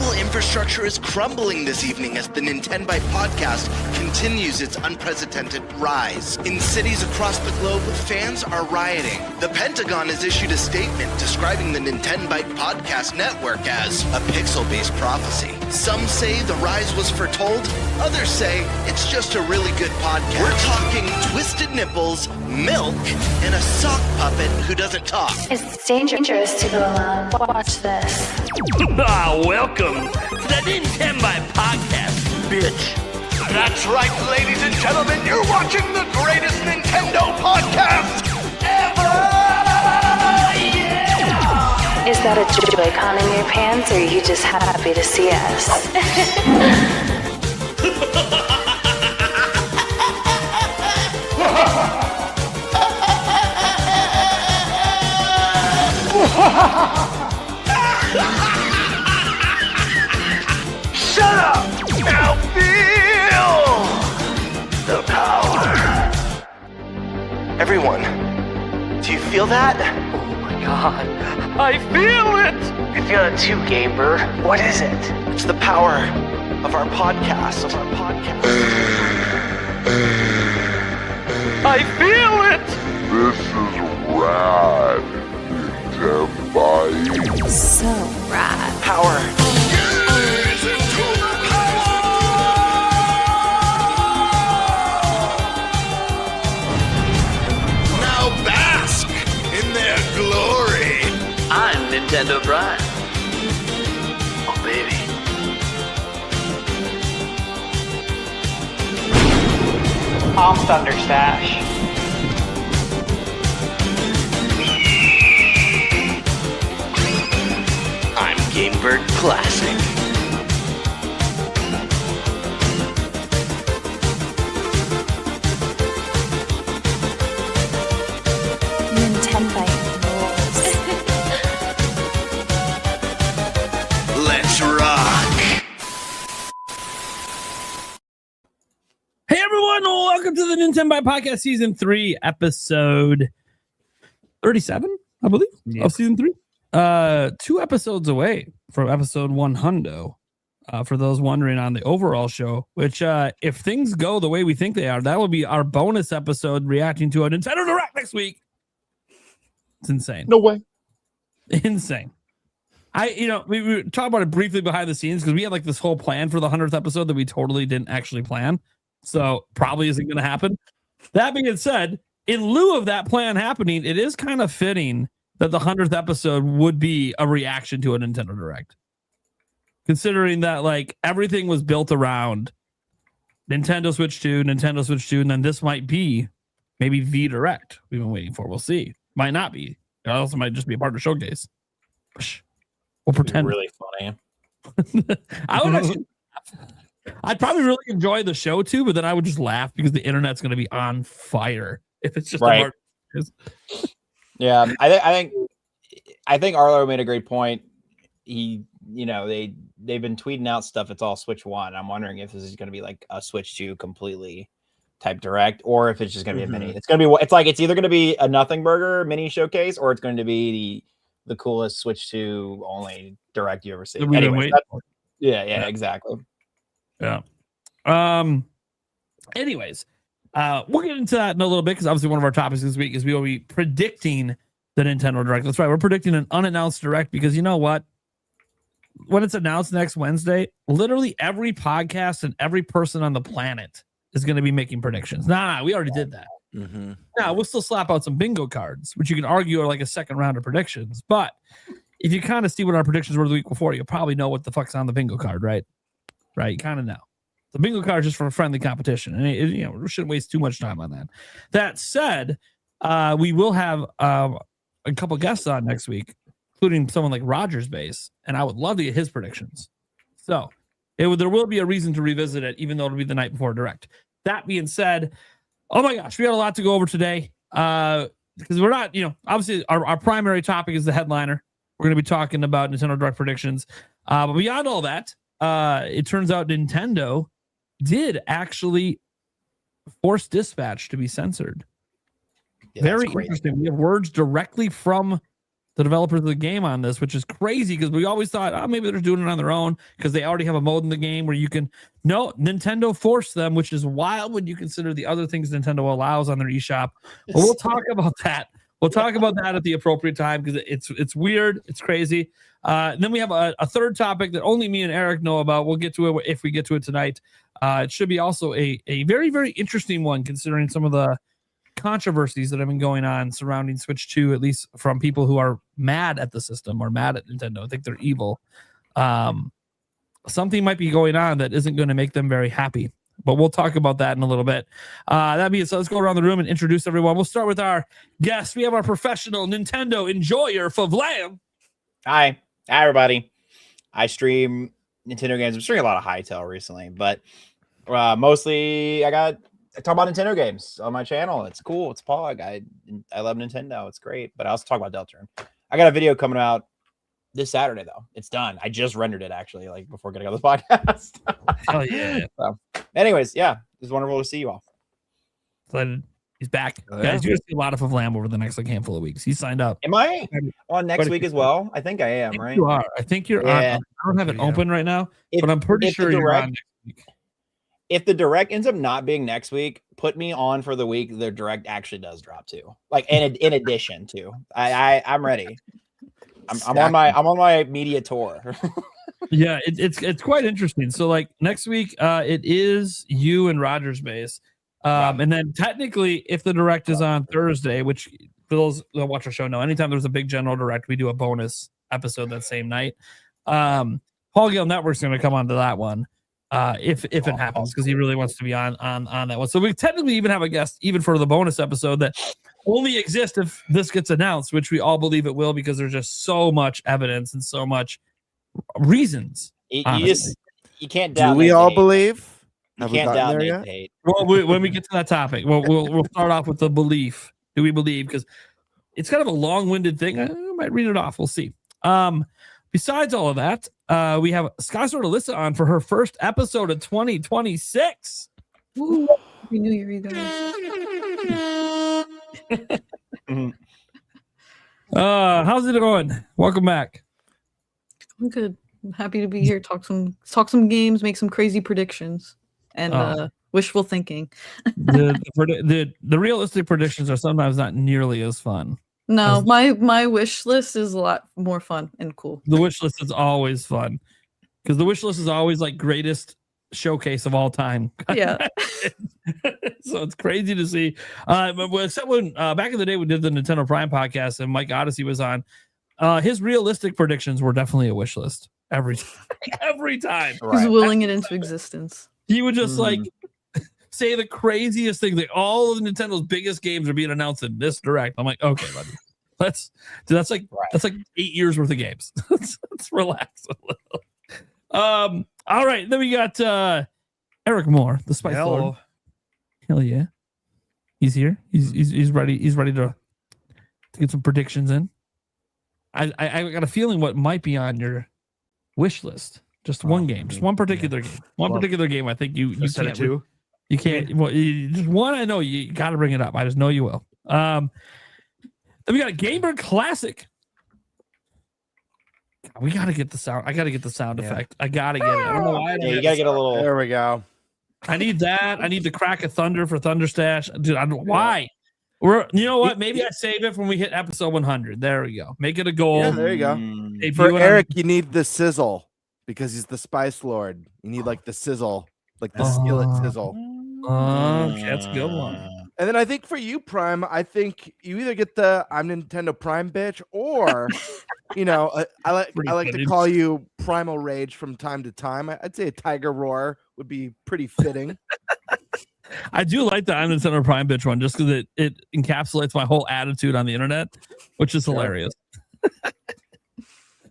global infrastructure is crumbling this evening as the Nintenbyte Podcast continues its unprecedented rise. In cities across the globe, fans are rioting. The Pentagon has issued a statement describing the Nintenbyte Podcast network as a pixel-based prophecy. Some say the rise was foretold, others say it's just a really good podcast. We're talking twisted nipples, milk, and a sock puppet who doesn't talk. It's dangerous to go alone. Watch this. Welcome to the Nintenbyte Podcast, bitch. That's right, ladies and gentlemen, you're watching the greatest Nintendo podcast ever! Yeah! Is that a Joy-Con in your pants, or are you just happy to see us? Shut up! Now feel the power. Everyone, do you feel that? Oh my god, I feel it! I feel it too, Gamer. What is it? It's the power of our podcast. I feel it! This is rad, Nintenbyte. So rad. Power. Now bask in their glory. I'm Nintendo Brian. Oh baby. I'm ThunderStash. I'm Gamebird Classic. Nintenbyte rules. Let's rock. Hey everyone, welcome to the Nintenbyte Podcast Season 3, Episode 37, I believe, of Season 3. 2 episodes away from Episode 100. For those wondering on the overall show, which if things go the way we think they are, that will be our bonus episode reacting to a Nintendo Direct next week. It's insane. No way. Insane. We talked about it briefly behind the scenes because we had like this whole plan for the 100th episode that we totally didn't actually plan. So probably isn't going to happen. That being said, in lieu of that plan happening, it is kind of fitting that the 100th episode would be a reaction to a Nintendo Direct. Considering that like everything was built around Nintendo Switch 2, and then this might be maybe the Direct we've been waiting for. We'll see. Might not be. It also might just be a part of the showcase. We'll pretend. Really funny. I would actually, I'd probably really enjoy the show too, but then I would just laugh because the internet's going to be on fire if it's just Right. Yeah, I think Arlo made a great point. They've been tweeting out stuff. It's all Switch 1. I'm wondering if this is going to be like a Switch 2 completely type Direct, or if it's just going to be a mini. It's going to be. It's either going to be a Nothing Burger mini showcase, or it's going to be the coolest Switch 2 only Direct you ever see. Anyways, yeah, exactly. Yeah. Anyways, we'll get into that in a little bit because obviously one of our topics this week is we will be predicting the Nintendo Direct. That's right. We're predicting an unannounced Direct because you know what? When it's announced next Wednesday, literally every podcast and every person on the planet is going to be making predictions. Nah, we already did that. Mm-hmm. Now, we'll still slap out some bingo cards, which you can argue are like a second round of predictions. But if you kind of see what our predictions were the week before, you'll probably know what the fuck's on the bingo card, right? Right? You kind of know. The bingo card is just for a friendly competition. And, we shouldn't waste too much time on that. That said, we will have a couple guests on next week, including someone like Roger's Base. And I would love to get his predictions. So there will be a reason to revisit it, even though it'll be the night before Direct. That being said, oh my gosh, we got a lot to go over today. Because we're not, obviously our primary topic is the headliner. We're going to be talking about Nintendo Direct predictions. But beyond all that, it turns out Nintendo did actually force Dispatch to be censored. Yeah, Very interesting. We have words directly from the developers of the game on this, which is crazy because we always thought, oh, maybe they're doing it on their own because they already have a mode in the game where you can. No, Nintendo forced them, which is wild when you consider the other things Nintendo allows on their eShop. But we'll talk about that. We'll talk about that at the appropriate time because it's weird, it's crazy. Then we have a third topic that only me and Eric know about. We'll get to it if we get to it tonight. It should be also a very, very interesting one considering some of the controversies that have been going on surrounding Switch 2, at least from people who are mad at the system or mad at Nintendo. I think they're evil. Something might be going on that isn't going to make them very happy, but we'll talk about that in a little bit. That means let's go around the room and introduce everyone. We'll start with our guest. We have our professional Nintendo enjoyer, Favlam. Hi, everybody. I stream Nintendo games. I'm streaming a lot of Hytale recently, but mostly I talk about Nintendo games on my channel. It's cool. It's Pog. I love Nintendo. It's great. But I also talk about Deltarune. I got a video coming out this Saturday, though. It's done. I just rendered it, actually, like before getting on this podcast. Oh, yeah. So, anyways, yeah. It's wonderful to see you all. Excited. He's back. Oh, yeah. Guys, you're going to see a lot of Lamb over the next handful of weeks. He signed up. Am I on next week as well? I think I am, right? You are. I think you're on. I don't have it open right now, but I'm pretty sure you're on next week. If the direct ends up not being next week, put me on for the week the direct actually does drop too. Like in addition to, I'm ready. I'm on my media tour. Yeah, it's quite interesting. So like next week, it is you and Rogers Base, and then technically, if the direct is on Thursday, which for those that watch our show know, anytime there's a big general direct, we do a bonus episode that same night. Paul Gale Network's going to come onto that one. If it happens, because he really wants to be on that one. So we technically even have a guest even for the bonus episode that only exists if this gets announced, which we all believe it will because there's just so much evidence and so much reasons. You can't doubt. Do we all believe? You can't doubt Nate Tate. Well, when we get to that topic, we'll start off with the belief. Do we believe? Because it's kind of a long-winded thing. I might read it off. We'll see. Besides all of that, we have Skysword Alyssa on for her first episode of 2026. Woo. Happy New Year, you guys. How's it going? Welcome back. I'm good. I'm happy to be here. Talk some games, make some crazy predictions, and wishful thinking. the realistic predictions are sometimes not nearly as fun. No, my wish list is a lot more fun and cool. The wish list is always fun because the wish list is always like greatest showcase of all time. Yeah. So it's crazy to see. Except when back in the day we did the Nintendo Prime podcast and Mike Odyssey was on, his realistic predictions were definitely a wish list every time. Right. He's willing it into existence. He would just like say the craziest thing. Like all of Nintendo's biggest games are being announced in this direct. I'm like, okay, buddy, that's like 8 years worth of games. let's relax a little. All right, then we got Eric Moore, the Spice Lord. Hell yeah, he's here. He's ready. He's ready to get some predictions in. I got a feeling what might be on your wish list. Just one game, just one particular game. Particular game. I think you can't. You can't. Well, just one. I know you got to bring it up. I just know you will. Then we got a Gamer Classic. We got to get the sound. I got to get the sound effect. I got to get it. I don't know why. You got to get a little. There we go. I need that. I need the crack of thunder for ThunderStash. Dude, I don't. Why? You know what? Maybe I save it when we hit episode 100. There we go. Make it a goal. Yeah, there you go. For Eric, you need the sizzle because he's the Spice Lord. You need like the sizzle, like the skillet sizzle. Okay, that's a good one. And then I think for you, Prime, I think you either get the I'm Nintendo Prime bitch, or you know, I like to call you Primal Rage from time to time. I'd say a Tiger Roar would be pretty fitting. I do like the I'm Nintendo Prime bitch one just because it encapsulates my whole attitude on the internet, which is hilarious.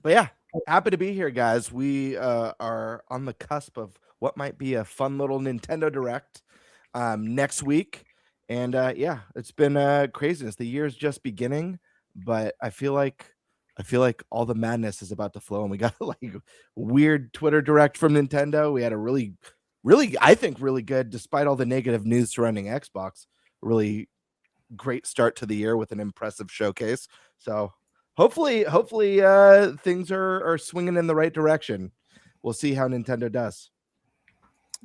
But yeah, happy to be here, guys. We are on the cusp of what might be a fun little Nintendo Direct next week. And yeah, it's been craziness. The year's just beginning, but I feel like all the madness is about to flow, and we got like weird Twitter Direct from Nintendo. We had a really, I think, really good, despite all the negative news surrounding Xbox, really great start to the year with an impressive showcase. So hopefully, things are swinging in the right direction. We'll see how Nintendo does.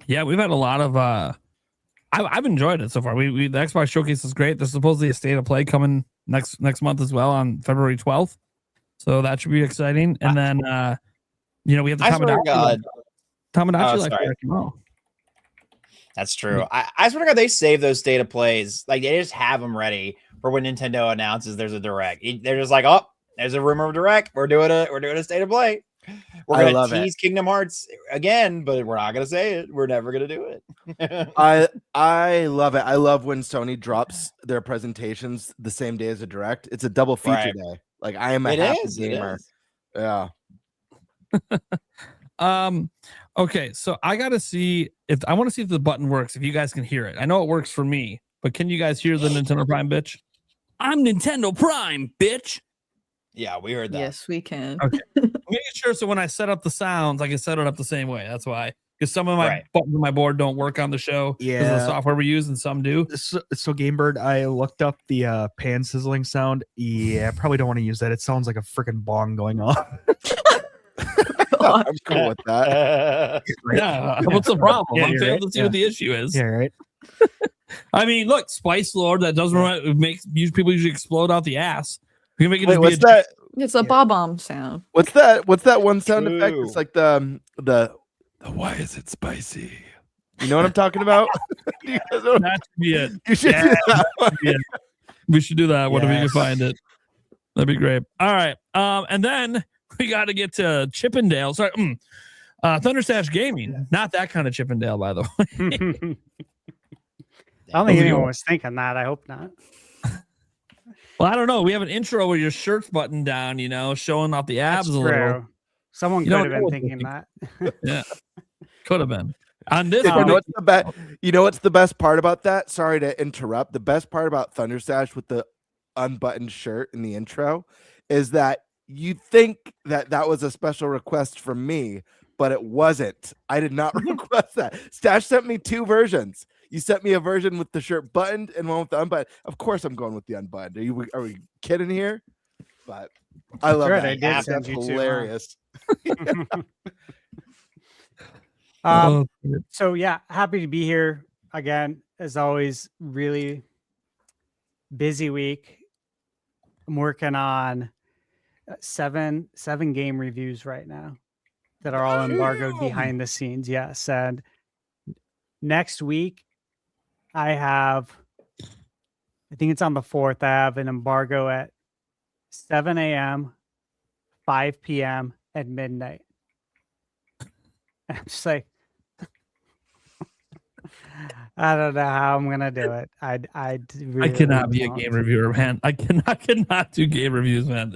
Yeah, we've had a lot of. I've enjoyed it so far. We the Xbox Showcase is great. There's supposedly a State of Play coming next month as well on February 12th, so that should be exciting. And then we have the Tamagotchi. That's true. I swear to God, they save those State of Plays. Like they just have them ready for when Nintendo announces there's a direct. They're just like, oh, there's a rumor of direct. We're doing a State of Play. We're gonna tease Kingdom Hearts again, but we're not gonna say it. We're never gonna do it. I love it. I love when Sony drops their presentations the same day as a direct. It's a double feature day. Like I am a happy gamer. Yeah. Okay, so I want to see if the button works. If you guys can hear it, I know it works for me, but can you guys hear the Nintendo Prime bitch? I'm Nintendo Prime, bitch. Yeah, we heard that. Yes, we can. Okay. I'm making sure so when I set up the sounds, I can set it up the same way. That's why. Because some of my buttons on my board don't work on the show. Yeah. Because of the software we use, and some do. So Gamebird, I looked up the pan sizzling sound. Yeah, probably don't want to use that. It sounds like a freaking bong going off. I'm cool with that. Yeah. What's the problem? I'm failing to see what the issue is. Yeah, right. I mean, look, Spice Lord, that doesn't make people usually explode out the ass. We can make it. Wait, what's that? It's a bob-omb sound. What's that one sound effect? It's like the why is it spicy? You know what I'm talking about? That should be it. You should do that one. Yeah. We should do that one if we can find it. That'd be great. All right. And then we got to get to Chippendale. Sorry. ThunderStash Gaming. Not that kind of Chippendale, by the way. I don't think anyone was thinking that. I hope not. Well, I don't know. We have an intro where your shirt's buttoned down, showing off the abs a little. Someone could have been thinking that. Yeah. Could have been. On this one, what's the best part about that? Sorry to interrupt. The best part about ThunderStash with the unbuttoned shirt in the intro is that you think that was a special request from me, but it wasn't. I did not request that. Stash sent me two versions. You sent me a version with the shirt buttoned and one with the unbuttoned. Of course, I'm going with the unbuttoned. Are we kidding here? But I love that. That's hilarious. So yeah, happy to be here again. As always, really busy week. I'm working on seven game reviews right now that are all embargoed behind the scenes. Yes, and next week I think it's on the 4th. I have an embargo at 7 a.m., 5 p.m., and midnight. And I'm just like, I don't know how I'm gonna do it. I cannot be a game reviewer, man. I cannot do game reviews, man.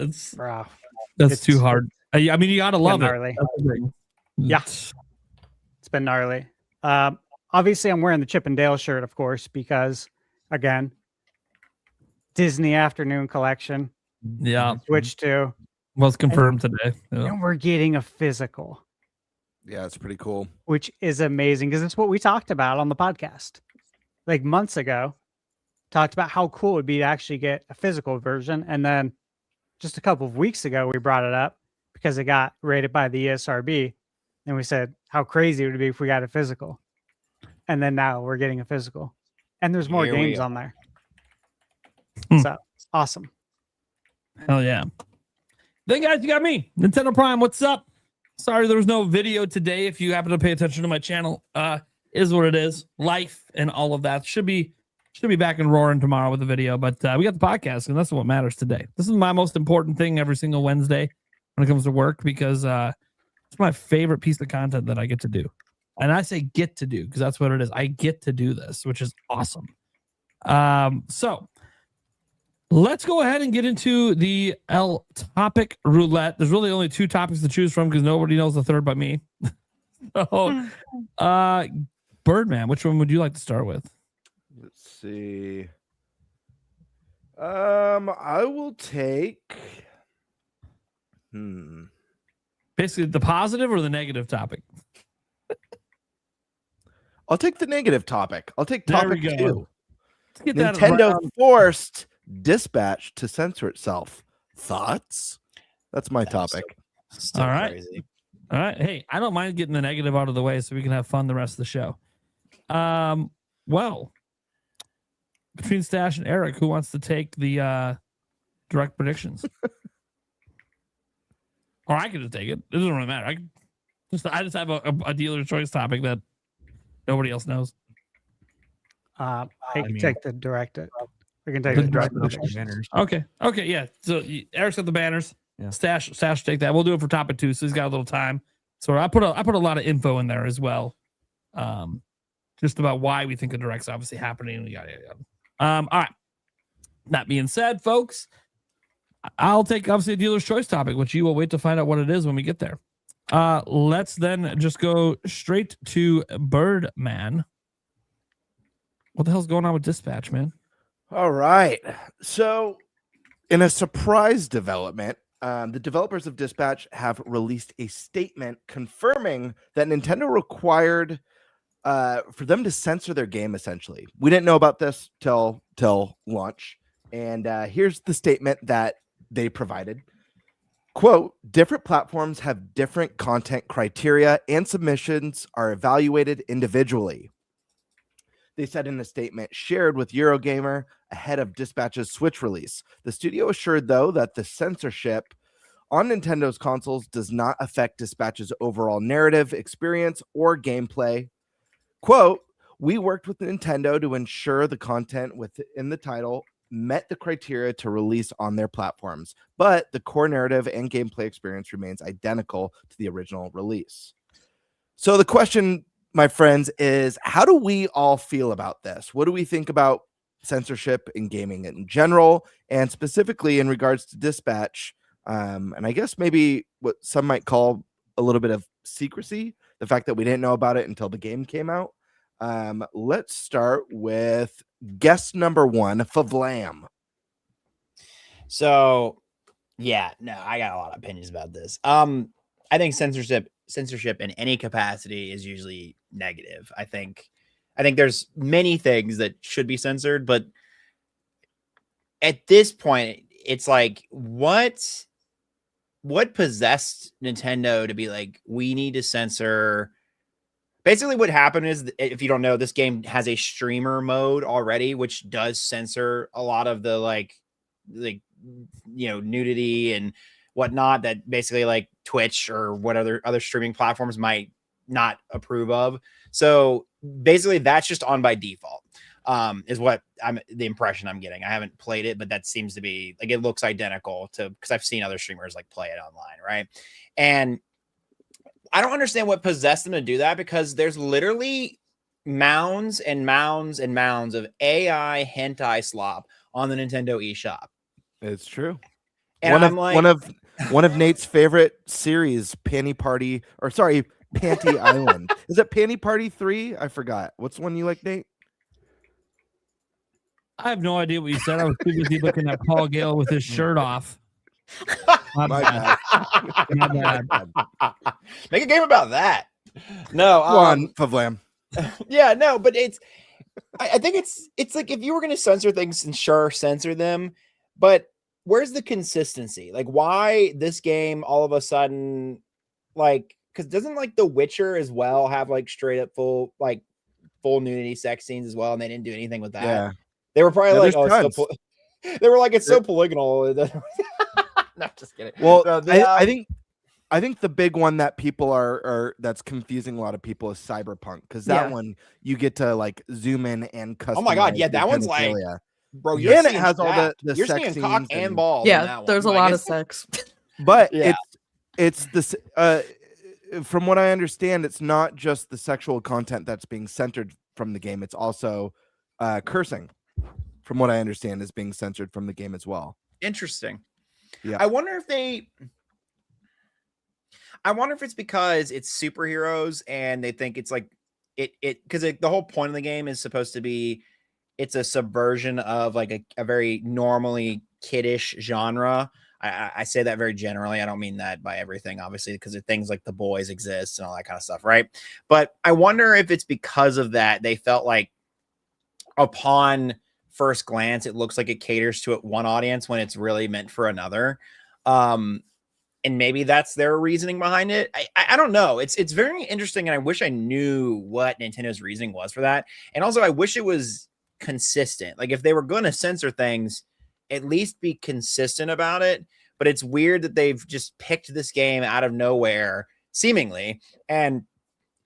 That's too hard. I mean, you gotta love it. Yeah, it's been gnarly. Obviously, I'm wearing the Chippendale shirt, of course, because again, Disney Afternoon Collection. Yeah, Switch 2 was confirmed today. Yeah. And we're getting a physical. Yeah, it's pretty cool. Which is amazing because it's what we talked about on the podcast. Like months ago, talked about how cool it would be to actually get a physical version. And then just a couple of weeks ago, we brought it up because it got rated by the ESRB. And we said how crazy it would be if we got a physical. And then now we're getting a physical. And there's more games on there. So awesome. Hell yeah. Then guys, you got me. Nintendo Prime, what's up? Sorry there was no video today. If you happen to pay attention to my channel, is what it is. Life and all of that should be back and roaring tomorrow with the video. But we got the podcast, and that's what matters today. This is my most important thing every single Wednesday when it comes to work because it's my favorite piece of content that I get to do. And I say get to do because that's what it is. I get to do this, which is awesome. So let's go ahead and get into the L topic roulette. There's really only two topics to choose from because nobody knows the third but me. So, Birdman, which one would you like to start with? Let's see. I will take. Basically, the positive or the negative topic. I'll take the negative topic. I'll take topic 2. Let's get Nintendo forced Dispatch to censor itself. Thoughts? That's my topic. Still All right. crazy. All right. Hey, I don't mind getting the negative out of the way so we can have fun the rest of the show. Well, between Stash and Eric, who wants to take the direct predictions? Or I could just take it. It doesn't really matter. I just have a dealer's choice topic that nobody else knows. I can mean- take the direct. We can take The the direct direct predictions. Banners. Okay. Yeah. So Eric's got the banners. Yeah. Stash take that. We'll do it for topic 2, so he's got a little time. So I put a lot of info in there as well. Just about why we think the direct's obviously happening. Yada. All right. That being said, folks, I'll take obviously a dealer's choice topic, which you will wait to find out what it is when we get there. Let's then just go straight to Birdman. What the hell's going on with Dispatch, man? All right. So, in a surprise development, the developers of Dispatch have released a statement confirming that Nintendo required for them to censor their game. Essentially, we didn't know about this till launch, and here's the statement that they provided. Quote, different platforms have different content criteria and submissions are evaluated individually. They said in a statement shared with Eurogamer ahead of Dispatch's Switch release. The studio assured, though, that the censorship on Nintendo's consoles does not affect Dispatch's overall narrative experience or gameplay. Quote, we worked with Nintendo to ensure the content within the title met the criteria to release on their platforms, but the core narrative and gameplay experience remains identical to the original release. So the question, my friends, is how do we all feel about this? What do we think about censorship in gaming in general, and specifically in regards to Dispatch? And I guess maybe what some might call a little bit of secrecy, the fact that we didn't know about it until the game came out. Let's start with guest number 1, Favlam. So, yeah, no, I got a lot of opinions about this. I think censorship in any capacity is usually negative. I think there's many things that should be censored, but at this point, it's like what possessed Nintendo to be like, we need to censor. Basically, what happened is, if you don't know, this game has a streamer mode already, which does censor a lot of the like nudity and whatnot that basically like Twitch or what other streaming platforms might not approve of. So basically, that's just on by default. Is what the impression I'm getting. I haven't played it, but that seems to be like, it looks identical to, because I've seen other streamers like play it online, right? And I don't understand what possessed them to do that, because there's literally mounds and mounds and mounds of AI hentai slop on the Nintendo eShop. It's true. And one of Nate's favorite series, Panty Island. Is it Panty Party 3? I forgot. What's one you like, Nate? I have no idea what you said. I was too busy looking at Paul Gale with his shirt off. My bad. My bad. Make a game about that. No, One Favlam. Yeah, no, but I think it's like, if you were going to censor things, and sure, censor them, but where's the consistency? Like, why this game all of a sudden, like, because doesn't like The Witcher as well have like straight up full nudity sex scenes as well, and they didn't do anything with that. Yeah. They were probably like, they were like, it's so polygonal. No, just kidding. Well, No, I think the big one that people are that's confusing a lot of people is Cyberpunk, because that one you get to like zoom in and customize. Oh my god, yeah, that one's like, bro, and it has all the you're sex seeing cock scenes and balls. Yeah, there's a lot of sex. But Yeah. it's this. From what I understand, it's not just the sexual content that's being censored from the game. It's also cursing. From what I understand, is being censored from the game as well. Interesting. Yeah. I wonder if it's because it's superheroes and they think it's like it because the whole point of the game is supposed to be, it's a subversion of like a very normally kiddish genre. I say that very generally. I don't mean that by everything, obviously, because things like The Boys exist and all that kind of stuff, right? But I wonder if it's because of that they felt like, upon first glance, it looks like it caters to one audience when it's really meant for another. And maybe that's their reasoning behind it. I don't know. It's very interesting, and I wish I knew what Nintendo's reasoning was for that. And also, I wish it was consistent. Like, if they were going to censor things, at least be consistent about it. But it's weird that they've just picked this game out of nowhere, seemingly, and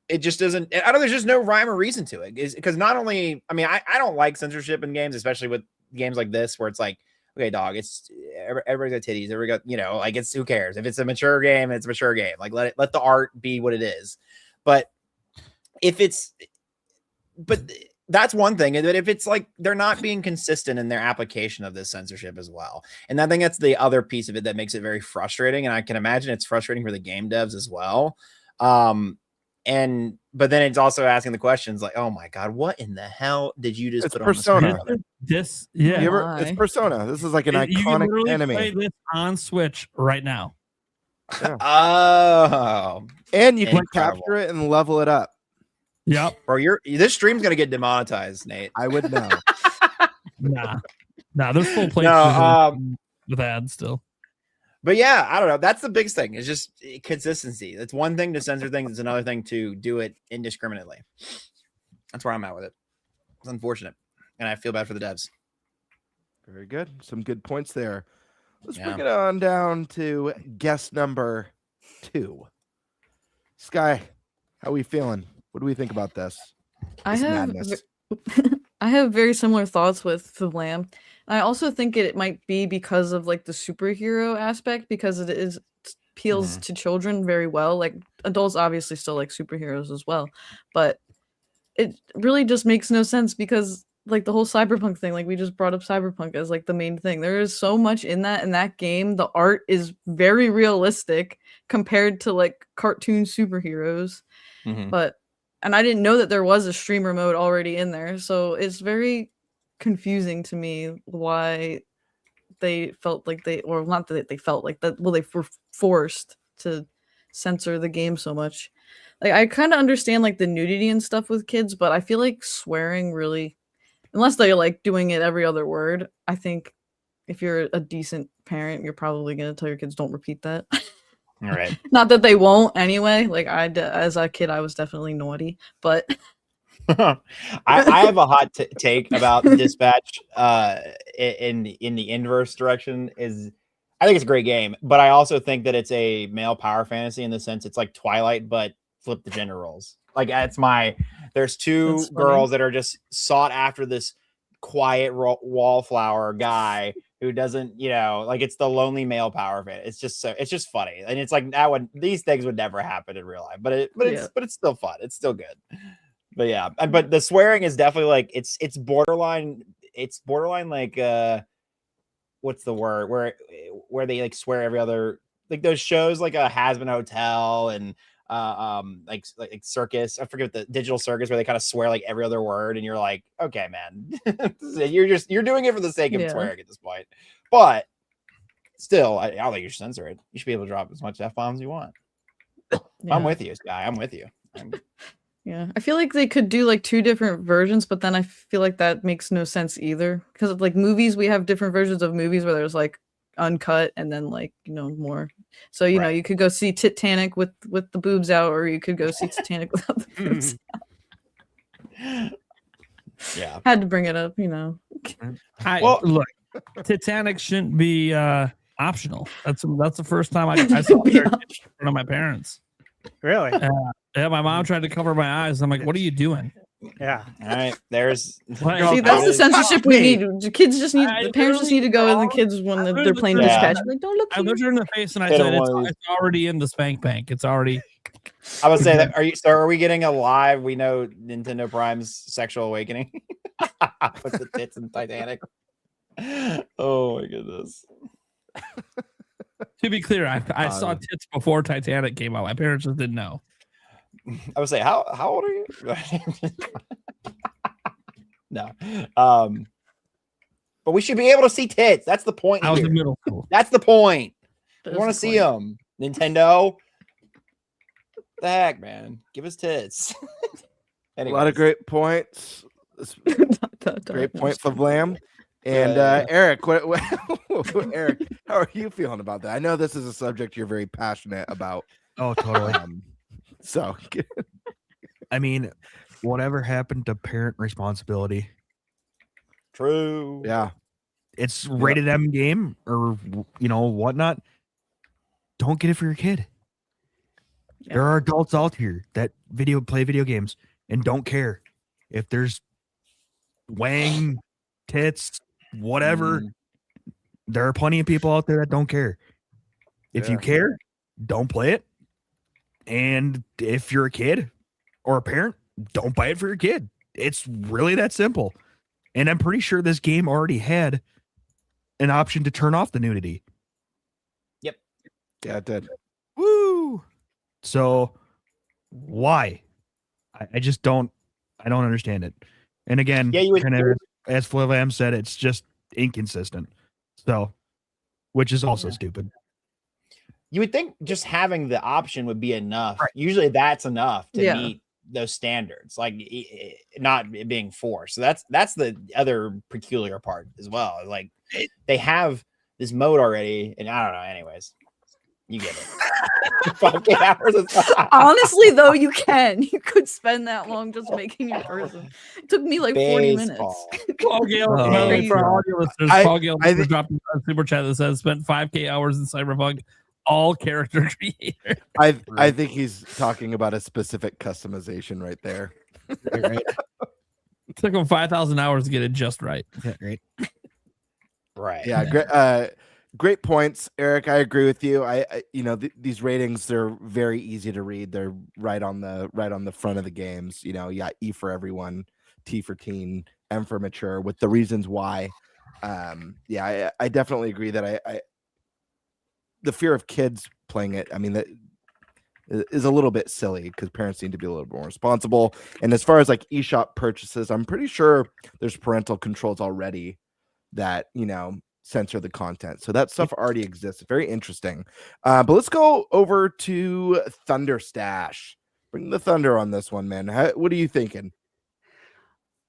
it just doesn't. I don't. There's just no rhyme or reason to it. Because not only, I mean, I don't like censorship in games, especially with games like this, where it's like, okay, dog, it's everybody's got titties. Everybody got, you know, like, it's, who cares? If it's a mature game, it's a mature game. Like, let the art be what it is. But that's one thing. But if it's like they're not being consistent in their application of this censorship as well. And I think that's the other piece of it that makes it very frustrating. And I can imagine it's frustrating for the game devs as well. But then it's also asking the questions like, oh my God, what in the hell did you just put Persona. on the This, yeah. It's Persona. This is like an You can iconic literally anime. play this on Switch right now. Yeah. Oh, And you can incredible. capture it and level it up. Yep. Bro, this stream's gonna get demonetized, Nate. I would know. Nah, there's full places with ads still. But yeah, I don't know. That's the biggest thing. It's just consistency. It's one thing to censor things. It's another thing to do it indiscriminately. That's where I'm at with it. It's unfortunate, and I feel bad for the devs. Very good. Some good points there. Let's bring it on down to guest number 2. Sky, how are we feeling? What do we think about this? I Madness. have very similar thoughts with the Lamb. I also think it might be because of like the superhero aspect, because it appeals to children very well. Like, adults obviously still like superheroes as well, but it really just makes no sense because like the whole cyberpunk thing, like we just brought up cyberpunk as like the main thing. There is so much in that game. The art is very realistic compared to like cartoon superheroes. And I didn't know that there was a streamer mode already in there. So it's very confusing to me why they felt like they were forced to censor the game so much. Like, I kind of understand like the nudity and stuff with kids, but I feel like swearing really, unless they're like doing it every other word, I think if you're a decent parent, you're probably going to tell your kids don't repeat that. All right. Not that they won't anyway. Like, as a kid, I was definitely naughty, but I have a hot take about Dispatch in the inverse direction. I think it's a great game, but I also think that it's a male power fantasy in the sense it's like Twilight, but flip the gender roles. Like, there's two girls that are just sought after this quiet wallflower guy who doesn't, like, it's the lonely male power fan. It's just funny, and it's like these things would never happen in real life, but it's still fun. It's still good. But yeah, but the swearing is definitely like it's borderline like what's the word where they like swear every other, like those shows like a Has Been Hotel and like Circus. I forget the Digital Circus where they kind of swear like every other word, and you're like, okay, man, you're doing it for the sake of swearing at this point. But still, I don't think you should censor it. You should be able to drop as much F-bombs as you want. I'm with you, Sky. I'm with you. yeah, I feel like they could do like 2 different versions, but then I feel like that makes no sense either. Because of like movies, we have different versions of movies where there's like uncut and then like, more. So, you could go see Titanic with the boobs out, or you could go see Titanic without the boobs out. Yeah. Had to bring it up, Look, Titanic shouldn't be optional. That's the first time I saw it in front of my parents. Really? Yeah, my mom tried to cover my eyes. I'm like, what are you doing? Yeah. All right. There's See, that's the censorship we need. The kids just need, the parents just need to go with the kids when they're playing Dispatch. Like, don't look. I looked her in the face and I said, it's already in the spank bank. It's already. I would say that. Are we getting a live? We know Nintendo Prime's sexual awakening with the tits in Titanic. Oh my goodness. To be clear, I saw tits before Titanic came out. My parents just didn't know. I would say, how old are you? No. But we should be able to see tits. That's the point. I was in middle school. That's the point. That We want to is the see them. Nintendo. The heck, man. Give us tits. A lot of great points. Great point for Blam. And Eric, Eric, how are you feeling about that? I know this is a subject you're very passionate about. Oh, totally. So, I mean, whatever happened to parent responsibility? True. Yeah. It's rated M game or, whatnot. Don't get it for your kid. Yeah. There are adults out here that play video games and don't care if there's wang, tits, whatever. There are plenty of people out there that don't care. If you care, don't play it. And if you're a kid or a parent, don't buy it for your kid. It's really that simple. And I'm pretty sure this game already had an option to turn off the nudity. Yep. Yeah, it did. Woo! So why? I just don't understand it. And again, as Flavam said, it's just inconsistent. So, which is also stupid. You would think just having the option would be enough. Right. Usually that's enough to meet those standards, like not being forced. So that's the other peculiar part as well. Like they have this mode already, and I don't know. Anyways, you get it. 5K hours. Honestly, though, you could spend that long just making your person. It took me like 40 minutes. Paul Gale, for our audio listeners, Paul Gale dropped a super chat that says spent 5K hours in Cyberpunk. All character creator. I think he's talking about a specific customization right there. Right. It took him 5,000 hours to get it just right. Yeah, right. Right. Yeah. Great points, Eric. I agree with you. These ratings, they're very easy to read. They're right on the front of the games. You got E for everyone, T for teen, M for mature, with the reasons why. I definitely agree that the fear of kids playing it, I mean, that is a little bit silly because parents need to be a little more responsible. And as far as like eShop purchases, I'm pretty sure there's parental controls already that, censor the content. So that stuff already exists. Very interesting. But let's go over to ThunderStash. Bring the thunder on this one, man. What are you thinking?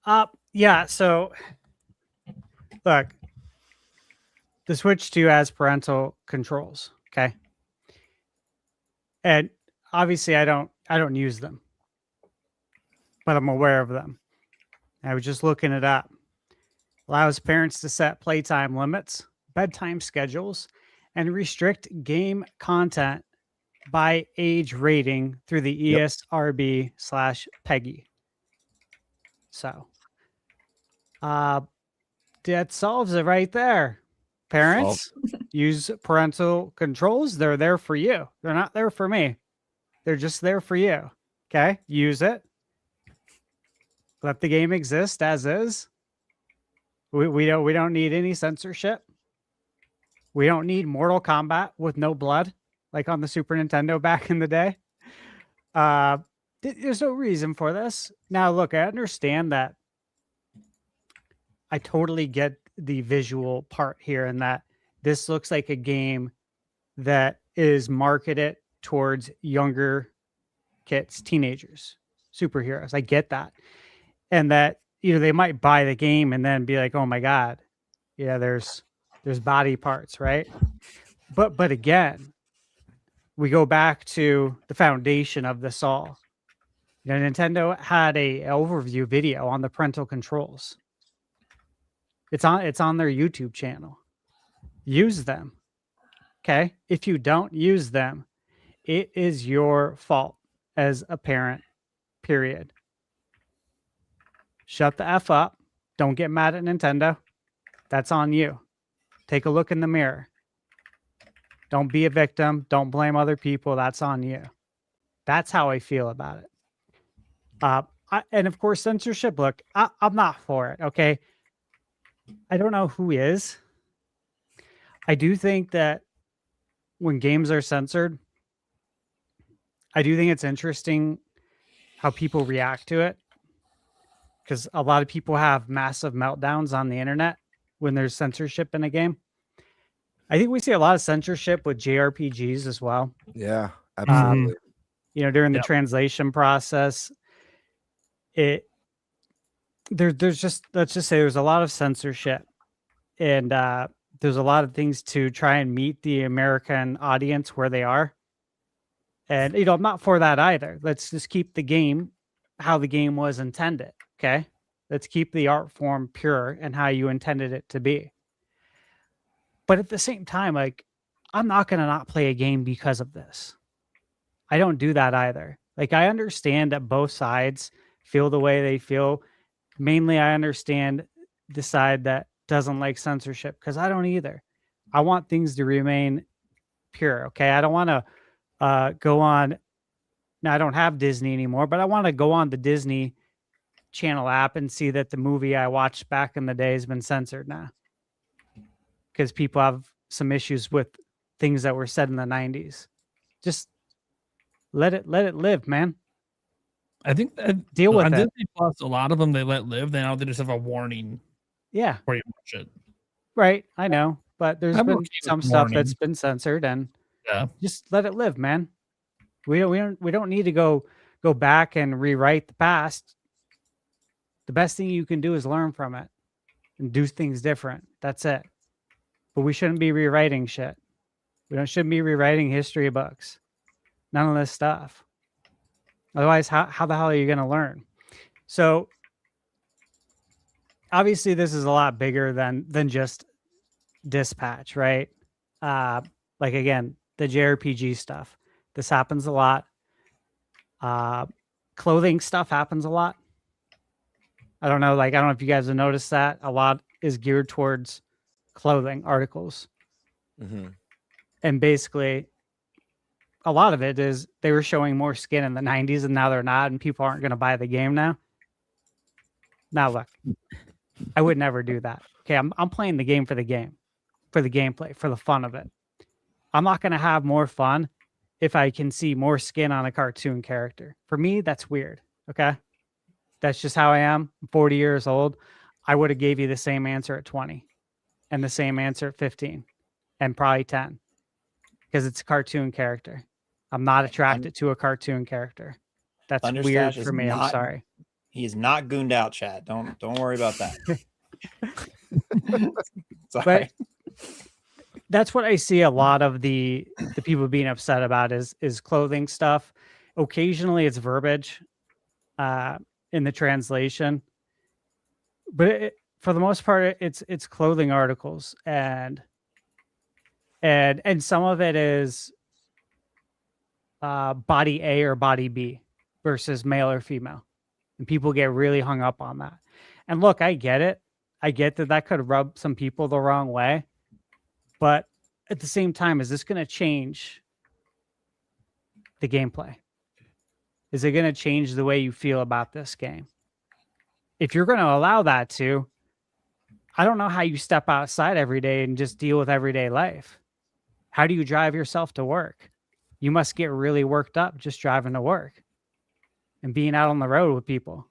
So look, the Switch 2 has parental controls, okay? And obviously I don't use them, but I'm aware of them. I was just looking it up. Allows parents to set playtime limits, bedtime schedules, and restrict game content by age rating through the ESRB/PEGI. So that solves it right there. Parents, use parental controls. They're there for you. They're not there for me. They're just there for you. Okay? Use it. Let the game exist as is. We don't need any censorship. We don't need Mortal Kombat with no blood, like on the Super Nintendo back in the day. There's no reason for this. Now, look, I understand that. I totally get the visual part here, and that this looks like a game that is marketed towards younger kids, teenagers, superheroes. I get that. And that, they might buy the game and then be like, oh my God, there's body parts, right? But again, we go back to the foundation of this all. Nintendo had a overview video on the parental controls. It's on their YouTube channel. Use them. Okay? If you don't use them, it is your fault as a parent, period. Shut the F up. Don't get mad at Nintendo. That's on you. Take a look in the mirror. Don't be a victim. Don't blame other people. That's on you. That's how I feel about it. And of course, censorship. Look, I'm not for it. Okay. I don't know who is. I do think that when games are censored, I do think it's interesting how people react to it. Because a lot of people have massive meltdowns on the internet when there's censorship in a game. I think we see a lot of censorship with JRPGs as well. Yeah, absolutely. During the translation process, there's just, let's just say there's a lot of censorship, and there's a lot of things to try and meet the American audience where they are. And, I'm not for that either. Let's just keep the game how the game was intended. Okay. Let's keep the art form pure and how you intended it to be. But at the same time, like, I'm not going to not play a game because of this. I don't do that either. Like, I understand that both sides feel the way they feel. Mainly, I understand the side that doesn't like censorship, because I don't either. I want things to remain pure. Okay. I don't want to go on. Now, I don't have Disney anymore, but I want to go on the Disney Channel app and see that the movie I watched back in the day has been censored now, because people have some issues with things that were said in the 90s. Just let it live, man. I think that Deal with on it. Disney Plus, a lot of them they let live. They just have a warning Yeah, where you watch it. right. I know, but there's I'm been okay with some stuff warning. that's been censored, and Yeah. just let it live, man. We don't need to go back and rewrite the past. The best thing you can do is learn from it and do things different. That's it. But we shouldn't be rewriting shit. Shouldn't be rewriting history books. None of this stuff. Otherwise, how the hell are you going to learn? So obviously this is a lot bigger than just Dispatch, right? Like, again, the JRPG stuff. This happens a lot. Clothing stuff happens a lot. I don't know if you guys have noticed that. A lot is geared towards clothing articles. Mm-hmm. And basically, a lot of it is they were showing more skin in the 90s, and now they're not, and people aren't going to buy the game now. Now, look, I would never do that. Okay, I'm playing the game, for the gameplay, for the fun of it. I'm not going to have more fun if I can see more skin on a cartoon character. For me, that's weird. Okay, that's just how I am. I'm 40 years old. I would have gave you the same answer at 20 and the same answer at 15 and probably 10, because it's a cartoon character. I'm not attracted to a cartoon character. That's ThunderStash weird is for me. I'm not- sorry. He is not gooned out, chat. Don't worry about that. Sorry. But that's what I see a lot of the people being upset about is clothing stuff. Occasionally it's verbiage in the translation, but for the most part it's clothing articles, and some of it is body A or body B versus male or female, and people get really hung up on that. And look, I get it. I get that could rub some people the wrong way, but at the same time, is this going to change the gameplay? Is it going to change the way you feel about this game? If you're going to allow that to, I don't know how you step outside every day and just deal with everyday life. How do you drive yourself to work? You must get really worked up just driving to work and being out on the road with people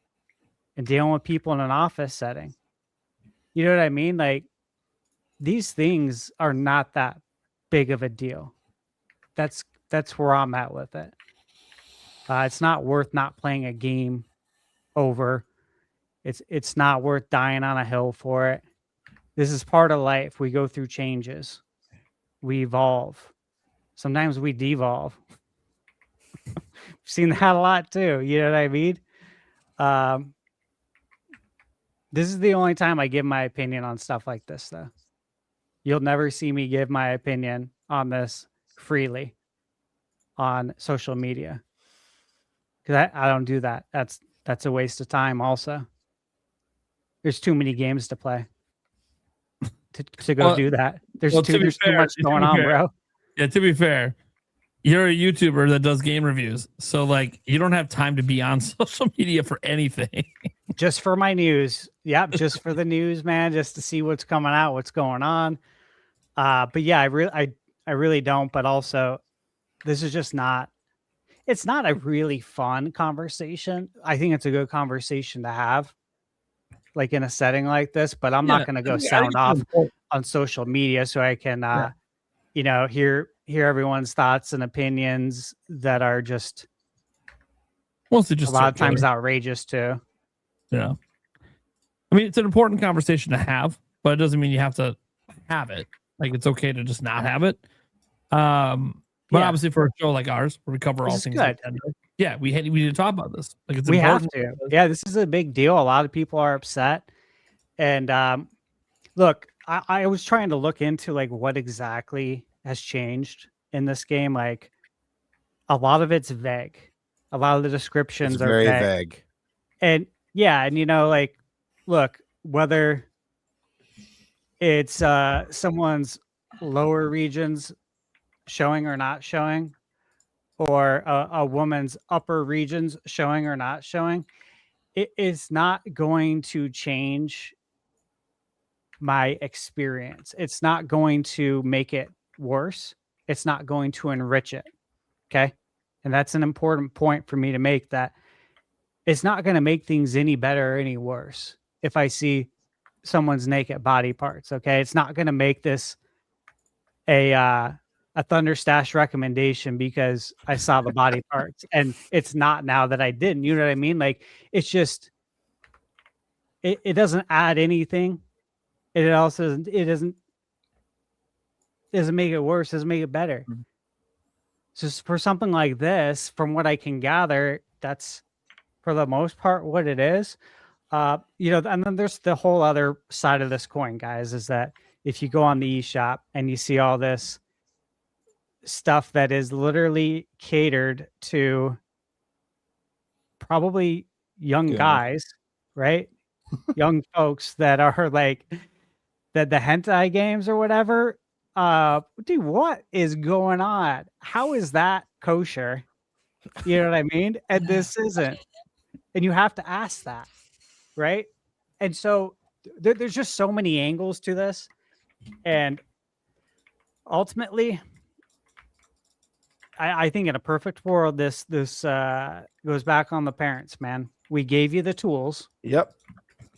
and dealing with people in an office setting. You know what I mean? Like, these things are not that big of a deal. That's where I'm at with it. It's not worth not playing a game over. It's not worth dying on a hill for it. This is part of life. We go through changes. We evolve. Sometimes we devolve. I've seen that a lot too. You know what I mean? This is the only time I give my opinion on stuff like this, though. You'll never see me give my opinion on this freely on social media, because I don't do that. That's a waste of time. Also, there's too many games to play to go do that. There's too much going on, bro. Yeah, to be fair, you're a YouTuber that does game reviews, so like you don't have time to be on social media for anything. Just for my news. Yep, just for the news, man, just to see what's coming out, what's going on. But yeah, I really don't. But also, this is just not. It's not a really fun conversation. I think it's a good conversation to have, like in a setting like this. But I'm not going to go sound off on social media so I can, hear everyone's thoughts and opinions that are just Mostly just a lot of times outrageous too. Yeah. mean, it's an important conversation to have, but it doesn't mean you have to have it. Like, it's okay to just not have it. But obviously, for a show like ours, where we cover all things Nintendo, we need to talk about this. Like, it's important. We have to. Yeah, this is a big deal. A lot of people are upset. And look, I was trying to look into like what exactly has changed in this game. Like, a lot of it's vague. A lot of the descriptions are very vague. And and like, look, whether it's someone's lower regions showing or not showing, or a woman's upper regions showing or not showing, it is not going to change my experience. It's not going to make it worse. It's not going to enrich it. Okay. And that's an important point for me to make, that it's not going to make things any better or any worse if I see someone's naked body parts. Okay. It's not going to make this a ThunderStash recommendation because I saw the body parts, and it's not now that I didn't. You know what I mean? Like, it's just, it doesn't add anything. It also doesn't make it worse, doesn't make it better. Mm-hmm. So for something like this, from what I can gather, that's for the most part what it is. And then there's the whole other side of this coin, guys, is that if you go on the eShop and you see all this stuff that is literally catered to probably young guys, right? Young folks that are like the hentai games or whatever. Dude, what is going on? How is that kosher? You know what I mean? And this isn't. And you have to ask that, right? And so there's just so many angles to this. And ultimately, I think in a perfect world, this goes back on the parents, man. We gave you the tools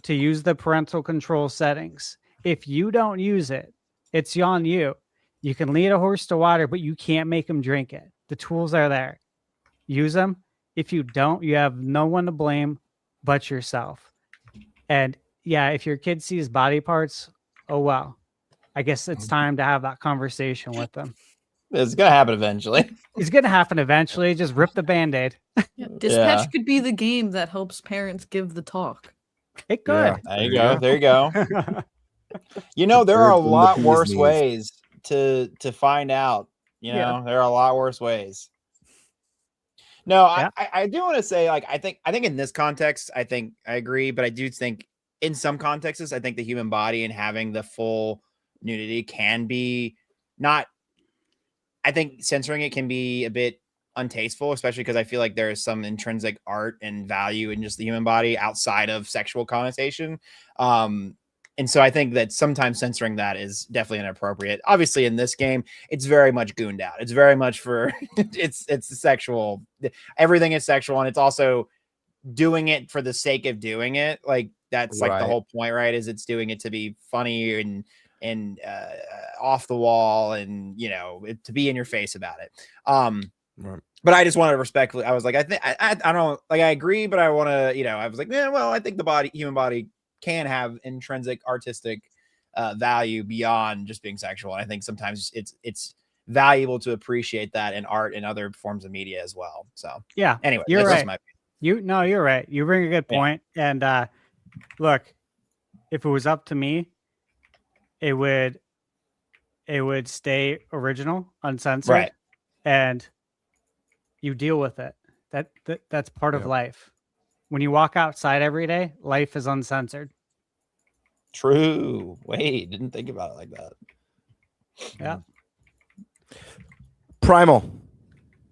to use the parental control settings. If you don't use it, it's on you. You can lead a horse to water, but you can't make him drink it. The tools are there. Use them. If you don't, you have no one to blame but yourself. And if your kid sees body parts, oh well. I guess it's time to have that conversation with them. It's gonna happen eventually. It's gonna happen eventually. Just rip the Band-Aid. Dispatch could be the game that helps parents give the talk. It could. There you go. There you go. There are a lot worse ways to find out. There are a lot worse ways. No, I do want to say, like, I think in this context, I think I agree, but I do think in some contexts, I think the human body and having the full nudity can be not. I think censoring it can be a bit untasteful, especially because I feel like there is some intrinsic art and value in just the human body outside of sexual connotation. And so I think that sometimes censoring that is definitely inappropriate. Obviously, in this game, it's very much gooned out. It's very much for it's sexual. Everything is sexual, and it's also doing it for the sake of doing it. Like, that's like the whole point, right? Is it's doing it to be funny and off the wall, and to be in your face about it. But I just wanted to respectfully. I was like, I don't like. I agree, but I want to. I was like, well, I think the human body can have intrinsic artistic value beyond just being sexual. And I think sometimes it's valuable to appreciate that in art and other forms of media as well. So anyway, you're right. You're right. You bring a good point. And look, if it was up to me, it would stay original, uncensored, right? And you deal with it. That's part of life. When you walk outside every day, life is uncensored. True. Wait, didn't think about it like that. Yeah. Primal.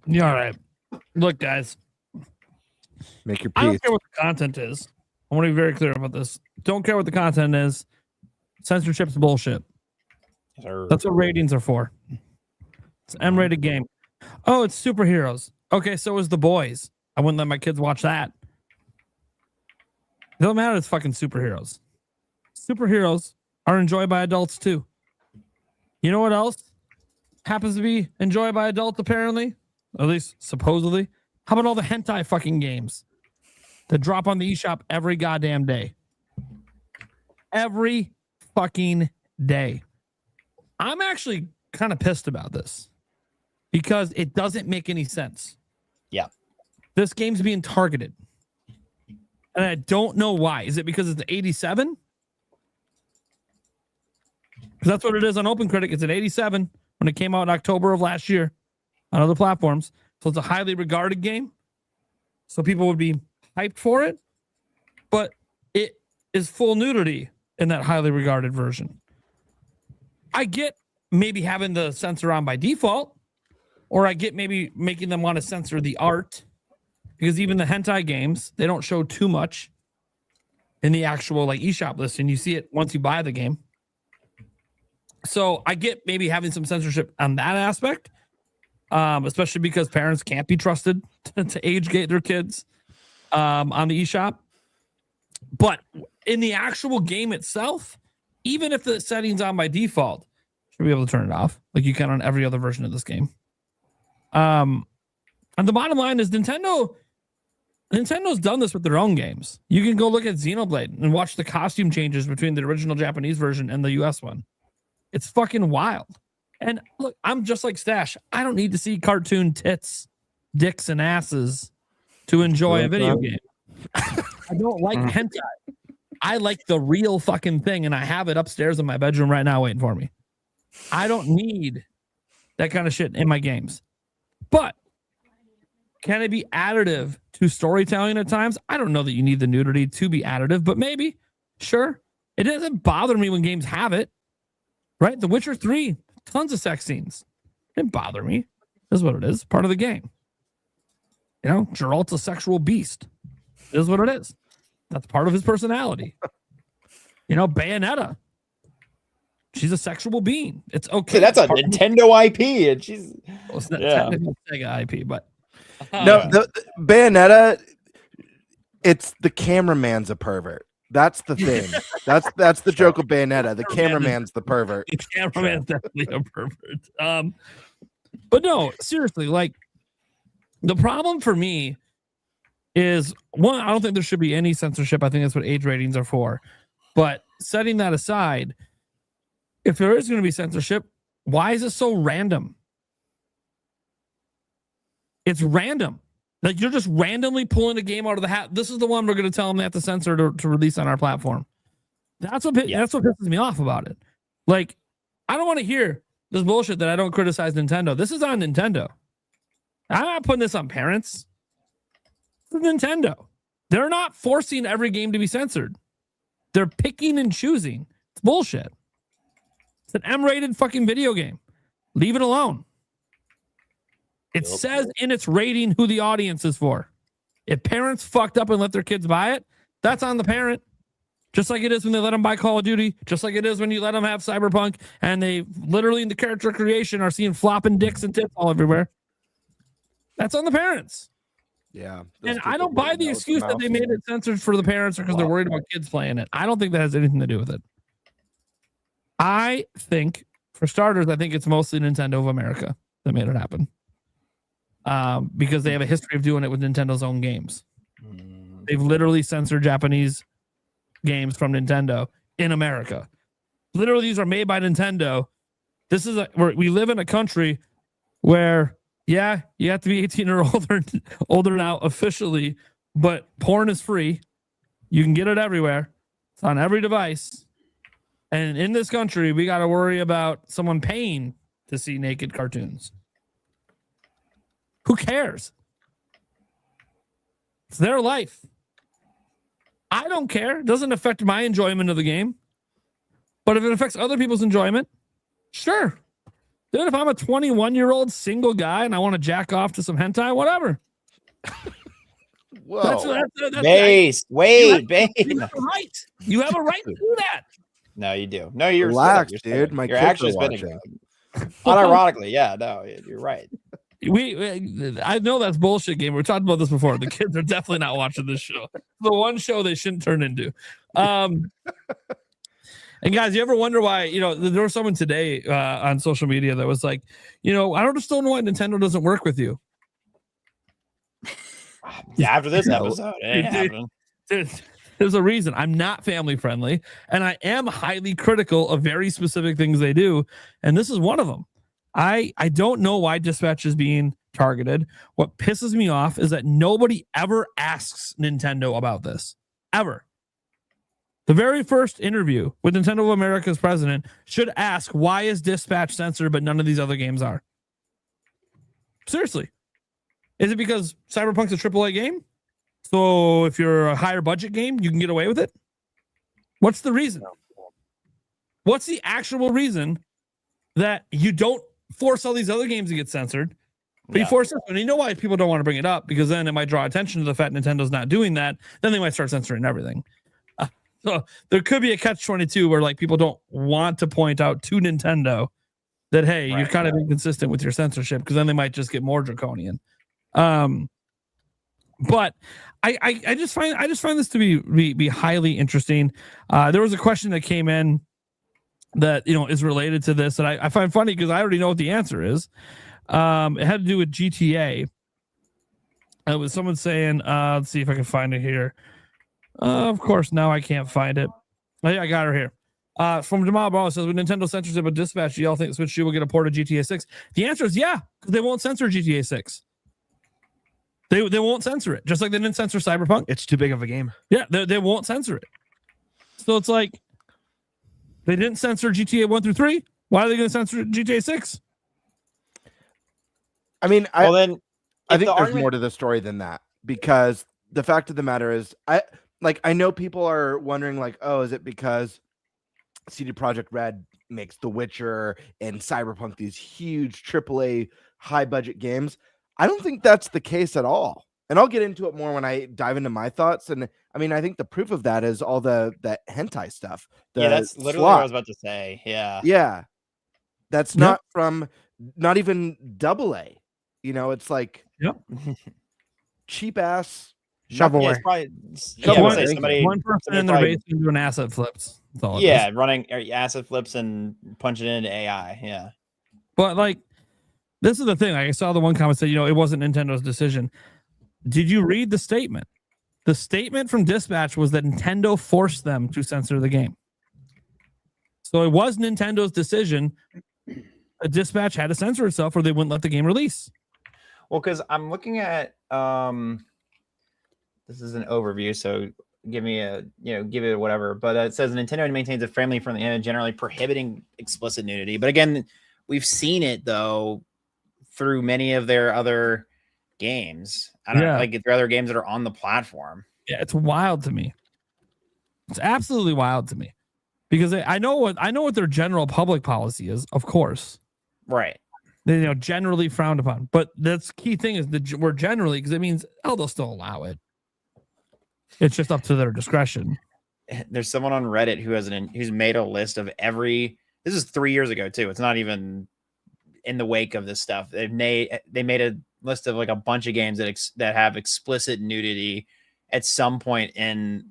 Yeah, all right. Look, guys. Make your I peace. don't care what the content is. I want to be very clear about this. Don't care what the content is. Censorship's bullshit. That's what ratings are for. It's an M-rated game. Oh, it's superheroes. Okay, so is The Boys. I wouldn't let my kids watch that. It doesn't matter. It's fucking superheroes. Superheroes are enjoyed by adults too. You know what else happens to be enjoyed by adults, apparently? At least supposedly. How about all the hentai fucking games that drop on the eShop every goddamn day? every fucking day. I'm actually kind of pissed about this because it doesn't make any sense. Yeah. This game's being targeted. And I don't know why. Is it because it's the 87? Because that's what it is on OpenCritic. It's an 87 when it came out in October of last year on other platforms. So it's a highly regarded game. So people would be hyped for it. But it is full nudity in that highly regarded version. I get maybe having the censor on by default, or I get maybe making them want to censor the art, because even the hentai games, they don't show too much in the actual like eShop listing. You see it once you buy the game. So I get maybe having some censorship on that aspect, especially because parents can't be trusted to age gate their kids on the eShop. But in the actual game itself, even if the setting's on by default, you should be able to turn it off like you can on every other version of this game. And the bottom line is Nintendo's done this with their own games. You can go look at Xenoblade and watch the costume changes between the original Japanese version and the US one. It's fucking wild. And look, I'm just like Stash. I don't need to see cartoon tits, dicks, and asses to enjoy a video game. I don't like hentai. I like the real fucking thing, and I have it upstairs in my bedroom right now waiting for me. I don't need that kind of shit in my games. But can it be additive to storytelling at times? I don't know that you need the nudity to be additive, but maybe. Sure. It doesn't bother me when games have it. Right? The Witcher 3, tons of sex scenes. It didn't bother me. This is what it is. Part of the game. You know, Geralt's a sexual beast. It is what it is. That's part of his personality. You know, Bayonetta. She's a sexual being. It's okay. That's a Nintendo IP, and she's it's not technically Sega IP, but no, the Bayonetta. It's the cameraman's a pervert. That's the thing. That's the joke of Bayonetta. The cameraman's the pervert. The cameraman's definitely a pervert. But no, seriously, like the problem for me is one, I don't think there should be any censorship. I think that's what age ratings are for. But setting that aside, if there is going to be censorship, why is it so random? It's random. Like you're just randomly pulling a game out of the hat. This is the one we're going to tell them they have to censor to release on our platform. That's what pisses me off about it. Like, I don't want to hear this bullshit that I don't criticize Nintendo. This is on Nintendo. I'm not putting this on parents. This is Nintendo. They're not forcing every game to be censored. They're picking and choosing. It's bullshit. It's an M-rated fucking video game. Leave it alone. It says in its rating who the audience is for. If parents fucked up and let their kids buy it, that's on the parent. Just like it is when they let them buy Call of Duty. Just like it is when you let them have Cyberpunk and they literally in the character creation are seeing flopping dicks and tits all everywhere. That's on the parents. Yeah. And I don't buy the excuse that they made it censored for the parents or because they're worried about kids playing it. I don't think that has anything to do with it. I think, for starters, I think it's mostly Nintendo of America that made it happen. Because they have a history of doing it with Nintendo's own games. They've literally censored Japanese games from Nintendo in America. Literally, these are made by Nintendo. This is we live in a country where, yeah, you have to be 18 or older now officially, but porn is free. You can get it everywhere. It's on every device. And in this country, we got to worry about someone paying to see naked cartoons. Who cares? It's their life. I don't care. It doesn't affect my enjoyment of the game. But if it affects other people's enjoyment, sure. Dude, if I'm a 21-year-old single guy and I want to jack off to some hentai, whatever. Whoa. Wait. You have a right. You have a right to do that. No, you do. No, you're relaxed, you're dude. My you're kids actually are spinning. watching. Unironically, yeah, no, you're right. I know that's bullshit game. We talked about this before. The kids are definitely not watching this show. The one show they shouldn't turn into. And guys, you ever wonder why, there was someone today on social media that was like, I don't know why Nintendo doesn't work with you. Yeah, after this episode, it ain't happening. Dude, There's a reason. I'm not family friendly, and I am highly critical of very specific things they do, and this is one of them. I don't know why Dispatch is being targeted. What pisses me off is that nobody ever asks Nintendo about this. Ever. The very first interview with Nintendo of America's president should ask, why is Dispatch censored but none of these other games are? Seriously. Is it because Cyberpunk's a AAA game? So if you're a higher budget game, you can get away with it? What's the reason? What's the actual reason that you don't force all these other games to get censored, but you force this one? You know why people don't want to bring it up? Because then it might draw attention to the fact Nintendo's not doing that. Then they might start censoring everything. So there could be a catch-22 where like people don't want to point out to Nintendo that, hey, you're kind of inconsistent with your censorship, because then they might just get more draconian. But I just find this to be highly interesting. There was a question that came in that is related to this that I find funny because I already know what the answer is. It had to do with GTA. It was someone saying, let's see if I can find it here. Of course, now I can't find it. Oh, yeah, I got her here. From Jamal Ball says, with Nintendo censorship of Dispatch, do y'all think Switch 2 will get a port of GTA 6? The answer is yeah, because they won't censor GTA 6. They won't censor it, just like they didn't censor Cyberpunk. It's too big of a game. Yeah, they won't censor it. So it's like, they didn't censor GTA 1 through 3. Why are they going to censor GTA 6? I mean, I think there's more to the story than that, because the fact of the matter is, I know people are wondering, like, oh, is it because CD Projekt Red makes The Witcher and Cyberpunk these huge AAA high budget games? I don't think that's the case at all. And I'll get into it more when I dive into my thoughts. And I mean, I think the proof of that is all that hentai stuff. That's literally what I was about to say. Yeah. Yeah. That's not from, not even AA. It's like cheap ass shovelware. One person in their basement doing asset flips. Running asset flips and punching it into AI. Yeah. But like, this is the thing. I saw the one comment say, it wasn't Nintendo's decision. Did you read the statement? The statement from Dispatch was that Nintendo forced them to censor the game. So it was Nintendo's decision. Dispatch had to censor itself or they wouldn't let the game release. Well, because I'm looking at this is an overview, so give it whatever. But it says Nintendo maintains a family-friendly image, generally prohibiting explicit nudity. But again, we've seen it though through many of their other games. I don't know, like their other games that are on the platform. Yeah, it's wild to me. It's absolutely wild to me, because I know what their general public policy is, of course. Right. They generally frowned upon, but that's key thing is that we're generally, because it means they'll still allow it. It's just up to their discretion. There's someone on Reddit who's made a list of every. This is 3 years ago too. It's not even in the wake of this stuff. They made a list of like a bunch of games that have explicit nudity at some point in.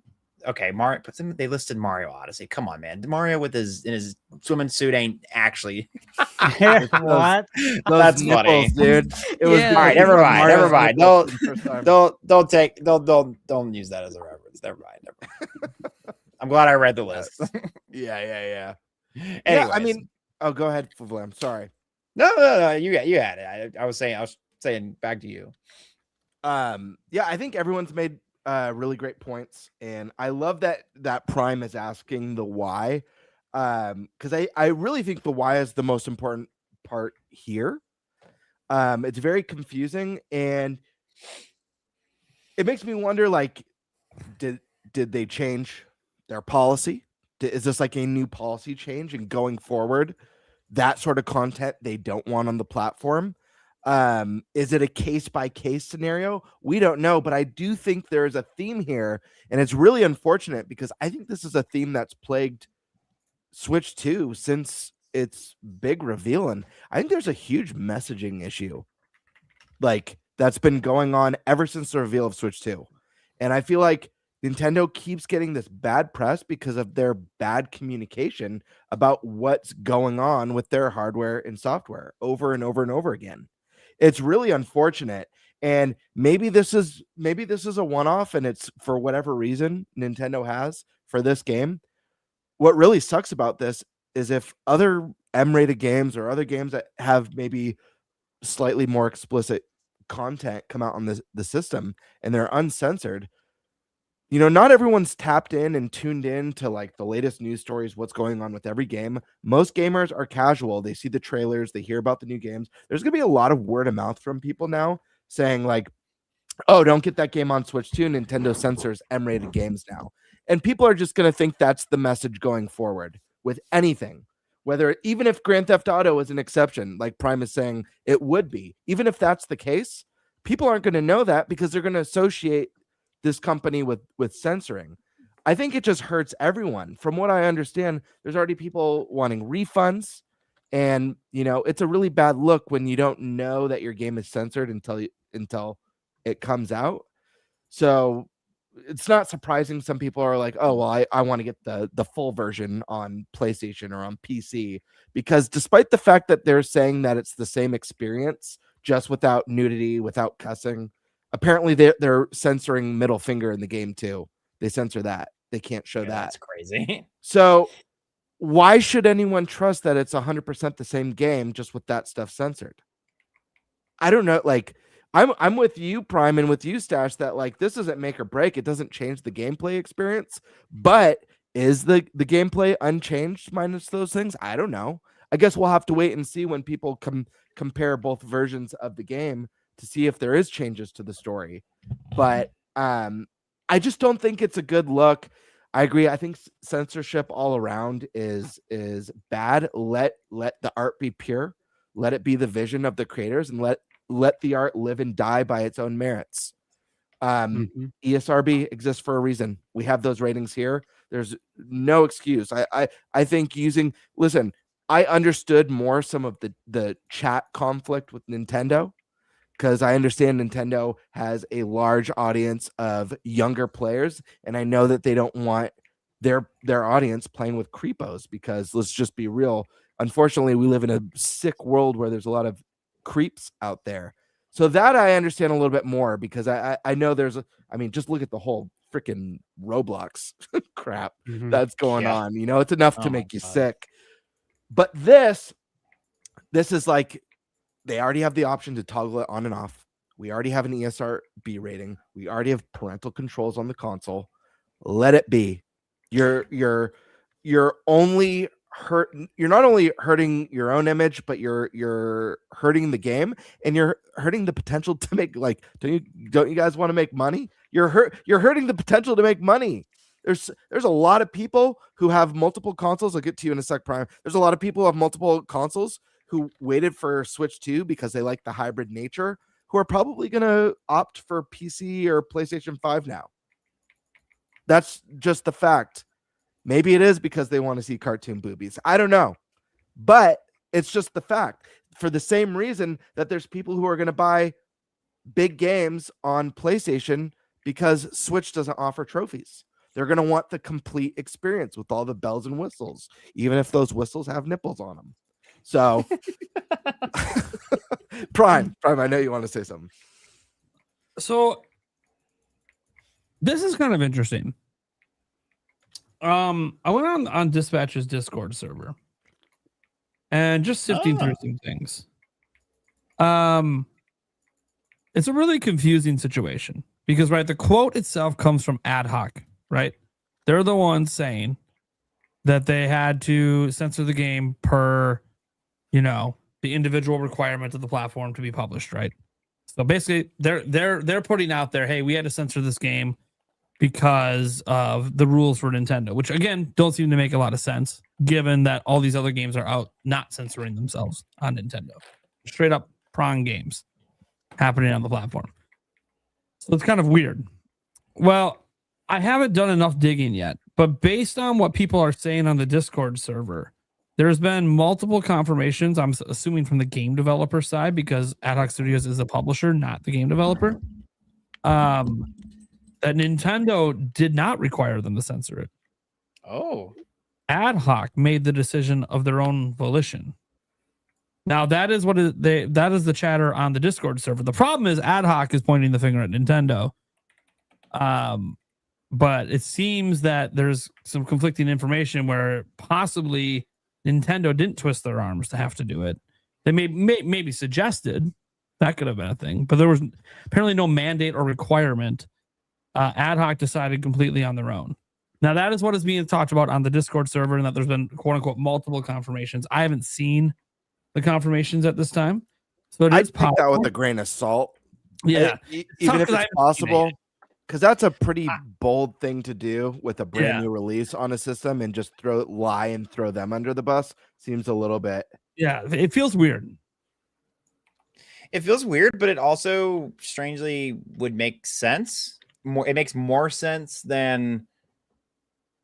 Okay, Mario. They listed Mario Odyssey. Come on, man. Mario in his swimming suit ain't actually. What? That's funny, dude. It was all right. Never mind. Don't use that as a reference. Never mind. I'm glad I read the list. Yeah. Anyways. Yeah, I mean, go ahead, Flam. Sorry. No. You had it. I was saying back to you. Yeah, I think everyone's made really great points, and I love that Prime is asking the why, because I really think the why is the most important part here. It's very confusing, and it makes me wonder, like, did they change their policy? Is this like a new policy change, and going forward, that sort of content they don't want on the platform? Is it a case-by-case scenario? We don't know, but I do think there is a theme here, and it's really unfortunate because I think this is a theme that's plagued Switch 2 since its big reveal, and I think there's a huge messaging issue like that's been going on ever since the reveal of Switch 2, and I feel like Nintendo keeps getting this bad press because of their bad communication about what's going on with their hardware and software over and over and over again. It's really unfortunate. And maybe this is a one-off, and it's for whatever reason Nintendo has for this game. What really sucks about this is if other M-rated games or other games that have maybe slightly more explicit content come out on the system and they're uncensored, you know, not everyone's tapped in and tuned in to like the latest news stories, what's going on with every game. Most gamers are casual. They see the trailers, they hear about the new games. There's going to be a lot of word of mouth from people now saying like, oh, don't get that game on Switch 2. Nintendo censors M-rated games now. And people are just going to think that's the message going forward with anything. Whether, even if Grand Theft Auto is an exception, like Prime is saying it would be, even if that's the case, people aren't going to know that because they're going to associate this company with censoring. I think it just hurts everyone. From what I understand, there's already people wanting refunds, and you know, it's a really bad look when you don't know that your game is censored until it comes out. So it's not surprising some people are like, oh well, I want to get the full version on PlayStation or on PC, because despite the fact that they're saying that it's the same experience just without nudity, without cussing, apparently they're censoring middle finger in the game too. They censor that. They can't show that. That's crazy. So why should anyone trust that it's 100% the same game just with that stuff censored? I don't know. Like, I'm with you, Prime, and with you, Stash, that like this isn't make or break. It doesn't change the gameplay experience. But is the gameplay unchanged minus those things? I don't know. I guess we'll have to wait and see when people compare both versions of the game to see if there is changes to the story. But I just don't think it's a good look. I agree. I think censorship all around is bad. Let the art be pure. Let it be the vision of the creators, and let the art live and die by its own merits. ESRB exists for a reason. We have those ratings here. There's no excuse. I think listen, I understood more some of the chat conflict with Nintendo, because I understand Nintendo has a large audience of younger players, and I know that they don't want their audience playing with creepos, because let's just be real. Unfortunately, we live in a sick world where there's a lot of creeps out there. So that I understand a little bit more, because I know just look at the whole freaking Roblox crap that's going on. You know, it's enough to make you sick. But this is like, they already have the option to toggle it on and off. We already have an ESRB rating. We already have parental controls on the console. Let it be. You're not only hurting your own image, but you're hurting the game, and you're hurting the potential to make, like, don't you guys want to make money? You're hurting the potential to make money. There's a lot of people who have multiple consoles. I'll get to you in a sec, Prime. There's a lot of people who have multiple consoles who waited for Switch 2 because they like the hybrid nature, who are probably going to opt for PC or PlayStation 5 now. That's just the fact. Maybe it is because they want to see cartoon boobies. I don't know. But it's just the fact. For the same reason that there's people who are going to buy big games on PlayStation because Switch doesn't offer trophies. They're going to want the complete experience with all the bells and whistles, even if those whistles have nipples on them. So, Prime, I know you want to say something. So, this is kind of interesting. I went on Dispatch's Discord server and just sifting through some things. It's a really confusing situation because, right, the quote itself comes from Ad Hoc, right? They're the ones saying that they had to censor the game per, the individual requirement of the platform to be published, right? So basically, they're putting out there, hey, we had to censor this game because of the rules for Nintendo, which again don't seem to make a lot of sense given that all these other games are out not censoring themselves on Nintendo. Straight up prong games happening on the platform. So it's kind of weird. Well, I haven't done enough digging yet, but based on what people are saying on the Discord server, there's been multiple confirmations, I'm assuming from the game developer side, because Ad Hoc Studios is a publisher, not the game developer, that Nintendo did not require them to censor it. Oh. Ad Hoc made the decision of their own volition. Now that is that is the chatter on the Discord server. The problem is ad hoc is pointing the finger at Nintendo. But it seems that there's some conflicting information where possibly Nintendo didn't twist their arms to have to do it. They maybe suggested that could have been a thing, but there was apparently no mandate or requirement. Ad hoc decided completely on their own. Now that is what is being talked about on the Discord server, and that there's been quote unquote multiple confirmations. I haven't seen the confirmations at this time, so I take that with a grain of salt. Yeah, even if it's possible, because that's a pretty bold thing to do with a brand new release on a system, and just lie and throw them under the bus seems a little bit. Yeah, it feels weird. It feels weird, but it also strangely would make sense. It makes more sense than,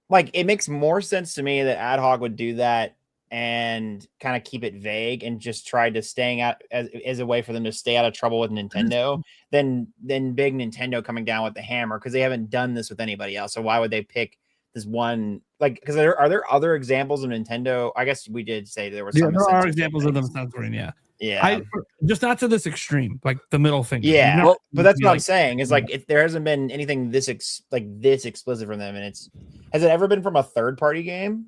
like, it makes more sense to me that ad hoc would do that and kind of keep it vague and just try to staying out as a way for them to stay out of trouble with Nintendo than big Nintendo coming down with the hammer, because they haven't done this with anybody else. So why would they pick this one? Like, because are there other examples of Nintendo? I guess we did say there were some. There are examples of them censoring. Yeah, just not to this extreme, like the middle finger. Yeah, but that's what I'm saying. Is like, there hasn't been anything this explicit from them, and has it ever been from a third party game?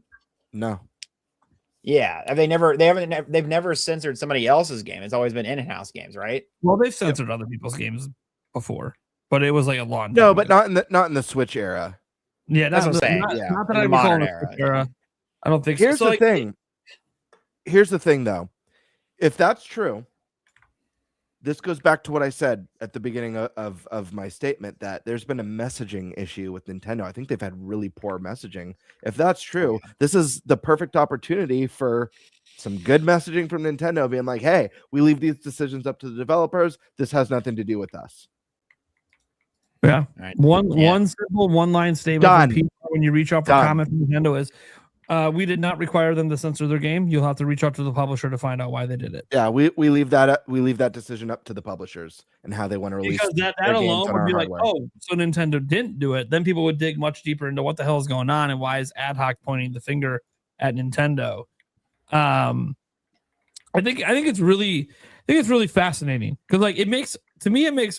No. Yeah, they've never censored somebody else's game. It's always been in-house games, right? Well, they've censored other people's games before, but it was like a long. No, but not in the Switch era. Yeah, that's what I'm saying. Not that I recall in the Switch era. I don't think. Here's the thing. Here's the thing, though. If that's true, this goes back to what I said at the beginning of my statement, that there's been a messaging issue with Nintendo. I think they've had really poor messaging. If that's true, this is the perfect opportunity for some good messaging from Nintendo, being like, hey, we leave these decisions up to the developers. This has nothing to do with us. Yeah. Right. One simple one-line statement from people when you reach out for comment from Nintendo is, we did not require them to censor their game. You'll have to reach out to the publisher to find out why they did it. Yeah, we leave that decision up to the publishers and how they want to release. Because that alone would be hardware. Like, oh, so Nintendo didn't do it. Then people would dig much deeper into what the hell is going on and why is ad hoc pointing the finger at Nintendo. I think it's really fascinating because, like, it makes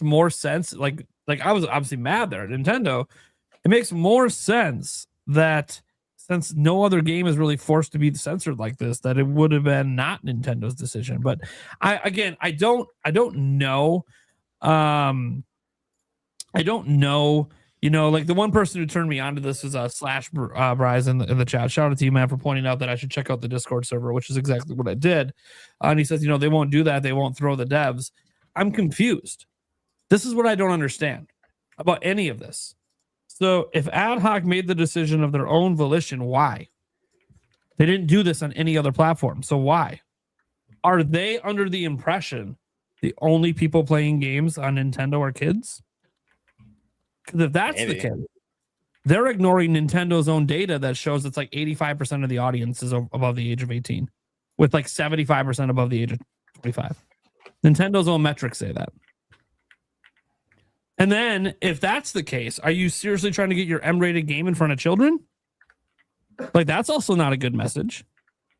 more sense. Like I was obviously mad there at Nintendo. It makes more sense that, since no other game is really forced to be censored like this, that it would have been not Nintendo's decision. But I don't know. I don't know. You know, like, the one person who turned me onto this is Slash Bryce in the chat. Shout out to you, man, for pointing out that I should check out the Discord server, which is exactly what I did. And he says, they won't do that. They won't throw the devs. I'm confused. This is what I don't understand about any of this. So if ad hoc made the decision of their own volition, why? They didn't do this on any other platform. So why? Are they under the impression the only people playing games on Nintendo are kids? Because if that's the case, they're ignoring Nintendo's own data that shows it's like 85% of the audience is above the age of 18, with like 75% above the age of 25. Nintendo's own metrics say that. And then, if that's the case, are you seriously trying to get your M-rated game in front of children? Like, that's also not a good message.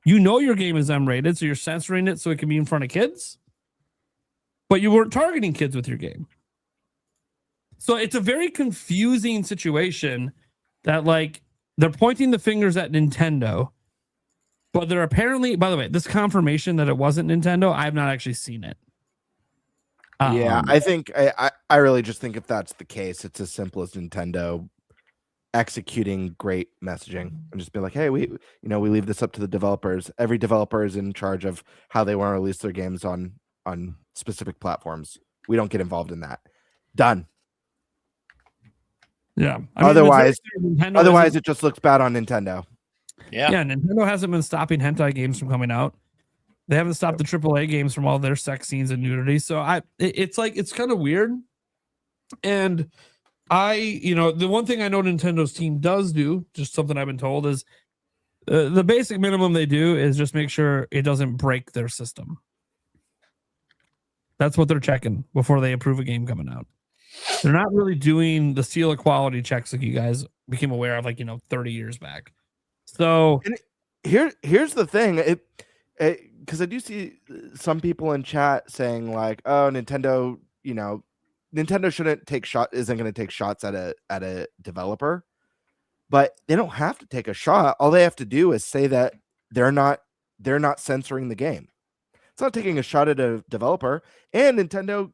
You know your game is M-rated, so you're censoring it so it can be in front of kids. But you weren't targeting kids with your game. So it's a very confusing situation that, like, they're pointing the fingers at Nintendo, but they're apparently, by the way, this confirmation that it wasn't Nintendo, I have not actually seen it. Yeah, I think I really just think if that's the case, it's as simple as Nintendo executing great messaging and just be like, hey, we leave this up to the developers. Every developer is in charge of how they want to release their games on specific platforms. We don't get involved in that. Done. Yeah. Otherwise, it just looks bad on Nintendo. Yeah, Nintendo hasn't been stopping hentai games from coming out. They haven't stopped the AAA games from all their sex scenes and nudity. So it's kind of weird. And the one thing I know Nintendo's team does do, just something I've been told, is the basic minimum they do is just make sure it doesn't break their system. That's what they're checking before they approve a game coming out. They're not really doing the seal of quality checks like you guys became aware of, 30 years back. So and here's the thing. because I do see some people in chat saying like, "Oh, Nintendo, Nintendo isn't going to take shots at a developer," but they don't have to take a shot. All they have to do is say that they're not censoring the game. It's not taking a shot at a developer. And Nintendo,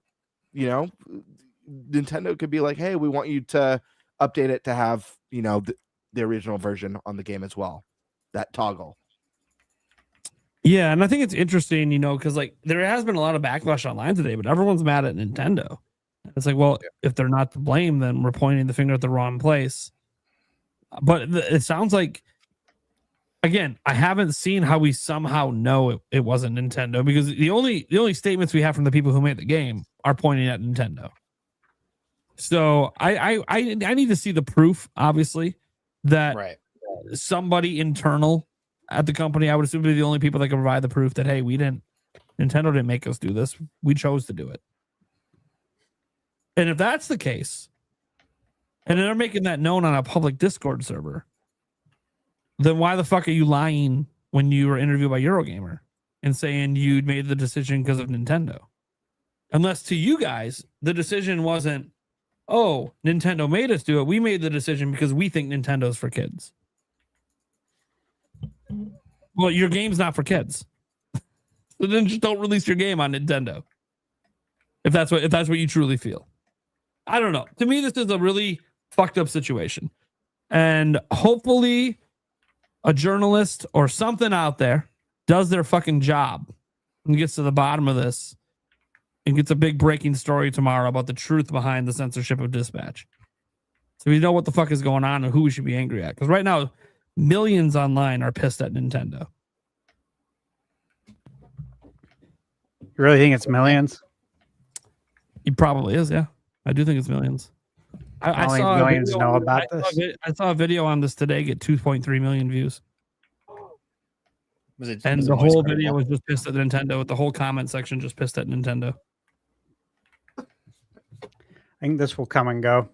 Nintendo could be like, "Hey, we want you to update it to have the original version on the game as well." That toggle. Yeah, and I think it's interesting, because like there has been a lot of backlash online today, but everyone's mad at Nintendo. It's like, well, if they're not to blame, then we're pointing the finger at the wrong place. But it sounds like, again, I haven't seen how we somehow know it wasn't Nintendo, because the only statements we have from the people who made the game are pointing at Nintendo. So I need to see the proof, obviously, that somebody internal at the company, I would assume, be the only people that can provide the proof that, hey, Nintendo didn't make us do this. We chose to do it. And if that's the case, and they're making that known on a public Discord server, then why the fuck are you lying when you were interviewed by Eurogamer and saying you'd made the decision because of Nintendo? Unless to you guys, the decision wasn't, oh, Nintendo made us do it. We made the decision because we think Nintendo's for kids. Well, your game's not for kids. So then just don't release your game on Nintendo. If that's what you truly feel. I don't know. To me, this is a really fucked up situation. And hopefully a journalist or something out there does their fucking job and gets to the bottom of this and gets a big breaking story tomorrow about the truth behind the censorship of Dispatch. So we know what the fuck is going on and who we should be angry at. Because right now, millions online are pissed at Nintendo. You really think it's millions? It probably is, yeah. I do think it's millions. I saw millions know about this. I saw a video on this today get 2.3 million views. And the whole video was just pissed at Nintendo. The whole comment section just pissed at Nintendo. I think this will come and go.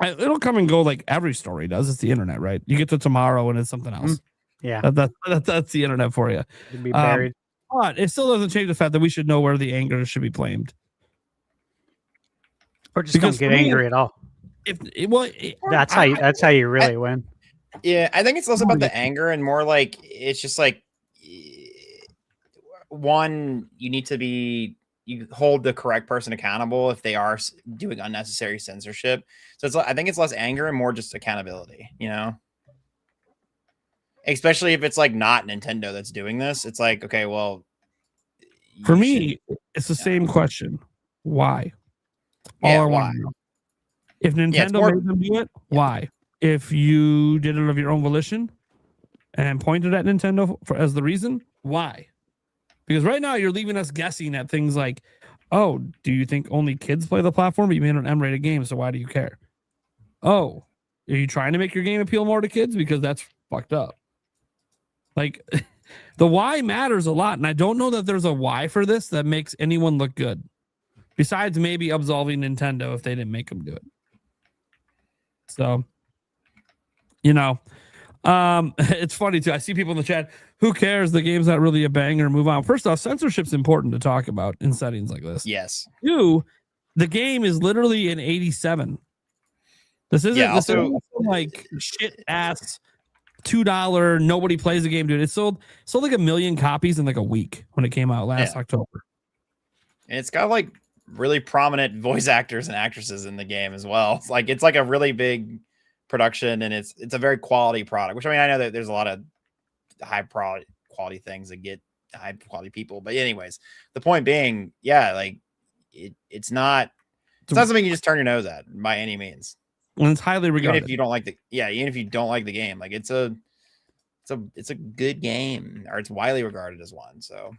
It'll come and go like every story does. It's the internet, right? You get to tomorrow and it's something else. Yeah. That's the internet for you. It'd be buried. But it still doesn't change the fact that we should know where the anger should be blamed. Or just don't get angry at all. That's how you really win. Yeah, I think it's less about the anger and more like it's just like one, you hold the correct person accountable if they are doing unnecessary censorship. So I think it's less anger and more just accountability, especially if it's like not Nintendo that's doing this. It's like, okay, well, for me, it's the same question. Why? Why? If Nintendo made them do it, why? If you did it of your own volition and pointed at Nintendo as the reason, why? Because right now you're leaving us guessing at things like, oh, do you think only kids play the platform? But you made an M-rated game, so why do you care? Oh, are you trying to make your game appeal more to kids? Because that's fucked up. Like, the why matters a lot, and I don't know that there's a why for this that makes anyone look good. Besides maybe absolving Nintendo if they didn't make them do it. So, it's funny too. I see people in the chat. Who cares? The game's not really a banger. Move on. First off, censorship's important to talk about in settings like this. Yes. Two, the game is literally an 87. This isn't like shit ass $2. Nobody plays the game, dude. It sold like 1 million copies in like a week when it came out last October. And it's got like really prominent voice actors and actresses in the game as well. It's like a really big production, and it's a very quality product, which I know that there's a lot of high quality things that get high quality people. But anyways, the point being, it's not something you just turn your nose at by any means. And it's highly regarded. Even if you don't like the game, like it's a good game, or it's widely regarded as one. So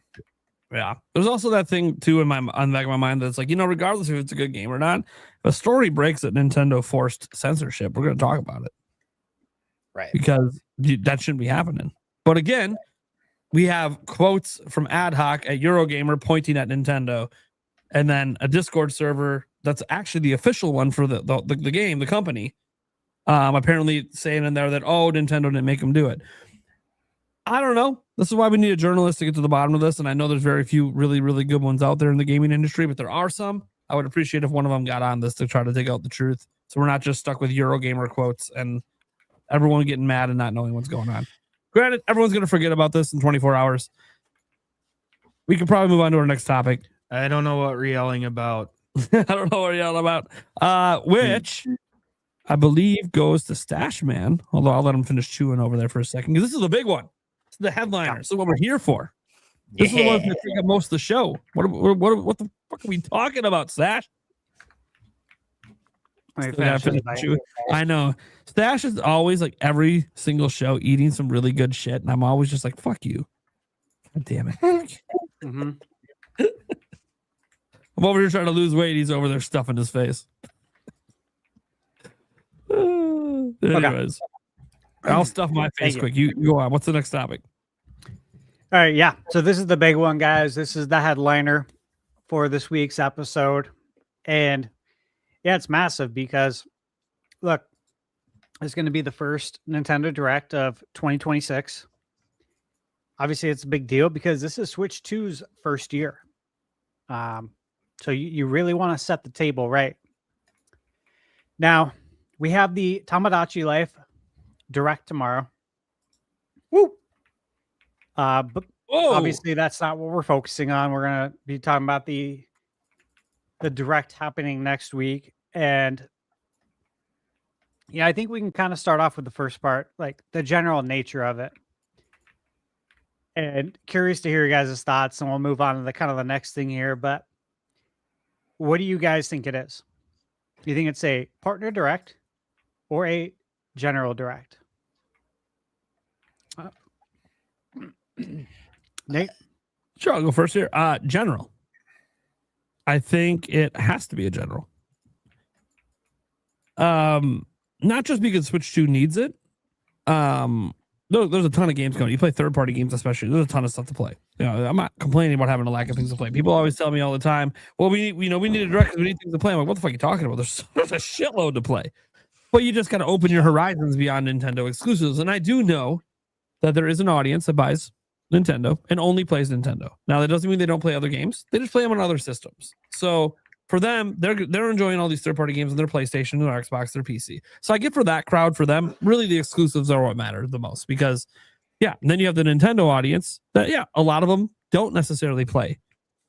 yeah, there's also that thing too on the back of my mind that's like, regardless if it's a good game or not, if a story breaks that Nintendo forced censorship, we're going to talk about it, right? Because that shouldn't be happening. But again, we have quotes from Ad Hoc at Eurogamer pointing at Nintendo, and then a Discord server that's actually the official one for the game, the company, apparently saying in there that, oh, Nintendo didn't make them do it. I don't know. This is why we need a journalist to get to the bottom of this. And I know there's very few really, really good ones out there in the gaming industry, but there are some. I would appreciate if one of them got on this to try to dig out the truth. So we're not just stuck with Eurogamer quotes and everyone getting mad and not knowing what's going on. Granted, everyone's going to forget about this in 24 hours. We can probably move on to our next topic. I don't know what we're yelling about. I don't know what we're yelling about. Which I believe goes to Stash Man. Although I'll let him finish chewing over there for a second because this is the big one. This is the headliner. This is what we're here for. This is the one that take up most of the show. What the fuck are we talking about, Stash? I know. Stash is always like every single show eating some really good shit, and I'm always just like, fuck you. God damn it. Mm-hmm. I'm over here trying to lose weight. He's over there stuffing his face. Anyways, I'll stuff my face quick. You go on. What's the next topic? All right, yeah. So this is the big one, guys. This is the headliner for this week's episode. And yeah, it's massive because look, it's going to be the first Nintendo Direct of 2026. Obviously, it's a big deal because this is Switch 2's first year. So you really want to set the table right. Now, we have the Tamagotchi Life Direct tomorrow. Woo! But obviously, that's not what we're focusing on. We're going to be talking about the Direct happening next week. And yeah, I think we can kind of start off with the first part, like the general nature of it. And curious to hear your guys' thoughts, and we'll move on to the kind of the next thing here. But what do you guys think it is? Do you think it's a partner direct or a general direct? Nate? Sure, I'll go first here. General. I think it has to be a general. Not just because Switch 2 needs it. There's a ton of games coming. You play third-party games, especially. There's a ton of stuff to play. You know, I'm not complaining about having a lack of things to play. People always tell me all the time, "Well, we need a direct because we need things to play." I'm like, "What the fuck are you talking about? There's a shitload to play." But you just got to open your horizons beyond Nintendo exclusives. And I do know that there is an audience that buys Nintendo and only plays Nintendo. Now, that doesn't mean they don't play other games. They just play them on other systems. So for them, they're enjoying all these third-party games on their PlayStation, their Xbox, their PC. So I get for that crowd, for them, really the exclusives are what matter the most because, yeah, and then you have the Nintendo audience that, yeah, a lot of them don't necessarily play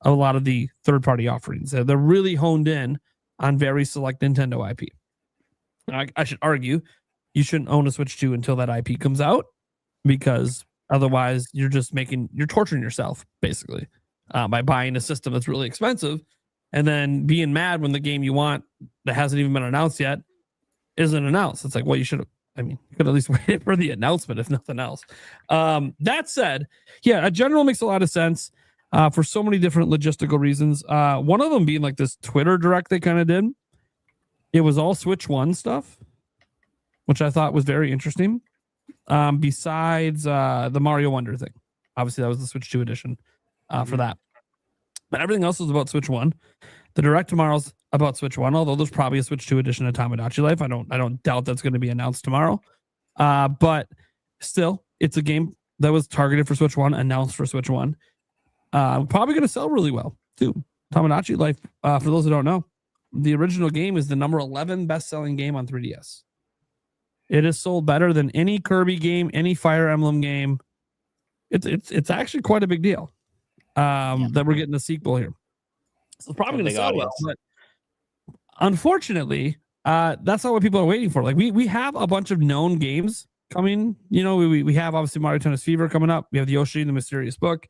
a lot of the third-party offerings. They're really honed in on very select Nintendo IP. I should argue you shouldn't own a Switch 2 until that IP comes out because otherwise you're torturing yourself, basically, by buying a system that's really expensive and then being mad when the game you want that hasn't even been announced yet isn't announced. It's like, well, you could at least wait for the announcement, if nothing else. That said, yeah, a general makes a lot of sense for so many different logistical reasons. One of them being like this Twitter Direct they kind of did. It was all Switch 1 stuff, which I thought was very interesting. Besides the Mario Wonder thing. Obviously, that was the Switch 2 edition for that. But everything else was about Switch 1. The Direct tomorrow's about Switch 1, although there's probably a Switch 2 edition of Tamagotchi Life. I don't doubt that's going to be announced tomorrow. But still, it's a game that was targeted for Switch 1, announced for Switch 1. Probably going to sell really well, too. Tamagotchi Life, for those who don't know, the original game is the number 11 best-selling game on 3DS. It is sold better than any Kirby game, any Fire Emblem game. It's actually quite a big deal that we're getting a sequel here. So it's probably going to sell well. But unfortunately, that's not what people are waiting for. Like we have a bunch of known games coming. You know, we have obviously Mario Tennis Fever coming up. We have the Yoshi and the Mysterious Book.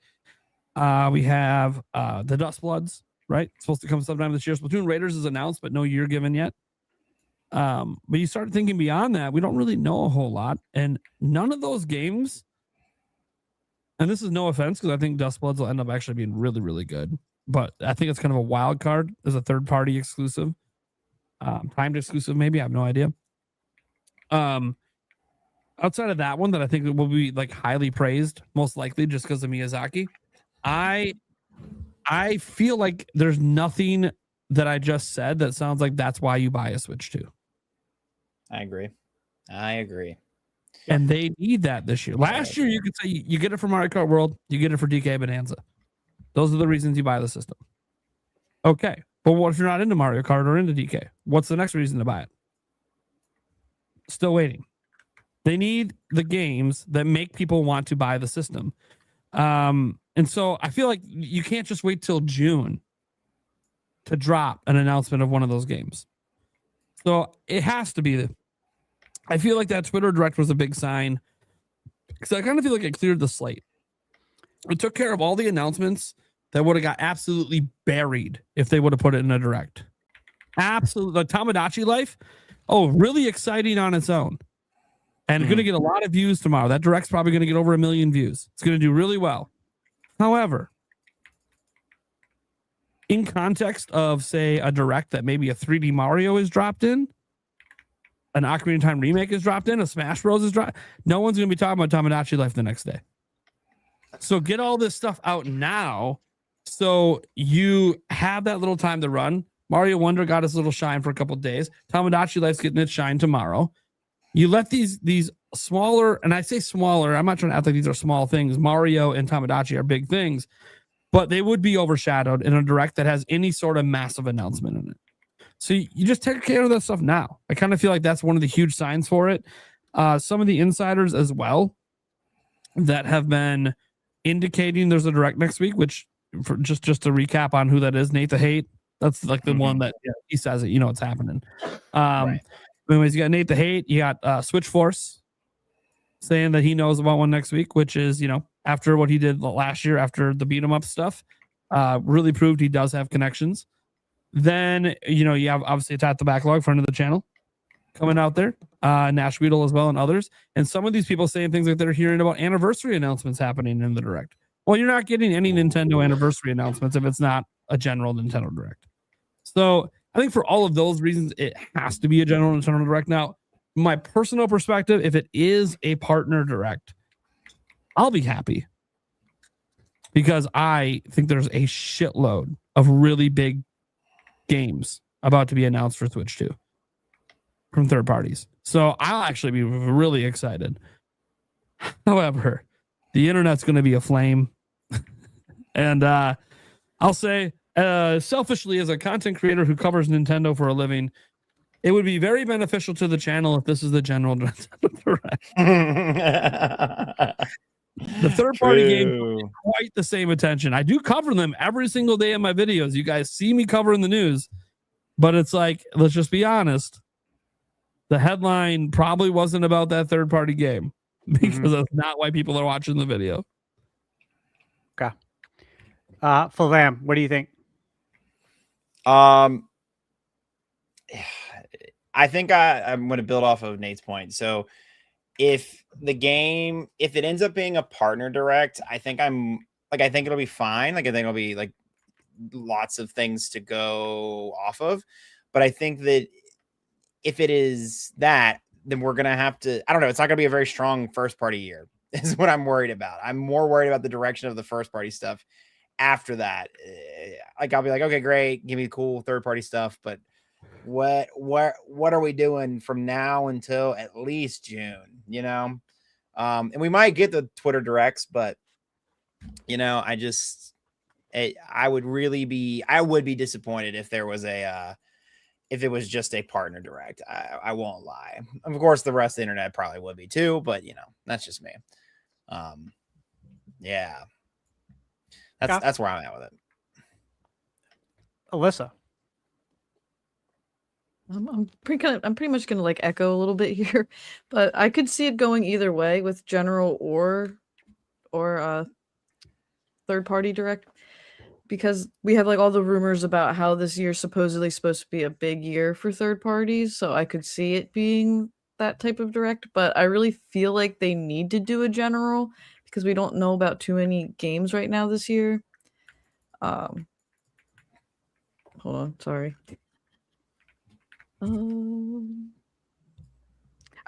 We have the Dust Bloods, right? It's supposed to come sometime this year. Splatoon Raiders is announced, but no year given yet. But you start thinking beyond that, we don't really know a whole lot. And none of those games, and this is no offense, because I think Dust Bloods will end up actually being really, really good. But I think it's kind of a wild card as a third-party exclusive. Timed exclusive, maybe. I have no idea. Outside of that one that I think will be like highly praised, most likely just because of Miyazaki, I feel like there's nothing that I just said that sounds like that's why you buy a Switch 2. I agree. And they need that this year. Last year, you could say you get it for Mario Kart World, you get it for DK Bonanza. Those are the reasons you buy the system. Okay. But what if you're not into Mario Kart or into DK? What's the next reason to buy it? Still waiting. They need the games that make people want to buy the system. And so I feel like you can't just wait till June to drop an announcement of one of those games. So it has to be. I feel like that Twitter Direct was a big sign because I kind of feel like it cleared the slate. It took care of all the announcements that would have got absolutely buried if they would have put it in a Direct. Absolutely. Like Tamagotchi Life. Oh, really exciting on its own. And going to get a lot of views tomorrow. That Direct's probably going to get over 1 million views. It's going to do really well. However, in context of, say, a Direct that maybe a 3D Mario is dropped in, an Ocarina of Time remake is dropped in, a Smash Bros is dropped, no one's going to be talking about Tamagotchi Life the next day. So get all this stuff out now so you have that little time to run. Mario Wonder got his little shine for a couple of days. Tamagotchi Life's getting its shine tomorrow. You let these smaller, and I say smaller, I'm not trying to act like these are small things. Mario and Tamagotchi are big things, but they would be overshadowed in a Direct that has any sort of massive announcement in it. So you just take care of that stuff now. I kind of feel like that's one of the huge signs for it. Some of the insiders as well that have been indicating there's a Direct next week, which for just to recap on who that is, Nate the Hate. That's like the one that he says it, you know what's happening. Right. Anyways, you got Nate the Hate, you got Switch Force saying that he knows about one next week, which is, you know, after what he did last year, after the beat 'em up stuff, really proved he does have connections. Then, you know, you have obviously Attack the Backlog, friend of the channel, coming out there, Nash Weedle as well, and others. And some of these people saying things like they're hearing about anniversary announcements happening in the Direct. Well, you're not getting any Nintendo anniversary announcements if it's not a general Nintendo Direct. So I think for all of those reasons, it has to be a general Nintendo Direct. Now, my personal perspective, if it is a partner Direct, I'll be happy because I think there's a shitload of really big games about to be announced for Switch 2 from third parties. So I'll actually be really excited. However, the internet's going to be aflame. And I'll say, selfishly, as a content creator who covers Nintendo for a living, it would be very beneficial to the channel if this is the general Nintendo Direct. The third-party game get quite the same attention. I do cover them every single day in my videos. You guys see me covering the news, but it's like, let's just be honest. The headline probably wasn't about that third-party game because that's not why people are watching the video. Okay. For them, what do you think? I think I'm going to build off of Nate's point. So if it ends up being a partner Direct, I think it'll be fine. Like I think it'll be like lots of things to go off of. But I think that if it is that, then we're going to have to, I don't know. It's not going to be a very strong first party year is what I'm worried about. I'm more worried about the direction of the first party stuff. After that, like I'll be like, okay, great, give me cool third party stuff, but what are we doing from now until at least June, you know? And we might get the Twitter Directs, but you know, I would be disappointed if there was if it was just a partner Direct. I won't lie. Of course, the rest of the internet probably would be too, but you know, that's just me. Yeah. That's where I'm at with it. Alyssa. I'm pretty much gonna like echo a little bit here, but I could see it going either way with general or third party Direct, because we have like all the rumors about how this year's supposedly supposed to be a big year for third parties, so I could see it being that type of Direct, but I really feel like they need to do a general because we don't know about too many games right now this year. Hold on, sorry. I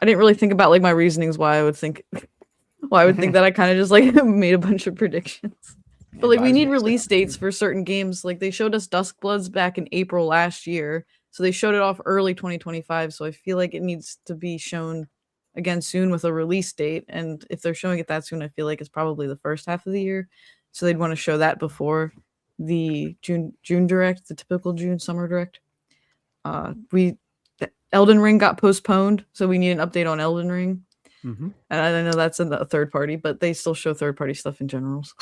didn't really think about like my reasonings why I would think that. I kind of just like made a bunch of predictions. But like we need release dates for certain games. Like they showed us Duskbloods back in April last year, so they showed it off early 2025. So I feel like it needs to be shown again soon with a release date. And if they're showing it that soon, I feel like it's probably the first half of the year. So they'd want to show that before the June Direct, the typical June summer Direct. Elden Ring got postponed, so we need an update on Elden Ring. Mm-hmm. And I know that's a third party, but they still show third party stuff in generals.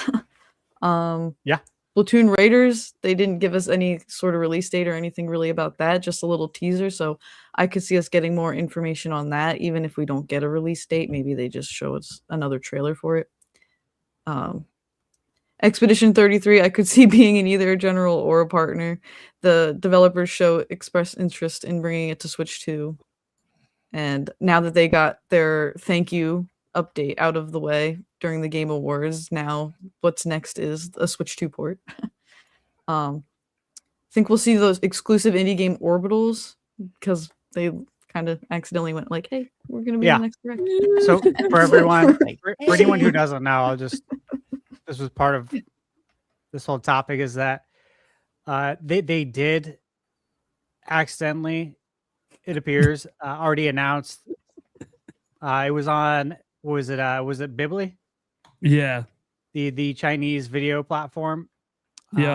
Yeah. Splatoon Raiders, they didn't give us any sort of release date or anything really about that, just a little teaser. So I could see us getting more information on that, even if we don't get a release date. Maybe they just show us another trailer for it. Expedition 33, I could see being in either a general or a partner. The developers expressed interest in bringing it to Switch 2. And now that they got their thank you update out of the way during the Game Awards, now what's next is a Switch 2 port. I think we'll see those exclusive indie game orbitals because they kind of accidentally went like, hey, we're going to be in the next direct. So for everyone, for anyone who doesn't know, this was part of this whole topic is that they did accidentally, it appears, already announced. It was on, was it Bibly? Yeah. The Chinese video platform.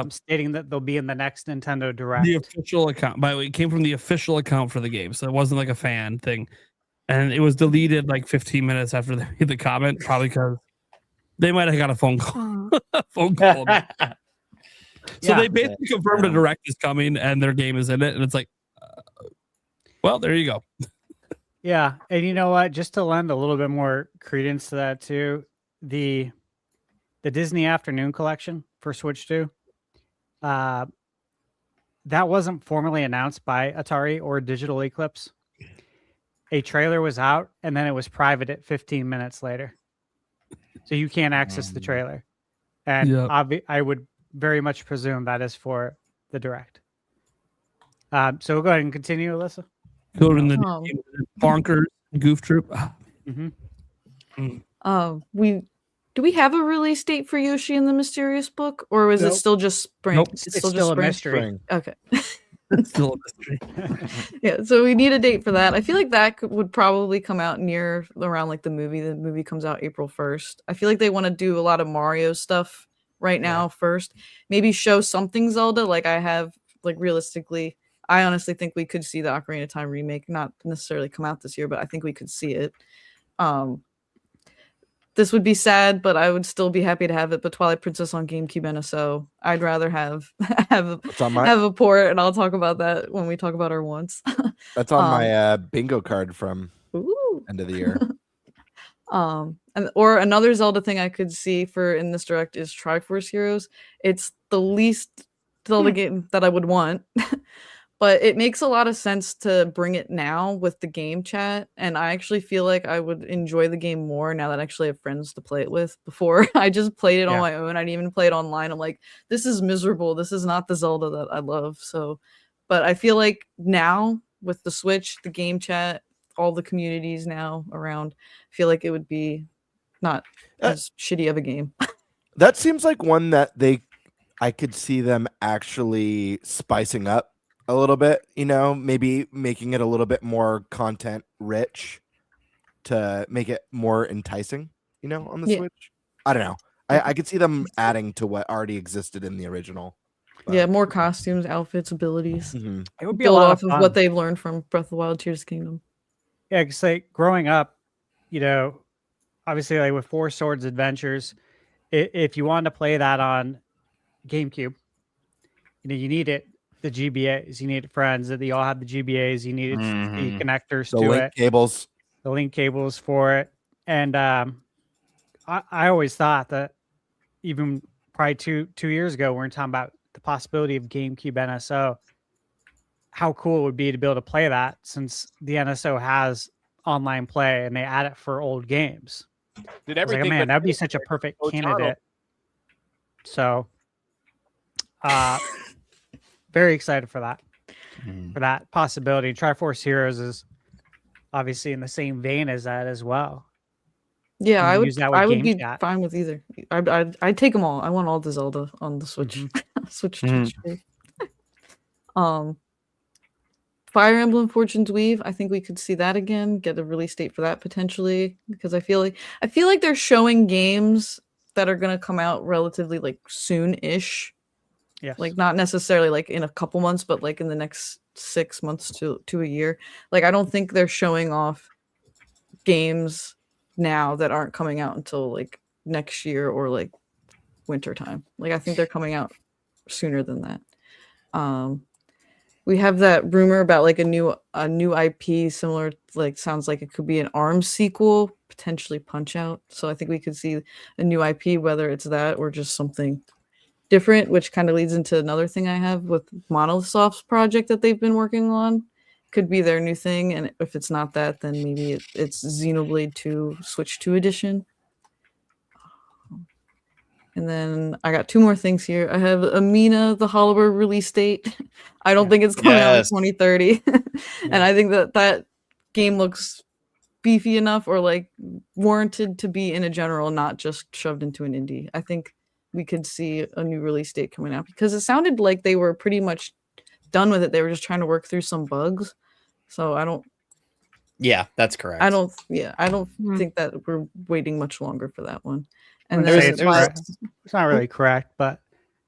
Stating that they'll be in the next Nintendo Direct. The official account, by the way, it came from the official account for the game, so it wasn't like a fan thing. And it was deleted like 15 minutes after they made the comment, probably because they might have got a phone call. So they basically confirmed a Direct is coming and their game is in it, and it's like, well, there you go. Yeah, and you know what? Just to lend a little bit more credence to that too, the Disney Afternoon Collection for Switch 2, that wasn't formally announced by Atari or Digital Eclipse. A trailer was out, and then it was private at 15 minutes later. So you can't access the trailer. And I would very much presume that is for the Direct. So we'll go ahead and continue, Alyssa. Go in the bonkers goof troop. Do we have a release date for Yoshi and the Mysterious Book, or is it still just spring? Nope. It's still just a mystery. Okay. It's still a mystery. Yeah, so we need a date for that. I feel like that would probably come out near around like the movie. The movie comes out April 1st. I feel like they want to do a lot of Mario stuff right now first. Maybe show something Zelda. Like realistically, I honestly think we could see the Ocarina of Time remake, not necessarily come out this year, but I think we could see it. This would be sad, but I would still be happy to have it. But Twilight Princess on GameCube NSO, I'd rather have a port, and I'll talk about that when we talk about our wants. That's on my bingo card from end of the year. Or another Zelda thing I could see for in this Direct is Triforce Heroes. It's the least Zelda game that I would want. But it makes a lot of sense to bring it now with the game chat. And I actually feel like I would enjoy the game more now that I actually have friends to play it with. Before I just played it on my own. I didn't even play it online. I'm like, this is miserable. This is not the Zelda that I love. So, but I feel like now with the Switch, the game chat, all the communities now around, I feel like it would be not as shitty of a game. That seems like one that I could see them actually spicing up a little bit, maybe making it a little bit more content rich to make it more enticing, on the Switch. I don't know. I could see them adding to what already existed in the original. But... Yeah, more costumes, outfits, abilities. It would be build a lot off of of what they've learned from Breath of the Wild, Tears of the Kingdom. Yeah, because like growing up, obviously like with Four Swords Adventures, if you wanted to play that on GameCube, you needed the GBAs, you needed friends that they all had the GBAs, you needed the connectors the link cables, the link cables for it. And I always thought that even probably two years ago, we were talking about the possibility of GameCube NSO, how cool it would be to be able to play that since the NSO has online play and they add it for old games. Did everything? Like, man, that'd be such a perfect candidate. So, very excited for that possibility. Triforce Heroes is obviously in the same vein as that as well. Yeah, I would be fine with either. I'd take them all. I want all the Zelda on the Switch. Switch. Fire Emblem Fortune's Weave, I think we could see that again, get a release date for that potentially, because I feel like they're showing games that are going to come out relatively like soon-ish. Yes. Like not necessarily like in a couple months, but like in the next 6 months to a year. Like I don't think they're showing off games now that aren't coming out until like next year or like winter time. Like I think they're coming out sooner than that. We have that rumor about like a new IP similar, like sounds like it could be an ARMS sequel, potentially Punch Out. So I think we could see a new IP, whether it's that or just something different, which kind of leads into another thing I have with Monolith Soft's project that they've been working on. Could be their new thing, and if it's not that, then maybe it's Xenoblade 2 Switch 2 edition. And then I got 2 more things here. I have Amina, the Hollower release date. I don't think it's coming out in 2030. And I think that game looks beefy enough or like warranted to be in a general, not just shoved into an indie. I think we could see a new release date coming out because it sounded like they were pretty much done with it. They were just trying to work through some bugs. So Yeah, that's correct. I don't think that we're waiting much longer for that one. And it's not really correct, but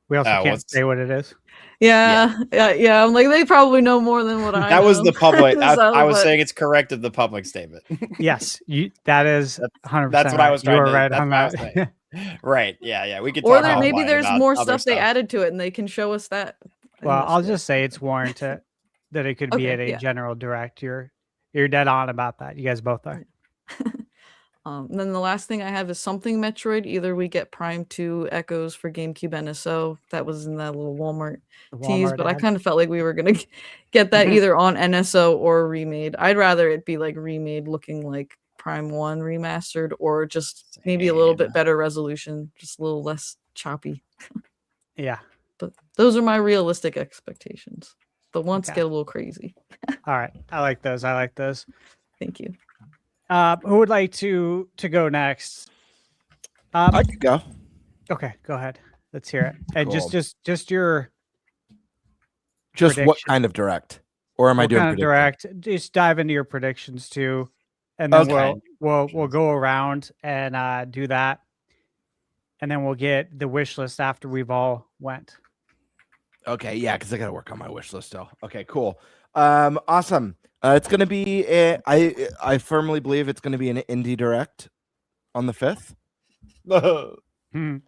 we also can't say what it is. Yeah. I'm like, they probably know more than what I know. That was the public. I was but- saying it's correct of the public statement. Yes, that is 100%. That's what I was trying You were to. right That's on what I was that. saying. Right. Yeah. We could. Or talk maybe offline there's about more other stuff they added to it and they can show us that. Well, I'll just say it's warranted that it could be Okay, at a yeah. general direct. You're dead on about that. You guys both are. And then the last thing I have is something Metroid. Either we get Prime 2 Echoes for GameCube NSO. That was in that little Walmart tease, but I kind of felt like we were going to get that either on NSO or remade. I'd rather it be like remade looking like Prime 1 remastered or just maybe a little bit better resolution, just a little less choppy. Yeah. But those are my realistic expectations. The ones Okay. get a little crazy. All right. I like those. Thank you. Who would like to go next? I could go. Okay, go ahead. Let's hear it. And Cool. just your Just what prediction. kind of direct? Or am I what doing kind of prediction? direct? Just dive into your predictions too, and then Okay. we'll go around and do that, and then we'll get the wish list after we've all went. Okay, yeah, because I got to work on my wish list still. Okay, cool. Awesome. It's gonna be I firmly believe it's gonna be an indie direct on the 5th. No. I'm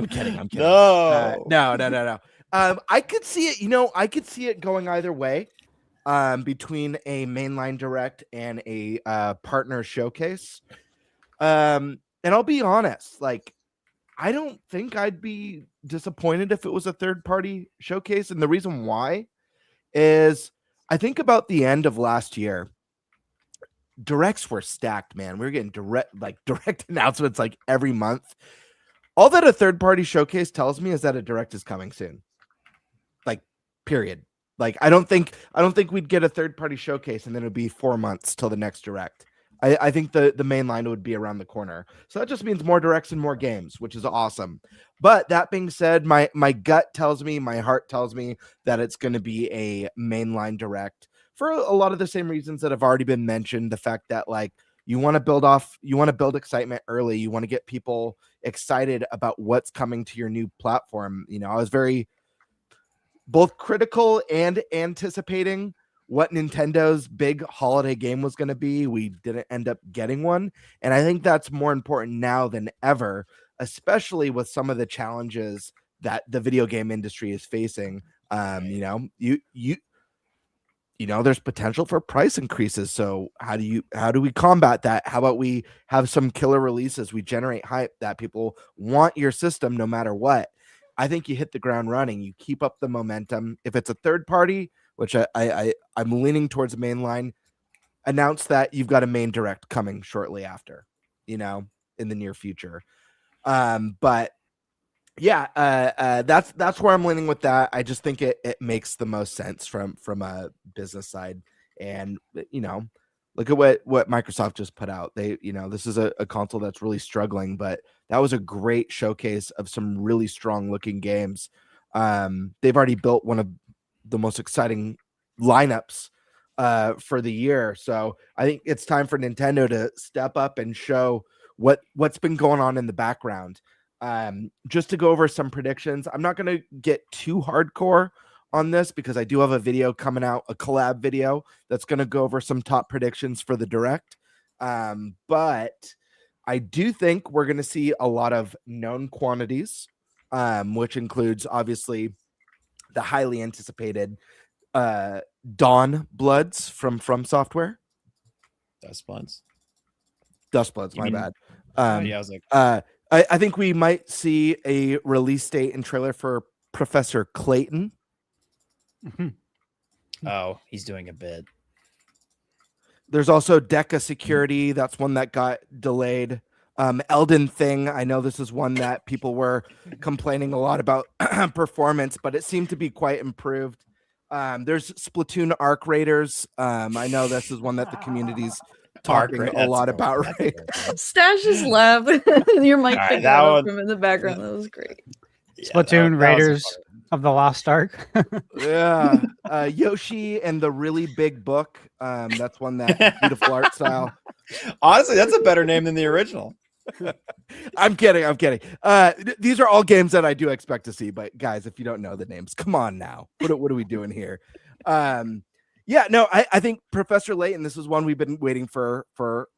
kidding. I'm kidding. No. No. I could see it. I could see it going either way. Between a mainline direct and a partner showcase. And I'll be honest, like, I don't think I'd be disappointed if it was a third-party showcase, and the reason why is I think about the end of last year. Directs were stacked, man. We were getting direct announcements like every month. All that a third-party showcase tells me is that a direct is coming soon. Like, period. Like, I don't think we'd get a third-party showcase and then it'd be 4 months till the next direct. I think the main line would be around the corner. So that just means more directs and more games, which is awesome. But that being said, my gut tells me, my heart tells me that it's going to be a mainline direct for a lot of the same reasons that have already been mentioned. The fact that, like, you want to build excitement early. You want to get people excited about what's coming to your new platform. I was very both critical and anticipating what Nintendo's big holiday game was going to be. We didn't end up getting one. And I think that's more important now than ever, especially with some of the challenges that the video game industry is facing. There's potential for price increases. So how do we combat that? How about we have some killer releases? We generate hype that people want your system no matter what. I think you hit the ground running. You keep up the momentum. If it's a third party, which I'm leaning towards a mainline, announce that you've got a main direct coming shortly after, in the near future. But yeah, that's where I'm leaning with that. I just think it makes the most sense from a business side. And look at what Microsoft just put out. This is a console that's really struggling, but that was a great showcase of some really strong looking games. They've already built one of the most exciting lineups for the year. So I think it's time for Nintendo to step up and show what's been going on in the background. Just to go over some predictions, I'm not going to get too hardcore on this because I do have a video coming out, a collab video that's going to go over some top predictions for the Direct. But I do think we're going to see a lot of known quantities, which includes obviously the highly anticipated Dawn Bloods from Software. Dustbloods, my bad. Yeah, I was like, I think we might see a release date and trailer for Professor Clayton. oh, he's doing a bit. There's also Deca Security. That's one that got delayed. Elden Thing. I know this is one that people were complaining a lot about performance, but it seemed to be quite improved. There's Splatoon Arc Raiders. I know this is one that the community's talking a lot about. Right? Stash's laugh. Your mic All right, picked that that up one- from in the background. That was great. Splatoon Raiders of the Lost Ark. Yeah. Yoshi and the Really Big Book. That's one that beautiful art style. Honestly, that's a better name than the original. I'm kidding. These are all games that I do expect to see, but guys, if you don't know the names, come on now. What are we doing here? I think Professor Layton, this is one we've been waiting for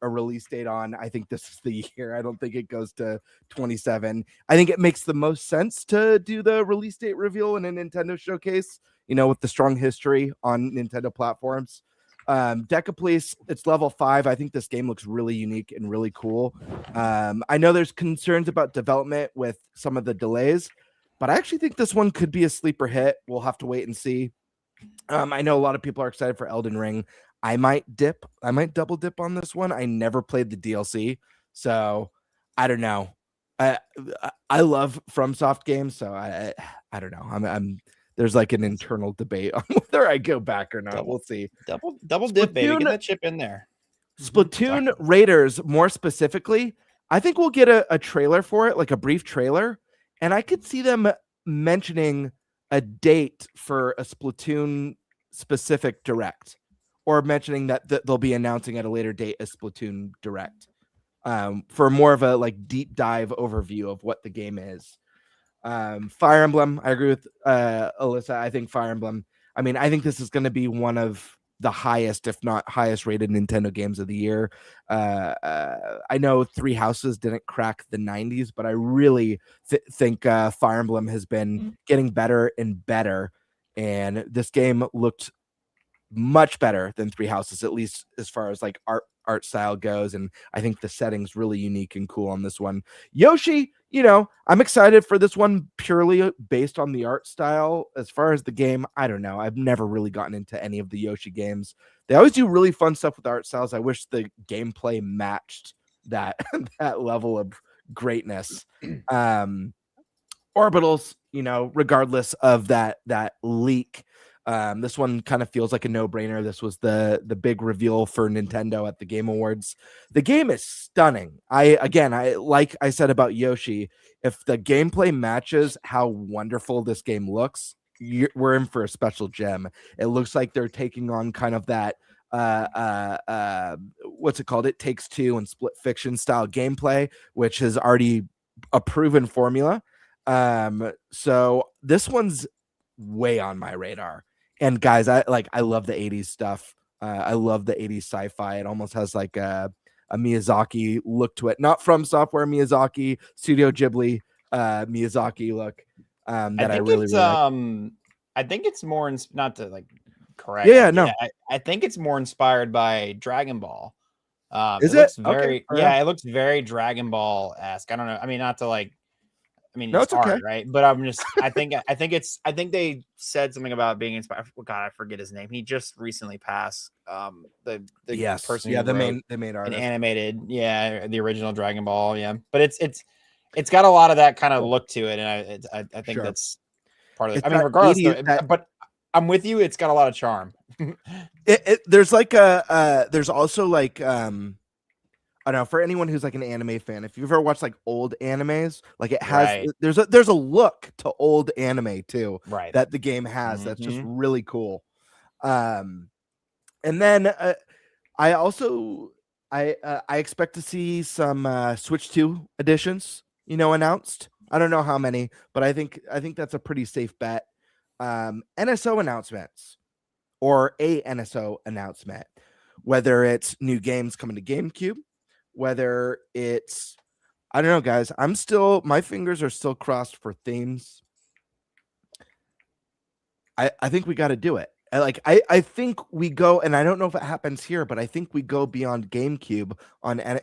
a release date on. I think this is the year. I don't think it goes to 27. I think it makes the most sense to do the release date reveal in a Nintendo showcase, with the strong history on Nintendo platforms. Deca Police, it's level 5. I think this game looks really unique and really cool. I know there's concerns about development with some of the delays, but I actually think this one could be a sleeper hit. We'll have to wait and see. I know a lot of people are excited for Elden Ring. I might double dip on this one. I never played the DLC, so I don't know. I love FromSoft games, so I don't know. There's like an internal debate on whether I go back or not. We'll see. Double dip, baby. Get that chip in there. Splatoon Raiders, more specifically, I think we'll get a trailer for it, like a brief trailer, and I could see them mentioning a date for a Splatoon specific Direct, or mentioning that they'll be announcing at a later date a Splatoon Direct, for more of a like deep dive overview of what the game is. Fire Emblem, I agree with Alyssa. I think Fire Emblem, I think this is going to be one of the highest, if not highest rated Nintendo games of the year. I know Three Houses didn't crack the 90s, but I really think Fire Emblem has been getting better and better. And this game looked much better than Three Houses, at least as far as like art style goes. And I think the setting's really unique and cool on this one. Yoshi, I'm excited for this one purely based on the art style. As far as the game, I don't know. I've never really gotten into any of the Yoshi games. They always do really fun stuff with art styles. I wish the gameplay matched that that level of greatness. Orbitals, regardless of that leak, this one kind of feels like a no-brainer. This was the big reveal for Nintendo at the Game Awards. The game is stunning. I like I said about Yoshi, if the gameplay matches how wonderful this game looks, we're in for a special gem. It looks like they're taking on kind of that what's it called? It Takes Two and Split Fiction style gameplay, which is already a proven formula. So this one's way on my radar. And guys, I love the 80s stuff. I love the 80s sci-fi. It almost has like a Miyazaki look to it. Not from Software Miyazaki, Studio Ghibli Miyazaki look. That I really like. I think it's more not to like correct. Yeah, no. I think it's more inspired by Dragon Ball. Is it? Looks very, Okay. yeah, it looks very Dragon Ball-esque. I don't know. Not to like. No, it's it's okay. hard, right? But I think they said something about being inspired. God, I forget his name. He just recently passed. The person. Yeah, who the wrote main an artist. animated, the original Dragon Ball. Yeah, but it's got a lot of that kind of look to it, and I think Sure. that's part of it. It's that regardless, 80s but I'm with you. It's got a lot of charm. There's like there's also like I don't know, for anyone who's like an anime fan, if you've ever watched like old animes, like it has Right. there's a look to old anime too, Right. that the game has that's just really cool. And And then I also I expect to see some Switch 2 editions, announced. I don't know how many, but I think that's a pretty safe bet. NSO announcements or a NSO announcement, whether it's new games coming to GameCube, whether it's I don't know, guys. My fingers are still crossed for themes. I think we got to do it. I think we go, and I don't know if it happens here, but I think we go beyond GameCube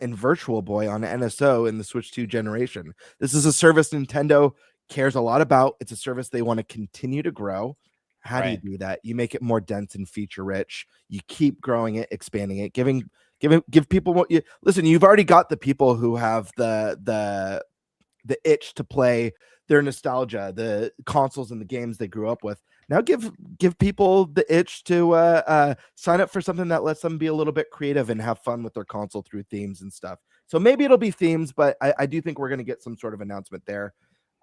in Virtual Boy on NSO in the Switch 2 generation. This is a service Nintendo cares a lot about. It's a service they want to continue to grow. How do you do that? You make it more dense and feature rich. You keep growing it, expanding it, give people what you listen. You've already got the people who have the itch to play their nostalgia, the consoles and the games they grew up with. Now give people the itch to sign up for something that lets them be a little bit creative and have fun with their console through themes and stuff. So maybe it'll be themes, but I do think we're going to get some sort of announcement there.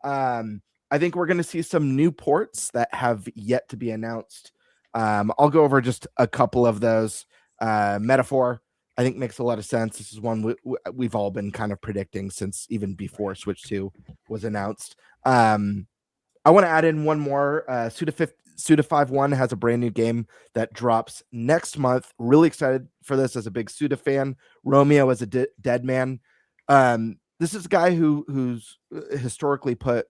I think we're going to see some new ports that have yet to be announced. I'll go over just a couple of those. Metaphor, I think, makes a lot of sense. This is one we've all been kind of predicting since even before Switch 2 was announced. I want to add in one more. Suda 5-1 has a brand new game that drops next month. Really excited for this as a big Suda fan. Romeo is a dead man. This is a guy who's historically put,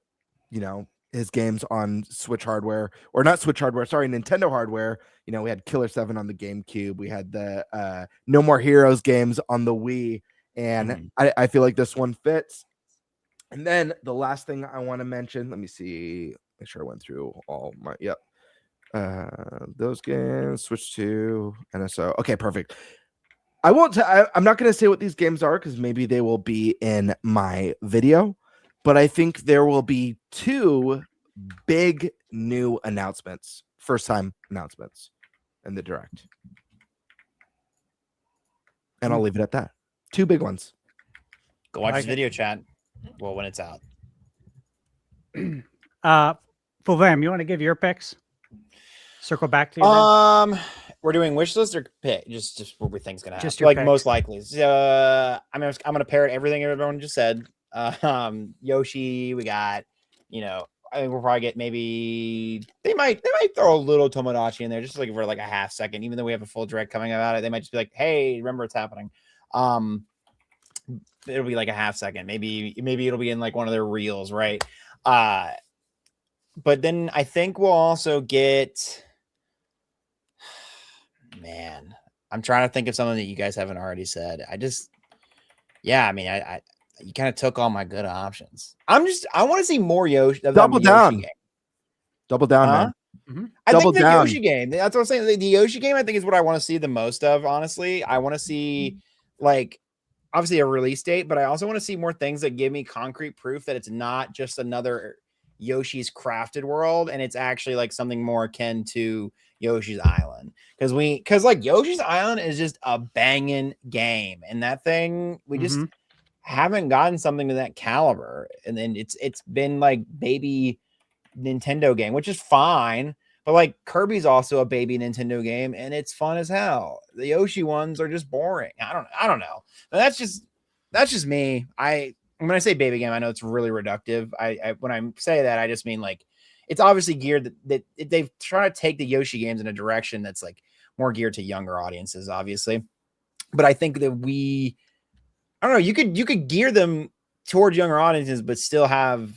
his games on Switch hardware, or not Switch hardware, sorry, Nintendo hardware. We had Killer 7 on the GameCube. We had the No More Heroes games on the Wii. And I feel like this one fits. And then the last thing I want to mention, let me see, make sure I went through all my, those games, Switch 2, NSO. Okay, perfect. I'm not going to say what these games are because maybe they will be in my video, but I think there will be 2 big new announcements, first time announcements in the Direct. And I'll leave it at that. 2 big ones. Go watch this video, chat. Well, when it's out. Fulvam, you want to give your picks? Circle back to you. We're doing wish list or pick, just what we think's gonna happen. Just your like picks. Most likely. So I'm gonna parrot everything everyone just said. Yoshi, we got, I think we'll probably get maybe they might throw a little Tomodachi in there just like for like a half second, even though we have a full direct coming about it. They might just be like, hey, remember it's happening. It'll be like a half second. Maybe it'll be in like one of their reels, right? But then I think we'll also get, man, I'm trying to think of something that you guys haven't already said. You kind of took all my good options. I want to see more Yoshi. Double down, man. Mm-hmm. I think the Yoshi game. That's what I'm saying. The Yoshi game, I think, is what I want to see the most of. Honestly, I want to see obviously a release date, but I also want to see more things that give me concrete proof that it's not just another Yoshi's Crafted World, and it's actually like something more akin to Yoshi's Island. Because like Yoshi's Island is just a banging game, and that thing we just haven't gotten something to that caliber. And then it's been like baby Nintendo game, which is fine. But like Kirby's also a baby Nintendo game, and it's fun as hell. The Yoshi ones are just boring. I don't know. But that's just me. When I say baby game, I know it's really reductive. When I say that, I just mean like it's obviously geared that they've tried to take the Yoshi games in a direction that's like more geared to younger audiences, obviously. But I think that I don't know. You could gear them towards younger audiences, but still have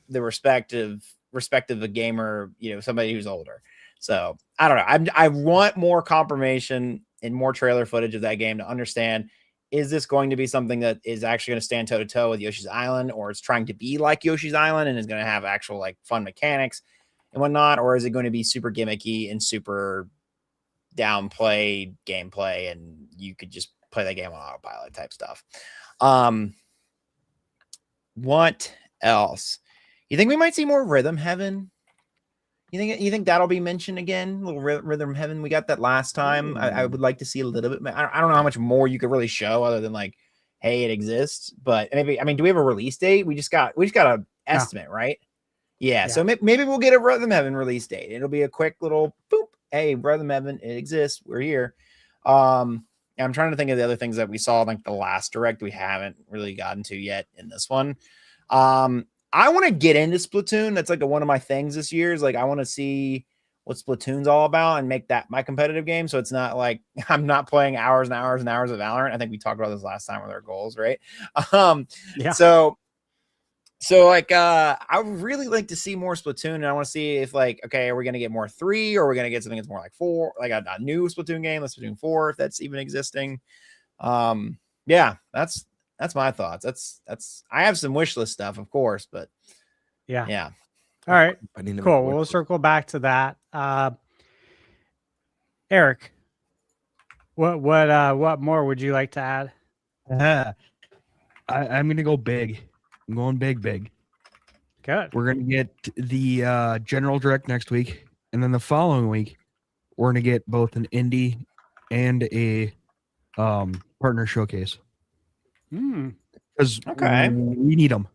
the respective of a gamer, somebody who's older. So I don't know. I want more confirmation and more trailer footage of that game to understand, is this going to be something that is actually going to stand toe to toe with Yoshi's Island, or it's trying to be like Yoshi's Island and is going to have actual like fun mechanics and whatnot? Or is it going to be super gimmicky and super downplayed gameplay and you could just play that game on autopilot type stuff? What else? You think we might see more Rhythm Heaven? You think that'll be mentioned again? A little Rhythm Heaven. We got that last time. I would like to see a little bit. I don't know how much more you could really show other than like, hey, it exists. But maybe, do we have a release date? We just got an estimate, right? Yeah. So maybe we'll get a Rhythm Heaven release date. It'll be a quick little boop, hey, Brother Mevin, it exists. We're here. I'm trying to think of the other things that we saw like the last direct we haven't really gotten to yet in this one. I want to get into Splatoon. That's like one of my things this year is like I want to see what Splatoon's all about and make that my competitive game. So it's not like I'm not playing hours and hours and hours of Valorant. I think we talked about this last time with our goals, right? Yeah. So like I would really like to see more Splatoon, and I want to see if like, okay, are we gonna get more 3 or are we gonna get something that's more like 4, like a new Splatoon game, like Splatoon 4, if that's even existing. Yeah, that's my thoughts. That's I have some wish list stuff, of course, but yeah. All right, cool. We'll circle back to that. Eric, what more would you like to add? I'm gonna go big. I'm going big. Good. We're gonna get the general direct next week, and then the following week, we're gonna get both an indie and a partner showcase. Because we need them.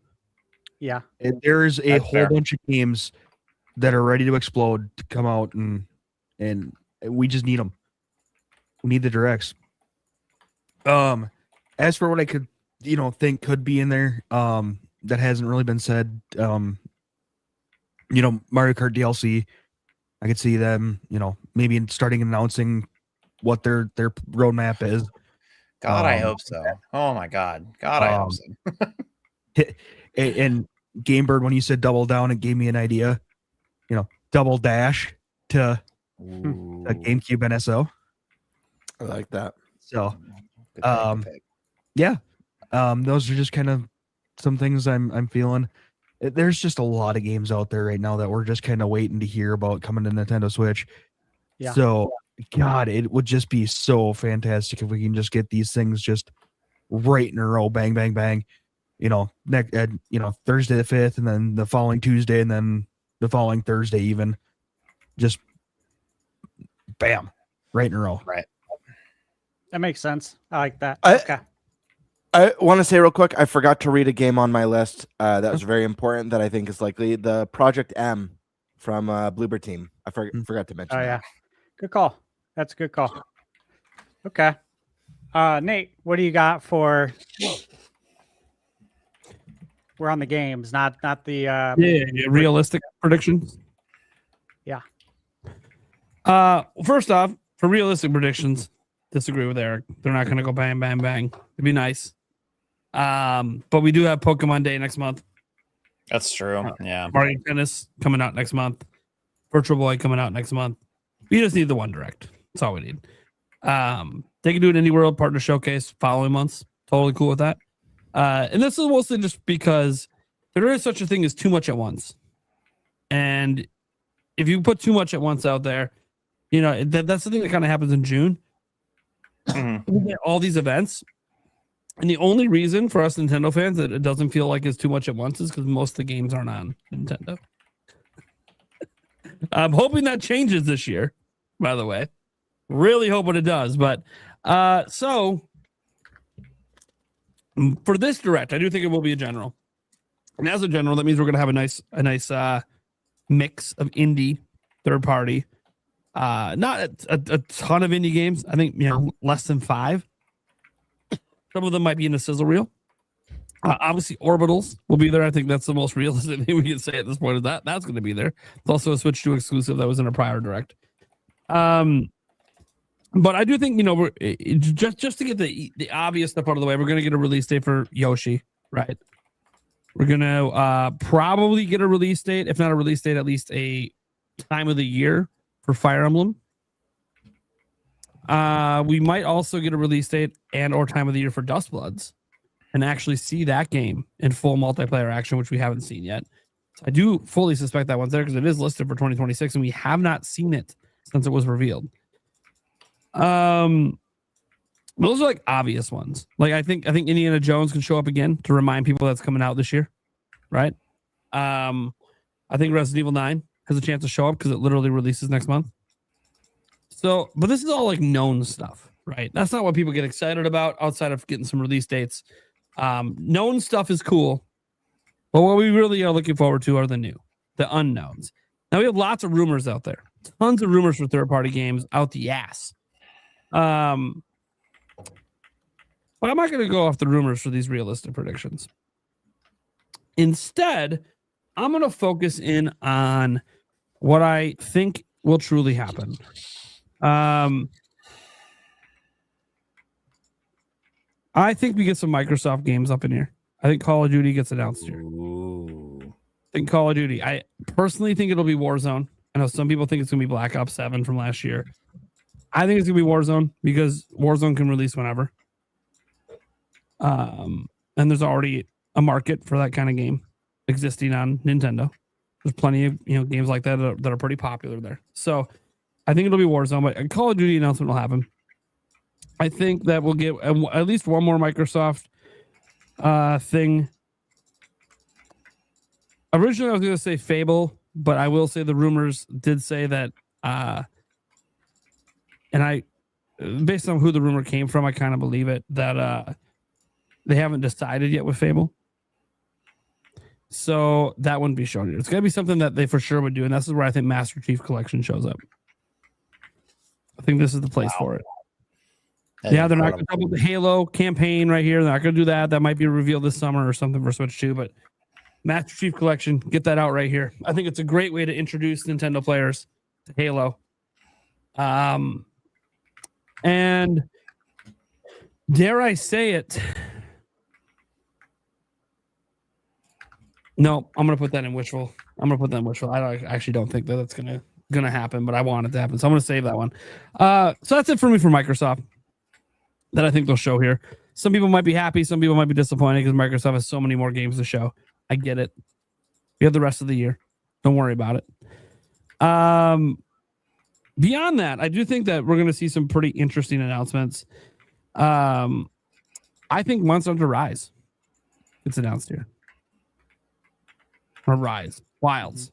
Yeah. There's a That's whole fair. bunch of games that are ready to explode to come out, and we just need them. We need the directs. As for what I could, think could be in there, that hasn't really been said. Mario Kart DLC, I could see them, maybe starting announcing what their roadmap is. God, I hope so. Oh my God, I hope so. And Game Bird, when you said double down, it gave me an idea. Double dash to a GameCube NSO. I like that. So, Good pick. yeah, those are just kind of some things I'm feeling. There's just a lot of games out there right now that we're just kind of waiting to hear about coming to Nintendo Switch. Yeah. So, God, it would just be so fantastic if we can just get these things just right in a row, bang, bang, bang. Next, Thursday the 5th, and then the following Tuesday, and then the following Thursday, even just bam, right in a row. Right. That makes sense. I like that. Okay. I want to say real quick, I forgot to read a game on my list that was very important that I think is likely the Project M from Bloober Team. I forgot to mention. Oh, that. yeah. Good call. That's a good call. Okay. Nate, what do you got for... We're on the games, not the... realistic predictions. Yeah. First off, for realistic predictions, disagree with Eric. They're not going to go bang, bang, bang. It'd be nice. But we do have Pokemon Day next month. That's true. Yeah. Mario Tennis coming out next month. Virtual Boy coming out next month. We just need the one direct. That's all we need. They can do an Indie World Partner Showcase following months. Totally cool with that. And this is mostly just because there is such a thing as too much at once. And if you put too much at once out there, that's the thing that kind of happens in June. We get all these events. And the only reason for us Nintendo fans that it doesn't feel like it's too much at once is because most of the games aren't on Nintendo. I'm hoping that changes this year, by the way. Really hoping it does. But so for this direct, I do think it will be a general. And as a general, that means we're going to have a nice mix of indie, third party. Not a ton of indie games. I think less than 5. Some of them might be in a sizzle reel. Obviously, Orbitals will be there. I think that's the most realistic thing we can say at this point. Is that's going to be there. It's also a Switch 2 exclusive that was in a prior direct. But I do think we're just to get the obvious stuff out of the way. We're going to get a release date for Yoshi, right? We're going to probably get a release date, if not a release date, at least a time of the year for Fire Emblem. We might also get a release date and or time of the year for Dust Bloods and actually see that game in full multiplayer action, which we haven't seen yet. So I do fully suspect that one's there because it is listed for 2026 and we have not seen it since it was revealed. Those are like obvious ones. Like I think Indiana Jones can show up again to remind people that's coming out this year, right? I think Resident Evil 9 has a chance to show up because it literally releases next month. So, but this is all like known stuff, right? That's not what people get excited about outside of getting some release dates. Known stuff is cool, but what we really are looking forward to are the unknowns. Now we have lots of rumors out there. tons of rumors for third-party games out the ass. But I'm not going to go off the rumors for these realistic predictions. Instead, I'm going to focus in on what I think will truly happen. I think we get some Microsoft games up in here. I think Call of Duty gets announced here. Ooh. I think Call of Duty. I personally think it'll be Warzone. I know some people think it's going to be Black Ops 7 from last year. I think it's going to be Warzone because Warzone can release whenever. And there's already a market for that kind of game existing on Nintendo. There's plenty of games like that that are pretty popular there. So I think it'll be Warzone, but a Call of Duty announcement will happen. I think that we'll get at least one more Microsoft thing. Originally, I was going to say Fable, but I will say the rumors did say that, and I, based on who the rumor came from, I kind of believe it, that they haven't decided yet with Fable. So that wouldn't be shown here. It's going to be something that they for sure would do, and this is where I think Master Chief Collection shows up. I think this is the place for it. Yeah, they're not going to double the Halo campaign right here. They're not going to do that. That might be revealed this summer or something for Switch 2, but Master Chief Collection, get that out right here. I think it's a great way to introduce Nintendo players to Halo. And dare I say it? No, I'm going to put that in wishful. I actually don't think that that's going to happen, but I want it to happen. So I'm going to save that one. So that's it for me for Microsoft that I think they'll show here. Some people might be happy. Some people might be disappointed because Microsoft has so many more games to show. I get it. We have the rest of the year. Don't worry about it. Beyond that, I do think that we're going to see some pretty interesting announcements. I think Monster Hunter Rise gets announced here. Or Rise. Wilds.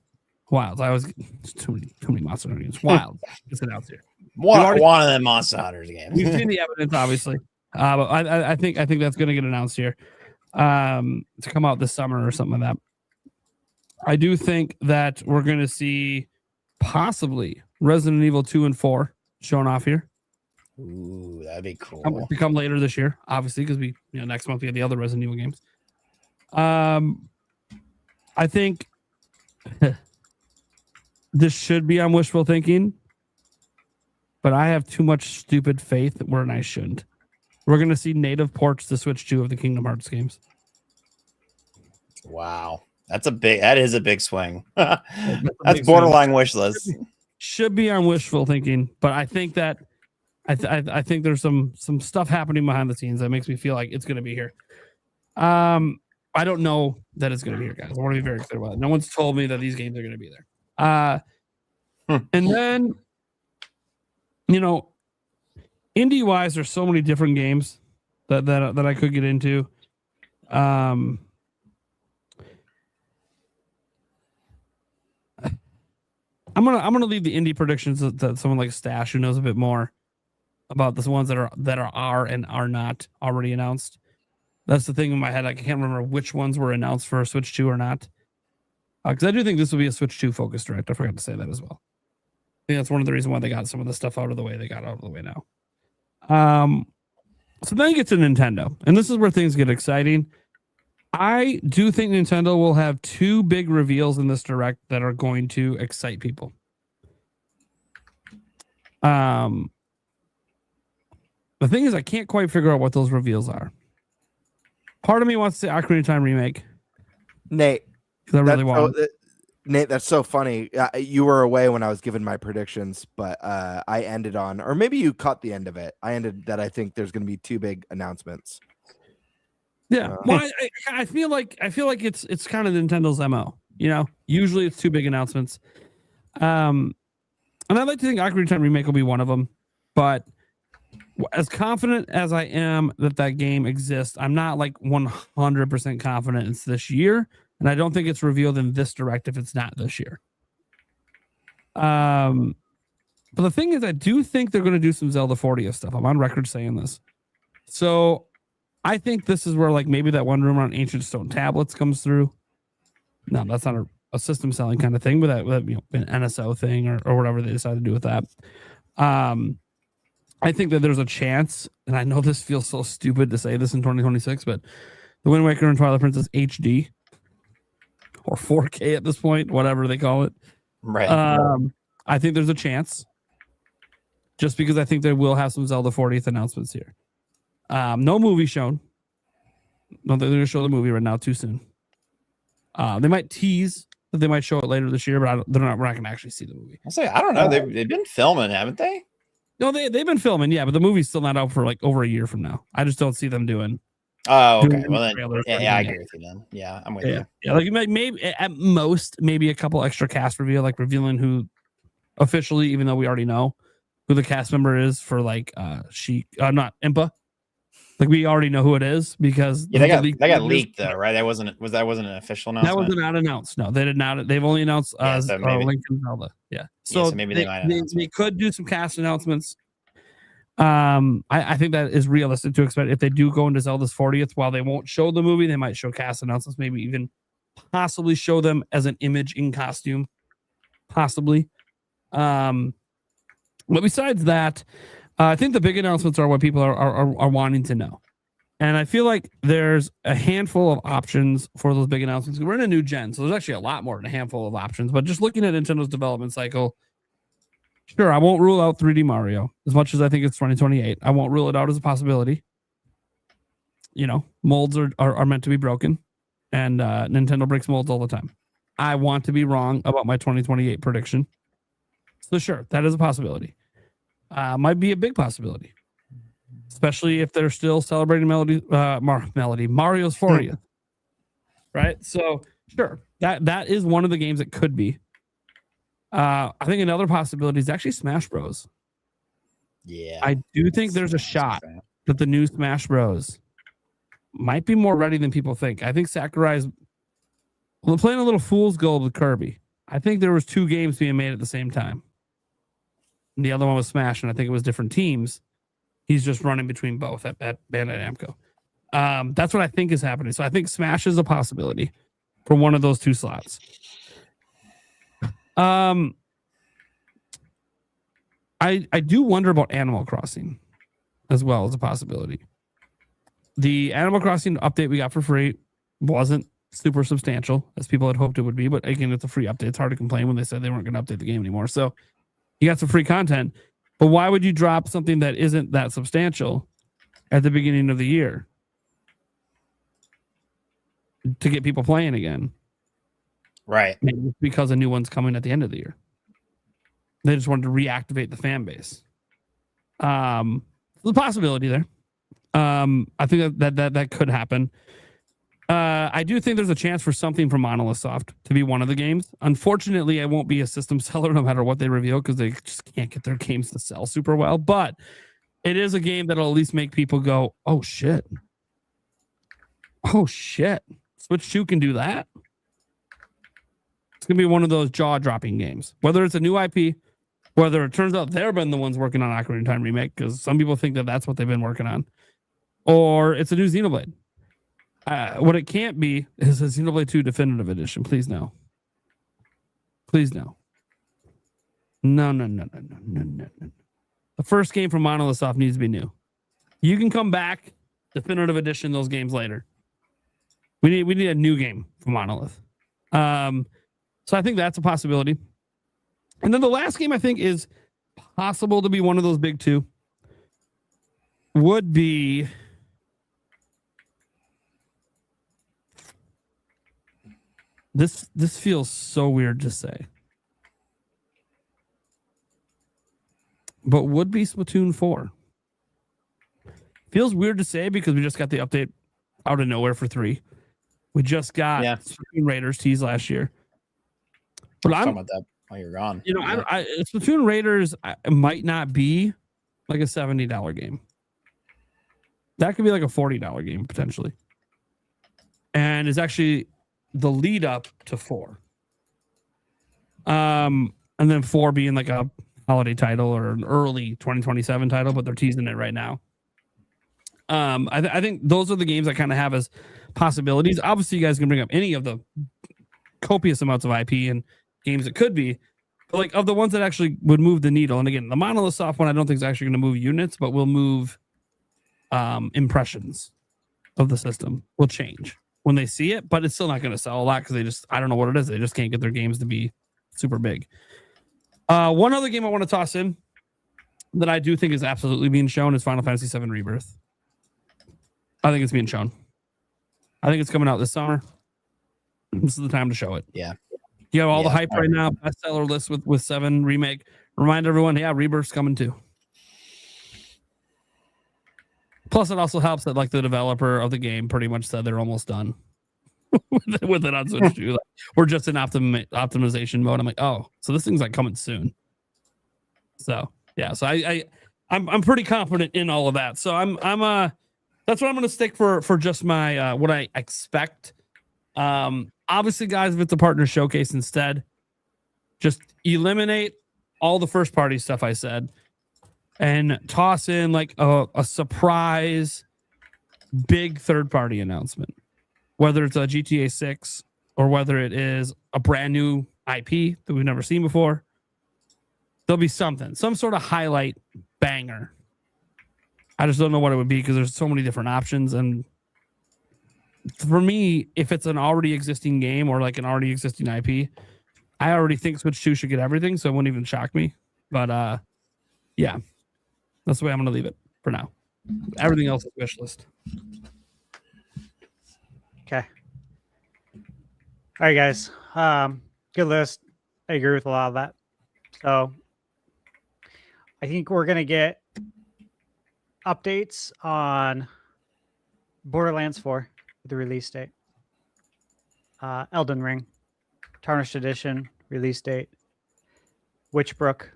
I was too many Monster Hunter games. Wilds gets announced here. One of them Monster Hunters games. We've seen the evidence, obviously. But I think that's going to get announced here to come out this summer or something like that. I do think that we're going to see possibly Resident Evil 2 and 4 shown off here. Ooh, that'd be cool. To come later this year, obviously, because next month we have the other Resident Evil games. I think this should be on wishful thinking, but I have too much stupid faith where I shouldn't. We're going to see native ports to Switch 2 of the Kingdom Hearts games. Wow. That is a big swing. That's borderline wish list. Should be on wishful thinking, but I think that I think there's some stuff happening behind the scenes that makes me feel like it's going to be here. I don't know that it's going to be here, guys. I want to be very clear about it. No one's told me that these games are going to be there. And then, indie-wise, there's so many different games that I could get into. I'm gonna leave the indie predictions to someone like Stash, who knows a bit more about the ones that are and are not already announced. That's the thing in my head. I can't remember which ones were announced for Switch 2 or not. Because I do think this will be a Switch 2 focused direct. I forgot to say that as well. I think that's one of the reasons why they got some of the stuff out of the way. They got out of the way now. So then you get to Nintendo. And this is where things get exciting. I do think Nintendo will have two big reveals in this direct that are going to excite people. The thing is, I can't quite figure out what those reveals are. Part of me wants to say Ocarina of Time remake. Nate, because I really want it. Nate, that's so funny. You were away when I was giving my predictions, but I ended on, or maybe you caught the end of it. I ended that I think there's going to be two big announcements. Yeah, well, I feel like it's kind of Nintendo's MO. Usually it's two big announcements. And I'd like to think Ocarina of Time remake will be one of them, but as confident as I am that game exists, I'm not like 100% confident it's this year, and I don't think it's revealed in this direct if it's not this year. But the thing is, I do think they're going to do some Zelda 40th stuff. I'm on record saying this. So I think this is where maybe that one rumor on Ancient Stone tablets comes through. No, that's not a system selling kind of thing with that an NSO thing or whatever they decide to do with that. I think that there's a chance, and I know this feels so stupid to say this in 2026, but the Wind Waker and Twilight Princess HD or 4K at this point, whatever they call it. Right. I think there's a chance, just because I think they will have some Zelda 40th announcements here. No movie shown. No, they're going to show the movie right now too soon. They might tease that they might show it later this year, but we're not going to actually see the movie. I'll say, I don't know. They've been filming, haven't they? No, they've been filming, yeah, but the movie's still not out for like over a year from now. I just don't see them doing. Oh, okay. doing Well, then, trailers or yeah, I anything agree with you then. Yeah, I'm with yet. you. Yeah, like you might maybe at most maybe a couple extra cast reveal, like revealing who officially, even though we already know who the cast member is for like not Impa. Like we already know who it is because Yeah, they got leaked though, right? That wasn't an official announcement. That was not announced. No, they did not. They've only announced so maybe, Link and Zelda. Yeah, so maybe they might announce they could do some cast announcements. I think that is realistic to expect if they do go into Zelda's 40th. While they won't show the movie, they might show cast announcements. Maybe even possibly show them as an image in costume, possibly. But besides that, I think the big announcements are what people are wanting to know. And I feel like there's a handful of options for those big announcements. We're in a new gen, so there's actually a lot more than a handful of options. But just looking at Nintendo's development cycle, sure, I won't rule out 3D Mario as much as I think it's 2028. I won't rule it out as a possibility. Molds are meant to be broken, and Nintendo breaks molds all the time. I want to be wrong about my 2028 prediction. So sure, that is a possibility. Might be a big possibility, especially if they're still celebrating Mario's 40th, right? So sure, that is one of the games that could be. I think another possibility is actually Smash Bros. Yeah, I do think there's a shot that the new Smash Bros. Might be more ready than people think. I think Sakurai's playing a little fool's gold with Kirby. I think there was 2 games being made at the same time. And the other one was Smash, and I think it was different teams. He's just running between both at Bandai Namco. That's what I think is happening. So I think Smash is a possibility for one of those 2 slots. I do wonder about Animal Crossing as well as a possibility. The Animal Crossing update we got for free wasn't super substantial as people had hoped it would be, but again, it's a free update. It's hard to complain when they said they weren't going to update the game anymore. So you got some free content, but why would you drop something that isn't that substantial at the beginning of the year to get people playing again? Right. Maybe it's because a new one's coming at the end of the year. They just wanted to reactivate the fan base. The possibility there. I think that could happen. I do think there's a chance for something from Monolith Soft to be one of the games. Unfortunately, I won't be a system seller no matter what they reveal because they just can't get their games to sell super well. But it is a game that'll at least make people go, "Oh shit! Oh shit! Switch 2 can do that." It's gonna be one of those jaw-dropping games. Whether it's a new IP, whether it turns out they've been the ones working on Ocarina of Time remake, because some people think that that's what they've been working on, or it's a new Xenoblade. What it can't be is a Xenoblade 2 Definitive Edition. Please no. Please no. No. The first game from Monolith Soft needs to be new. You can come back, Definitive Edition, those games later. We need a new game from Monolith. So I think that's a possibility. And then the last game I think is possible to be one of those big 2 would be this feels so weird to say. But would be Splatoon 4. Feels weird to say because we just got the update out of nowhere for 3. We just got Splatoon Raiders teased last year. But I'm talking about that while you're gone. Splatoon Raiders might not be like a $70 game. That could be like a $40 game potentially. And it's actually the lead up to 4. And then 4 being like a holiday title or an early 2027 title, but they're teasing it right now. I think those are the games I kind of have as possibilities. Obviously, you guys can bring up any of the copious amounts of IP and games it could be. But like of the ones that actually would move the needle, and again, the Monolith Soft one I don't think is actually going to move units, but will move impressions of the system will change when they see it, but it's still not going to sell a lot because I don't know what it is. They just can't get their games to be super big. One other game I want to toss in that I do think is absolutely being shown is Final Fantasy VII Rebirth. I think it's being shown. I think it's coming out this summer. This is the time to show it. Yeah. You have all the hype right now, bestseller list with 7 remake. Remind everyone, yeah, Rebirth's coming too. Plus, it also helps that like the developer of the game pretty much said they're almost done with it on Switch 2. Like, we're just in optimization mode. I'm like, oh, so this thing's like coming soon. So yeah, so I'm pretty confident in all of that. So I'm that's what I'm gonna stick for just my what I expect. Obviously, guys, if it's a partner showcase instead, just eliminate all the first party stuff I said and toss in like a surprise big third party announcement, whether it's a GTA 6 or whether it is a brand new IP that we've never seen before. There'll be something, some sort of highlight banger. I just don't know what it would be because there's so many different options. And for me, if it's an already existing game or like an already existing IP, I already think Switch 2 should get everything, so it wouldn't even shock me. But yeah, that's the way I'm going to leave it for now. Everything else is wish list. Okay. All right, guys. Good list. I agree with a lot of that. So I think we're going to get updates on Borderlands 4 with the release date. Elden Ring, Tarnished Edition, release date. Witchbrook,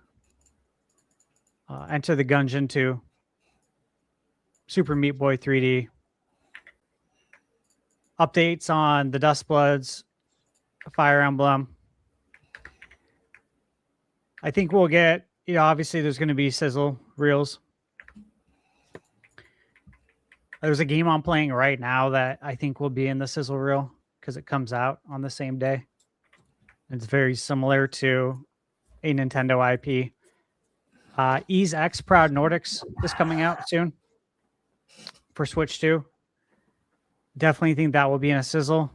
Enter the Gungeon 2, Super Meat Boy 3D. Updates on the Dustbloods, Fire Emblem. I think we'll get, obviously there's going to be sizzle reels. There's a game I'm playing right now that I think will be in the sizzle reel because it comes out on the same day. It's very similar to a Nintendo IP. Ease X Proud Nordics is coming out soon for Switch 2. Definitely think that will be in a sizzle.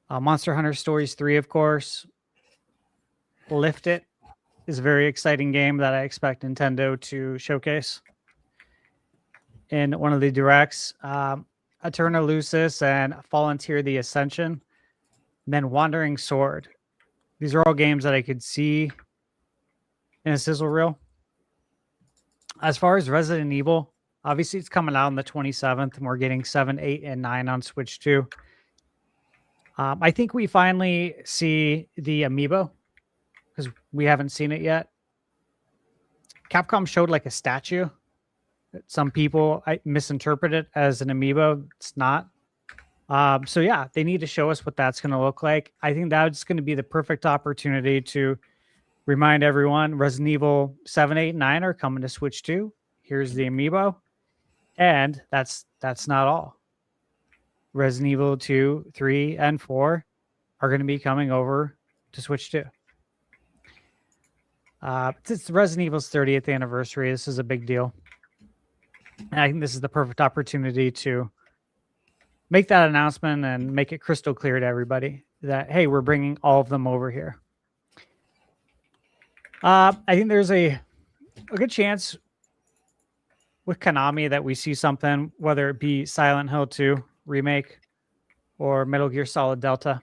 Monster Hunter Stories 3, of course. Lift It is a very exciting game that I expect Nintendo to showcase in one of the directs. Eterna Lucis and Volunteer the Ascension. And then Wandering Sword. These are all games that I could see in a sizzle reel. As far as Resident Evil, obviously it's coming out on the 27th, and we're getting 7, 8, and 9 on Switch 2. I think we finally see the amiibo because we haven't seen it yet. Capcom showed like a statue. Some people misinterpret it as an amiibo. It's not. So yeah, they need to show us what that's going to look like. I think that's going to be the perfect opportunity to remind everyone Resident Evil 7, 8, 9 are coming to Switch 2. Here's the amiibo. And that's not all. Resident Evil 2, 3, and 4 are going to be coming over to Switch 2. It's Resident Evil's 30th anniversary. This is a big deal. And I think this is the perfect opportunity to make that announcement and make it crystal clear to everybody that, hey, we're bringing all of them over here. I think there's a good chance with Konami that we see something, whether it be Silent Hill 2 remake or Metal Gear Solid Delta.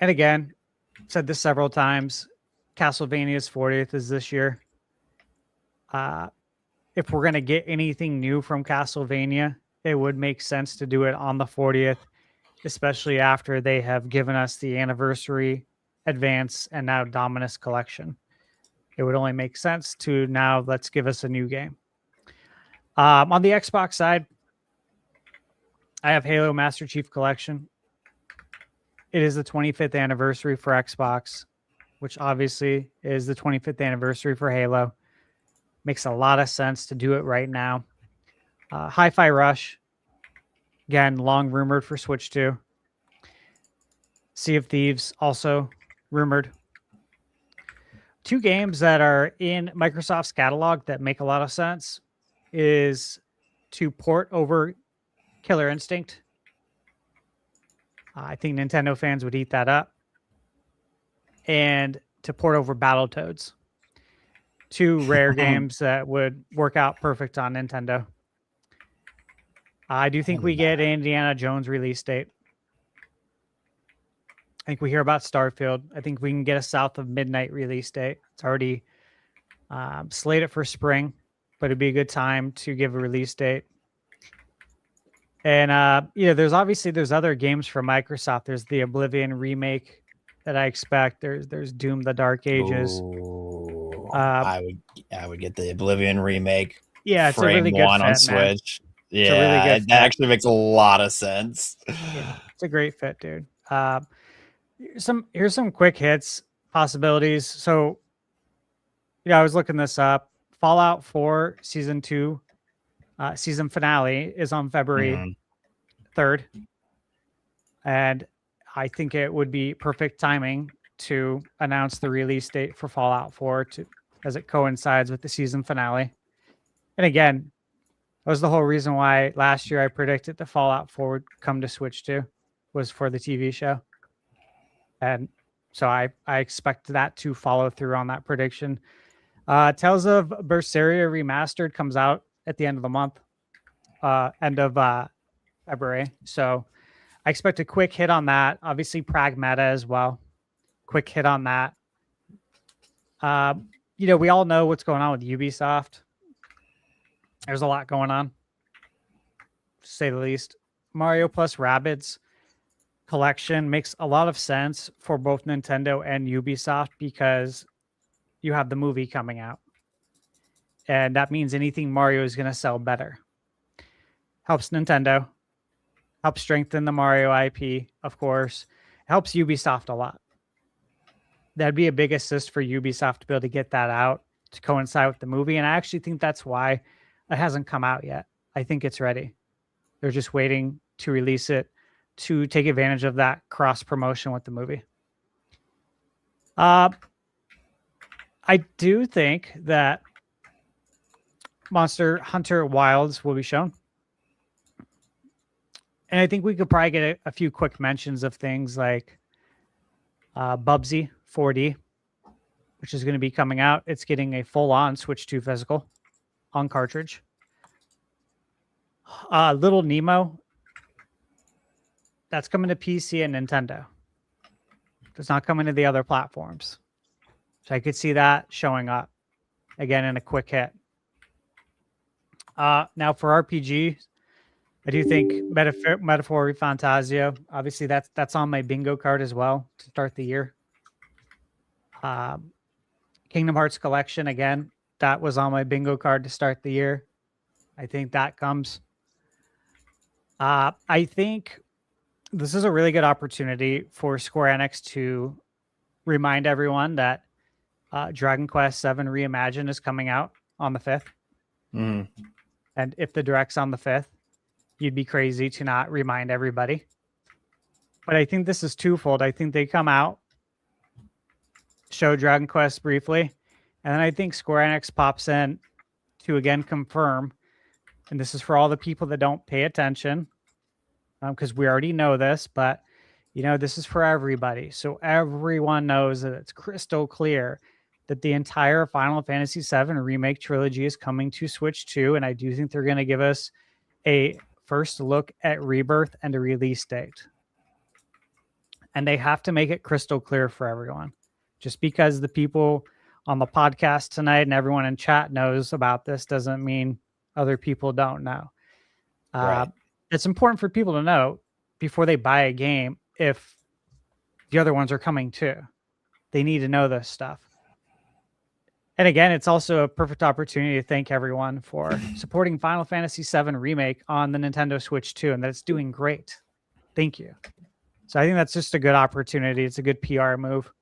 And again, said this several times, Castlevania's 40th is this year. If we're going to get anything new from Castlevania, it would make sense to do it on the 40th, especially after they have given us the anniversary, advance, and now Dominus collection. It would only make sense to now let's give us a new game. On the Xbox side, I have Halo Master Chief Collection. It is the 25th anniversary for Xbox, which obviously is the 25th anniversary for Halo. Makes a lot of sense to do it right now. Hi-Fi Rush, again, long rumored for Switch 2. Sea of Thieves also rumored. Two games that are in Microsoft's catalog that make a lot of sense is to port over Killer Instinct. I think Nintendo fans would eat that up. And to port over Battletoads. Two rare games that would work out perfect on Nintendo. I do think we get Indiana Jones release date. I think we hear about Starfield. I think we can get a South of Midnight release date. It's already slated for spring, but it'd be a good time to give a release date. And there's other games from Microsoft. There's the Oblivion remake that I expect. There's Doom: The Dark Ages. Ooh, I would get the Oblivion remake. Yeah, it's Frame a really good one fit, on man. Switch. It's a really Yeah, good that fit. actually makes a lot of sense. Yeah, it's a great fit, dude. Here's some quick hits possibilities. So, I was looking this up. Fallout 4 Season 2 season finale is on February 3rd. And I think it would be perfect timing to announce the release date for Fallout 4 as it coincides with the season finale. And again, that was the whole reason why last year I predicted the Fallout 4 would come to Switch 2 was for the TV show. And so I expect that to follow through on that prediction. Tales of Berseria Remastered comes out at the end of the month, end of February. So I expect a quick hit on that. Obviously, Pragmata as well. Quick hit on that. We all know what's going on with Ubisoft. There's a lot going on, to say the least. Mario plus Rabbids collection makes a lot of sense for both Nintendo and Ubisoft because you have the movie coming out. And that means anything Mario is going to sell better. Helps Nintendo. Helps strengthen the Mario IP, of course. Helps Ubisoft a lot. That'd be a big assist for Ubisoft to be able to get that out to coincide with the movie. And I actually think that's why it hasn't come out yet. I think it's ready. They're just waiting to release it to take advantage of that cross promotion with the movie. I do think that Monster Hunter Wilds will be shown. And I think we could probably get a few quick mentions of things like Bubsy 4D, which is going to be coming out. It's getting a full-on Switch 2 physical on cartridge. Little Nemo, that's coming to PC and Nintendo. It's not coming to the other platforms. So I could see that showing up again in a quick hit. Now for RPG, I do think Metaphor Fantasio. Obviously, that's on my bingo card as well to start the year. Kingdom Hearts Collection, again, that was on my bingo card to start the year. I think that comes. I think this is a really good opportunity for Square Enix to remind everyone that Dragon Quest VII Reimagined is coming out on the 5th. And if the Direct's on the 5th, you'd be crazy to not remind everybody. But I think this is twofold. I think they come out, show Dragon Quest briefly, and then I think Square Enix pops in to again confirm, and this is for all the people that don't pay attention, because we already know this, but this is for everybody. So everyone knows that it's crystal clear that the entire Final Fantasy VII Remake trilogy is coming to Switch 2, and I do think they're going to give us a first look at Rebirth and a release date. And they have to make it crystal clear for everyone. Just because the people on the podcast tonight and everyone in chat knows about this doesn't mean other people don't know. Right. It's important for people to know before they buy a game if the other ones are coming too. They need to know this stuff. And again, it's also a perfect opportunity to thank everyone for supporting Final Fantasy VII Remake on the Nintendo Switch 2, and that it's doing great. Thank you. So I think that's just a good opportunity. It's a good PR move.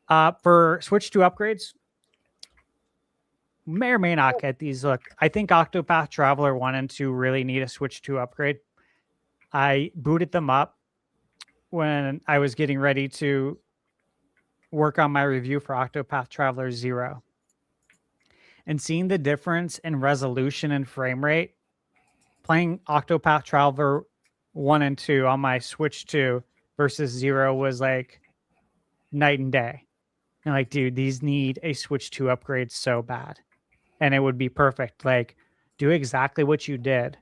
For Switch 2 upgrades, may or may not get these. Look, I think Octopath Traveler 1 and 2 really need a Switch 2 upgrade. I booted them up when I was getting ready to work on my review for Octopath Traveler 0. And seeing the difference in resolution and frame rate, playing Octopath Traveler 1 and 2 on my Switch 2 versus 0 was like night and day. And like, dude, these need a Switch 2 upgrade so bad. And it would be perfect. Like, do exactly what you did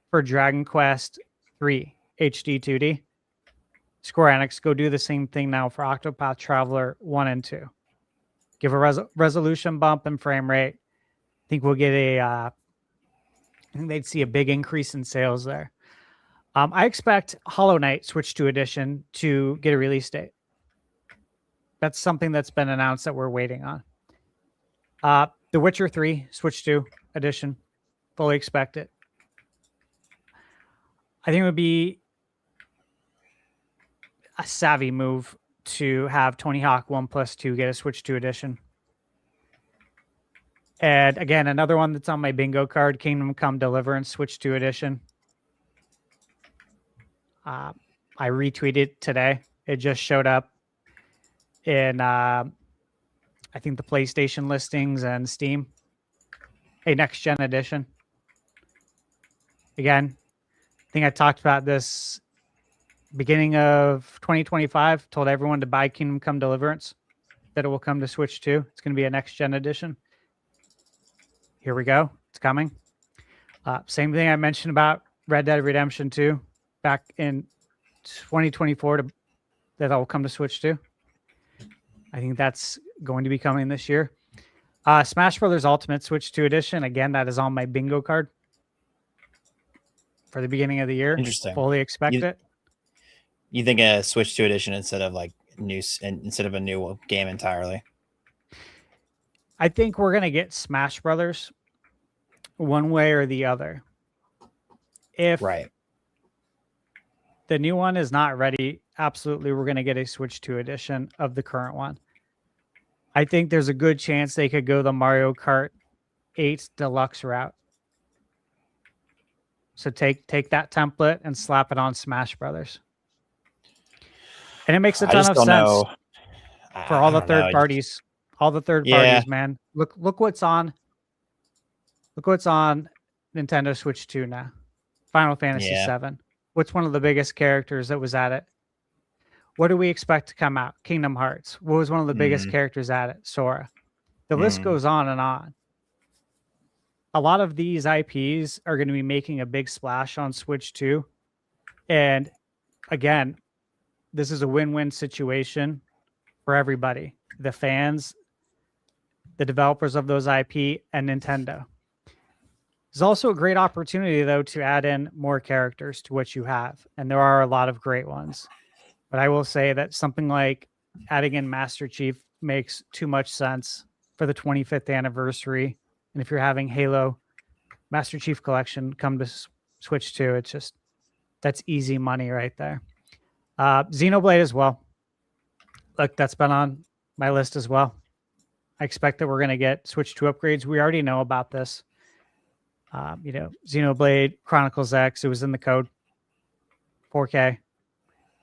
for Dragon Quest 3 HD 2D. Square Enix, go do the same thing now for Octopath Traveler 1 and 2. Give a resolution bump and frame rate. I think we'll get I think they'd see a big increase in sales there. I expect Hollow Knight Switch 2 Edition to get a release date. That's something that's been announced that we're waiting on. The Witcher 3 Switch 2 Edition, fully expect it. I think it would be a savvy move to have Tony Hawk 1+2 get a Switch 2 Edition. And again, another one that's on my bingo card, Kingdom Come Deliverance Switch 2 Edition. I retweeted today. It just showed up in, I think, the PlayStation listings and Steam. A next-gen edition. Again, I think I talked about this beginning of 2025. Told everyone to buy Kingdom Come Deliverance, that it will come to Switch 2. It's going to be a next-gen edition. Here we go. It's coming. Same thing I mentioned about Red Dead Redemption 2 back in 2024 that will come to Switch 2. I think that's going to be coming this year. Smash Brothers Ultimate Switch 2 Edition. Again, that is on my bingo card for the beginning of the year. Interesting. Fully expect it. You think a Switch 2 Edition instead of a new game entirely? I think we're going to get Smash Brothers one way or the other. If the new one is not ready, absolutely we're going to get a Switch 2 edition of the current one. I think there's a good chance they could go the Mario Kart 8 Deluxe route. So take that template and slap it on Smash Brothers. And it makes a ton of sense for all the third parties. All the third parties, man. Look what's on. Look what's on Nintendo Switch 2 now. Final Fantasy 7. What's one of the biggest characters that was at it? What do we expect to come out? Kingdom Hearts. What was one of the biggest characters at it? Sora. The list goes on and on. A lot of these IPs are going to be making a big splash on Switch 2. And again, this is a win-win situation for everybody. The fans, the developers of those IP, and Nintendo. There's also a great opportunity, though, to add in more characters to what you have. And there are a lot of great ones. But I will say that something like adding in Master Chief makes too much sense for the 25th anniversary. And if you're having Halo Master Chief Collection come to Switch 2, it's just, that's easy money right there. Xenoblade as well. Look, that's been on my list as well. I expect that we're going to get Switch 2 upgrades. We already know about this. Xenoblade Chronicles X, it was in the code. 4K.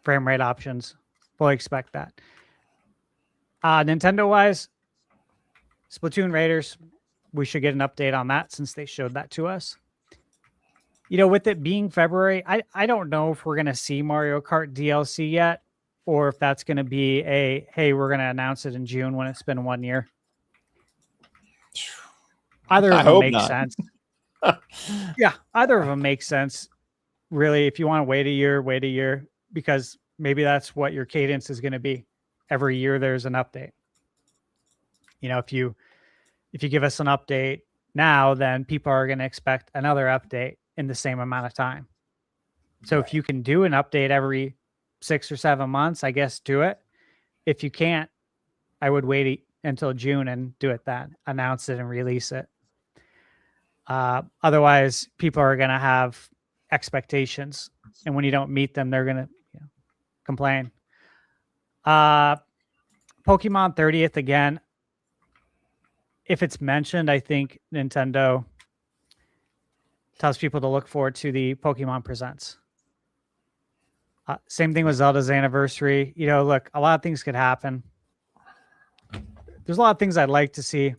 Frame rate options. Fully expect that. Nintendo-wise, Splatoon Raiders, we should get an update on that since they showed that to us. With it being February, I don't know if we're going to see Mario Kart DLC yet, or if that's going to be hey, we're going to announce it in June when it's been 1 year. Either of them makes sense. Yeah, either of them makes sense. Really, if you want to wait a year, because maybe that's what your cadence is going to be. Every year there's an update. If you give us an update now, then people are going to expect another update in the same amount of time. So if you can do an update every 6 or 7 months, I guess do it. If you can't, I would wait until June and do it then. Announce it and release it. Otherwise, people are going to have expectations. And when you don't meet them, they're going to complain. Pokemon 30th, again, if it's mentioned, I think Nintendo tells people to look forward to the Pokemon Presents. Same thing with Zelda's anniversary. You know, look, a lot of things could happen. There's a lot of things I'd like to see.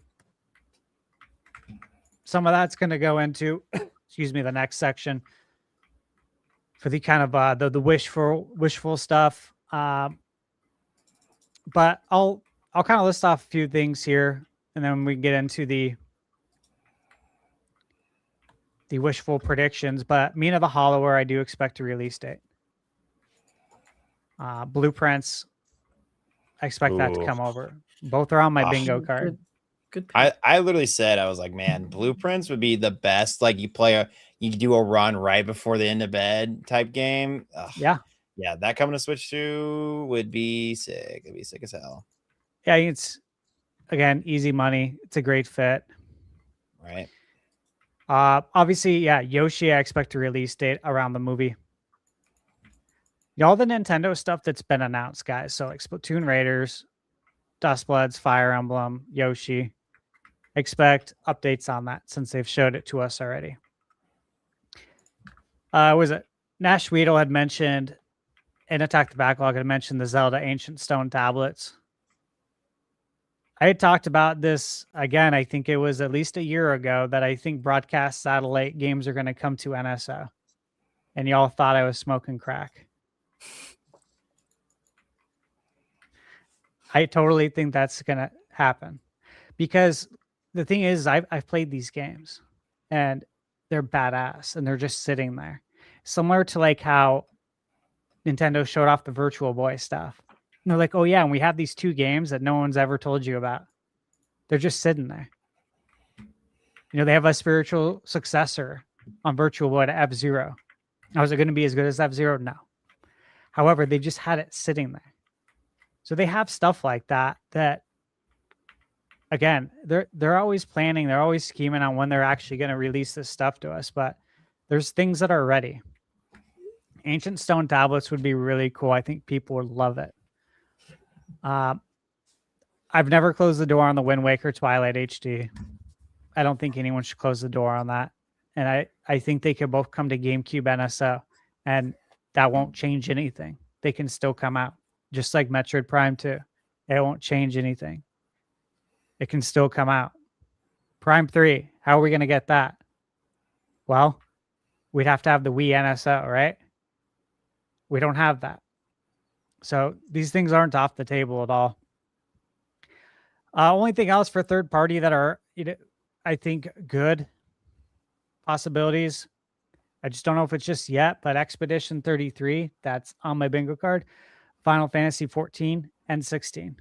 Some of that's going to go into, excuse me, the next section for the kind of the wishful stuff. But I'll kind of list off a few things here, and then we can get into the wishful predictions. But Mina the Hollower, I do expect a release date. Blueprints, I expect that to come over. Both are on my bingo card. Good pick. I literally said, I was like, man, Blueprints would be the best. Like you do a run right before the end of bed type game. Ugh. Yeah, that coming to Switch 2 would be sick. It'd be sick as hell. Yeah, it's again easy money. It's a great fit. Right. Obviously, yeah, Yoshi, I expect a release date around the movie. All the Nintendo stuff that's been announced, guys. So like Splatoon Raiders, Dustbloods, Fire Emblem, Yoshi. Expect updates on that since they've showed it to us already. Was it Nash Weedle had mentioned in Attack the Backlog had mentioned the Zelda Ancient Stone tablets. I had talked about this again. I think it was at least a year ago that I think broadcast satellite games are going to come to NSO, and y'all thought I was smoking crack. I totally think that's going to happen because the thing is, I've played these games and they're badass and they're just sitting there. Similar to like how Nintendo showed off the Virtual Boy stuff. And they're like, oh yeah, and we have these 2 games that no one's ever told you about. They're just sitting there. You know, they have a spiritual successor on Virtual Boy to F-Zero. Now, is it going to be as good as F-Zero? No. However, they just had it sitting there. So they have stuff like that again, they're always planning, they're always scheming on when they're actually going to release this stuff to us, but there's things that are ready. Ancient Stone tablets would be really cool. I think people would love it. I've never closed the door on the Wind Waker Twilight HD. I don't think anyone should close the door on that. And I think they could both come to GameCube NSO, and that won't change anything. They can still come out. Just like Metroid Prime 2. It won't change anything. It can still come out. Prime 3, how are we going to get that? Well, we'd have to have the Wii NSO, right? We don't have that. So these things aren't off the table at all. Only thing else for third party that are, I think, good possibilities. I just don't know if it's just yet, but Expedition 33, that's on my bingo card. Final Fantasy 14 and 16.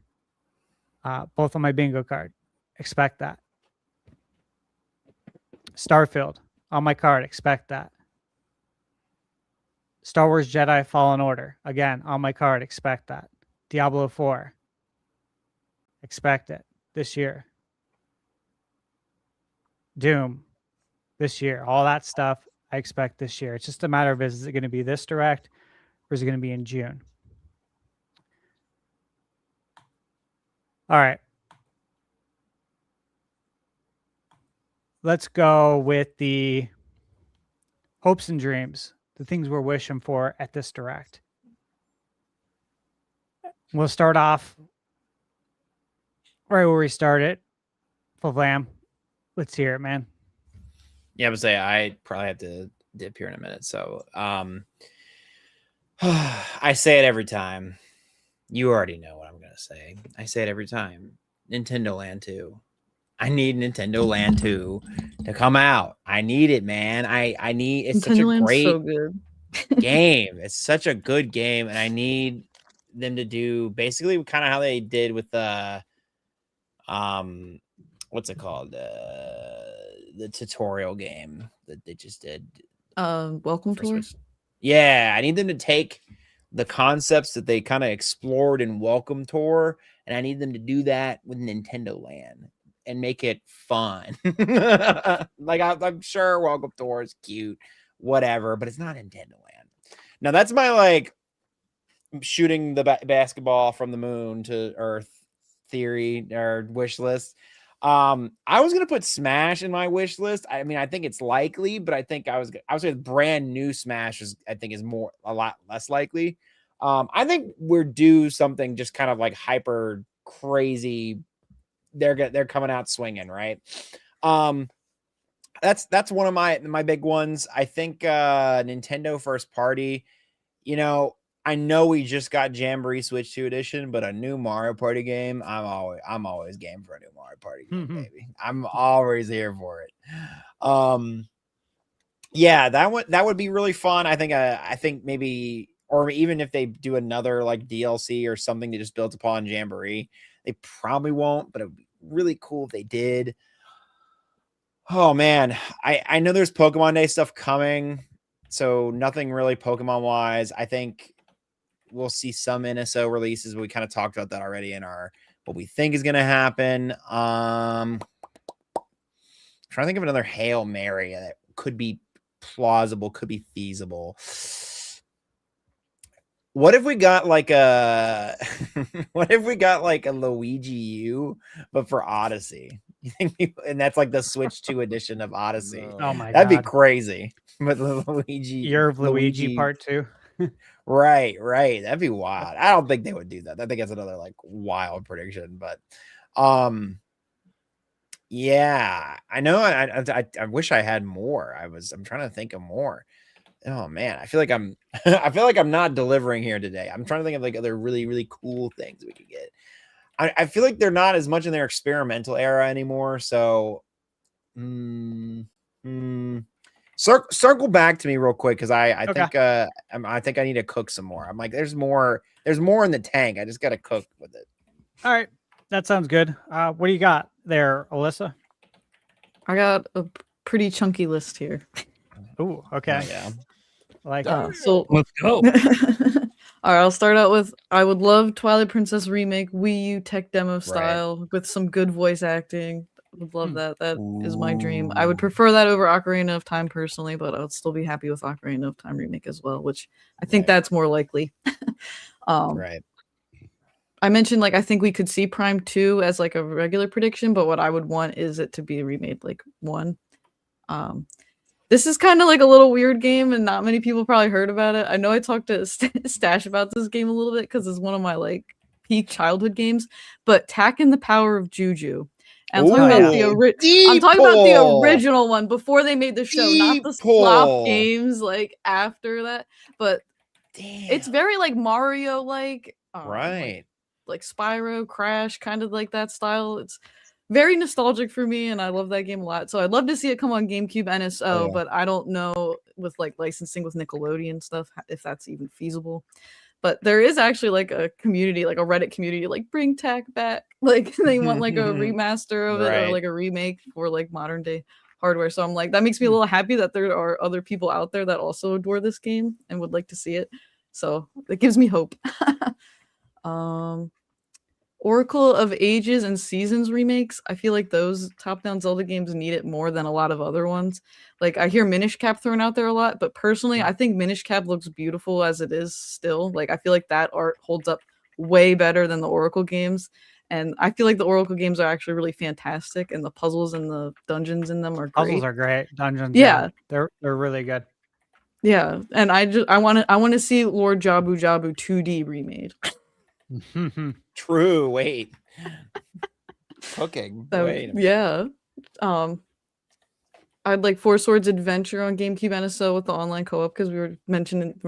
Both on my bingo card. Expect that. Starfield on my card. Expect that. Star Wars Jedi Fallen Order. Again, on my card. Expect that. Diablo 4. Expect it this year. Doom this year. All that stuff I expect this year. It's just a matter of, is it going to be this direct or is it going to be in June? All right. Let's go with the hopes and dreams, the things we're wishing for at this direct. We'll start off right where we started. Full Vlam. Let's hear it, man. Yeah, but I probably have to dip here in a minute. So I say it every time. You already know what I'm going to say. I say it every time. Nintendo Land 2. I need Nintendo Land 2 to come out. I need it, man. I need, it's Nintendo such a Land's great so good. game. It's such a good game. And I need them to do basically kind of how they did with the, what's it called? The tutorial game that they just did. Welcome Tour. Yeah. I need them to take the concepts that they kind of explored in Welcome Tour, and I need them to do that with Nintendo Land and make it fun. Like I'm sure Welcome Tour is cute, whatever, but it's not Nintendo Land. Now that's my like shooting the basketball from the moon to Earth theory or wish list. I was gonna put Smash in my wish list. I mean, I think it's likely, but I think I was with brand new Smash is a lot less likely. I think we're due something just kind of like hyper crazy. They're coming out swinging, right? That's one of my big ones. I think Nintendo first party. I know we just got Jamboree Switch 2 edition, but a new Mario Party game, I'm always game for a new Mario Party game, baby. I'm always here for it. Yeah, that would be really fun. I think maybe, or even if they do another like DLC or something that just builds upon Jamboree, they probably won't, but it would be really cool if they did. Oh man, I know there's Pokemon Day stuff coming, so nothing really Pokemon wise. I think we'll see some NSO releases. We kind of talked about that already in our what we think is going to happen. Trying to think of another Hail Mary that could be plausible, could be feasible. What if we got like a Luigi U, but for Odyssey? You think and that's like the Switch 2 edition of Odyssey. Oh my That'd god. be crazy. But Luigi, Year of Luigi Part 2. Right. That'd be wild. I don't think they would do that. I think that's another like wild prediction, but yeah, I know. I wish I had more. I'm trying to think of more. Oh man, I feel like I'm not delivering here today. I'm trying to think of like other really, really cool things we could get. I feel like they're not as much in their experimental era anymore. So circle back to me real quick because I think I need to cook some more. I'm like, there's more in the tank. I just gotta cook with it. All right. That sounds good. What do you got there, Alyssa? I got a pretty chunky list here. Ooh, okay. Yeah. Like So Let's go. all right, I'll start out with I would love Twilight Princess remake Wii U tech demo style with some good voice acting. Would love that. That is my dream. I would prefer that over Ocarina of Time personally, but I would still be happy with Ocarina of Time remake as well, which I think that's more likely. Right. I mentioned like I think we could see Prime 2 as like a regular prediction, but what I would want is it to be remade like 1. This is kind of like a little weird game, and not many people probably heard about it. I know I talked to Stash about this game a little bit because it's one of my like peak childhood games. But Tack and the Power of Juju. And I'm talking about the original one before they made the show, not the slop games like after that. But it's very like Mario like, Right. like Spyro, Crash, kind of like that style. It's very nostalgic for me, and I love that game a lot. So I'd love to see it come on GameCube NSO, but I don't know with like licensing with Nickelodeon stuff if that's even feasible. But there is actually like a community, like a Reddit community, like bring Tack back. Like they want like a remaster of it or like a remake for like modern day hardware. So I'm like, that makes me a little happy that there are other people out there that also adore this game and would like to see it. So it gives me hope. Oracle of Ages and Seasons remakes. I feel like those top-down Zelda games need it more than a lot of other ones. Like I hear Minish Cap thrown out there a lot, but personally, I think Minish Cap looks beautiful as it is still. Like I feel like that art holds up way better than the Oracle games. And I feel like the Oracle games are actually really fantastic, and the puzzles and the dungeons in them are great. puzzles are great. Dungeons, Yeah. they're really good. Yeah, and I want to see Lord Jabu Jabu 2D remade. True. Wait. Cooking. Wait. Yeah. I'd like Four Swords Adventure on GameCube NSO with the online co-op because we were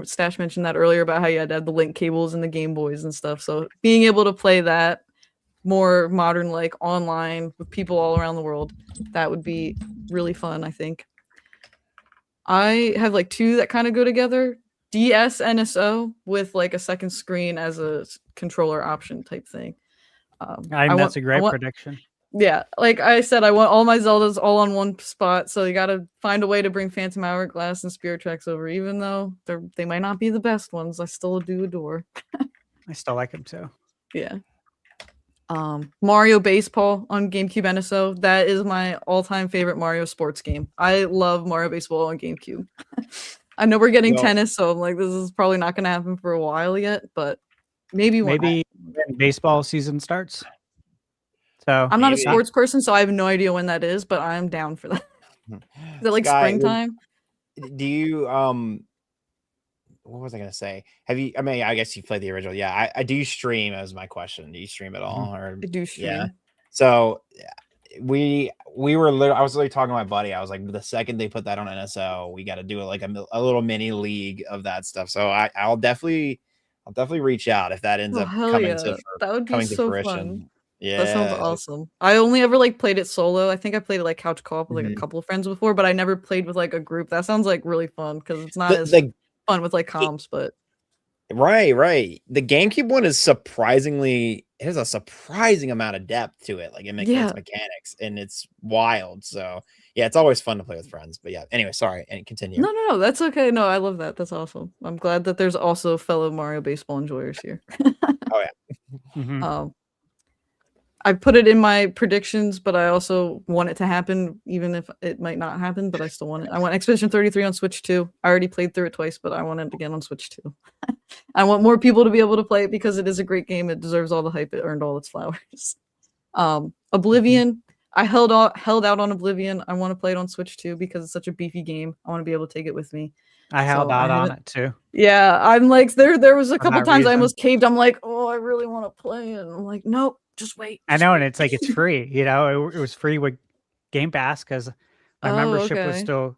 Stash mentioned that earlier about how you had to have the link cables and the Game Boys and stuff. So being able to play that more modern, like online with people all around the world, that would be really fun, I think. I have like two that kind of go together. DS NSO with like a second screen as a controller option type thing. That's a great prediction. Yeah, like I said, I want all my Zeldas all on one spot, so you got to find a way to bring Phantom Hourglass and Spirit Tracks over, even though they might not be the best ones. I still do adore. I still like them too. Yeah. Mario Baseball on GameCube NSO. That is my all-time favorite Mario sports game. I love Mario Baseball on GameCube. I know we're getting tennis, so I'm like, this is probably not going to happen for a while yet, but maybe when baseball season starts. So I'm not a Maybe. sports person, so I have no idea when that is, but I'm down for that. Is it like Sky, springtime? do you what was I gonna say? Have you? I mean, I guess you played the original. Yeah, I do. You stream? As my question. Do you stream at all? Or I do stream. yeah. So we were. I was literally talking to my buddy. I was like, the second they put that on NSO, we got to do like a little mini league of that stuff. So I'll definitely reach out if that ends Oh, up hell coming yeah. to That would be coming to so fruition. fun. Yeah, That sounds awesome. I only ever like played it solo. I think I played it like couch co-op with like Mhm. a couple of friends before, but I never played with like a group. That sounds like really fun because it's not The, as the fun with like comps, but right. The GameCube one is surprisingly. It has a surprising amount of depth to it, like its Yeah. mechanics, and it's wild. So yeah, it's always fun to play with friends. But yeah, anyway, sorry, and continue. no, that's okay. No, I love that. That's awesome. I'm glad that there's also fellow Mario baseball enjoyers here. Oh yeah. mhm. I put it in my predictions, but I also want it to happen, even if it might not happen. But I still want it. I want Expedition 33 on Switch 2. I already played through it twice, but I want it again on Switch 2. I want more people to be able to play it because it is a great game. It deserves all the hype. It earned all its flowers. Oblivion. I held out on Oblivion. I want to play it on Switch 2 because it's such a beefy game. I want to be able to take it with me. I held So I out on haven't- it too. Yeah, I'm like there was a For couple that times I reason. almost caved. I'm like, oh, I really want to play it. And I'm like, nope, just wait. I just know, wait." and it's like it's free. You know, it was free with Game Pass because my Oh, membership was okay. still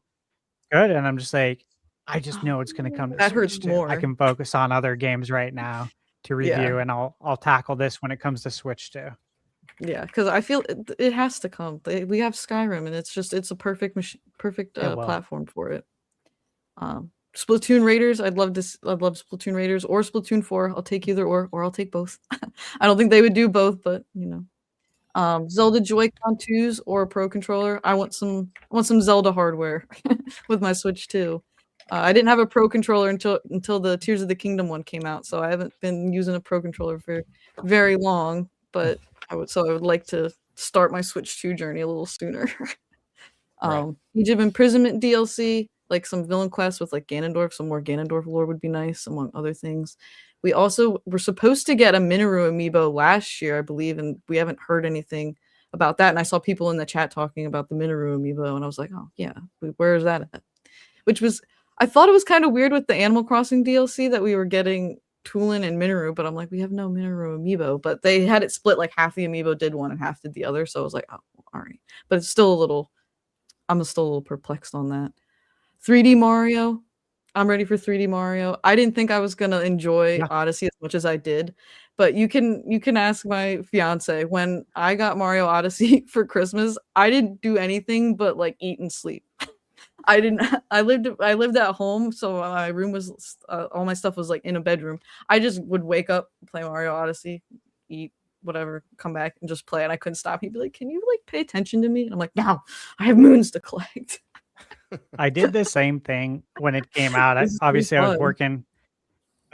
good, and I'm just like, I just know it's going to come to That Switch hurts too. more. I can focus on other games right now to review, Yeah. and I'll tackle this when it comes to Switch too. Yeah, because I feel it has to come. We have Skyrim, and it's a perfect perfect It will. platform for it. Splatoon Raiders, I'd love Splatoon Raiders or Splatoon 4. I'll take either or I'll take both. I don't think they would do both, but you know. Zelda Joy-Con 2s or a Pro controller. I want some Zelda hardware with my Switch too. I didn't have a Pro controller until the Tears of the Kingdom one came out, so I haven't been using a Pro controller for very long. But I would like to start my Switch 2 journey a little sooner. Age of Imprisonment DLC, like some villain quests with like Ganondorf, some more Ganondorf lore would be nice, among other things. We also were supposed to get a Minoru amiibo last year, I believe, and we haven't heard anything about that. And I saw people in the chat talking about the Minoru amiibo, and I was like, oh yeah, where is that at? I thought it was kind of weird with the Animal Crossing DLC that we were getting Tulin and Minoru, but I'm like, we have no Minoru amiibo. But they had it split, like half the amiibo did one and half did the other. So I was like, oh, all right. But it's still I'm still a little perplexed on that. 3D Mario. I'm ready for 3D Mario. I didn't think I was gonna enjoy Odyssey as much as I did, but you can ask my fiance. When I got Mario Odyssey for Christmas, I didn't do anything but like eat and sleep. I lived at home, so my room was all my stuff was like in a bedroom. I just would wake up, play Mario Odyssey, eat whatever, come back and just play, and I couldn't stop. He'd be like, "Can you like pay attention to me?" And I'm like, "No, I have moons to collect." I did the same thing when it came out. This is so Obviously, I was fun.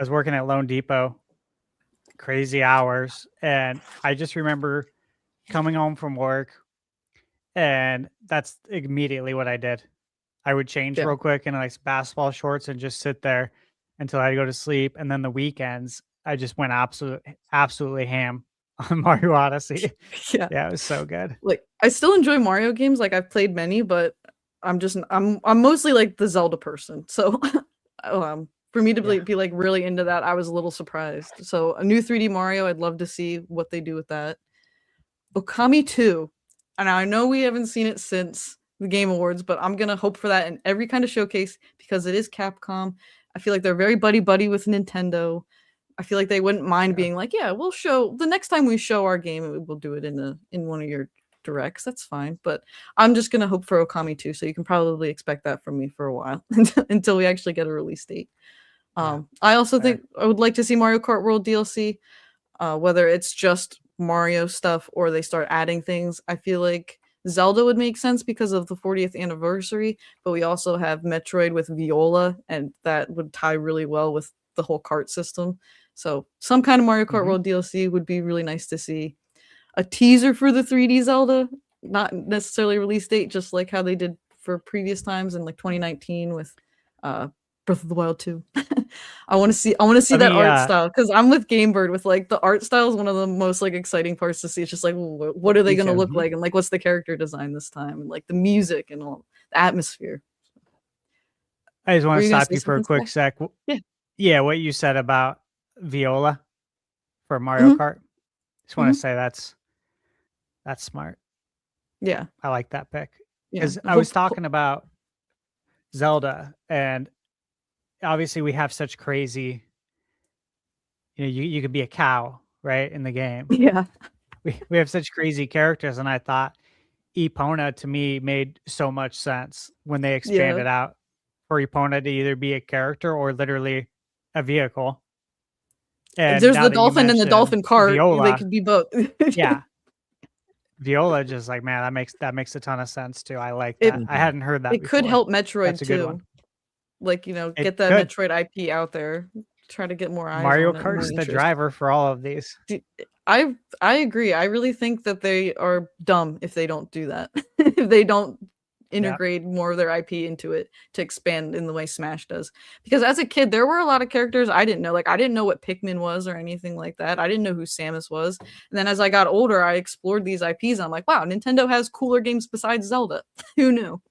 working at Lone Depot, crazy hours, and I just remember coming home from work, and that's immediately what I did. I would change Yeah. real quick in like basketball shorts and just sit there until I go to sleep. And then the weekends, I just went absolutely ham on Mario Odyssey. Yeah. Yeah, it was so good. Like I still enjoy Mario games. Like I've played many, but I'm mostly like the Zelda person. So for me to be like really into that, I was a little surprised. So a new 3D Mario, I'd love to see what they do with that. Okami 2. And I know we haven't seen it since the Game Awards, but I'm gonna hope for that in every kind of showcase because it is Capcom. I feel like they're very buddy with Nintendo. I feel like they wouldn't mind being like, yeah, we'll show the next time we show our game, we'll do it in one of your directs. That's fine. But I'm just gonna hope for Okami 2, so you can probably expect that from me for a while until we actually get a release date. I also think I would like to see Mario Kart World DLC, whether it's just Mario stuff or they start adding things. I feel like Zelda would make sense because of the 40th anniversary, but we also have Metroid with Viola, and that would tie really well with the whole kart system. So some kind of Mario Kart World DLC would be really nice to see. A teaser for the 3D Zelda, not necessarily release date, just like how they did for previous times in like 2019 with Breath of the Wild 2. I want to see that art me, style because I'm with Gamebird with like the art style is one of the most like exciting parts to see. It's just like what are they Me going to too. look like and like what's the character design this time and like the music and all the atmosphere. I just want Were to you gonna stop say you for a something, quick Sky? sec. Yeah. Yeah, what you said about Viola for Mario Mhm. Kart. Just want to say that's smart. Yeah. I like that pick. Yeah. Because I was talking about Zelda, and obviously we have such crazy, you could be a cow, right, in the game. Yeah. We have such crazy characters, and I thought Epona to me made so much sense when they expanded out for Epona to either be a character or literally a vehicle. And There's now the that you dolphin and the mentioned dolphin cart. They Viola, could be both. yeah, Viola just like, man, that makes a ton of sense too. I like It- that. I hadn't heard that It could before. help Metroid That's a good too. one. Like, It get that could. Metroid IP out there. Try to get more eyes Mario on it, more Kart's the interest. driver for all of these. I agree. I really think that they are dumb if they don't do that. If they don't integrate more of their IP into it to expand in the way Smash does. Because as a kid, there were a lot of characters I didn't know. Like I didn't know what Pikmin was or anything like that. I didn't know who Samus was. And then as I got older, I explored these IPs and I'm like, wow, Nintendo has cooler games besides Zelda. Who knew?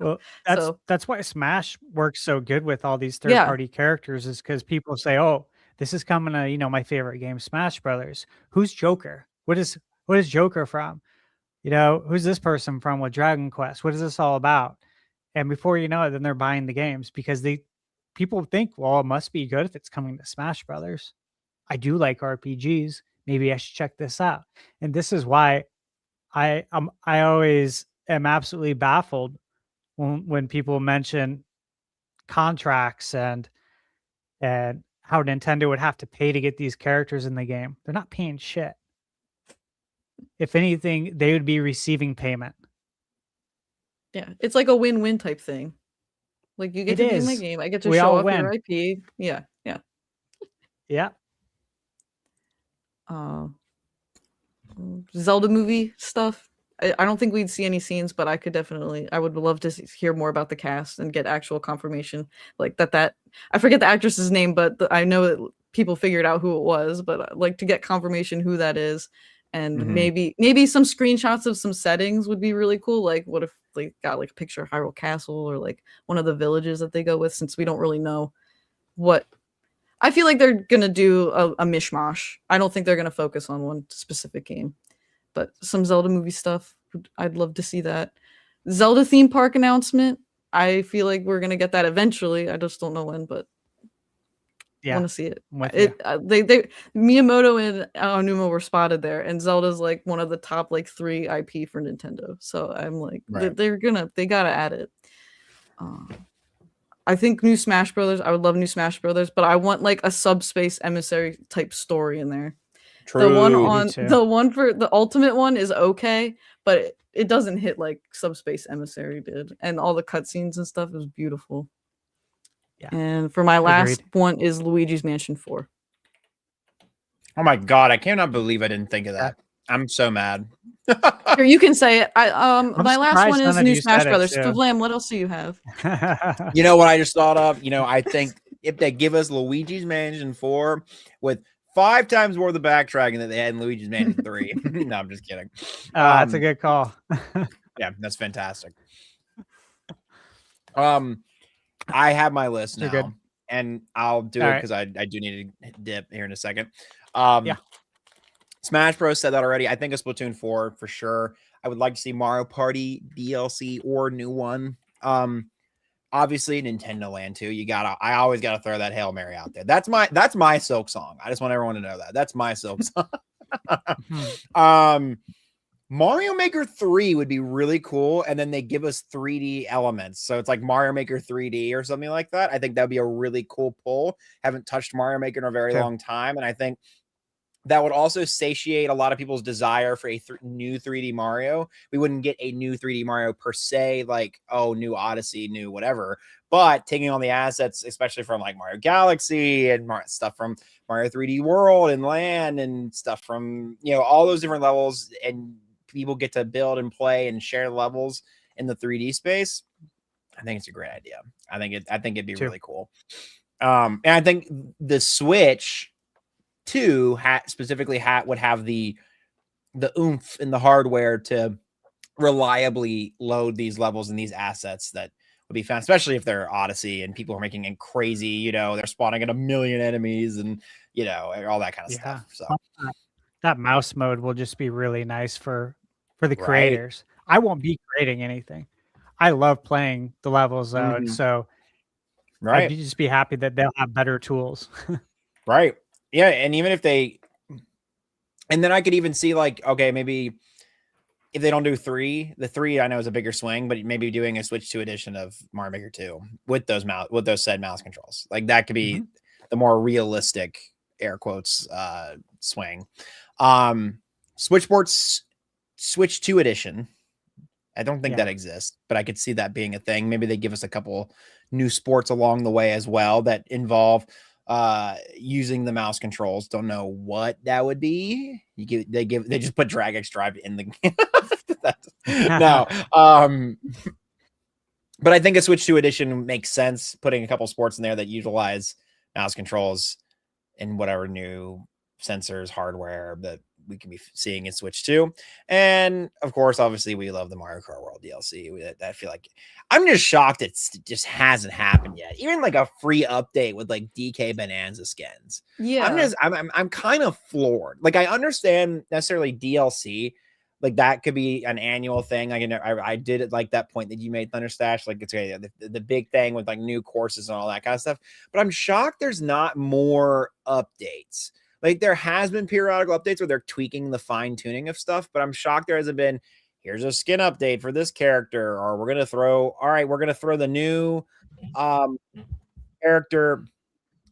Well, So that's why Smash works so good with all these Yeah. third-party characters, is because people say, "Oh, this is coming to my favorite game, Smash Brothers. Who's Joker? What is Joker from? Who's this person from with Dragon Quest? What is this all about?" And before you know it, then they're buying the games because people think, well, it must be good if it's coming to Smash Brothers. I do like RPGs. Maybe I should check this out. And this is why I always am absolutely baffled when people mention contracts and how Nintendo would have to pay to get these characters in the game. They're not paying shit. If anything, they would be receiving payment. yeah, it's like a win-win type thing. Like you get It to be in my is. game. I get to We show all off your win. IP. Yeah, yeah. Yeah. Zelda movie stuff. I don't think we'd see any scenes, but I would love to hear more about the cast and get actual confirmation. Like that I forget the actress's name, but I know that people figured out who it was. But I'd like to get confirmation who that is, and maybe some screenshots of some settings would be really cool. Like what if they got like a picture of Hyrule Castle or like one of the villages that they go with, since we don't really know what. I feel like they're gonna do a mishmash. I don't think they're gonna focus on one specific game. But some Zelda movie stuff, I'd love to see that. Zelda theme park announcement. I feel like we're gonna get that eventually. I just don't know when, but I want to see it. They Miyamoto and Aonuma were spotted there, and Zelda's like one of the top like 3 IP for Nintendo. So I'm like, they gotta add it. I think new Smash Brothers. I would love new Smash Brothers, but I want like a subspace emissary type story in there. True. The one for the ultimate one is okay, but it doesn't hit like Subspace Emissary did, and all the cutscenes and stuff is beautiful. Yeah. And for my last one is Luigi's Mansion 4. Oh my god, I cannot believe I didn't think of that. I'm so mad. Here, you can say it. My last one is new Smash Brothers. too. Vlam, what else do you have? You know what I just thought of? I think if they give us Luigi's Mansion 4 with 5 times more of the backtracking that they had in Luigi's Mansion 3. No, I'm just kidding. That's a good call. Yeah, that's fantastic. I have my list now, good. and I'll do All it right. because I do need to dip here in a second. Yeah. Smash Bros. Said that already. I think a Splatoon 4 for sure. I would like to see Mario Party DLC or new one. Obviously Nintendo Land 2. I always gotta throw that Hail Mary out there. That's my Silk song. I just want everyone to know that. That's my Silk song. Mario Maker 3 would be really cool, and then they give us 3D elements. So it's like Mario Maker 3D or something like that. I think that'd be a really cool pull. Haven't touched Mario Maker in a very long time, and I think that would also satiate a lot of people's desire for a new 3D Mario. We wouldn't get a new 3D Mario per se, like, new Odyssey, new whatever. But taking on the assets, especially from like Mario Galaxy and stuff from Mario 3D World and Land and stuff from, all those different levels, and people get to build and play and share levels in the 3D space. I think it's a great idea. I think it'd be really cool. And I think the Switch 2 specifically would have the oomph in the hardware to reliably load these levels and these assets that would be fun, especially if they're Odyssey and people are making it crazy, you know, they're spawning at 1 million enemies and, you know, all that kind of stuff. So that mouse mode will just be really nice for the creators. I won't be creating anything. I love playing the levels though, so I'd just be happy that they'll have better tools. Right. Yeah, and even if they, and then I could even see like, okay, maybe if they don't do 3, the 3 I know is a bigger swing, but maybe doing a Switch 2 edition of Mario Maker 2 with those said mouse controls, like that could be the more realistic air quotes swing. Switch Sports Switch 2 edition. I don't think that exists, but I could see that being a thing. Maybe they give us a couple new sports along the way as well that involve using the mouse controls. Don't know what that would be. They just put Drag X Drive in the no. But I think a Switch 2 edition makes sense, putting a couple sports in there that utilize mouse controls and whatever new sensors, hardware that we can be seeing in Switch 2. And of course, obviously, we love the Mario Kart World DLC. I feel like I'm just shocked it just hasn't happened yet. Even like a free update with like DK Bonanza skins. Yeah, I'm kind of floored. Like I understand necessarily DLC, like that could be an annual thing. I did it like that point that you made, ThunderStash. Like it's the big thing with like new courses and all that kind of stuff. But I'm shocked there's not more updates. Like there has been periodical updates where they're tweaking the fine tuning of stuff, but I'm shocked there hasn't been, here's a skin update for this character, or we're going to throw the new character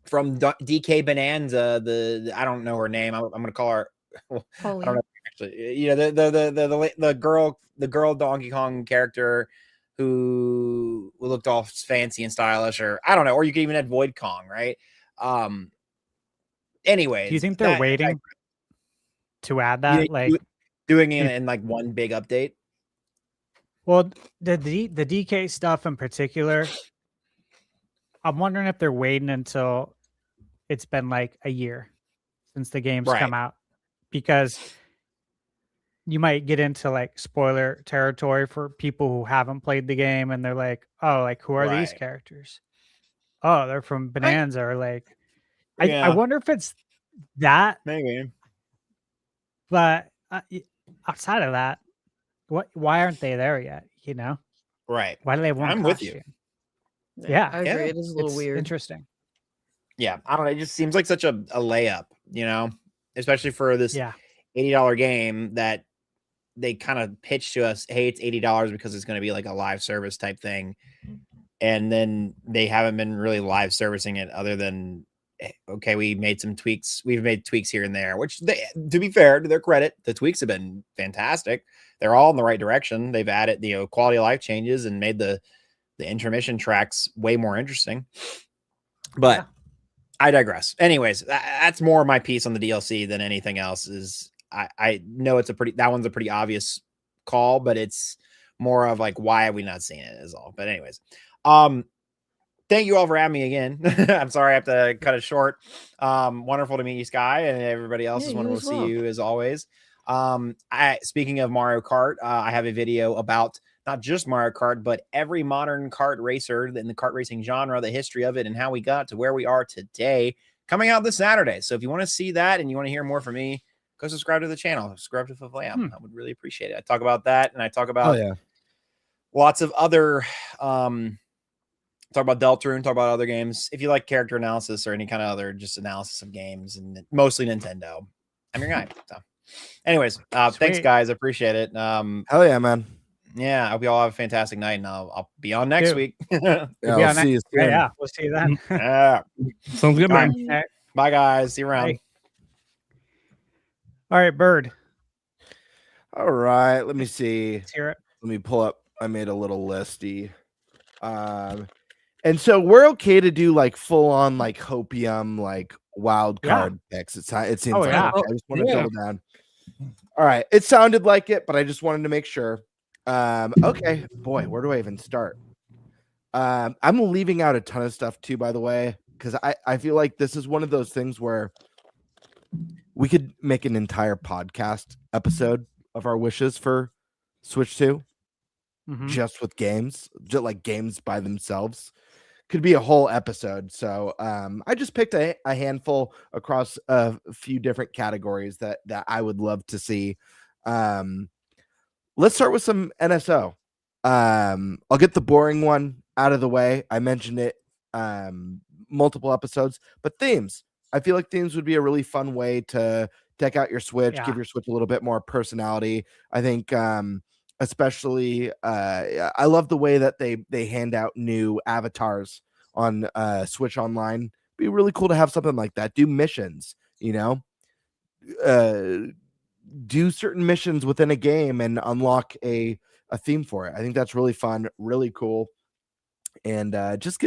from DK Bonanza. I don't know her name. I'm going to call her, I don't know actually. You know, the girl Donkey Kong character who looked all fancy and stylish, or I don't know, or you could even add Void Kong, right? Anyways, do you think they're waiting to add that? Doing it in like one big update? Well, the DK stuff in particular, I'm wondering if they're waiting until it's been like a year since the game's come out, because you might get into like spoiler territory for people who haven't played the game, and they're like, oh, like who are these characters? Oh, they're from Bonanza, or like. I wonder if it's that. Maybe. But outside of that, why aren't they there yet? You know? Right. Why do they want I'm with you. Yeah. I agree. It is a little weird. Interesting. Yeah. I don't know. It just seems like such a layup, you know? Especially for this $80 game that they kind of pitched to us, hey, it's $80 because it's going to be like a live service type thing. And then they haven't been really live servicing it other than, okay, we made some tweaks. We've made tweaks here and there, which to be fair, to their credit, the tweaks have been fantastic. They're all in the right direction. They've added, quality of life changes and made the intermission tracks way more interesting. But I digress. Anyways, that's more my piece on the DLC than anything else. Is I know that one's a pretty obvious call, but it's more of like, why have we not seen it is all. But anyways, thank you all for having me again. I'm sorry I have to cut it short. Wonderful to meet you, Sky, and everybody else is wonderful to see you as always. Speaking of Mario Kart, I have a video about not just Mario Kart, but every modern kart racer in the kart racing genre, the history of it, and how we got to where we are today, coming out this Saturday. So if you want to see that and you want to hear more from me, go subscribe to the channel. Subscribe to Flam. I would really appreciate it. I talk about that, and I talk about lots of other talk about Deltarune, talk about other games. If you like character analysis or any kind of other just analysis of games, and mostly Nintendo, I'm your guy. So anyways, thanks guys. I appreciate it. Hell yeah, man. Yeah, I hope you all have a fantastic night, and I'll be on next week. I'll see you soon. Yeah, we'll see you then. Sounds good, man. Right. Bye guys. See you around. Bye. All right, Bird. All right, let me see. Let's hear it. Let me pull up. I made a little listy. And so we're okay to do like full on like Hopium, like wild card picks. It seems like I just want to double down. All right. It sounded like it, but I just wanted to make sure. Okay, boy, where do I even start? I'm leaving out a ton of stuff too, by the way. because I feel like this is one of those things where we could make an entire podcast episode of our wishes for Switch 2 just with games, just like games by themselves. Could be a whole episode. So I just picked a handful across a few different categories that I would love to see. Let's start with some NSO. I'll get the boring one out of the way. I mentioned it multiple episodes, but themes. I feel like themes would be a really fun way to deck out your Switch, give your Switch a little bit more personality. I think especially I love the way that they hand out new avatars on Switch Online. Be really cool to have something like that. Do missions, do certain missions within a game and unlock a theme for it. I think that's really fun, really cool, and just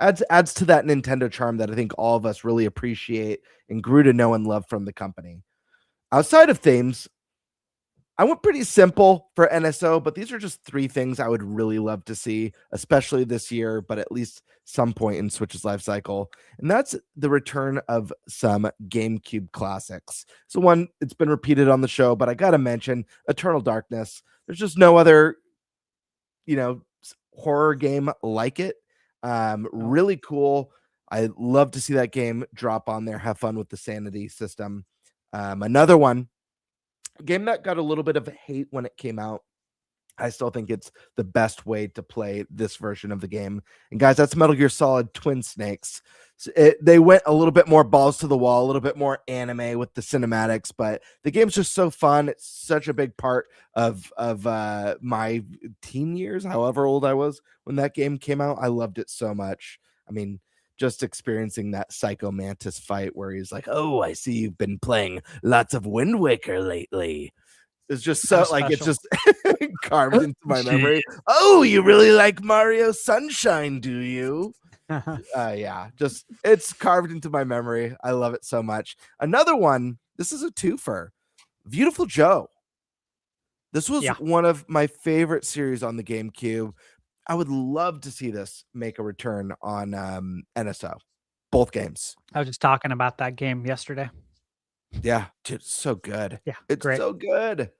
adds to that Nintendo charm that I think all of us really appreciate and grew to know and love from the company. Outside of themes, I went pretty simple for NSO, but these are just 3 things I would really love to see, especially this year, but at least some point in Switch's life cycle. And that's the return of some GameCube classics. So one, it's been repeated on the show, but I got to mention Eternal Darkness. There's just no other, horror game like it. Really cool. I love to see that game drop on there. Have fun with the sanity system. Another one, game that got a little bit of hate when it came out. I still think it's the best way to play this version of the game. And guys, that's Metal Gear Solid Twin Snakes. So they went a little bit more balls to the wall, a little bit more anime with the cinematics, but the game's just so fun. It's such a big part of my teen years, however old I was when that game came out. I loved it so much. I mean, just experiencing that Psycho Mantis fight where he's like, "Oh, I see you've been playing lots of Wind Waker lately." It's just so like it's just carved into my memory. Oh, you really like Mario Sunshine, do you? Yeah, just it's carved into my memory. I love it so much. Another one, this is a twofer. Beautiful Joe. This was one of my favorite series on the GameCube. I would love to see this make a return on NSO. Both games. I was just talking about that game yesterday. Yeah, dude, it's so good. Yeah, it's great. so good.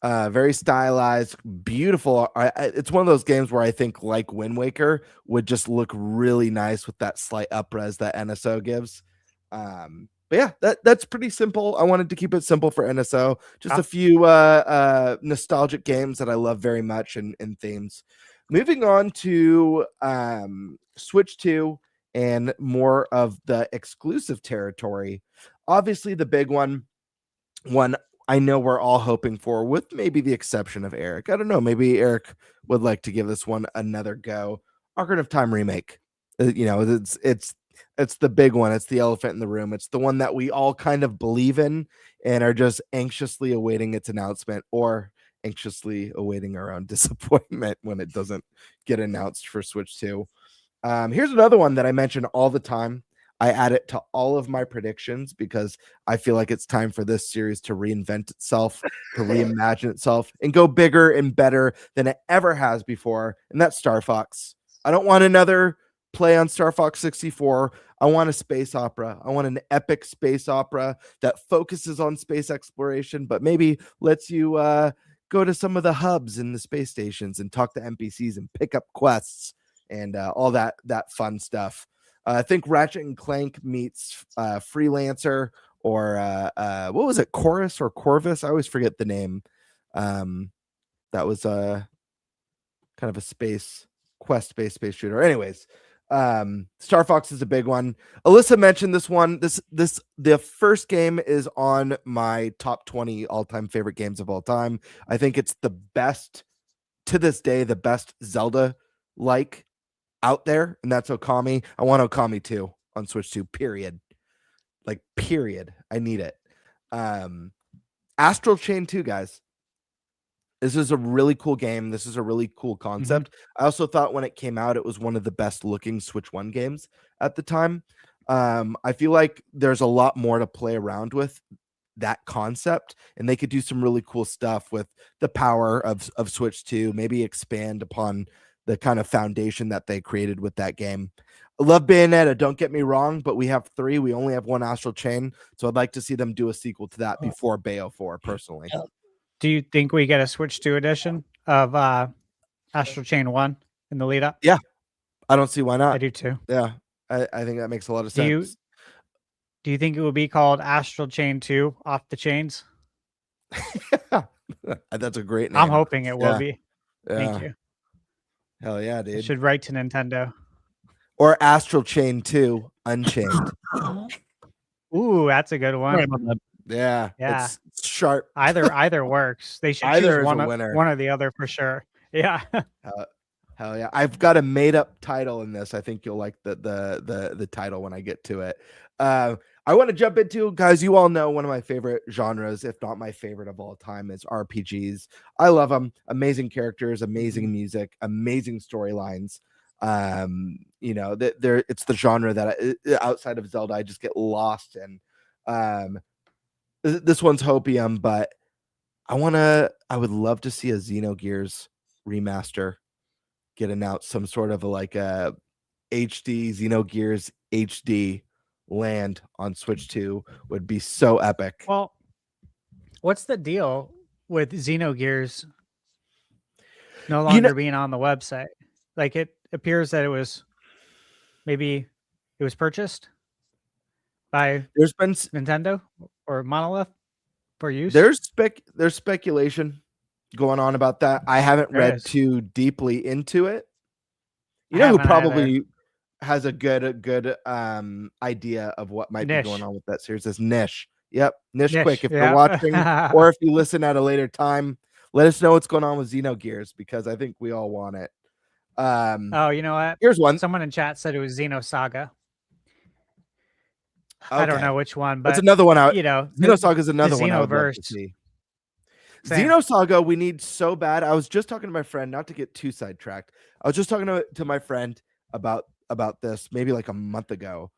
Very stylized, beautiful. It's one of those games where I think, like Wind Waker, would just look really nice with that slight upres that NSO gives. But yeah, that's pretty simple. I wanted to keep it simple for NSO. Just a few nostalgic games that I love very much and themes. Moving on to Switch 2 and more of the exclusive territory. Obviously, the big one I know we're all hoping for, with maybe the exception of Eric. I don't know. Maybe Eric would like to give this one another go. Ocarina of Time remake. It's the big one. It's the elephant in the room. It's the one that we all kind of believe in and are just anxiously awaiting its announcement, or anxiously awaiting our own disappointment when it doesn't get announced for Switch 2. Here's another one that I mention all the time. I add it to all of my predictions because I feel like it's time for this series to reinvent itself, to reimagine itself, and go bigger and better than it ever has before. And that's Star Fox. I don't want another play on Star Fox 64. I want a space opera. I want an epic space opera that focuses on space exploration, but maybe lets you go to some of the hubs in the space stations and talk to NPCs and pick up quests and all that fun stuff. I think Ratchet and Clank meets Freelancer, or what was it, Chorus or Corvus? I always forget the name. That was kind of a space shooter. Anyways, Star Fox is a big one. Alyssa mentioned this one. The first game is on my top 20 all-time favorite games of all time. I think it's the best to this day, the best Zelda like out there, and that's Okami. I want Okami 2 on Switch 2, period. Like, period. I need it. Astral Chain 2, guys. This is a really cool game. This is a really cool concept. I also thought when it came out, it was one of the best looking Switch 1 games at the time. I feel like there's a lot more to play around with that concept, and they could do some really cool stuff with the power of Switch 2, maybe expand upon the kind of foundation that they created with that game. I love Bayonetta, don't get me wrong, but we have 3. We only have 1 Astral Chain, so I'd like to see them do a sequel to that before Bayo 4, personally. Do you think we get a Switch 2 edition of Astral Chain 1 in the lead up? Yeah, I don't see why not. I do too. Yeah, I think that makes a lot of sense. Do you think it will be called Astral Chain 2 Off the Chains? That's a great name. I'm hoping it will be. Thank you. Hell yeah, I dude. should write to Nintendo. Or Astral Chain 2 Unchained. Ooh, that's a good one. Yeah. Yeah. It's sharp. Either works. They should Either choose is one, a winner. one or the other for sure. Yeah. Hell yeah. I've got a made up title in this. I think you'll like the title when I get to it. I want to jump into, guys, you all know one of my favorite genres, if not my favorite of all time, is RPGs. I love them. Amazing characters, amazing music, amazing storylines. You know, it's the genre that outside of Zelda, I just get lost in. This one's hopium, but I would love to see a Xenogears remaster get announced, some sort of like a HD Xenogears HD land on Switch 2 would be so epic. Well, what's the deal with Xenogears no longer being on the website? Like, it appears that it was purchased by Nintendo or Monolith for use. There's speculation going on about that. I haven't read too deeply into it. You know who probably has a good idea of what might be going on with that series is Nish. Yep, Nish. Quick, if you're watching or if you listen at a later time, let us know what's going on with Xenogears, because I think we all want it. Oh, you know what? Here's one. Someone in chat said it was Xenosaga. Okay. I don't know which one, but it's another one out. You know, Xenosaga is another one I would love to see. Xenosaga, we need so bad. I was just talking to my friend, not to get too sidetracked. I was just talking to my friend about this maybe like a month ago.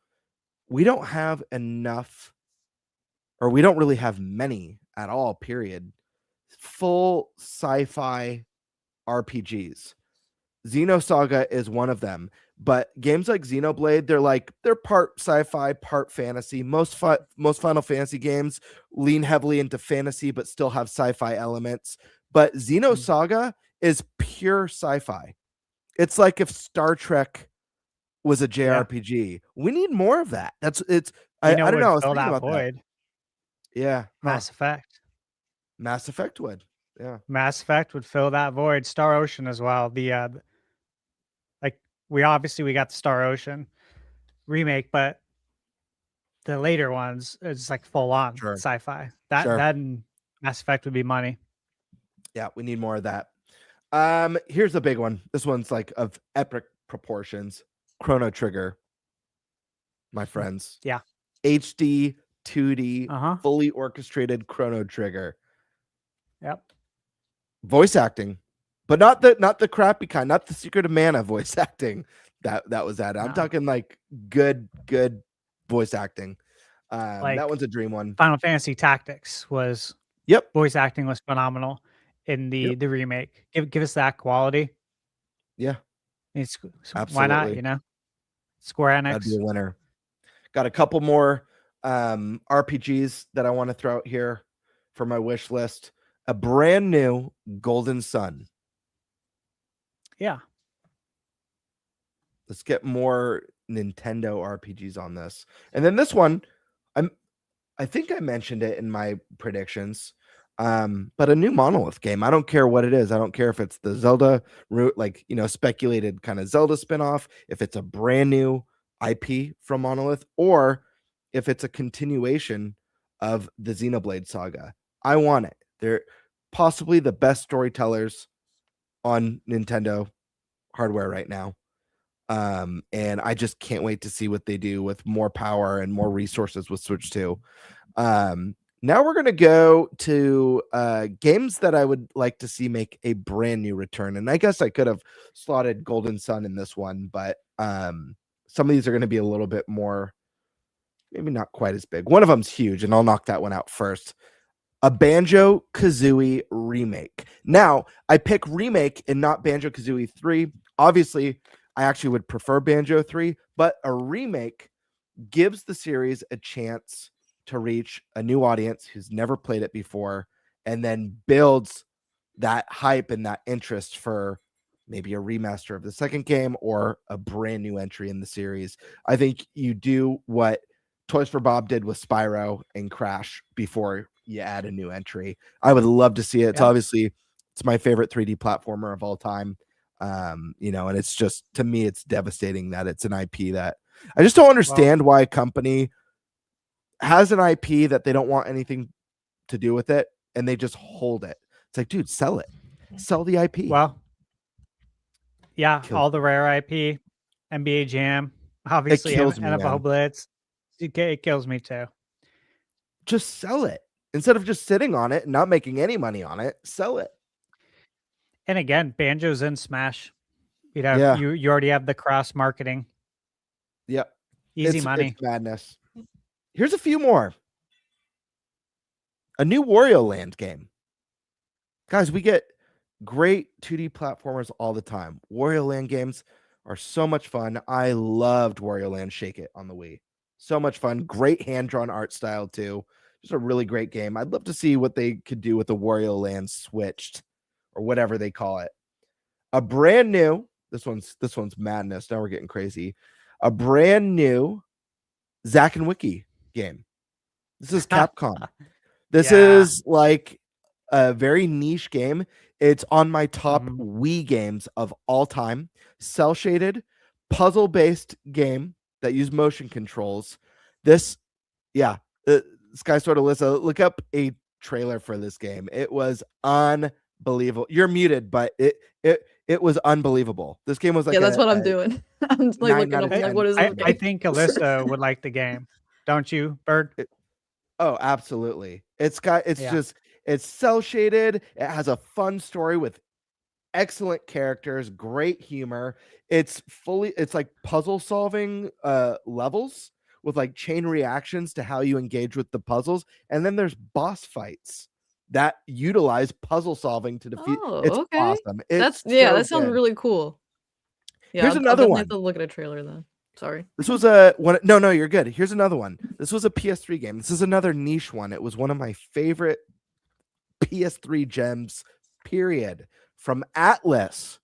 We don't have enough, or we don't really have many at all, period, full sci-fi RPGs. Xenosaga is one of them, but games like Xenoblade, they're part sci-fi, part fantasy. Most Final Fantasy games lean heavily into fantasy but still have sci-fi elements. But Xenosaga is pure sci-fi. It's like if Star Trek was a JRPG. We need more of that. I don't know. I was thinking about that. Yeah. Mass Effect. Mass Effect would. Yeah. Mass Effect would fill that void. Star Ocean as well. We got the Star Ocean remake, but the later ones it's like full on sci-fi. That and Mass Effect would be money. Yeah, we need more of that. Here's the big one. This one's like of epic proportions. Chrono Trigger, my friends. Yeah. HD 2D fully orchestrated Chrono Trigger. Yep. Voice acting, but not the crappy kind, not the Secret of Mana voice acting that was added. I'm talking like good voice acting. That one's a dream one. Final Fantasy Tactics was voice acting was phenomenal in the remake. Give us that quality. Yeah. Absolutely. Why not, you know? Square Enix. That'd be a winner. Got a couple more RPGs that I want to throw out here for my wish list. A brand new Golden Sun. Yeah. Let's get more Nintendo RPGs on this. And then this one, I think I mentioned it in my predictions. But a new Monolith game. I don't care what it is. I don't care if it's the Zelda route, like, you know, speculated kind of Zelda spinoff, if it's a brand new IP from Monolith, or if it's a continuation of the Xenoblade saga. I want it. They're possibly the best storytellers on Nintendo hardware right now. And I just can't wait to see what they do with more power and more resources with Switch 2. Now we're going to go to games that I would like to see make a brand new return. And I guess I could have slotted Golden Sun in this one, but some of these are going to be a little bit more, maybe not quite as big. One of them's huge, and I'll knock that one out first. A Banjo-Kazooie remake. Now, I pick remake and not Banjo-Kazooie 3. Obviously, I actually would prefer Banjo 3, but a remake gives the series a chance to reach a new audience who's never played it before, and then builds that hype and that interest for maybe a remaster of the second game or a brand new entry in the series. I think you do what Toys for Bob did with Spyro and Crash before you add a new entry. I would love to see it. It's obviously it's my favorite 3D platformer of all time. And it's just, to me, it's devastating that it's an IP that I just don't understand why a company has an IP that they don't want anything to do with it and they just hold it. It's like, dude, sell it. Sell the IP. Well, yeah, all the rare IP, NBA Jam, obviously NFL Blitz. It kills me too. Just sell it. Instead of just sitting on it and not making any money on it, sell it. And again, Banjo's in Smash. You already have the cross marketing. Yep. Easy money. It's madness. Here's a few more. A new Wario Land game. Guys, we get great 2D platformers all the time. Wario Land games are so much fun. I loved Wario Land Shake It on the Wii. So much fun. Great hand-drawn art style, too. Just a really great game. I'd love to see what they could do with the Wario Land Switched, or whatever they call it. A brand new, this one's madness. Now we're getting crazy. A brand new Zack and Wiki game. This is Capcom. This is like a very niche game. It's on my top Wii games of all time. Cell shaded, puzzle based game that use motion controls. This Sky Sword Alyssa, look up a trailer for this game. It was unbelievable. You're muted, but it was unbelievable. This game was like that's what I'm doing. I'm like looking up like, what is it? I think Alyssa would like the game. Don't you, Bird? Oh, absolutely. It's cell shaded. It has a fun story with excellent characters, great humor. It's like puzzle solving levels with like chain reactions to how you engage with the puzzles. And then there's boss fights that utilize puzzle solving to defeat. It's awesome. That sounds really cool. Yeah, here's another one. I have to look at a trailer then. Sorry. This was a one. No, you're good. Here's another one. This was a PS3 game. This is another niche one. It was one of my favorite PS3 gems, period, from Atlas.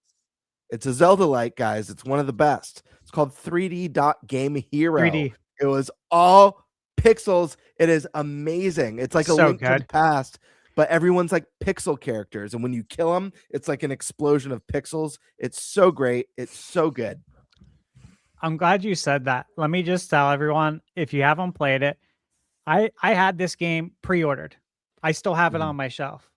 It's a Zelda-like, guys. It's one of the best. It's called 3D Game Hero. 3D. It was all pixels. It is amazing. It's like a Link to the Past, but everyone's like pixel characters. And when you kill them, it's like an explosion of pixels. It's so great. It's so good. I'm glad you said that. Let me just tell everyone, if you haven't played it, I had this game pre-ordered. I still have it on my shelf.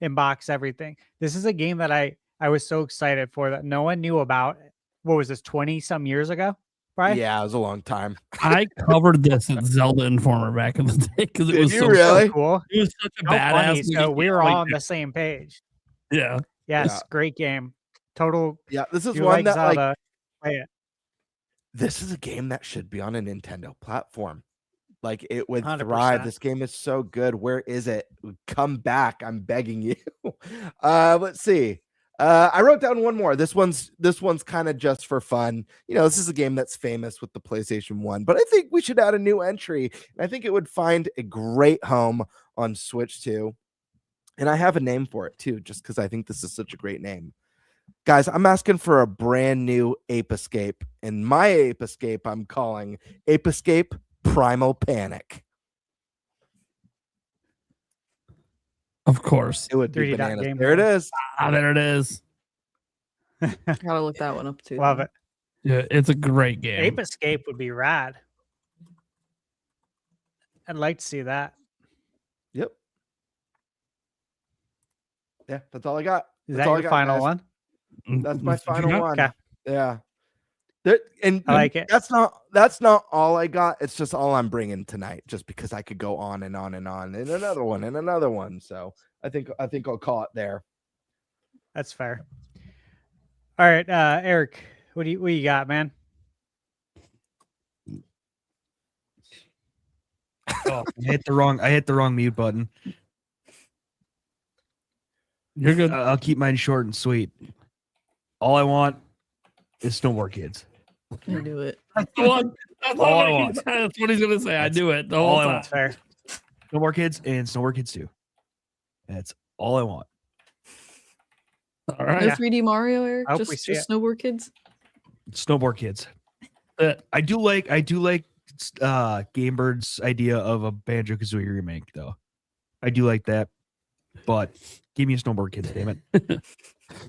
In box, everything. This is a game that I was so excited for that no one knew about. What was this, 20-some years ago? Right? Yeah, it was a long time. I covered this at Zelda Informer back in the day because it was so cool. It was such a badass. So we were all on the same page. Yeah. Yes, great game. Total. Yeah, this is one that Zelda, play it. This is a game that should be on a Nintendo platform. Like, it would 100%. thrive. This game is so good. Where is it? Come back. I'm begging you. Let's see. I wrote down one more. This one's kind of just for fun. This is a game that's famous with the PlayStation 1, but I think we should add a new entry. And I think it would find a great home on Switch too. And I have a name for it too, just because I think this is such a great name. Guys, I'm asking for a brand new Ape Escape. And my Ape Escape I'm calling Ape Escape Primal Panic. Of course. It would be 3D bananas. game. There it is. There it is. Gotta look that one up too. Love it. Yeah, it's a great game. Ape Escape would be rad. I'd like to see that. Yep. Yeah, that's all I got. Is That's that all your I got, final guys. one? That's my final one. Okay. Yeah. And I like it. That's not all I got. It's just all I'm bringing tonight, just because I could go on and on and on, and another one and another one. So I think I'll call it there. That's fair. All right, Eric, what do you got, man? Oh, I hit the wrong mute button. You're good. I'll keep mine short and sweet. All I want It's No More Kids. I knew it. That's the one. That's All I what want. that's what he's gonna say. I knew it the all whole I time. want. Fair. No More Kids and No More Kids 2. That's all I want. All right. No 3D Mario, Eric. I hope we Just see it. Snowboard Kids. It's No More Kids. I do like Game Bird's idea of a Banjo-Kazooie remake, though. I do like that, but give me a Snowboard Kids, damn it.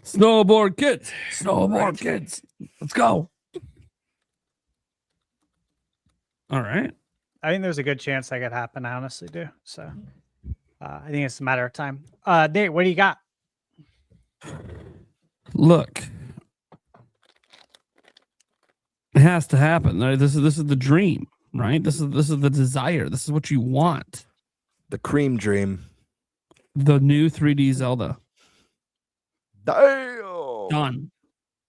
Snowboard kids. Snowboard kids. Let's go. All right. I think there's a good chance that could happen. I honestly do. So I think it's a matter of time. Nate, what do you got? Look. It has to happen. This is the dream, right? This is the desire. This is what you want. The cream dream. The new 3D Zelda. Damn. Done.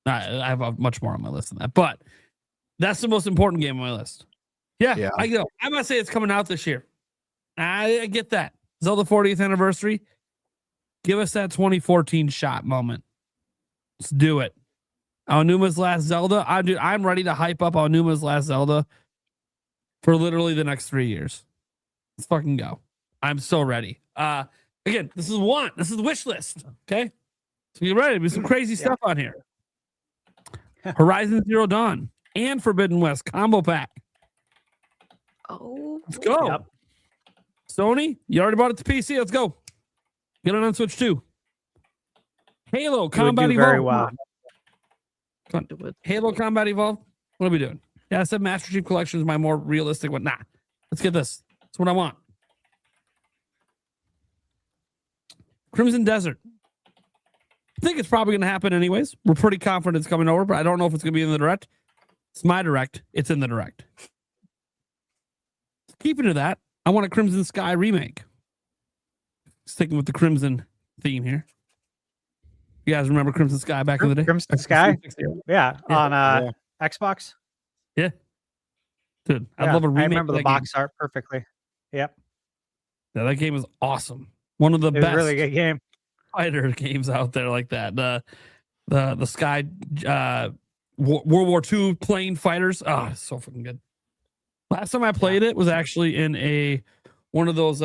I have much more on my list than that, but that's the most important game on my list. Yeah. I go. I'm gonna say it's coming out this year. I get that. Zelda 40th anniversary. Give us that 2014 shot moment. Let's do it. Aonuma's Last Zelda. I'm ready to hype up Aonuma's Last Zelda for literally the next 3 years. Let's fucking go. I'm so ready. Again, this is the wish list. Okay. So get ready. There's some crazy stuff on here. Horizon Zero Dawn and Forbidden West combo pack. Oh, Let's go. Yep. Sony, you already bought it to PC. Let's go. Get it on Switch too. Halo You would Combat do Evolved. very well. Come on. Halo Combat Evolved. What are we doing? Yeah, I said Master Chief Collection is my more realistic one. Nah, let's get this. That's what I want. Crimson Desert. I think it's probably going to happen anyways. We're pretty confident it's coming over, but I don't know if it's going to be in the direct. It's my direct. It's in the direct. Keeping to that, I want a Crimson Sky remake. Sticking with the Crimson theme here. You guys remember Crimson Sky back in the day? Crimson Sky? Yeah. On Xbox. Yeah. Dude, I'd Yeah, love a remake. I remember of the that game. box art perfectly. Yep. Yeah, that game is awesome. One of the It was a best really good game. fighter games out there like that. The Sky World War II plane fighters. Oh, it's so fucking good. Last time I played it was actually in one of those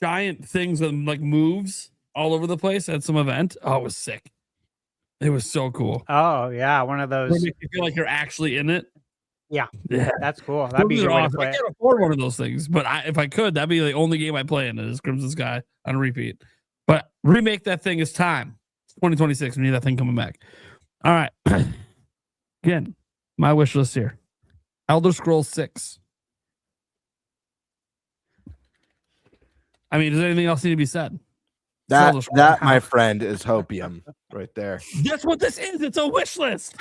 giant things that like moves all over the place at some event. Oh, it was sick. It was so cool. Oh, yeah. One of It those. makes you feel like you're actually in it. Yeah. Yeah. That's cool. That'd be a Those good are way to awesome. play I it. can't afford one of those things, but if I could, that'd be the only game I play in it is Crimson Sky on repeat. But remake that thing is time. It's 2026. We need that thing coming back. All right. Again, my wish list here. Elder Scrolls 6. I mean, does anything else need to be said? That, Elder Scrolls. that, my friend, is hopium right there. That's what this is. It's a wish list.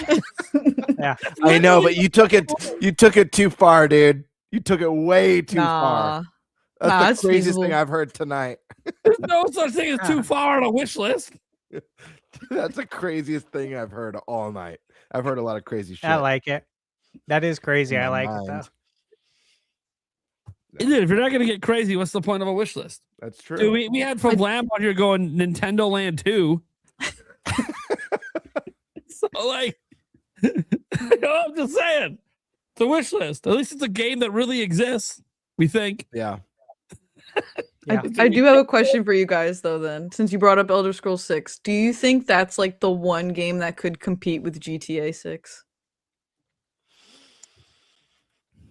Yeah. I know, but you took it too far, dude. You took it way too far. That's Nah, the it's craziest feasible. thing I've heard tonight. There's no such thing as too far on a wish list. That's the craziest thing I've heard all night. I've heard a lot of crazy shit. I like it. That is crazy. In I my like it, though. mind. If you're not going to get crazy, what's the point of a wish list? That's true. Dude, we had from Lamb out here going Nintendo Land 2. So, like, I'm just saying, it's a wish list. At least it's a game that really exists, we think. Yeah. Yeah. I do have a question for you guys though then. Since you brought up Elder Scrolls 6, do you think that's like the one game that could compete with GTA 6?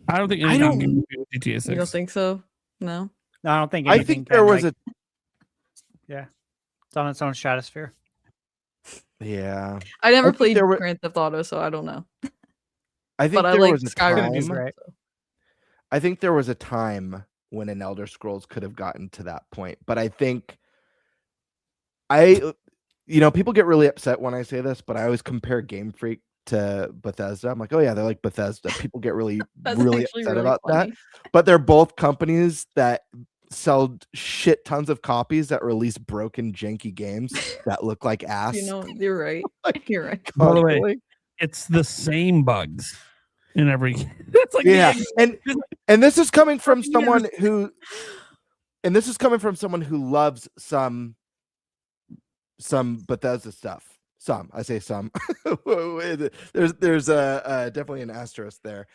I don't think I any don't- game can compete with GTA 6. You don't think so? No. No, I don't think I anything think there can, was like, it's on its own stratosphere. Yeah. I never think played there were- Grand Theft Auto, so I don't know. I think But I there like was a Skyrim. be time. great. so- I think there was a time when an Elder Scrolls could have gotten to that point, but I think people get really upset when I say this, but I always compare Game Freak to Bethesda. I'm like, oh yeah, they're like Bethesda. People get really, That's really actually upset really about that. funny. But they're both companies that sell shit tons of copies that release broken, janky games that look like ass. You know, you're right. You're right. By the way, constantly. it's the same bugs in every game. It's like Yeah, the and this is coming from fucking someone who loves some Bethesda stuff. Some, I say some. there's definitely an asterisk there.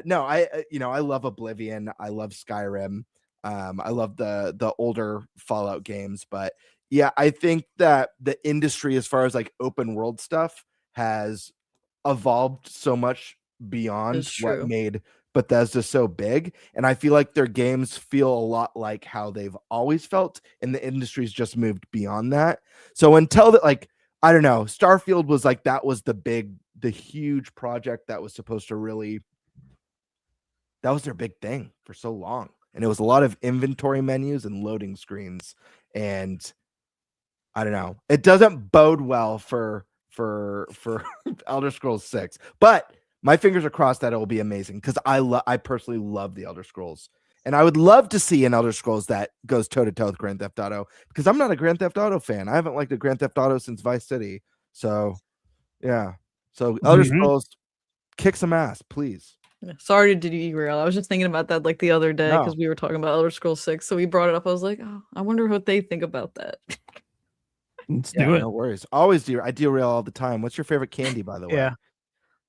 No, I love Oblivion. I love Skyrim. I love the older Fallout games, but yeah, I think that the industry, as far as like open world stuff, has evolved so much beyond That's what true. made Bethesda so big, and I feel like their games feel a lot like how they've always felt, and the industry's just moved beyond that. So until that, like, I don't know, Starfield was like, that was the huge project that was supposed to really, that was their big thing for so long, and it was a lot of inventory menus and loading screens, and I don't know, it doesn't bode well for Elder Scrolls 6, but my fingers are crossed that it will be amazing, because I personally love the Elder Scrolls, and I would love to see an Elder Scrolls that goes toe to toe with Grand Theft Auto, because I'm not a Grand Theft Auto fan. I haven't liked a Grand Theft Auto since Vice City. So yeah, so Elder Scrolls, kick some ass, please. Yeah, sorry to derail. I was just thinking about that like the other day No. because we were talking about Elder Scrolls 6. So we brought it up. I was like, oh, I wonder what they think about that. Let's Yeah, do it. no worries. Always I derail all the time. What's your favorite candy, by the way? Yeah.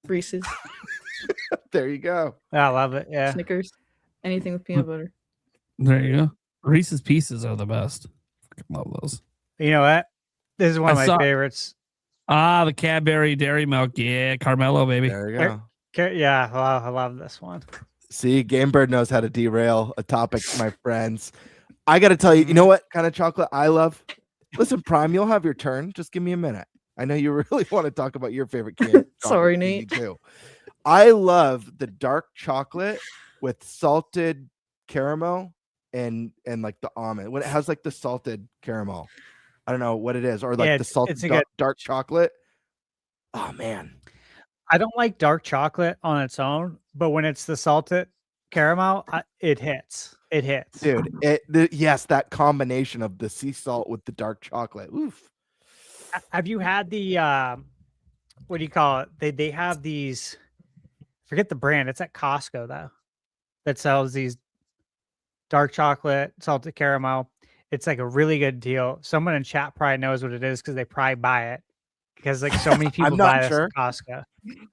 Reese's, There you go. I love it. Yeah. Snickers, anything with peanut butter. There you go. Reese's Pieces are the best. Fucking love those. You know what? This is one of I my saw- favorites. The Cadbury Dairy Milk. Yeah, Carmelo, baby. There you go. Yeah, I love this one. See, Game Bird knows how to derail a topic, my friends. I got to tell you, you know what kind of chocolate I love? Listen, Prime, you'll have your turn. Just give me a minute. I know you really want to talk about your favorite candy. Sorry, chocolate Nate. candy, too. I love the dark chocolate with salted caramel and like the almond. When it has like the salted caramel, I don't know what it is, or like Yeah, the salted it's a good- dark chocolate. Oh man, I don't like dark chocolate on its own, but when it's the salted caramel, it hits. It hits. dude! Yes, that combination of the sea salt with the dark chocolate. Oof. Have you had the what do you call it? They have these, forget the brand. It's at Costco though, that sells these dark chocolate salted caramel. It's like a really good deal. Someone in chat probably knows what it is because they probably buy it, because like so many people not buy this sure. at Costco.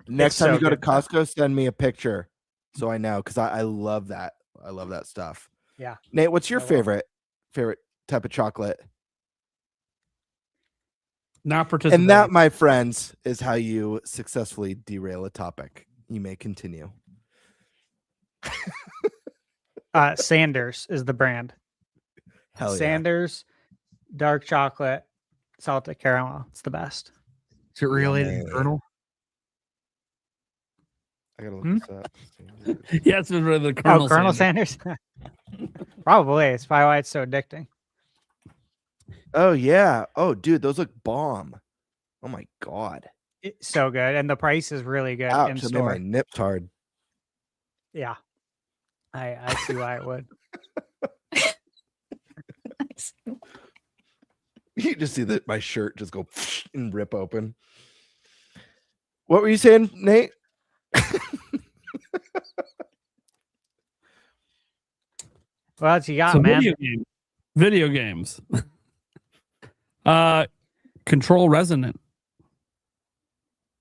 Next It's time so you go to good. Costco, send me a picture so I know, because I love that. I love that stuff. Yeah. Nate, what's your I will. favorite type of chocolate? Not participating. And that, my friends, is how you successfully derail a topic. You may continue. Sanders is the brand. Hell yeah. Sanders dark chocolate salted caramel. It's the best. Is it related to Yummy. Colonel? I gotta look Hmm? this up. Yeah, it's been really the Colonel. Colonel Sanders. Sanders. Probably. It's probably why it's so addicting. Oh yeah. Oh dude, those look bomb. Oh my god. It's so good, and the price is really good in Ouch, that made my store. nips hard. Yeah, I see why it would. You just see that my shirt just go and rip open. What were you saying, Nate? What else you got, So man? video games. Control Resonant.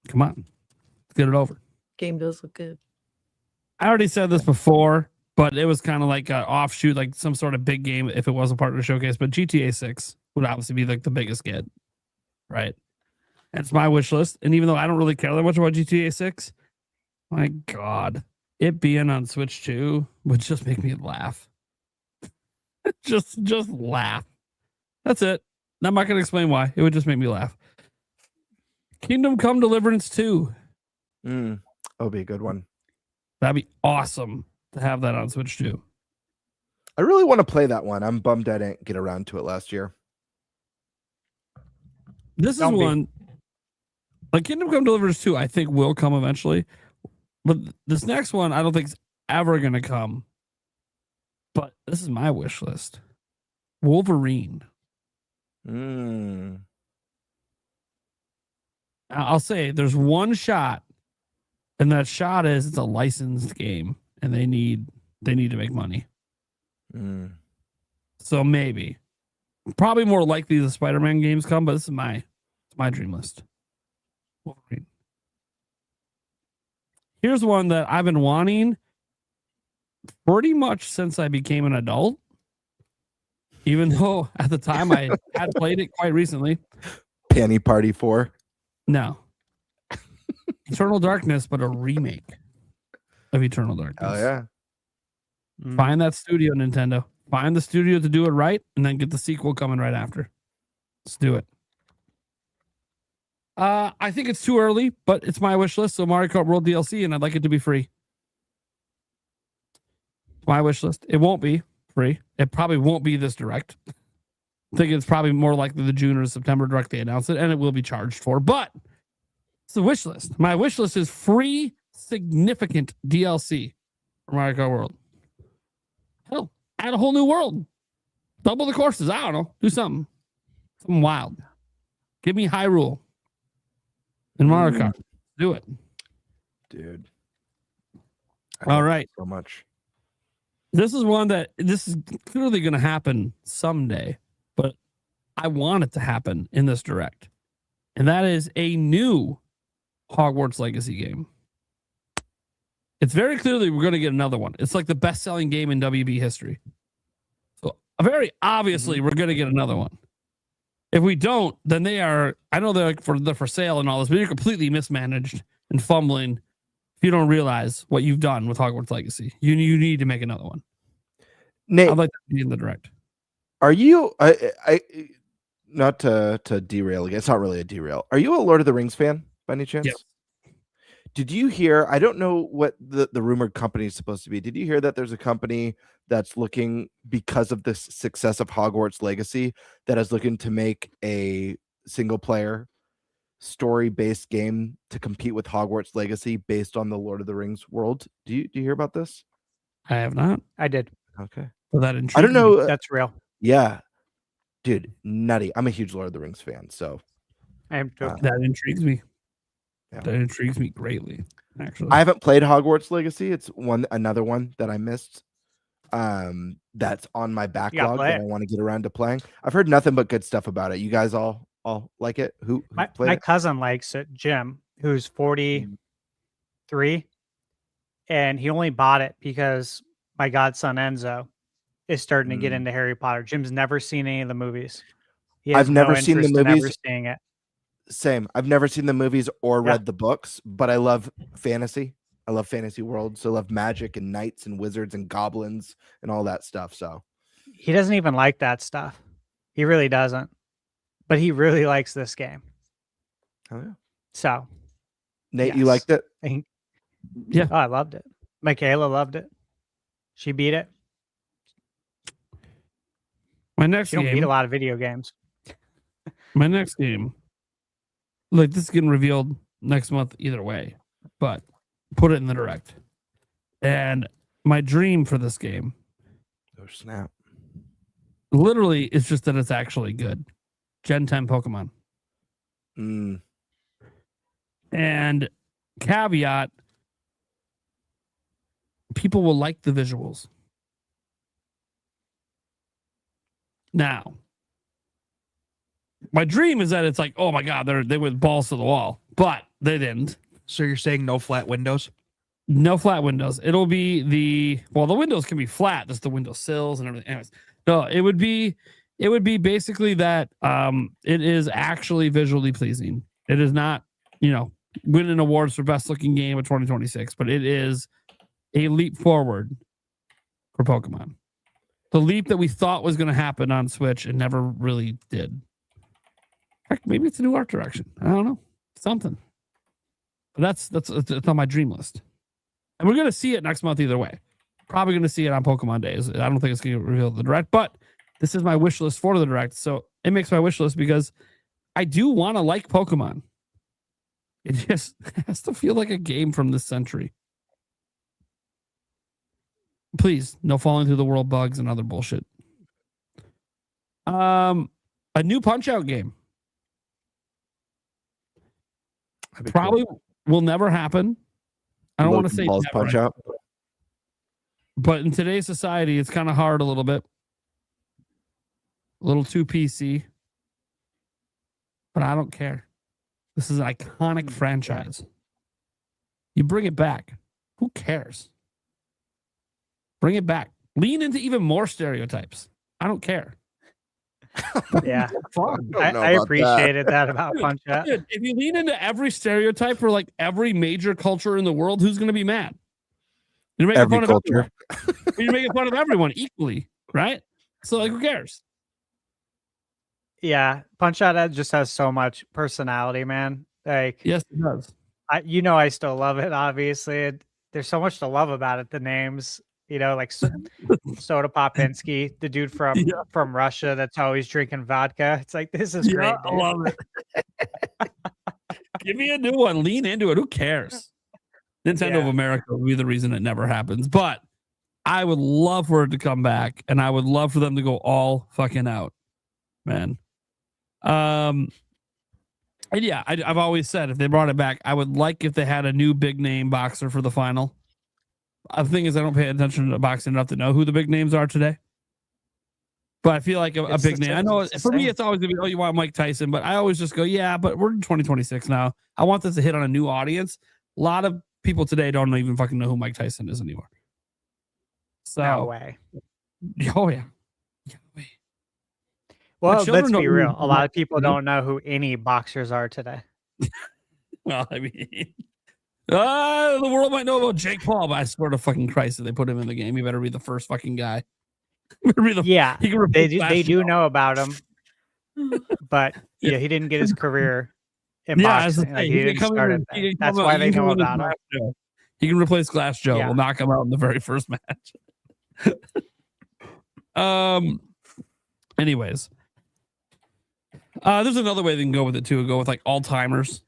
Come on, let's get it over. Game does look good. I already said this before, but it was kind of like an offshoot, like some sort of big game if it was a part of the showcase. But GTA 6 would obviously be like the biggest get, right? And it's my wish list. And even though I don't really care that much about GTA 6, my God, it being on Switch 2 would just make me laugh. just laugh. That's it. I'm not going to explain why. It would just make me laugh. Kingdom Come Deliverance 2. That would be a good one. That'd be awesome to have that on Switch 2. I really want to play that one. I'm bummed I didn't get around to it last year. This Don't is be. one, like Kingdom Come Deliverance 2, I think will come eventually. But this next one, I don't think is ever going to come. But this is my wish list. Wolverine. I'll say there's one shot, and that shot is it's a licensed game, and they need to make money. So maybe, probably more likely the Spider-Man games come, but this is my dream list. Wolverine. Here's one that I've been wanting pretty much since I became an adult. Even though at the time I had played it quite recently. Panty Party 4. No. Eternal Darkness, but a remake of Eternal Darkness. Oh, yeah. Find that studio, Nintendo. Find the studio to do it right, and then get the sequel coming right after. Let's do it. I think it's too early, but it's my wish list. So Mario Kart World DLC, and I'd like it to be free. My wish list. It won't be free. It probably won't be this direct. I think it's probably more likely the June or September direct they announce it, and it will be charged for. But it's the wish list. My wish list is free, significant DLC for Mario Kart World. Hell, add a whole new world. Double the courses. I don't know. Do something. Something wild. Give me Hyrule in Mario Kart. Do it. Dude. All right. So much. This is one that this is clearly going to happen someday, but I want it to happen in this direct. And that is a new Hogwarts Legacy game. It's very clearly we're going to get another one. It's like the best-selling game in WB history. So very obviously we're going to get another one. If we don't, then they are, I know they're for sale and all this, but you're completely mismanaged and fumbling if you don't realize what you've done with Hogwarts Legacy. You need to make another one. Nate, I'd like to be in the direct. Are you I not to derail again? It's not really a derail. Are you a Lord of the Rings fan by any chance? Yes. Did you hear? I don't know what the rumored company is supposed to be. Did you hear that there's a company that's looking, because of the success of Hogwarts Legacy, that is looking to make a single player story-based game to compete with Hogwarts Legacy based on the Lord of the Rings world? Do you hear about this? I have not. I did. Okay. Well, that intrigues I don't know. me. That's real. Yeah, dude, nutty. I'm a huge Lord of the Rings fan, so I am too. That intrigues me. Yeah. That intrigues me greatly, actually. I haven't played Hogwarts Legacy. It's another one that I missed. That's on my backlog that I want to get around to playing. I've heard nothing but good stuff about it. You guys all like it? Who played My it? cousin likes it, Jim, who's 43, and he only bought it because my godson Enzo is starting to get into Harry Potter. Jim's never seen any of the movies. I've never seen the movies. Never seeing it. Same. I've never seen the movies or read the books, but I love fantasy. I love fantasy worlds. So I love magic and knights and wizards and goblins and all that stuff. So He doesn't even like that stuff. He really doesn't. But he really likes this game. Oh yeah. So Nate, you liked it? Yeah. Oh, I loved it. Michaela loved it. She beat it. My next You don't game. beat a lot of video games. My next game. Like, this is getting revealed next month either way, but put it in the direct. And my dream for this game, Oh snap! literally, is just that it's actually good. Gen 10 Pokemon. And caveat, people will like the visuals. Now, my dream is that it's like, oh my God, they went balls to the wall, but they didn't. So you're saying no flat windows? No flat windows. It'll be the windows can be flat, just the window sills and everything. Anyways, no, it would be basically that it is actually visually pleasing. It is not, winning awards for best looking game of 2026, but it is a leap forward for Pokemon. The leap that we thought was going to happen on Switch and never really did. Heck, maybe it's a new art direction. I don't know. Something. But that's on my dream list. And we're going to see it next month either way. Probably going to see it on Pokemon Days. I don't think it's going to get revealed in the direct, but this is my wish list for the direct. So it makes my wish list because I do want to like Pokemon. It just has to feel like a game from this century. Please, no falling through the world bugs and other bullshit. A new Punch-Out game. Probably will never happen. I don't want to say never, Punch-Out. but in today's society, it's kind of hard a little bit. A little too PC. But I don't care. This is an iconic franchise. You bring it back. Who cares? Bring it back. Lean into even more stereotypes. I don't care. Yeah. I I appreciated that about Punch Out. Dude, if you lean into every stereotype for like every major culture in the world, who's going to be mad? You're making Every fun culture. of everyone. You're making fun of everyone equally, right? So like, who cares? Yeah, Punch Out just has so much personality, man. Like, Yes, it does. I still love it. Obviously, there's so much to love about it. The names, like Soda Popinski, the dude from Russia that's always drinking vodka. It's like, this is great. I love it. Give me a new one. Lean into it. Who cares? Nintendo of America will be the reason it never happens. But I would love for it to come back, and I would love for them to go all fucking out, man. And yeah, I've always said if they brought it back, I would like if they had a new big name boxer for the final. The thing is, I don't pay attention to boxing enough to know who the big names are today. But I feel like a big name. I know for me, it's always gonna be, oh, you want Mike Tyson, but I always just go, yeah, but we're in 2026 now. I want this to hit on a new audience. A lot of people today don't even fucking know who Mike Tyson is anymore. So, No way. Oh yeah. Well, children let's don't be real. even- A lot of people don't know who any boxers are today. Well, I mean, the world might know about Jake Paul, but I swear to fucking Christ, if they put him in the game, he better be the first fucking guy. Yeah, he can they replace do Flash know about him, but he didn't get his career in Yeah, as I boxing. say, Like, he he can didn't come in start and- it. he there. can That's come why out- they he can know win his about him. Glass Joe. He can replace Glass Joe. Yeah. We'll knock him out in the very first match. Anyways, there's another way they can go with it too. Go with like all timers.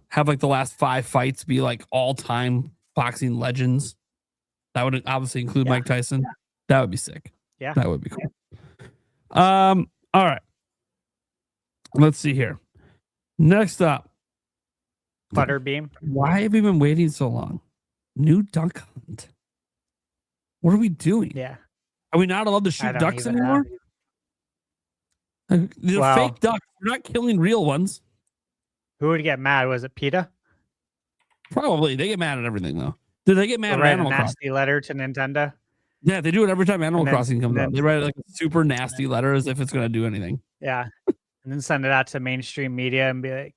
Have like the last 5 fights be like all time boxing legends. That would obviously include Mike Tyson. That would be sick. Yeah, that would be cool. All right. Let's see here. Next up, Butterbeam. why have we been waiting so long? New duck hunt. What are we doing? Yeah. Are we not allowed to I shoot don't ducks even anymore? They're Well- fake ducks. We're not killing real ones. Who would get mad? Was it PETA? Probably. They get mad at everything, though. Do they get mad They'll at write a Animal Crossing? nasty letter to Nintendo. Yeah, they do it every time Animal And then- Crossing comes and out. then- They write like a super nasty letter as if it's going to do anything. Yeah, and then send it out to mainstream media and be like,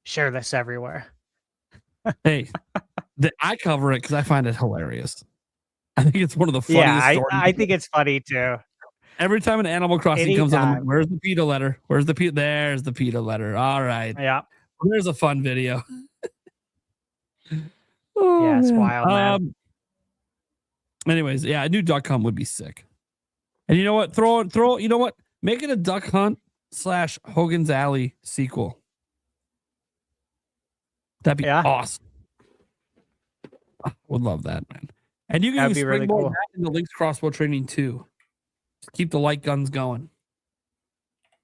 share this everywhere. Hey, I cover it because I find it hilarious. I think it's one of the funniest Yeah, stories. I think it's funny too. Every time an Animal Crossing comes out, I'm like, Anytime. where's the PETA letter? Where's the PETA? There's the PETA letter. All right. Yeah, There's a fun video. yeah, it's wild, man. Anyways, yeah, a new duck hunt would be sick. And you know what? You know what? Make it a duck hunt / Hogan's Alley sequel. That'd be awesome. I would love that, man. And you can That'd even be really springboard cool. that into Link's crossbow training too. Just keep the light guns going.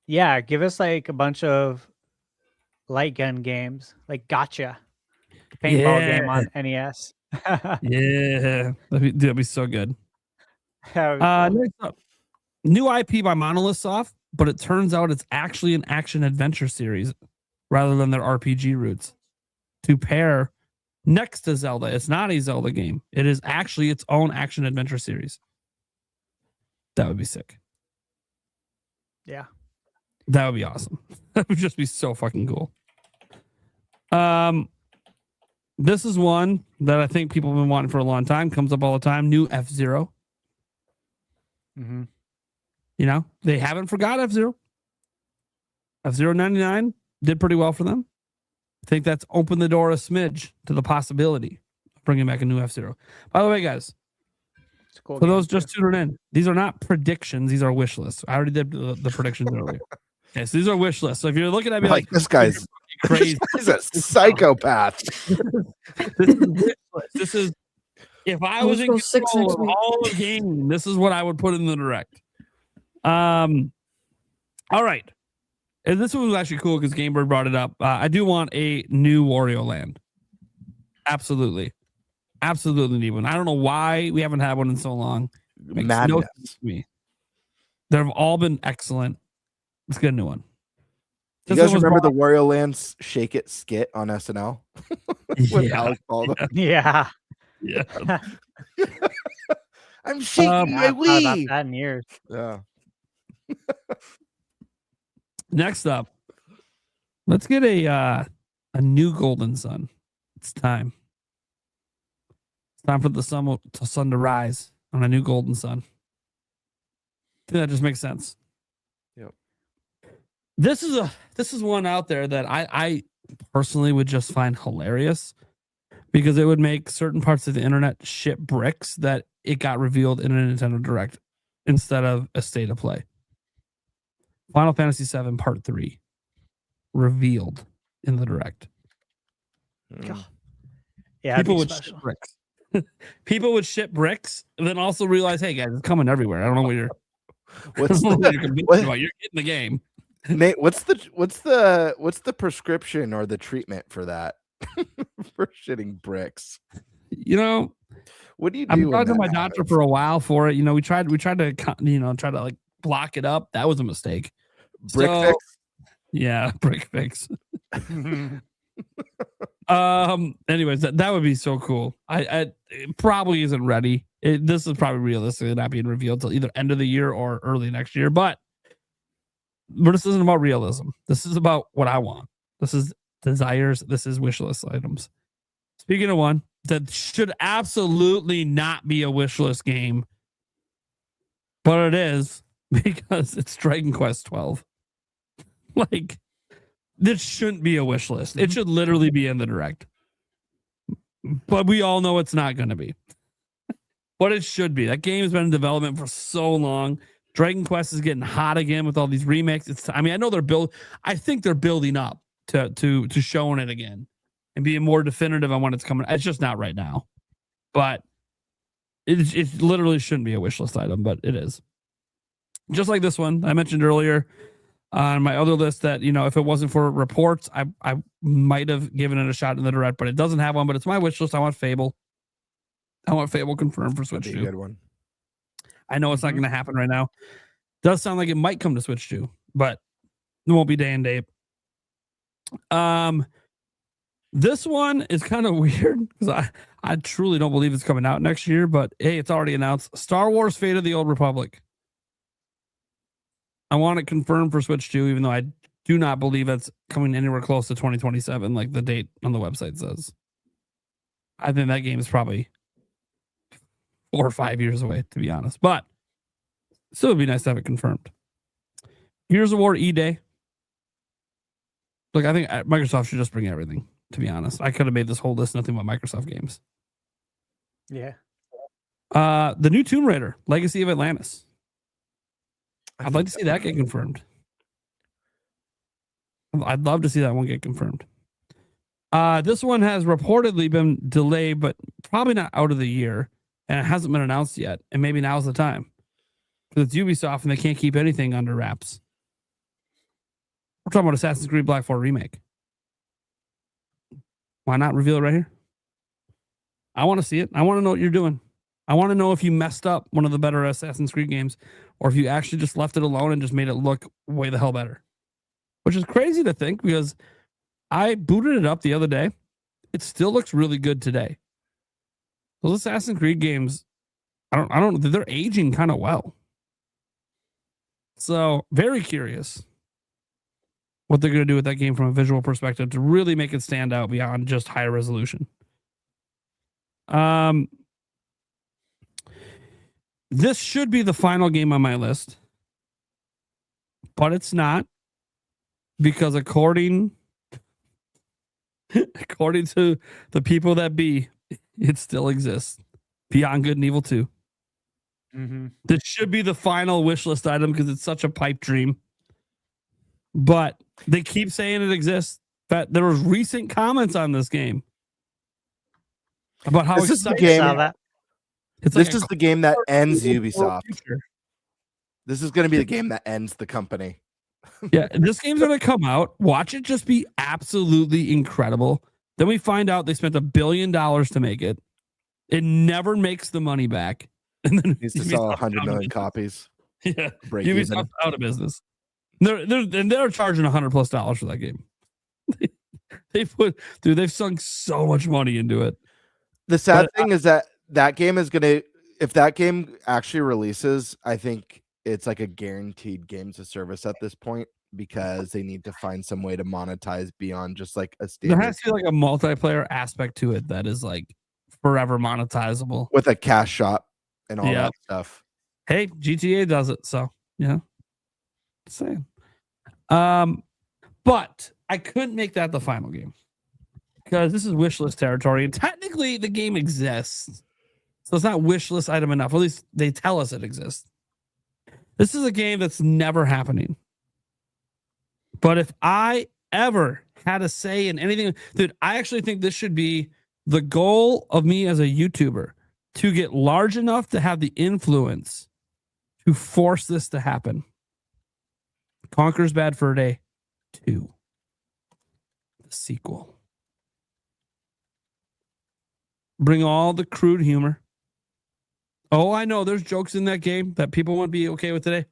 Yeah, give us like a bunch of light gun games, like Gotcha, the paintball game on NES. Yeah, that'd be so good. That would be cool. Next up, new IP by Monolith Soft, but it turns out it's actually an action adventure series rather than their RPG roots. To pair next to Zelda, it's not a Zelda game. It is actually its own action adventure series. That would be sick. Yeah. That would be awesome. That would just be so fucking cool. This is one that I think people have been wanting for a long time. Comes up all the time. New F-Zero. Mm-hmm. They haven't forgot F-Zero. F-Zero 99 did pretty well for them. I think that's opened the door a smidge to the possibility of bringing back a new F-Zero. By the way, guys, It's a cool for game, those too. just tuning in, these are not predictions. These are wish lists. I already did the predictions earlier. Okay, so these are wish lists. So if you're looking at me Like, this guy's crazy, He's a psychopath. this is wish list. This is if I was Let's in go 6 control next of week. all of gaming, this is what I would put in the direct. All right. And this one was actually cool because Gamebird brought it up. I do want a new Wario Land. Absolutely. Absolutely need one. I don't know why we haven't had one in so long. Makes no Madness. sense to me. They've all been excellent. Let's get a new one. Do you guys remember the Wario Land Shake It skit on SNL? With Alex Baldwin? Yeah. Yeah. I'm shaking my I've thought about Wii. that in years. Yeah. Next up, let's get a new Golden Sun. It's time. It's time for the sun to rise on a new Golden Sun. I think that just makes sense. Yep. This is one out there that I personally would just find hilarious because it would make certain parts of the internet shit bricks that it got revealed in a Nintendo Direct instead of a state of play. Final Fantasy VII Part 3 revealed in the Direct. Yeah, People would ship bricks. People would ship bricks and then also realize, hey guys, it's coming everywhere. I don't know what you're What's you're the, convinced what, about. You're getting the game. Nate? What's the prescription or the treatment for that? For shitting bricks. You know, what do you do? I've talked to my doctor for a while for it. You know, we tried to try to like block it up. That was a mistake. Brick fix? Yeah, brick fix. Anyways, that would be so cool. It probably isn't ready. This is probably realistically not being revealed till either end of the year or early next year. But this isn't about realism. This is about what I want. This is desires. This is wish list items. Speaking of one that should absolutely not be a wish list game, but it is because it's Dragon Quest 12. Like, this shouldn't be a wish list. It should literally be in the Direct. But we all know it's not going to be. But it should be. That game has been in development for so long. Dragon Quest is getting hot again with all these remakes. I know I think they're building up to showing it again and being more definitive on when it's coming. It's just not right now. But it literally shouldn't be a wish list item, but it is. Just like this one I mentioned earlier on my other list that, you know, if it wasn't for reports, I might have given it a shot in the Direct, but it doesn't have one, but it's my wish list. I want Fable. I want Fable confirmed for Switch 2. Good one. I know it's not going to happen right now. Does sound like it might come to Switch 2, but it won't be day and date. This one is kind of weird because I truly don't believe it's coming out next year, but hey, it's already announced. Star Wars Fate of the Old Republic. I want it confirmed for Switch 2, even though I do not believe it's coming anywhere close to 2027, like the date on the website says. I think that game is probably 4 or 5 years away, to be honest. But still would be nice to have it confirmed. Gears of War E-Day. Look, I think Microsoft should just bring everything, to be honest. I could have made this whole list nothing but Microsoft games. Yeah. The new Tomb Raider, Legacy of Atlantis. I'd like to see that get confirmed. I'd love to see that one get confirmed. This one has reportedly been delayed, but probably not out of the year, and it hasn't been announced yet. And maybe now's the time because it's Ubisoft and they can't keep anything under wraps. We're talking about Assassin's Creed Black 4 remake. Why not reveal it right here? I want to see it. I want to know what you're doing. I want to know if you messed up one of the better Assassin's Creed games or if you actually just left it alone and just made it look way the hell better. Which is crazy to think because I booted it up the other day. It still looks really good today. Those Assassin's Creed games, I don't know, they're aging kind of well. So, very curious what they're going to do with that game from a visual perspective to really make it stand out beyond just higher resolution. This should be the final game on my list, but it's not because according to the people that be, it still exists. Beyond Good and Evil 2. Mm-hmm. This should be the final wish list item because it's such a pipe dream. But they keep saying it exists. That there was recent comments on this game about how this excited is the game. It's The game that ends Ubisoft. This is going to be the game that ends the company. Yeah, this game's going to come out. Watch it just be absolutely incredible. Then we find out they spent $1 billion to make it. It never makes the money back. And then Needs to sell 100 million copies. Yeah, Break even. Ubisoft's out of business. They're charging $100+ for that game. They've sunk so much money into it. The sad thing is that game is gonna, if that game actually releases, I think it's like a guaranteed games of service at this point, because they need to find some way to monetize beyond just like a There standard has to be like a multiplayer aspect to it that is like forever monetizable with a cash shop and all Yeah. that stuff. Hey, GTA does it, so yeah. Just saying. But I couldn't make that the final game because this is wishlist territory, and technically the game exists, so it's not wishlist item enough. At least they tell us it exists. This is a game that's never happening. But if I ever had a say in anything, dude, I actually think this should be the goal of me as a YouTuber, to get large enough to have the influence to force this to happen. Conker's Bad Fur Day 2. The sequel. Bring all the crude humor. Oh, I know there's jokes in that game that people won't be okay with today.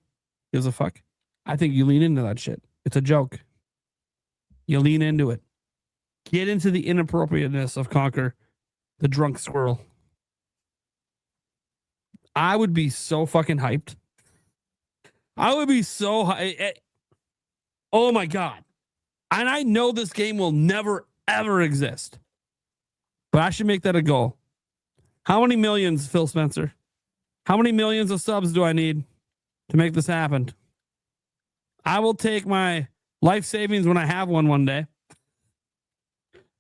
Gives a fuck. I think you lean into that shit. It's a joke. You lean into it. Get into the inappropriateness of Conker, the drunk squirrel. I would be so fucking hyped. I would be so hyped. Oh my God. And I know this game will never, ever exist. But I should make that a goal. How many millions, Phil Spencer? How many millions of subs do I need to make this happen? I will take my life savings when I have one day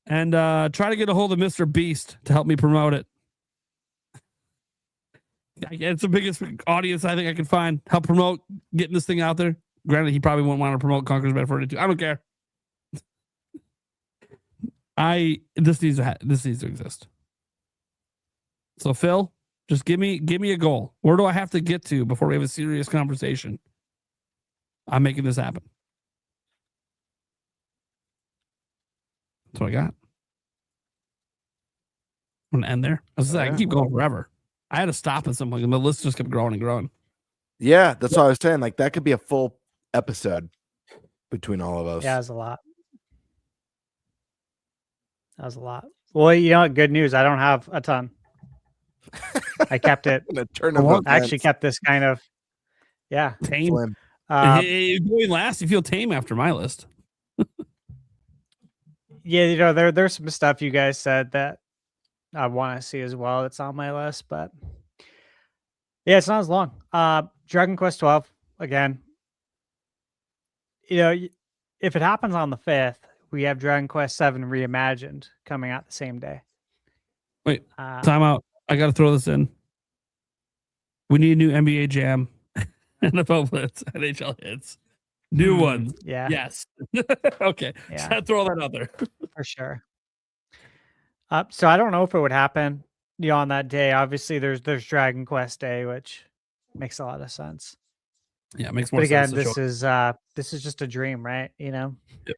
and try to get a hold of Mr. Beast to help me promote it. It's the biggest audience I think I can find. Help promote getting this thing out there. Granted, he probably won't want to promote Conker's Bad Fur Day 2. I don't care. This needs to exist. So Phil, just give me a goal. Where do I have to get to before we have a serious conversation? I'm making this happen. That's what I got. I'm gonna end there. I can keep going forever. I had to stop at some point, and the list just kept growing and growing. Yeah, that's what I was saying. Like that could be a full episode between all of us. Yeah, that was a lot. That was a lot. Well, you know, good news. I don't have a ton. I kept it. I actually kept this kind of, yeah. Tame. Going last, you feel tame after my list. Yeah, you know, there's some stuff you guys said that I want to see as well. That's on my list, but yeah, it's not as long. Dragon Quest 12 again. You know, if it happens on the 5th, we have Dragon Quest 7 Reimagined coming out the same day. Wait, time out. I got to throw this in. We need a new NBA Jam, NFL Blitz, NHL hits. New ones. Yeah. Yes. Okay. Yeah. Just had to throw that out there. For sure. So I don't know if it would happen, you know, on that day. Obviously, there's Dragon Quest Day, which makes a lot of sense. Yeah, it makes more sense. But again, sense. this is just a dream, right? You know, yep.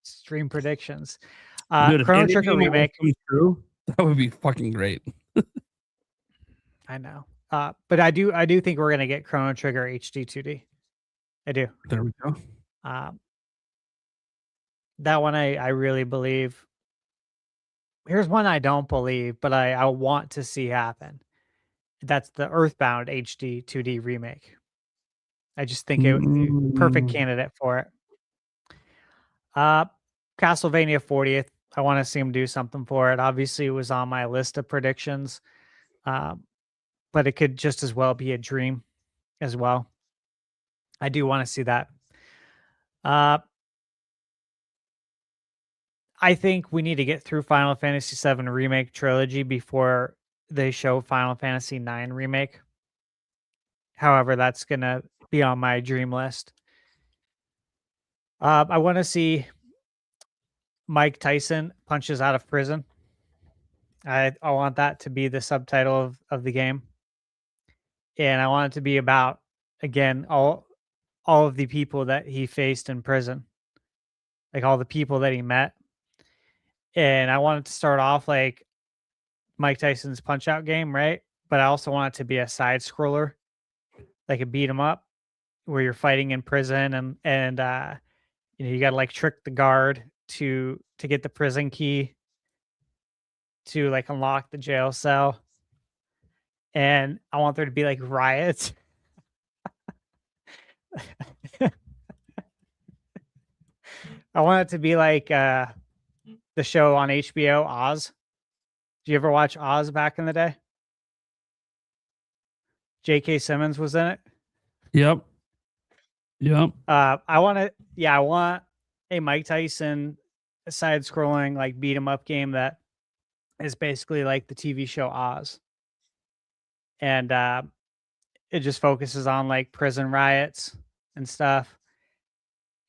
It's dream predictions. Dude, Chrono Trigger remake. True, that would be fucking great. I know. But I do think we're gonna get Chrono Trigger HD 2D. I do. There we go. That one I really believe. Here's one I don't believe, but I want to see happen. That's the Earthbound HD 2D remake. I just think it perfect candidate for it. Castlevania 40th. I want to see him do something for it. Obviously, it was on my list of predictions, but it could just as well be a dream as well. I do want to see that. I think we need to get through Final Fantasy VII Remake Trilogy before they show Final Fantasy IX Remake. However, that's going to be on my dream list. I want to see Mike Tyson punches out of prison. I want that to be the subtitle of the game. And I want it to be about, again, all of the people that he faced in prison. Like all the people that he met. And I want it to start off like Mike Tyson's Punch-Out game, right? But I also want it to be a side scroller, like a beat 'em up. where you're fighting in prison and you got to like trick the guard to get the prison key to like unlock the jail cell. And I want there to be like riots. I want it to be like the show on HBO, Oz. Did you ever watch Oz back in the day? J.K. Simmons was in it. Yep. I want a Mike Tyson side-scrolling like beat 'em up game that is basically like the TV show Oz, and it just focuses on like prison riots and stuff.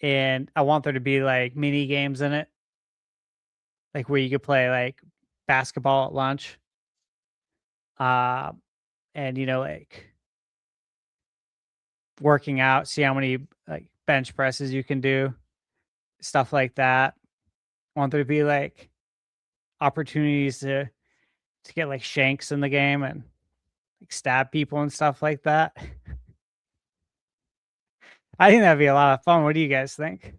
And I want there to be like mini games in it, like where you could play like basketball at lunch, and like working out, see how many like bench presses you can do, stuff like that. I want there to be like opportunities to get like shanks in the game and like stab people and stuff like that. I think that'd be a lot of fun. What do you guys think?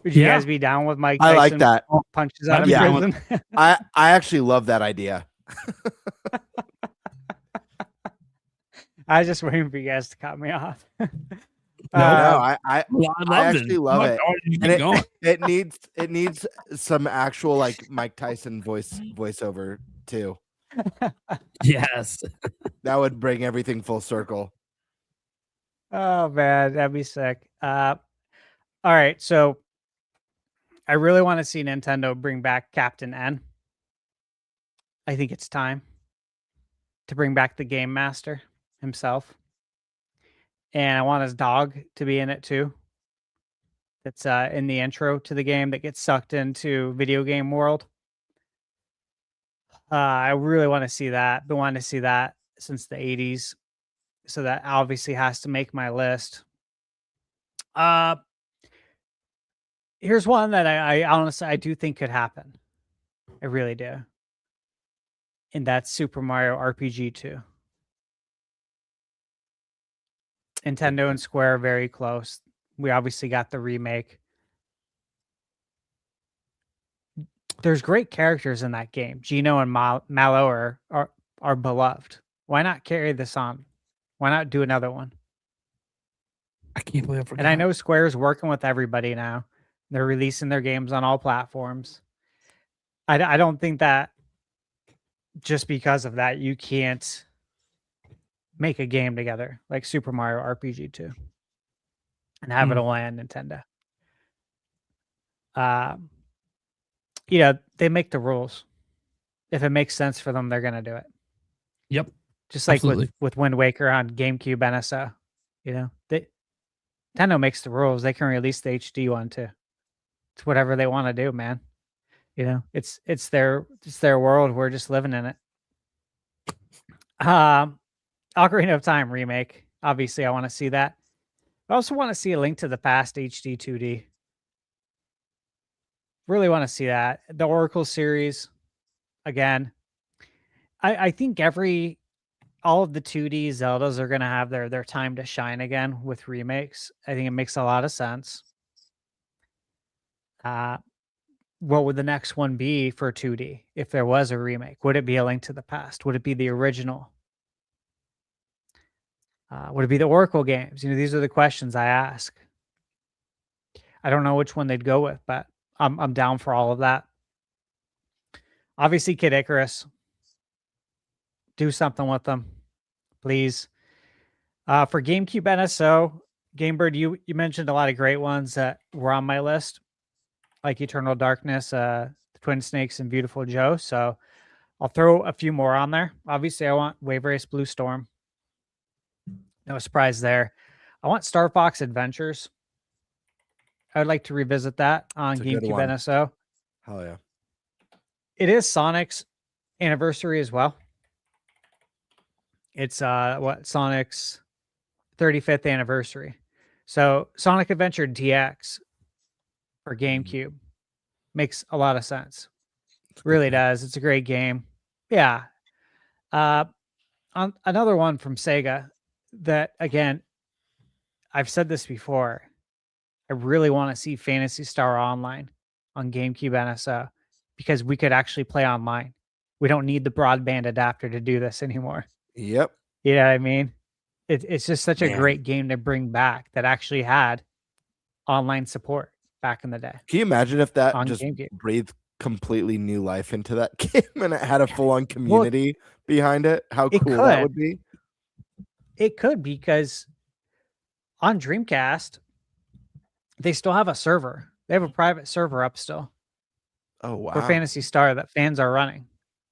Would you guys be down with Mike Tyson? I like that. Punches out of Yeah. prison. I actually love that idea. I was just waiting for you guys to cut me off. I loved actually love it. Oh, you And keep going. it needs some actual like Mike Tyson voiceover too. Yes. That would bring everything full circle. Oh man, that'd be sick. All right, so I really want to see Nintendo bring back Captain N. I think it's time to bring back the Game Master himself. And I want his dog to be in it too. That's in the intro to the game that gets sucked into video game world. I really want to see that. Been wanting to see that since the 80s. So that obviously has to make my list. Here's one that I honestly I do think could happen. I really do. And that's Super Mario RPG 2. Nintendo and Square are very close. We obviously got the remake. There's great characters in that game. Gino and Mallow are beloved. Why not carry this on? Why not do another one? I can't believe I forgot. And I know Square's working with everybody now. They're releasing their games on all platforms. I don't think that just because of that, you can't make a game together like Super Mario RPG 2 and have it only on Nintendo. They make the rules. If it makes sense for them, they're going to do it. Yep. Just like Absolutely. with Wind Waker on GameCube NSO. Nintendo makes the rules. They can release the HD one too. It's whatever they want to do, man. It's their world. We're just living in it. Ocarina of Time remake. Obviously, I want to see that. I also want to see A Link to the Past HD 2D. Really want to see that. The Oracle series, again. I think all of the 2D Zeldas are going to have their time to shine again with remakes. I think it makes a lot of sense. What would the next one be for 2D if there was a remake? Would it be A Link to the Past? Would it be the original? Would it be the Oracle games? These are the questions I ask. I don't know which one they'd go with, but I'm down for all of that. Obviously, Kid Icarus. Do something with them, please. For GameCube NSO, Gamebird, you mentioned a lot of great ones that were on my list, like Eternal Darkness, Twin Snakes, and Beautiful Joe. So I'll throw a few more on there. Obviously, I want Wave Race Blue Storm. No surprise there. I want Star Fox Adventures. I would like to revisit that on GameCube NSO. Hell yeah. It is Sonic's anniversary as well. It's Sonic's 35th anniversary. So Sonic Adventure DX for GameCube makes a lot of sense. Really does. It's a great game. Yeah. another one from Sega that, again, I've said this before. I really want to see Fantasy Star Online on GameCube NSO because we could actually play online. We don't need the broadband adapter to do this anymore. Yep. You know what I mean? It's just such a Man. great game to bring back that actually had online support back in the day. Can you imagine if that On just GameCube. breathed completely new life into that game and it had a full-on community behind it? How it cool that could. would be. It could, because on Dreamcast, they still have a server. They have a private server up still Oh, wow. for Fantasy Star that fans are running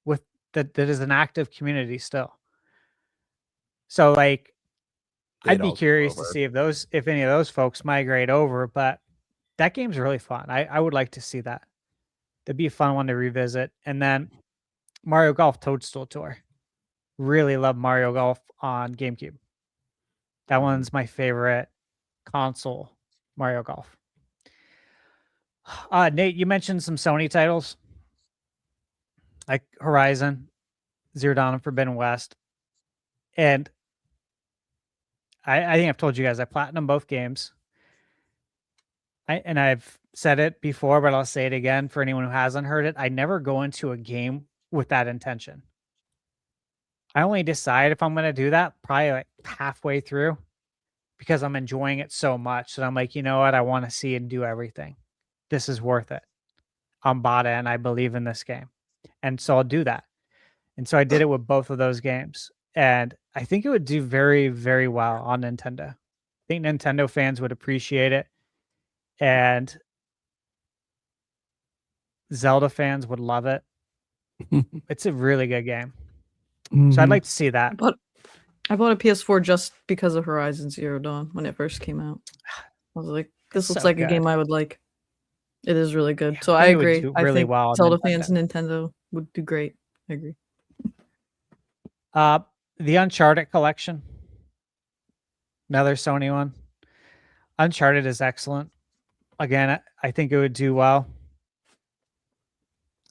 with that is an active community still. So like They'd I'd be all go curious to over. see if any of those folks migrate over, but that game's really fun. I would like to see that. That'd be a fun one to revisit. And then Mario Golf Toadstool Tour. Really love Mario Golf on GameCube. That one's my favorite console Mario Golf. Nate, you mentioned some Sony titles like Horizon, Zero Dawn, and Forbidden West. And I think I've told you guys I platinum both games. And I've said it before, but I'll say it again for anyone who hasn't heard it. I never go into a game with that intention. I only decide if I'm going to do that probably like halfway through because I'm enjoying it so much that I'm like, you know what? I want to see and do everything. This is worth it. I'm bought in. I believe in this game. And so I'll do that. And so I did it with both of those games. And I think it would do very, very well on Nintendo. I think Nintendo fans would appreciate it. And Zelda fans would love it. It's a really good game. So I'd like to see that. I bought a PS4 just because of Horizon Zero Dawn when it first came out. I was like, this looks So like a good. game I would like. It is really good. So I I think it would agree. do I really think well on Zelda Nintendo. fans and Nintendo would do great. I agree. The Uncharted collection. Another Sony one. Uncharted is excellent. Again, I think it would do well.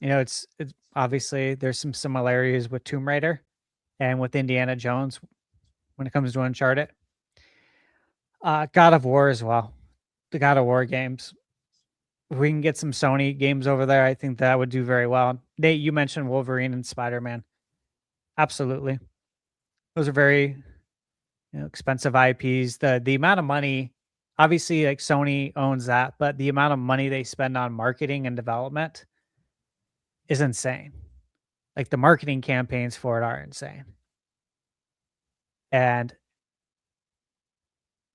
You know, it's obviously there's some similarities with Tomb Raider and with Indiana Jones when it comes to Uncharted. God of War as well. The God of War games. If we can get some Sony games over there, I think that would do very well. Nate, you mentioned Wolverine and Spider-Man. Absolutely. Those are very expensive IPs. The amount of money, obviously, like Sony owns that, but the amount of money they spend on marketing and development is insane. Like the marketing campaigns for it are insane. And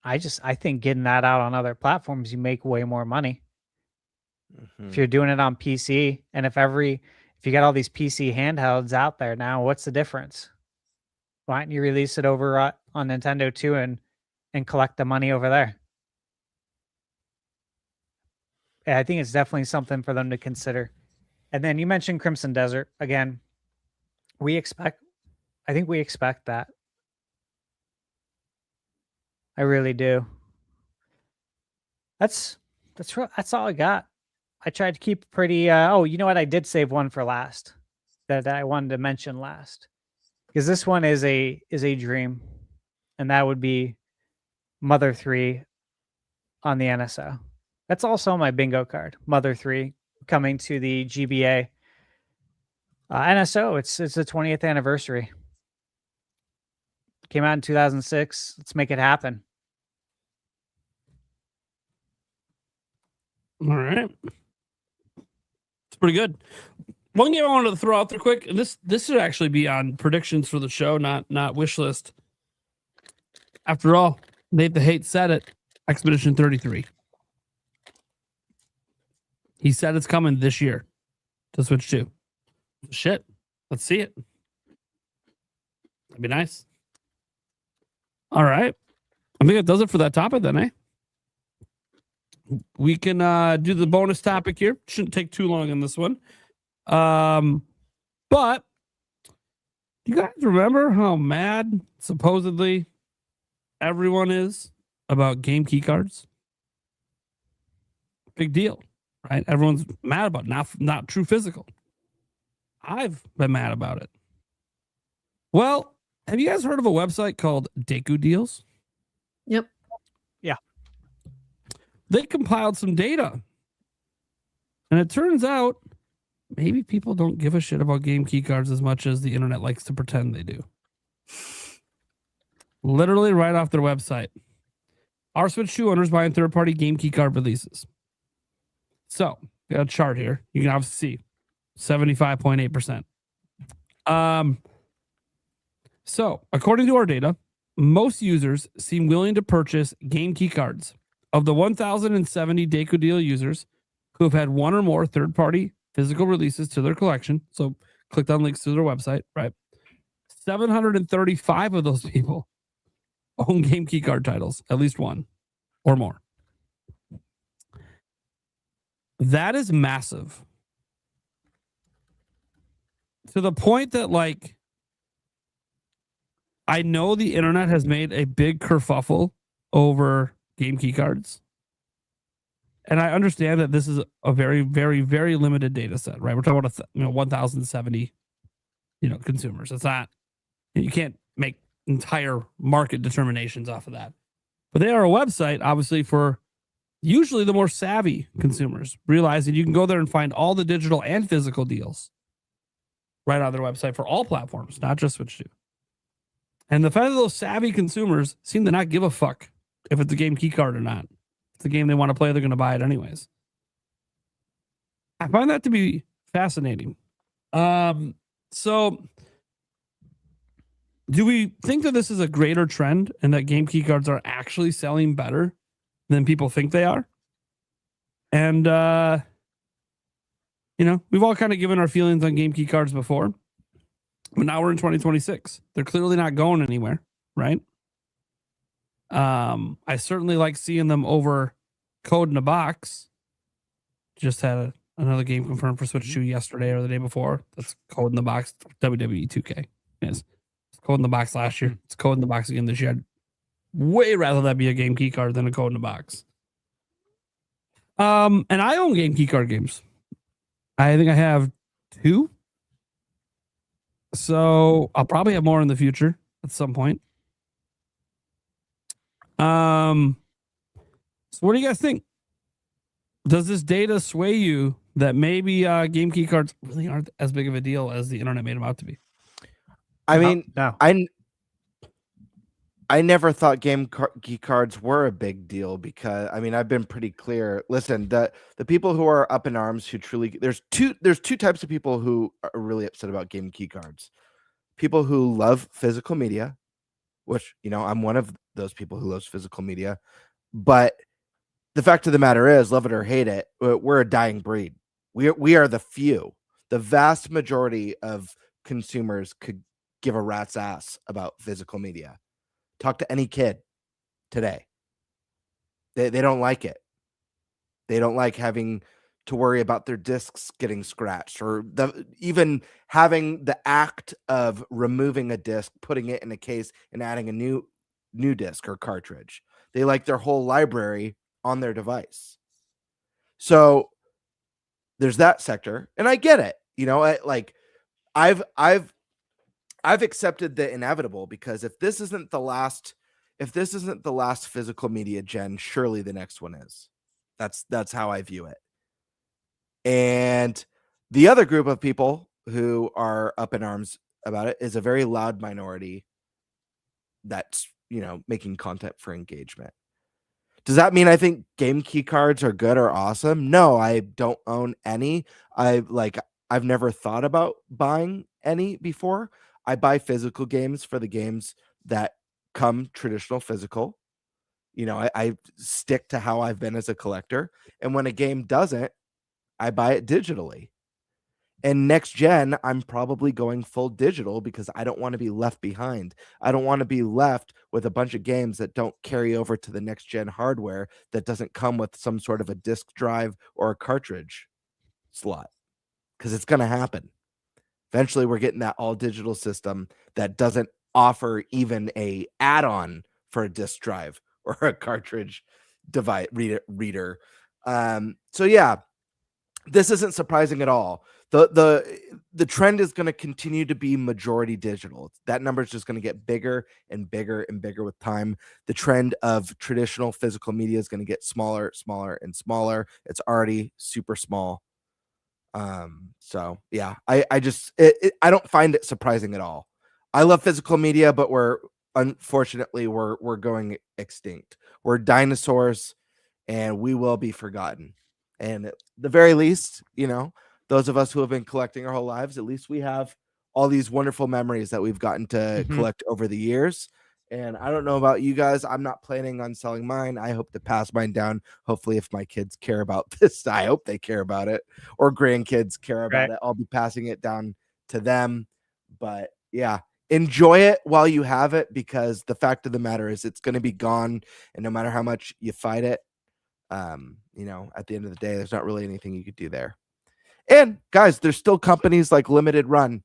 I think getting that out on other platforms, you make way more money. If you're doing it on PC, and if you got all these PC handhelds out there now, what's the difference? Why don't you release it over on Nintendo too and collect the money over there? Yeah, I think it's definitely something for them to consider. And then you mentioned Crimson Desert again. I think we expect that. I really do. That's all I got. I tried to keep pretty. You know what? I did save one for last that I wanted to mention last, because this one is a dream, and that would be Mother 3 on the NSO. That's also my bingo card. Mother 3 coming to the GBA NSO. It's the 20th anniversary. Came out in 2006. Let's make it happen. All right. It's pretty good. One game I wanted to throw out there quick, and this should actually be on predictions for the show, not wish list. After all, Nate the Hate said it. Expedition 33. He said it's coming this year to Switch 2. Shit. Let's see it. That'd be nice. All right. I think that does it for that topic then, eh? We can do the bonus topic here. Shouldn't take too long on this one. But you guys remember how mad supposedly everyone is about game key cards? Big deal, right? Everyone's mad about not true physical. I've been mad about it. Well, Have you guys heard of a website called Deku Deals? Yep. They compiled some data. And it turns out maybe people don't give a shit about game key cards as much as the internet likes to pretend they do. Literally right off their website. Are Switch 2 owners buying third-party game key card releases? So, got a chart here. You can obviously see 75.8%. So, according to our data, most users seem willing to purchase game key cards. Of the 1,070 Deku Deal users who have had one or more third-party physical releases to their collection, so clicked on links to their website, right? 735 of those people own game key card titles, at least one or more. That is massive. To the point that, like, I know the internet has made a big kerfuffle over game key cards. And I understand that this is a very, very, very limited data set, right? We're talking about 1,070, consumers. It's not, you can't make entire market determinations off of that. But they are a website, obviously, for usually the more savvy consumers, realizing you can go there and find all the digital and physical deals right on their website for all platforms, not just Switch 2. And the fact that those savvy consumers seem to not give a fuck if it's a game key card or not. If it's a game they want to play, they're going to buy it anyways. I find that to be fascinating. So do we think that this is a greater trend and that game key cards are actually selling better than people think they are? And, we've all kind of given our feelings on game key cards before, but now we're in 2026. They're clearly not going anywhere, right? I certainly like seeing them over Code in a Box. Just had another game confirmed for Switch 2 yesterday or the day before. That's Code in the Box, WWE 2K. Yes. It's Code in the Box last year. It's Code in the Box again this year. I'd way rather that be a game key card than a Code in the Box. And I own game key card games. I think I have 2. So I'll probably have more in the future at some point. So what do you guys think? Does this data sway you that maybe game key cards really aren't as big of a deal as the internet made them out to be? I mean, No. I never thought key cards were a big deal because I've been pretty clear. Listen, the people who are up in arms who truly there's two types of people who are really upset about game key cards. People who love physical media, which I'm one of those people who loves physical media, but the fact of the matter is, love it or hate it, we're a dying breed. We are the few. The vast majority of consumers could give a rat's ass about physical media. Talk to any kid today. They don't like it. They don't like having to worry about their discs getting scratched or even having the act of removing a disc, putting it in a case and adding a new disc or cartridge. They like their whole library on their device. So there's that sector, and I get it. I've accepted the inevitable because if this isn't the last physical media gen, surely the next one is. That's how I view it. And the other group of people who are up in arms about it is a very loud minority that's, making content for engagement. Does that mean I think game key cards are good or awesome? No, I don't own any. I've never thought about buying any before. I buy physical games for the games that come traditional physical. I stick to how I've been as a collector. And when a game doesn't, I buy it digitally. And next gen, I'm probably going full digital because I don't want to be left behind. I don't want to be left with a bunch of games that don't carry over to the next gen hardware that doesn't come with some sort of a disk drive or a cartridge slot, because it's going to happen. Eventually, we're getting that all digital system that doesn't offer even a add-on for a disk drive or a cartridge device reader. So yeah, this isn't surprising at all. The trend is going to continue to be majority digital. That number is just going to get bigger and bigger and bigger with time. The trend of traditional physical media is going to get smaller, smaller, and smaller. It's already super small. So yeah, I just I don't find it surprising at all. I love physical media, but unfortunately we're going extinct. We're dinosaurs, and we will be forgotten. And at the very least, those of us who have been collecting our whole lives, at least we have all these wonderful memories that we've gotten to collect over the years. And I don't know about you guys. I'm not planning on selling mine. I hope to pass mine down. Hopefully, if my kids care about this, I hope they care about it, or grandkids care about it. I'll be passing it down to them. But yeah, enjoy it while you have it, because the fact of the matter is it's going to be gone. And no matter how much you fight it, at the end of the day, there's not really anything you could do there. And guys, there's still companies like Limited Run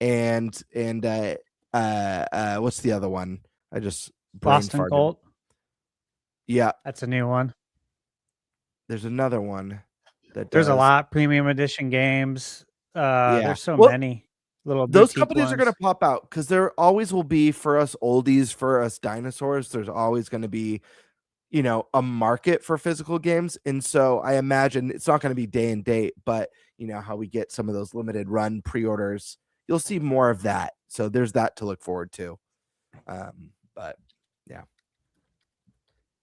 and what's the other one? I just Boston Colt. Yeah, that's a new one. There's another one there's a lot premium edition games. There's so many little. Those companies are going to pop out because there always will be, for us oldies, for us dinosaurs. There's always going to be a market for physical games. And so I imagine it's not going to be day and date, but how we get some of those limited run pre-orders, you'll see more of that. So there's that to look forward to. But yeah.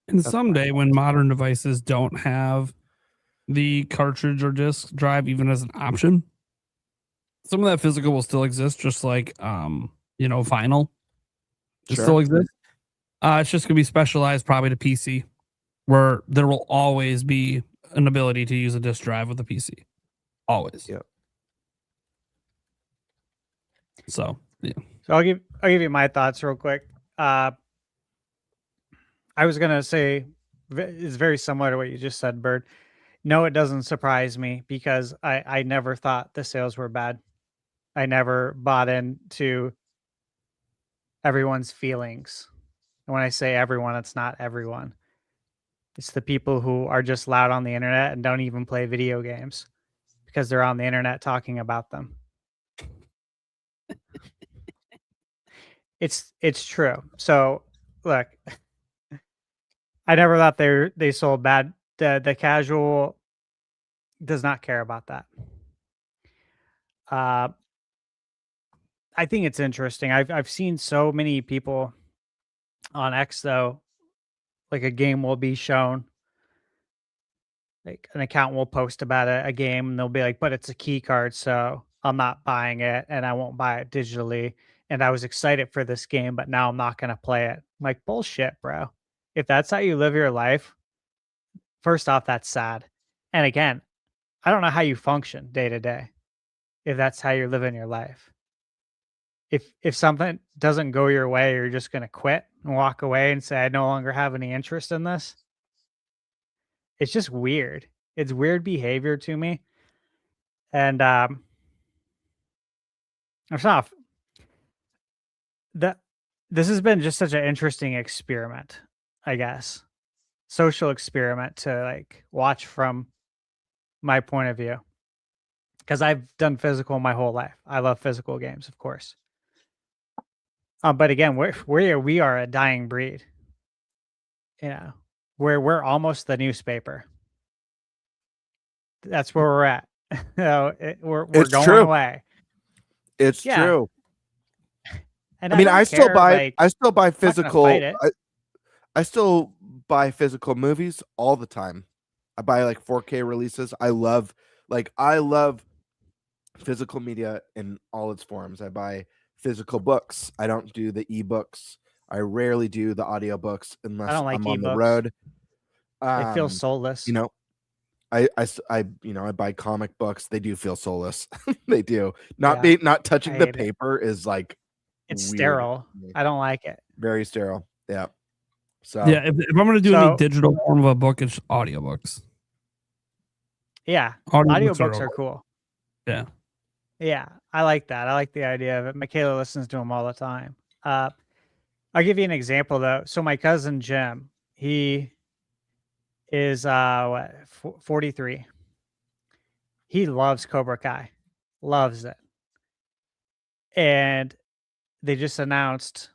And someday when modern devices don't have the cartridge or disk drive even as an option, some of that physical will still exist, just like vinyl still exists. It's just going to be specialized probably to PC, where there will always be an ability to use a disk drive with a PC. Always. Yeah. So, yeah. So I'll give you my thoughts real quick. I was going to say it's very similar to what you just said, Bird. No, it doesn't surprise me because I never thought the sales were bad. I never bought into everyone's feelings. And when I say everyone, it's not everyone. It's the people who are just loud on the internet and don't even play video games because they're on the internet talking about them. It's true. So look, I never thought they sold bad. The casual does not care about that. I think it's interesting. I've seen so many people on X, though, like a game will be shown, like an account will post about a game, and they'll be like, but it's a key card, so I'm not buying it, and I won't buy it digitally. And I was excited for this game, but now I'm not going to play it. I'm like, bullshit, bro. If that's how you live your life, first off, that's sad. And again, I don't know how you function day to day if that's how you're living your life. If something doesn't go your way, you're just going to quit and walk away and say, I no longer have any interest in this. It's just weird. It's weird behavior to me. And it's not that this has been just such an interesting experiment, I guess. Social experiment to like watch from my point of view. Because I've done physical my whole life. I love physical games, of course. But again, we are a dying breed. We're almost the newspaper. That's where we're at. We're going away. It's true. And I mean, I still buy physical. I still buy physical movies all the time. I buy like 4K releases. I love physical media in all its forms. I buy physical books. I don't do the ebooks. I rarely do the audiobooks unless I'm on the road. It feels soulless. I buy comic books. They do feel soulless. They do. Not touching the paper is like it's weird. Sterile. I don't like it. Very sterile. Yeah. So yeah, if I'm going to do any digital form of a book, it's audiobooks. Yeah, audiobooks are cool. Yeah. Yeah, I like that. I like the idea of it. Michaela listens to them all the time. I'll give you an example, though. So my cousin Jim, he is 43. He loves Cobra Kai, loves it. And they just announced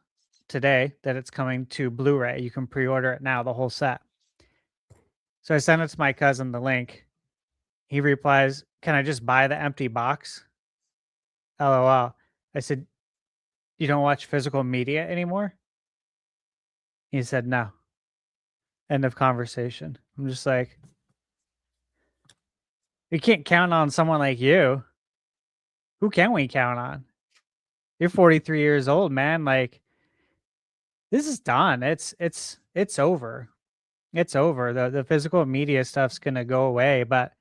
today that it's coming to Blu-ray. You can pre-order it now, the whole set. So I sent it to my cousin, the link. He replies, "Can I just buy the empty box?" LOL. I said, "You don't watch physical media anymore?" He said, "No." End of conversation. I'm just like, we can't count on someone like you. Who can we count on? You're 43 years old, man. Like, this is done. It's over. It's over. The physical media stuff's gonna go away. But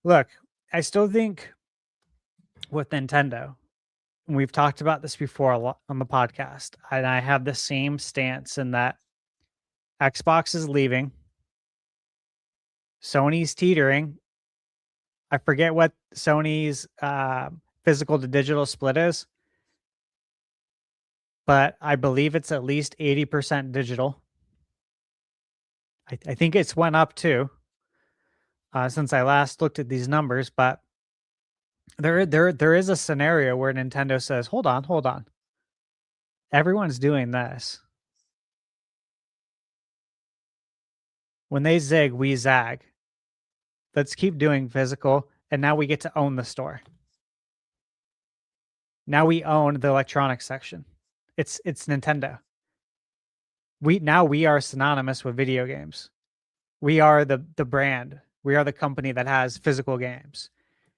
look, I still think with Nintendo, and we've talked about this before a lot on the podcast, and I have the same stance in that Xbox is leaving, Sony's teetering. I forget what Sony's physical to digital split is, but I believe it's at least 80% digital. I think it's went up too since I last looked at these numbers, but there is a scenario where Nintendo says, hold on. Everyone's doing this. When they zig, we zag. Let's keep doing physical, and now we get to own the store. Now we own the electronics section. It's Nintendo. We are synonymous with video games. We are the brand. We are the company that has physical games.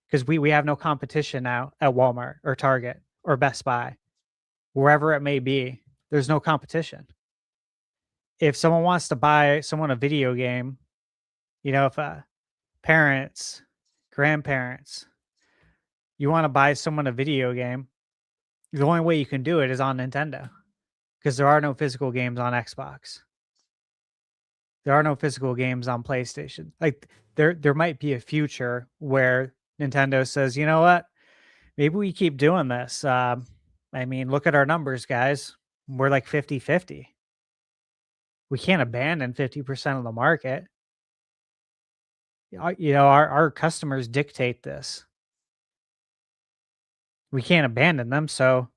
Because we have no competition now at Walmart or Target or Best Buy. Wherever it may be, there's no competition. If someone wants to buy someone a video game, if parents, grandparents, you want to buy someone a video game, the only way you can do it is on Nintendo, because there are no physical games on Xbox. There are no physical games on PlayStation. Like there might be a future where Nintendo says, you know what, maybe we keep doing this. Look at our numbers, guys. We're like 50-50. We can't abandon 50% of the market. Our customers dictate this. We can't abandon them. So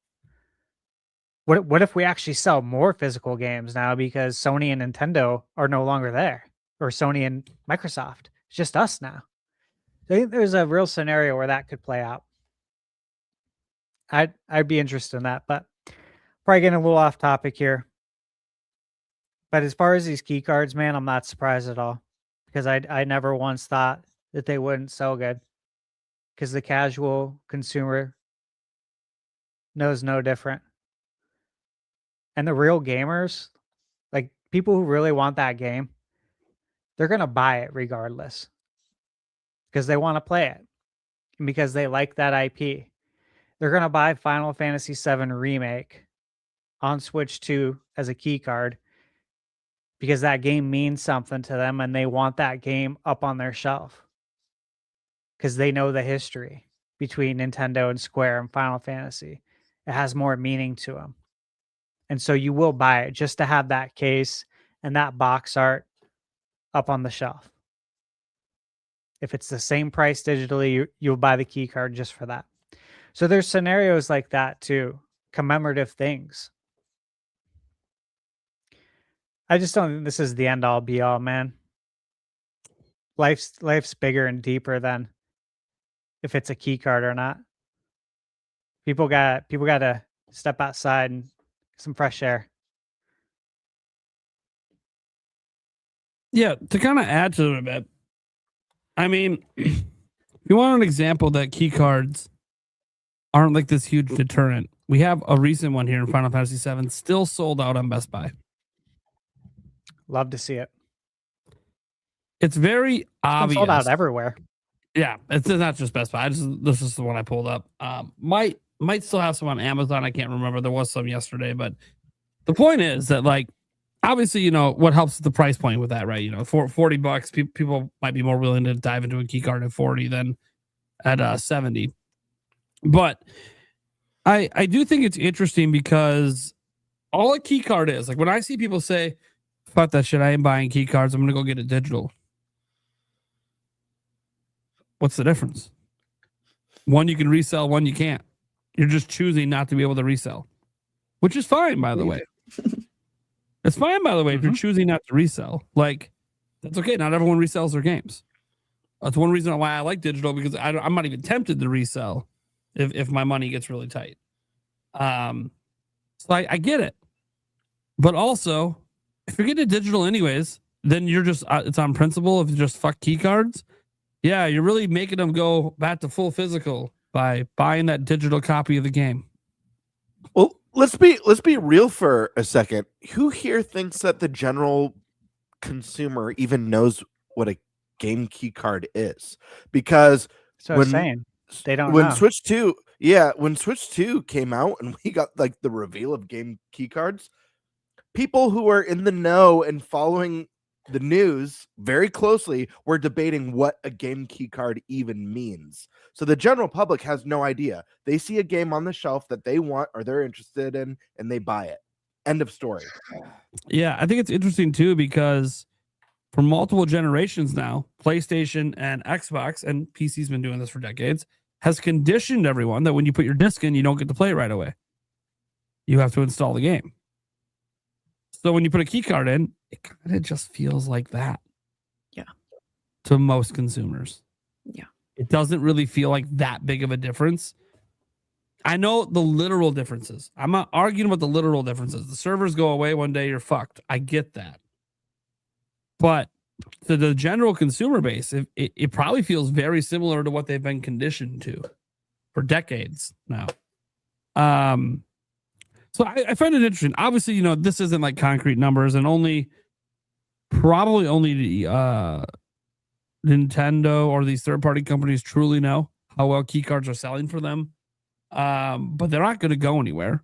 what if we actually sell more physical games now because Sony and Nintendo are no longer there, or Sony and Microsoft? It's just us now. I think there's a real scenario where that could play out. I'd be interested in that, but probably getting a little off topic here. But as far as these key cards, man, I'm not surprised at all, because I never once thought that they wouldn't sell good, because the casual consumer knows no different. And the real gamers, like people who really want that game, they're going to buy it regardless, because they want to play it and because they like that IP. They're going to buy Final Fantasy VII Remake on Switch 2 as a key card because that game means something to them and they want that game up on their shelf because they know the history between Nintendo and Square and Final Fantasy. It has more meaning to them. And so you will buy it just to have that case and that box art up on the shelf. If it's the same price digitally, you'll buy the key card just for that. So there's scenarios like that too, commemorative things. I just don't think this is the end all be all, man. Life's bigger and deeper than if it's a key card or not. People got to step outside and some fresh air. Yeah, to kind of add to it a bit. I mean, if you want an example that key cards aren't like this huge deterrent, we have a recent one here in Final Fantasy VII still sold out on Best Buy. Love to see it. It's very obvious. Sold out everywhere. Yeah, it's not just Best Buy. This is the one I pulled up. Might still have some on Amazon. I can't remember. There was some yesterday, but the point is that, like, obviously, what helps with the price point with that, right? For $40, people might be more willing to dive into a key card at 40 than at 70. But I do think it's interesting because all a key card is, like, when I see people say, "Fuck that shit, I ain't buying key cards, I'm gonna go get it digital." What's the difference? One you can resell, one you can't. You're just choosing not to be able to resell, which is fine, by the way. It's fine, by the way, if you're choosing not to resell. Like, that's okay. Not everyone resells their games. That's one reason why I like digital, because I'm not even tempted to resell if my money gets really tight. So I get it. But also, if you're getting digital anyways, then you're just, it's on principle. If you just fuck key cards, yeah, you're really making them go back to full physical by buying that digital copy of the game. Well, let's be real for a second. Who here thinks that the general consumer even knows what a game key card is? Because So I'm saying they don't when know. Switch 2 when Switch 2 came out and we got like the reveal of game key cards, people who are in the know and following the news very closely were debating what a game key card even means. So the general public has no idea. They see a game on the shelf that they want or they're interested in and they buy it. End of story. Yeah, I think it's interesting too, because for multiple generations now, PlayStation and Xbox, and PC's been doing this for decades, has conditioned everyone that when you put your disc in, you don't get to play it right away. You have to install the game. So when you put a key card in, it kind of just feels like that. Yeah. To most consumers. Yeah. It doesn't really feel like that big of a difference. I know the literal differences. I'm not arguing about the literal differences. The servers go away one day, you're fucked. I get that. But to the general consumer base, it probably feels very similar to what they've been conditioned to for decades now. So I find it interesting. Obviously, you know, this isn't like concrete numbers, and probably only the Nintendo or these third-party companies truly know how well key cards are selling for them. But they're not going to go anywhere.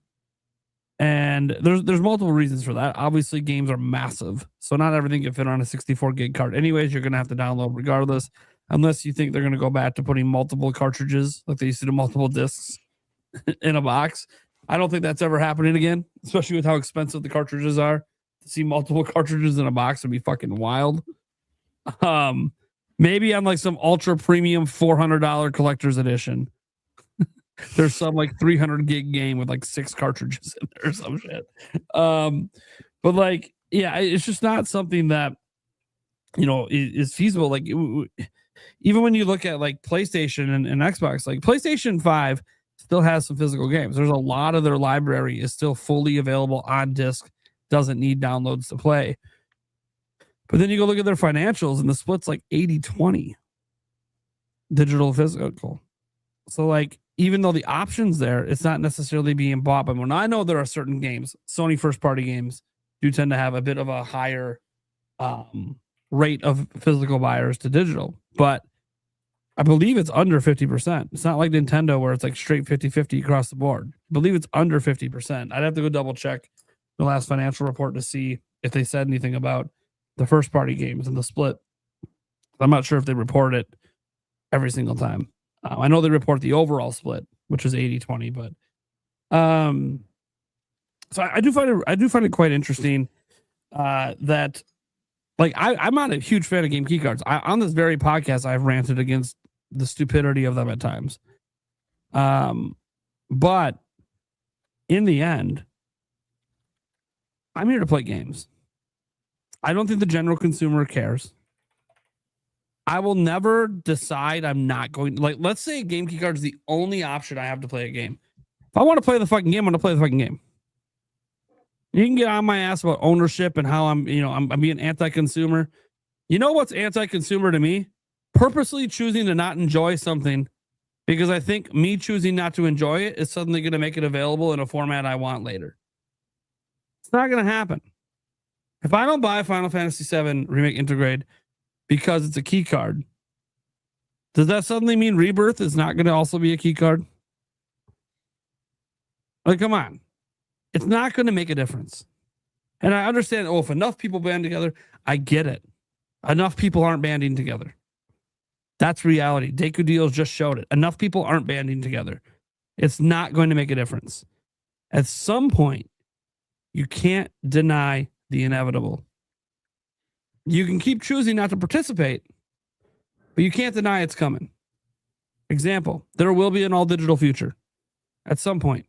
And there's multiple reasons for that. Obviously, games are massive, so not everything can fit on a 64 gig card. Anyways, you're going to have to download regardless, unless you think they're going to go back to putting multiple cartridges like they used to do, multiple discs in a box. I don't think that's ever happening again, especially with how expensive the cartridges are. To see multiple cartridges in a box would be fucking wild. Maybe on like some ultra premium $400 collector's edition, there's some like 300 gig game with like 6 cartridges in there or some shit. But like, yeah, it's just not something that, you know, is feasible. Like, even when you look at like PlayStation and Xbox, like PlayStation 5 still has some physical games. There's a lot of their library is still fully available on disc, doesn't need downloads to play. But then you go look at their financials and the split's like 80-20 digital physical. So like, even though the option's there, it's not necessarily being bought by more. Now I know there are certain games, Sony first party games do tend to have a bit of a higher rate of physical buyers to digital, but I believe it's under 50%. It's not like Nintendo where it's like straight 50-50 across the board. I believe it's under 50%. I'd have to go double check the last financial report to see if they said anything about the first party games and the split. I'm not sure if they report it every single time. I know they report the overall split, which is 80-20, but so I do find it quite interesting that like I'm not a huge fan of game key cards. On this very podcast, I've ranted against the stupidity of them at times. But in the end, I'm here to play games. I don't think the general consumer cares. I will never decide I'm not going, like, let's say a game key card is the only option I have to play a game. If I want to play the fucking game, I'm going to play the fucking game. You can get on my ass about ownership and how I'm being anti-consumer. You know what's anti-consumer to me? Purposely choosing to not enjoy something because I think me choosing not to enjoy it is suddenly going to make it available in a format I want later. It's not going to happen. If I don't buy Final Fantasy VII Remake Intergrade because it's a key card, does that suddenly mean Rebirth is not going to also be a key card? Like, come on. It's not going to make a difference. And I understand, if enough people band together, I get it. Enough people aren't banding together. That's reality. Deku Deals just showed it. Enough people aren't banding together. It's not going to make a difference. At some point, you can't deny the inevitable. You can keep choosing not to participate, but you can't deny it's coming. Example, there will be an all digital future at some point.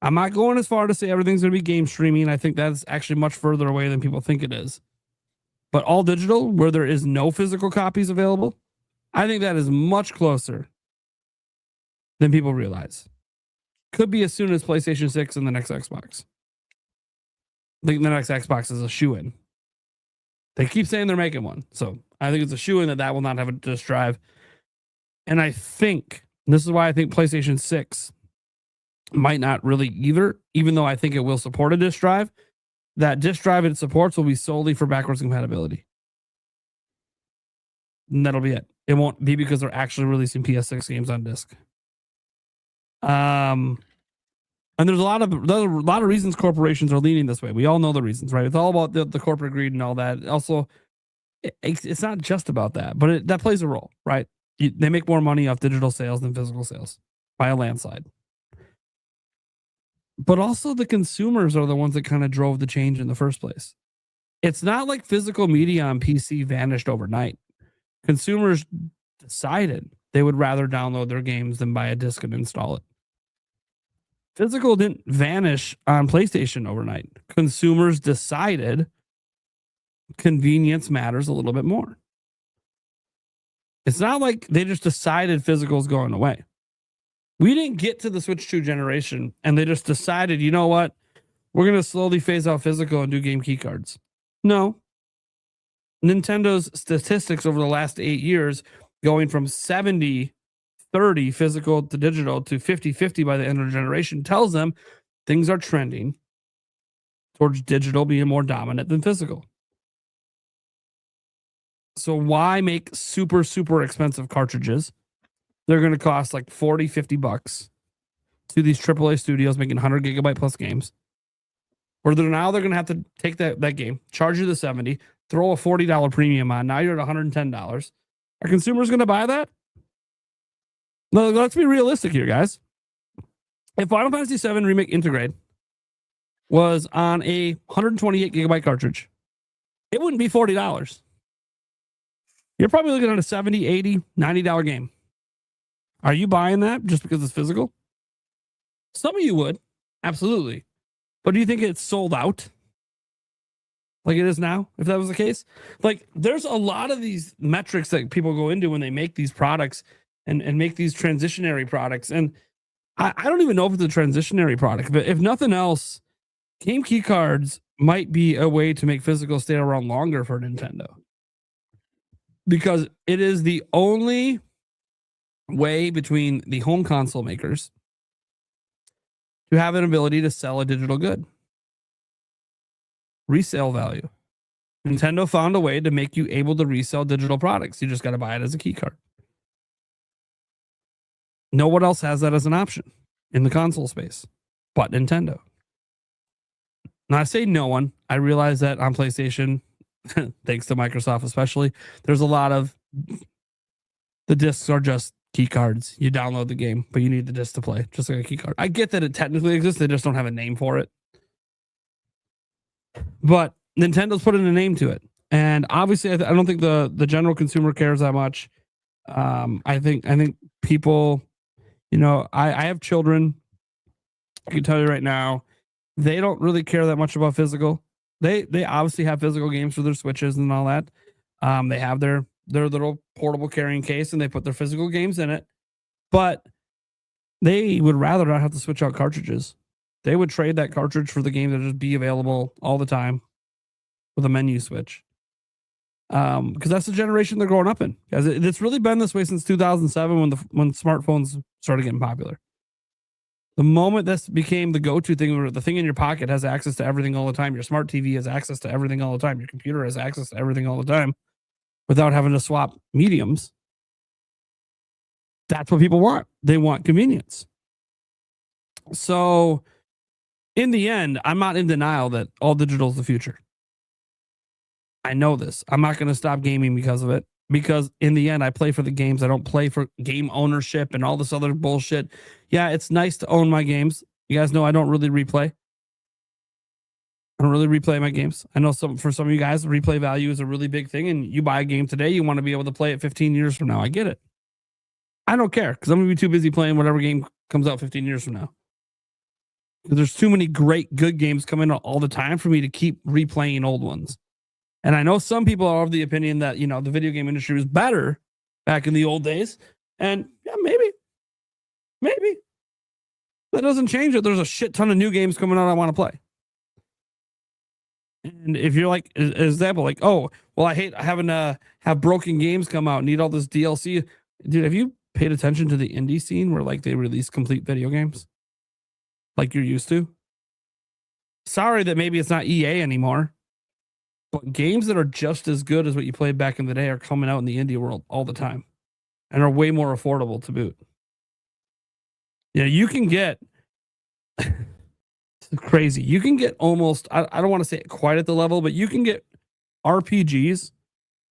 I'm not going as far to say everything's going to be game streaming. I think that's actually much further away than people think it is. But all digital, where there is no physical copies available, I think that is much closer than people realize. Could be as soon as PlayStation 6 and the next Xbox. I think the next Xbox is a shoo-in. They keep saying they're making one. So I think it's a shoo-in that will not have a disk drive. And I think, and this is why I think PlayStation 6 might not really either, even though I think it will support a disk drive. That disk drive it supports will be solely for backwards compatibility. And that'll be it. It won't be because they're actually releasing PS6 games on disc. And there's a lot of reasons corporations are leaning this way. We all know the reasons, right? It's all about the corporate greed and all that. Also, it's not just about that, but that plays a role, right? They make more money off digital sales than physical sales by a landslide. But also the consumers are the ones that kind of drove the change in the first place. It's not like physical media on PC vanished overnight. Consumers decided they would rather download their games than buy a disc and install it. Physical didn't vanish on PlayStation overnight. Consumers decided convenience matters a little bit more. It's not like they just decided physical is going away. We didn't get to the Switch 2 generation and they just decided, you know what? We're going to slowly phase out physical and do game key cards. No. Nintendo's statistics over the last 8 years, going from 70-30 physical to digital to 50-50 by the end of the generation, tells them things are trending towards digital being more dominant than physical. So why make super, super expensive cartridges? They're going to cost like $40-50 to these AAA studios making 100 gigabyte plus games. Where they're going to have to take that game, charge you the $70, throw a $40 premium on. Now you're at $110. Are consumers going to buy that? No, let's be realistic here, guys. If Final Fantasy VII Remake Integrate was on a 128 gigabyte cartridge, it wouldn't be $40. You're probably looking at a $70, $80, $90 game. Are you buying that just because it's physical? Some of you would, absolutely. But do you think it's sold out like it is now, if that was the case? Like, there's a lot of these metrics that people go into when they make these products and make these transitionary products. And I don't even know if it's a transitionary product, but if nothing else, game key cards might be a way to make physical stay around longer for Nintendo. Because it is the only way between the home console makers to have an ability to sell a digital good. Resale value. Nintendo found a way to make you able to resell digital products. You just got to buy it as a key card. No one else has that as an option in the console space but Nintendo. Now, I say no one. I realize that on PlayStation, thanks to Microsoft especially, there's a lot of the discs are just key cards. You download the game, but you need the disc to play, just like a key card. I get that it technically exists. They just don't have a name for it. But Nintendo's putting a name to it. And obviously, I don't think the general consumer cares that much. I think people, you know, I have children. I can tell you right now, they don't really care that much about physical. They obviously have physical games for their Switches and all that. They have their little portable carrying case and they put their physical games in it. But they would rather not have to switch out cartridges. They would trade that cartridge for the game that just be available all the time with a menu switch. Because that's the generation they're growing up in. Because it's really been this way since 2007 when smartphones started getting popular. The moment this became the go-to thing, where the thing in your pocket has access to everything all the time, your smart TV has access to everything all the time, your computer has access to everything all the time, without having to swap mediums. That's what people want. They want convenience. So, in the end, I'm not in denial that all digital is the future. I know this. I'm not going to stop gaming because of it. Because in the end, I play for the games. I don't play for game ownership and all this other bullshit. Yeah, it's nice to own my games. You guys know I don't really replay. I don't really replay my games. I know for some of you guys, replay value is a really big thing. And you buy a game today, you want to be able to play it 15 years from now. I get it. I don't care because I'm gonna be too busy playing whatever game comes out 15 years from now. There's too many great good games coming out all the time for me to keep replaying old ones. And I know some people are of the opinion that, you know, the video game industry was better back in the old days. And yeah, maybe. That doesn't change it. There's a shit ton of new games coming out I want to play. And if you're like, example, like, oh, well, I hate having to have broken games come out, need all this DLC. Dude, have you paid attention to the indie scene where like they release complete video games? Like you're used to? Sorry that maybe it's not EA anymore. But games that are just as good as what you played back in the day are coming out in the indie world all the time and are way more affordable to boot. Yeah, you can get crazy. You can get almost, I don't want to say it quite at the level, but you can get RPGs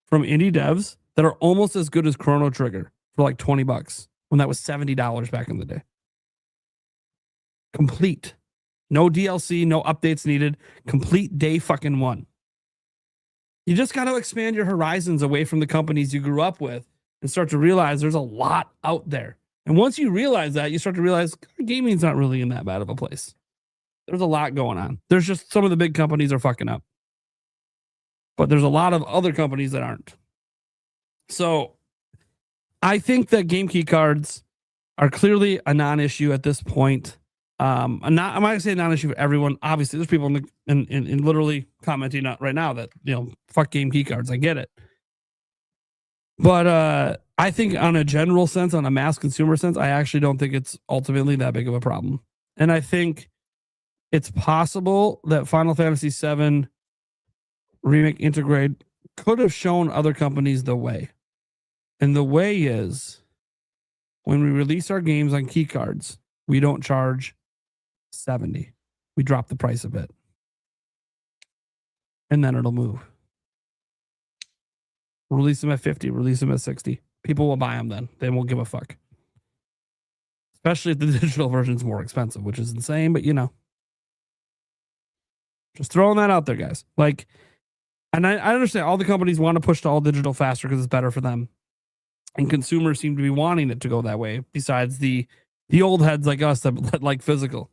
from indie devs that are almost as good as Chrono Trigger for like $20 when that was $70 back in the day. Complete. No DLC, no updates needed. Complete day fucking one. You just got to expand your horizons away from the companies you grew up with and start to realize there's a lot out there. And once you realize that, you start to realize gaming's not really in that bad of a place. There's a lot going on. There's just some of the big companies are fucking up. But there's a lot of other companies that aren't. So I think that game key cards are clearly a non-issue at this point. I'm not going to say non-issue for everyone. Obviously, there's people in literally commenting right now that, you know, fuck game key cards. I get it. But I think on a general sense, on a mass consumer sense, I actually don't think it's ultimately that big of a problem. And I think it's possible that Final Fantasy VII Remake Intergrade could have shown other companies the way. And the way is when we release our games on key cards, we don't charge $70. We drop the price a bit. And then it'll move. Release them at 50, release them at 60. People will buy them then. They won't give a fuck. Especially if the digital version is more expensive, which is insane, but you know. Just throwing that out there, guys. Like, and I understand all the companies want to push to all digital faster because it's better for them. And consumers seem to be wanting it to go that way, besides the old heads like us that like physical.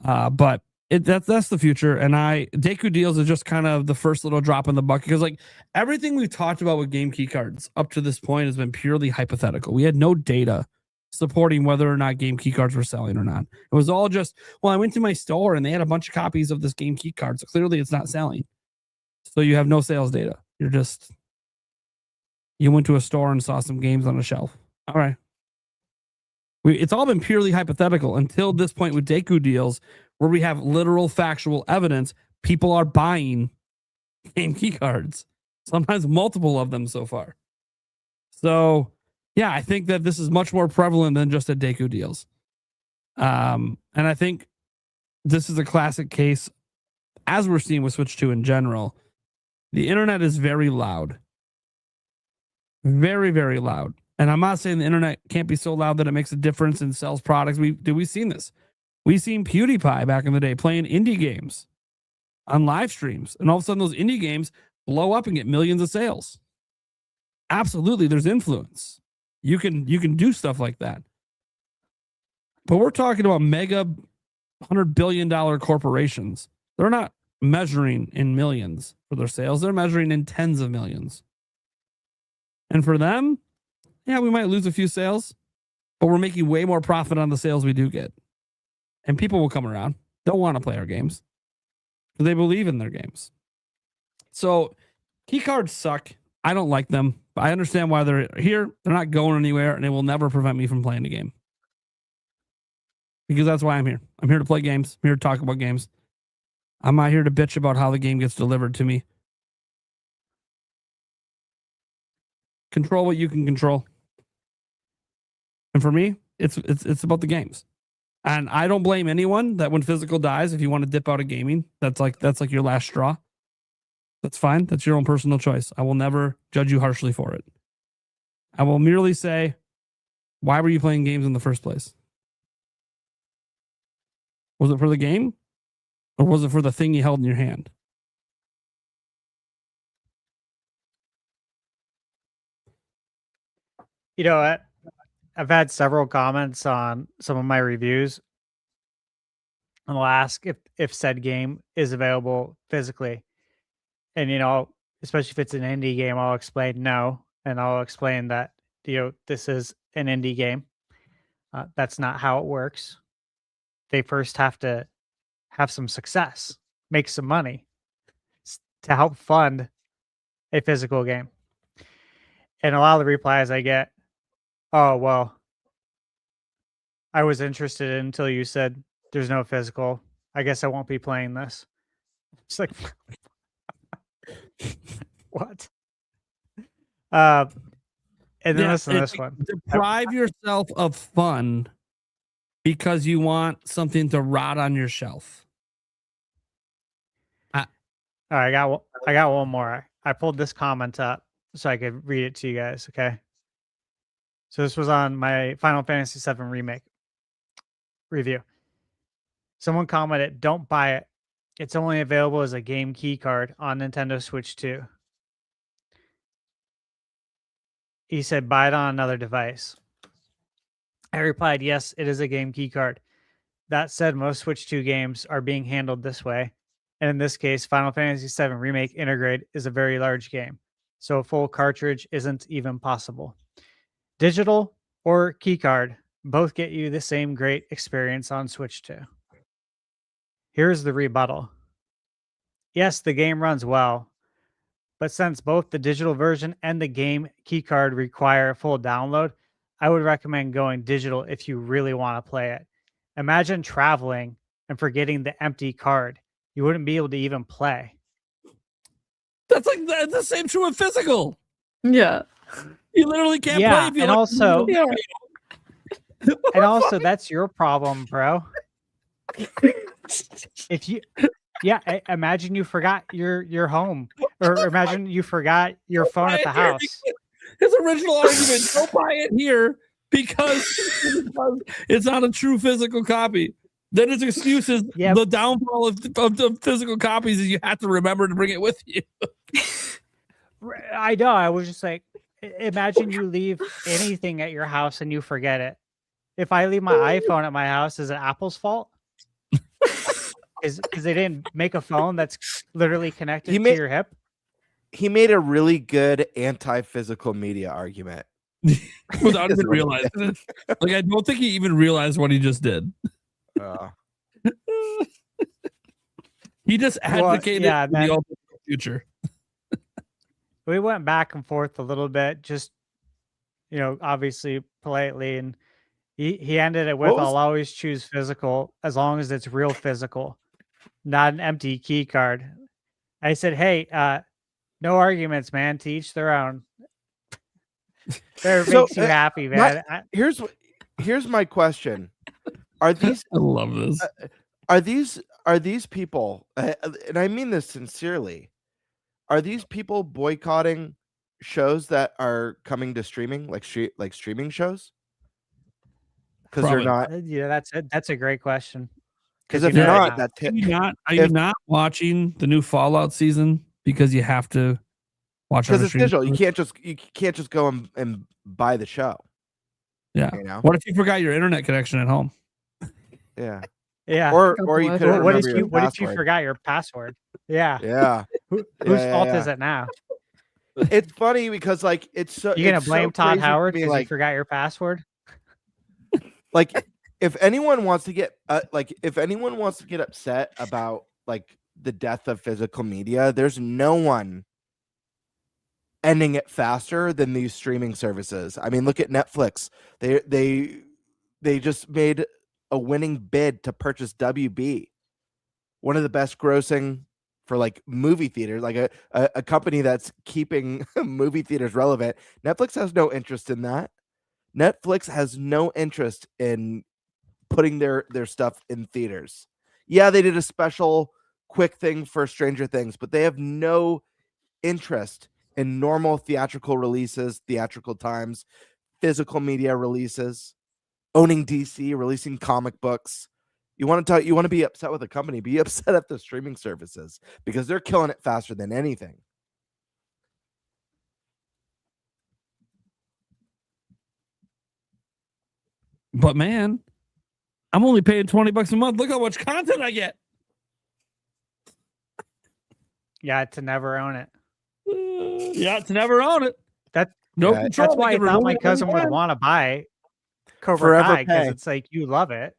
But that's the future. And Deku deals is just kind of the first little drop in the bucket because like everything we've talked about with game key cards up to this point has been purely hypothetical. We had no data supporting whether or not game key cards were selling or not. It was all just, well, I went to my store and they had a bunch of copies of this game key card. So clearly it's not selling. So you have no sales data. You went to a store and saw some games on a shelf. All right. It's all been purely hypothetical until this point with Deku deals where we have literal factual evidence. People are buying game key cards, sometimes multiple of them so far. So yeah, I think that this is much more prevalent than just at Deku deals. And I think this is a classic case, as we're seeing with Switch 2 in general. The internet is very loud. Very, very loud. And I'm not saying the internet can't be so loud that it makes a difference and sells products. We've seen this. We've seen PewDiePie back in the day playing indie games on live streams. And all of a sudden those indie games blow up and get millions of sales. Absolutely, there's influence. You can do stuff like that. But we're talking about mega $100 billion corporations. They're not measuring in millions for their sales. They're measuring in tens of millions. And for them, yeah, we might lose a few sales, but we're making way more profit on the sales we do get. And people will come around. They'll want to play our games because they believe in their games. So key cards suck. I don't like them, but I understand why they're here. They're not going anywhere, and they will never prevent me from playing the game. Because that's why I'm here. I'm here to play games. I'm here to talk about games. I'm not here to bitch about how the game gets delivered to me. Control what you can control. And for me, it's about the games. And I don't blame anyone that when physical dies, if you want to dip out of gaming, that's like your last straw. That's fine. That's your own personal choice. I will never judge you harshly for it. I will merely say, why were you playing games in the first place? Was it for the game? Or was it for the thing you held in your hand? You know what? I've had several comments on some of my reviews, and will ask if said game is available physically. And especially if it's an indie game, I'll explain no, and I'll explain that this is an indie game. That's not how it works. They first have to have some success, make some money to help fund a physical game. And a lot of the replies I get, oh, well, I was interested until you said there's no physical. I guess I won't be playing this. It's like, what? And then listen to this one. Deprive yourself of fun because you want something to rot on your shelf. All right, I got one more. I pulled this comment up so I could read it to you guys. Okay. So this was on my Final Fantasy VII Remake review. Someone commented, "Don't buy it. It's only available as a game key card on Nintendo Switch 2." He said, "Buy it on another device." I replied, "Yes, it is a game key card. That said, most Switch 2 games are being handled this way. And in this case, Final Fantasy VII Remake Intergrade is a very large game, so a full cartridge isn't even possible. Digital or keycard both get you the same great experience on Switch 2. Here's the rebuttal. Yes, the game runs well, but since both the digital version and the game keycard require full download, I would recommend going digital if you really want to play it. Imagine traveling and forgetting the empty card. You wouldn't be able to even play." That's the same true with physical. Yeah. You literally can't play if you and like also, digital. and also that's your problem, bro. If you, imagine you forgot your home, or imagine you forgot your phone at the house. His original argument: don't buy it here because it's not a true physical copy. Then his excuse is the downfall of the physical copies is you have to remember to bring it with you. I know. I was just like, imagine you leave anything at your house and you forget it. If I leave my iPhone at my house, is it Apple's fault? Because they didn't make a phone that's literally connected to your hip? He made a really good anti-physical media argument. Without even realizing it. Like, I don't think he even realized what he just did. He just advocated for the ultimate future. We went back and forth a little bit, just obviously politely, and he ended it with, "I'll always choose physical as long as it's real physical, not an empty key card." I said, "Hey, no arguments, man. To each their own. Whatever makes you happy, man." Here's my question. Are these? I love this. Are these people? And I mean this sincerely. Are these people boycotting shows that are coming to streaming, like streaming shows? Because they're not. Yeah, that's it. That's a great question. Because if not, are you not watching the new Fallout season because you have to watch? Because it's digital. You can't just go and buy the show. Yeah. What if you forgot your internet connection at home? Yeah. Yeah. Or you could. What if you forgot your password? Yeah. Yeah. Whose fault is it now? It's funny because it's so. You're gonna blame Todd Howard because you forgot your password? Like, if anyone wants to get upset about the death of physical media, there's no one ending it faster than these streaming services. I mean, look at Netflix. They just made a winning bid to purchase WB, one of the best grossing for movie theaters, a company that's keeping movie theaters relevant. Netflix has no interest in that. Netflix has no interest in putting their stuff in theaters. Yeah, they did a special quick thing for Stranger Things, but they have no interest in normal theatrical releases, theatrical times, physical media releases, owning DC, releasing comic books. You want to be upset with a company, be upset at the streaming services because they're killing it faster than anything. But man, I'm only paying $20 a month. Look how much content I get. Yeah, to never own it. To never own it. That no yeah, control. That's why I They can thought my remove it cousin would anytime. want to buy Cobra Forever Kai because pay. it's like you love it.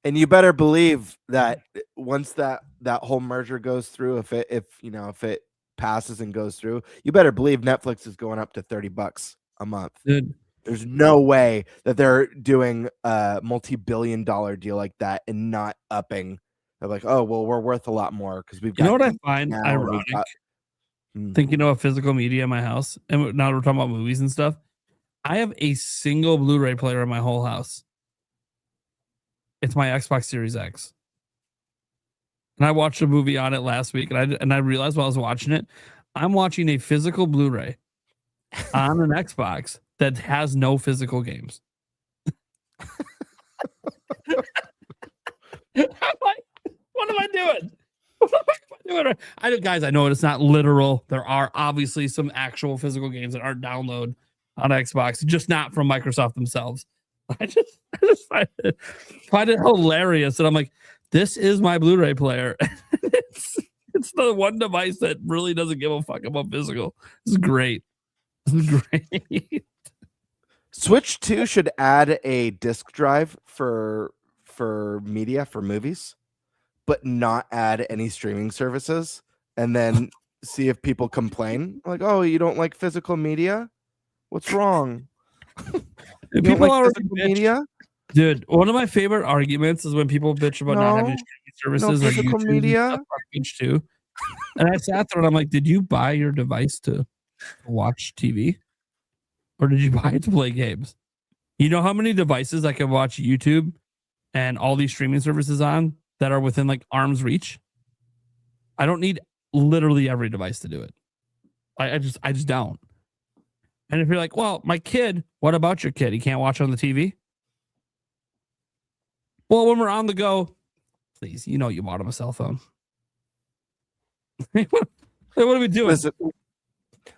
And you better believe that once that whole merger goes through, if it passes and goes through, you better believe Netflix is going up to $30 a month. Dude, There's no way that they're doing a multi-billion-dollar deal like that and not upping. They're like, oh well, we're worth a lot more because we've got. you know what I these find now, ironic? we've got- Thinking of physical media in my house, and now we're talking about movies and stuff. I have a single Blu-ray player in my whole house. It's my Xbox Series X. And I watched a movie on it last week, and I realized while I was watching it, I'm watching a physical Blu-ray on an Xbox that has no physical games. I'm like, what am I doing? Guys, I know it's not literal. There are obviously some actual physical games that aren't download on Xbox, just not from Microsoft themselves. I just find it hilarious. And I'm like, this is my Blu-ray player. it's the one device that really doesn't give a fuck about physical. This is great. This is great. Switch 2 should add a disk drive for media for movies, but not add any streaming services, and then see if people complain. Like, oh, you don't like physical media? What's wrong? You don't People like already physical bitch. media? Dude, one of my favorite arguments is when people bitch about not having streaming services or physical YouTube media. and stuff on Twitch too. And I sat there and I'm like, did you buy your device to watch TV? Or did you buy it to play games? You know how many devices I can watch YouTube and all these streaming services on that are within like arm's reach? I don't need literally every device to do it. I just don't. And if you're like, well, my kid, what about your kid? He can't watch on the TV? Well, when we're on the go, please, you know you bought him a cell phone. What are we doing?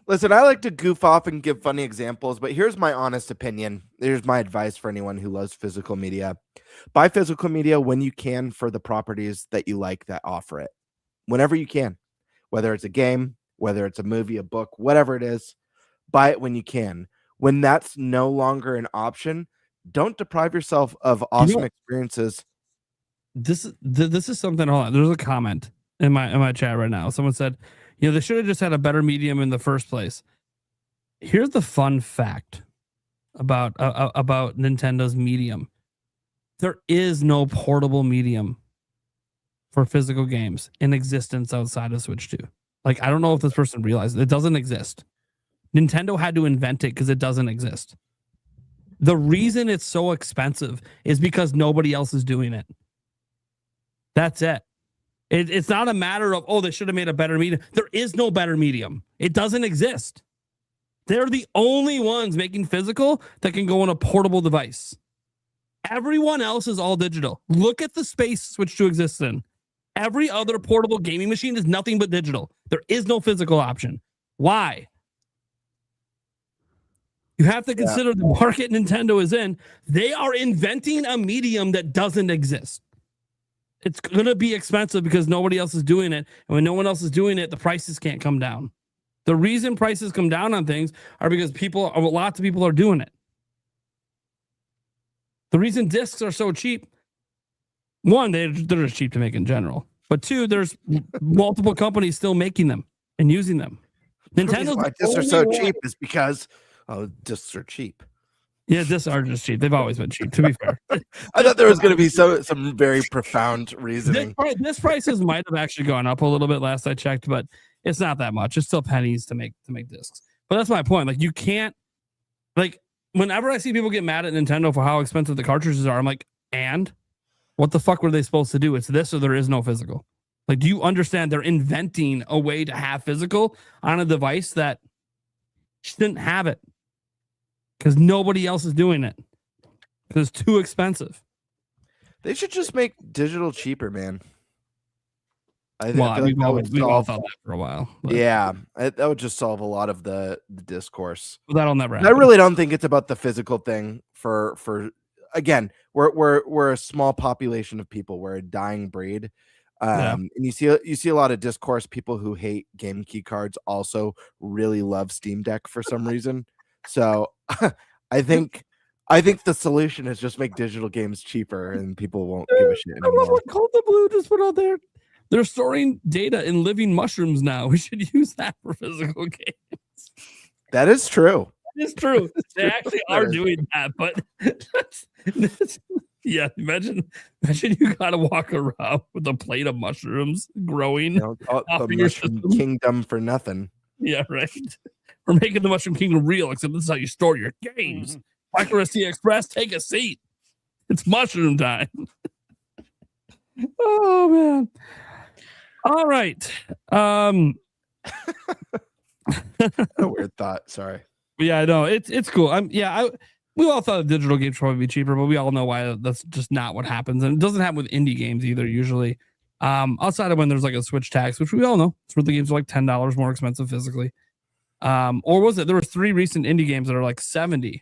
Listen, I like to goof off and give funny examples, but here's my honest opinion. Here's my advice for anyone who loves physical media. Buy physical media when you can for the properties that you like that offer it. Whenever you can. Whether it's a game, whether it's a movie, a book, whatever it is, buy it when you can. When that's no longer an option, don't deprive yourself of awesome experiences. This is something. Hold on. There's a comment in my chat right now. Someone said, they should have just had a better medium in the first place. Here's the fun fact about Nintendo's medium. There is no portable medium for physical games in existence outside of Switch 2. Like, I don't know if this person realized it doesn't exist. Nintendo had to invent it because it doesn't exist. The reason it's so expensive is because nobody else is doing it. That's it. It's not a matter of, oh, they should have made a better medium. There is no better medium. It doesn't exist. They're the only ones making physical that can go on a portable device. Everyone else is all digital. Look at the space Switch 2 exists in. Every other portable gaming machine is nothing but digital. There is no physical option. Why? You have to consider the market Nintendo is in. They are inventing a medium that doesn't exist. It's going to be expensive because nobody else is doing it. And when no one else is doing it, the prices can't come down. The reason prices come down on things are because lots of people are doing it. The reason discs are so cheap, one, they're just cheap to make in general. But two, there's multiple companies still making them and using them. Nintendo's why discs are so cheap is because discs are cheap. Yeah, discs are just cheap. They've always been cheap, to be fair. I thought there was going to be some very profound reasoning. This prices might have actually gone up a little bit last I checked, but it's not that much. It's still pennies to make discs. But that's my point. Like, you can't, like, whenever I see people get mad at Nintendo for how expensive the cartridges are, I'm like, and what the fuck were they supposed to do? It's this or there is no physical. Like, do you understand they're inventing a way to have physical on a device that shouldn't have it? Because nobody else is doing it. Because it's too expensive. They should just make digital cheaper, man. I think We've all thought that for a while. Yeah, that would just solve a lot of the discourse. But that'll never I happen. really don't think it's about the physical thing for again, we're a small population of people. We're a dying breed. And you see a lot of discourse. People who hate game key cards also really love Steam Deck for some reason. So I think the solution is just make digital games cheaper, and people won't give a shit I love anymore. what Call the Blue just put out there. They're storing data in living mushrooms now. We should use that for physical games. That is true. It's true. They actually are doing that, but yeah, imagine you gotta walk around with a plate of mushrooms growing. The mushroom kingdom for nothing. Yeah, right. We're making the Mushroom Kingdom real, except this is how you store your games. Micro SD Express, take a seat. It's mushroom time. Oh man. All right. A weird thought. Sorry. Yeah, I know. It's cool. We all thought digital games probably be cheaper, but we all know why that's just not what happens. And it doesn't happen with indie games either, usually. Outside of when there's like a Switch tax, which we all know. So the games are like $10 more expensive physically. Or was it? There were 3 recent indie games that are like $70,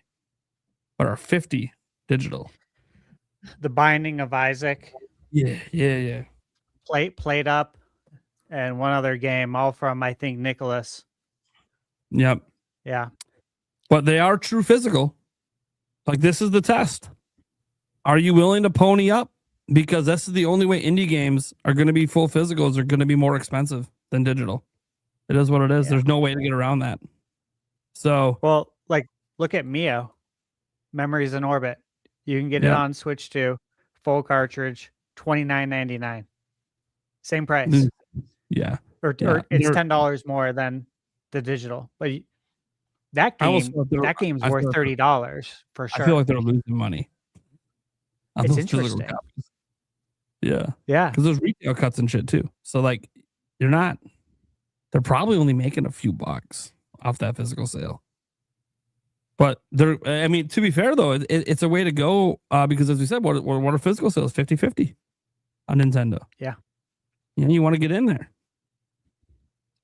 but are $50 digital. The Binding of Isaac. Yeah. Played Up, and one other game, all from I think Nicholas. Yep. Yeah. But they are true physical. Like, this is the test. Are you willing to pony up? Because this is the only way indie games are going to be full physicals are going to be more expensive than digital. It is what it is. Yeah. There's no way to get around that. So, well, like, look at Mio, Memories in Orbit. You can get it on Switch 2, full cartridge, $29.99. Same price. Yeah. Or it's $10 more than the digital. But that game's worth $30 for sure. I feel like they're losing money. It's interesting. Yeah. Yeah. Because there's retail cuts and shit too. So like they're probably only making a few bucks off that physical sale. But to be fair though, it's a way to go because as we said, what are physical sales? 50-50 on Nintendo. Yeah. You want to get in there.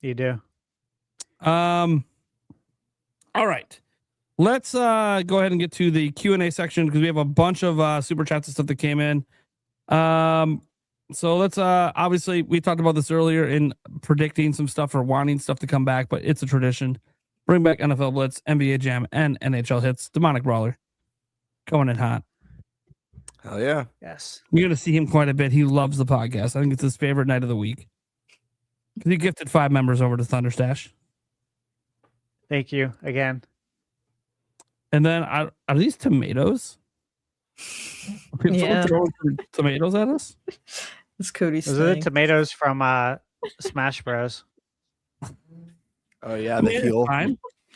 You do. All right. Let's go ahead and get to the Q&A section because we have a bunch of super chats and stuff that came in. So let's obviously we talked about this earlier in predicting some stuff or wanting stuff to come back, but it's a tradition. Bring back NFL Blitz, NBA Jam, and NHL Hits. Demonic Brawler going in hot. Hell yeah. Yes. You're going to see him quite a bit. He loves the podcast. I think it's his favorite night of the week. Because he gifted 5 members over to ThunderStash. Thank you again. And then are these tomatoes? Yeah. Throwing tomatoes at us? It's Cody's Those are the tomatoes from Smash Bros. Oh yeah, the heel. I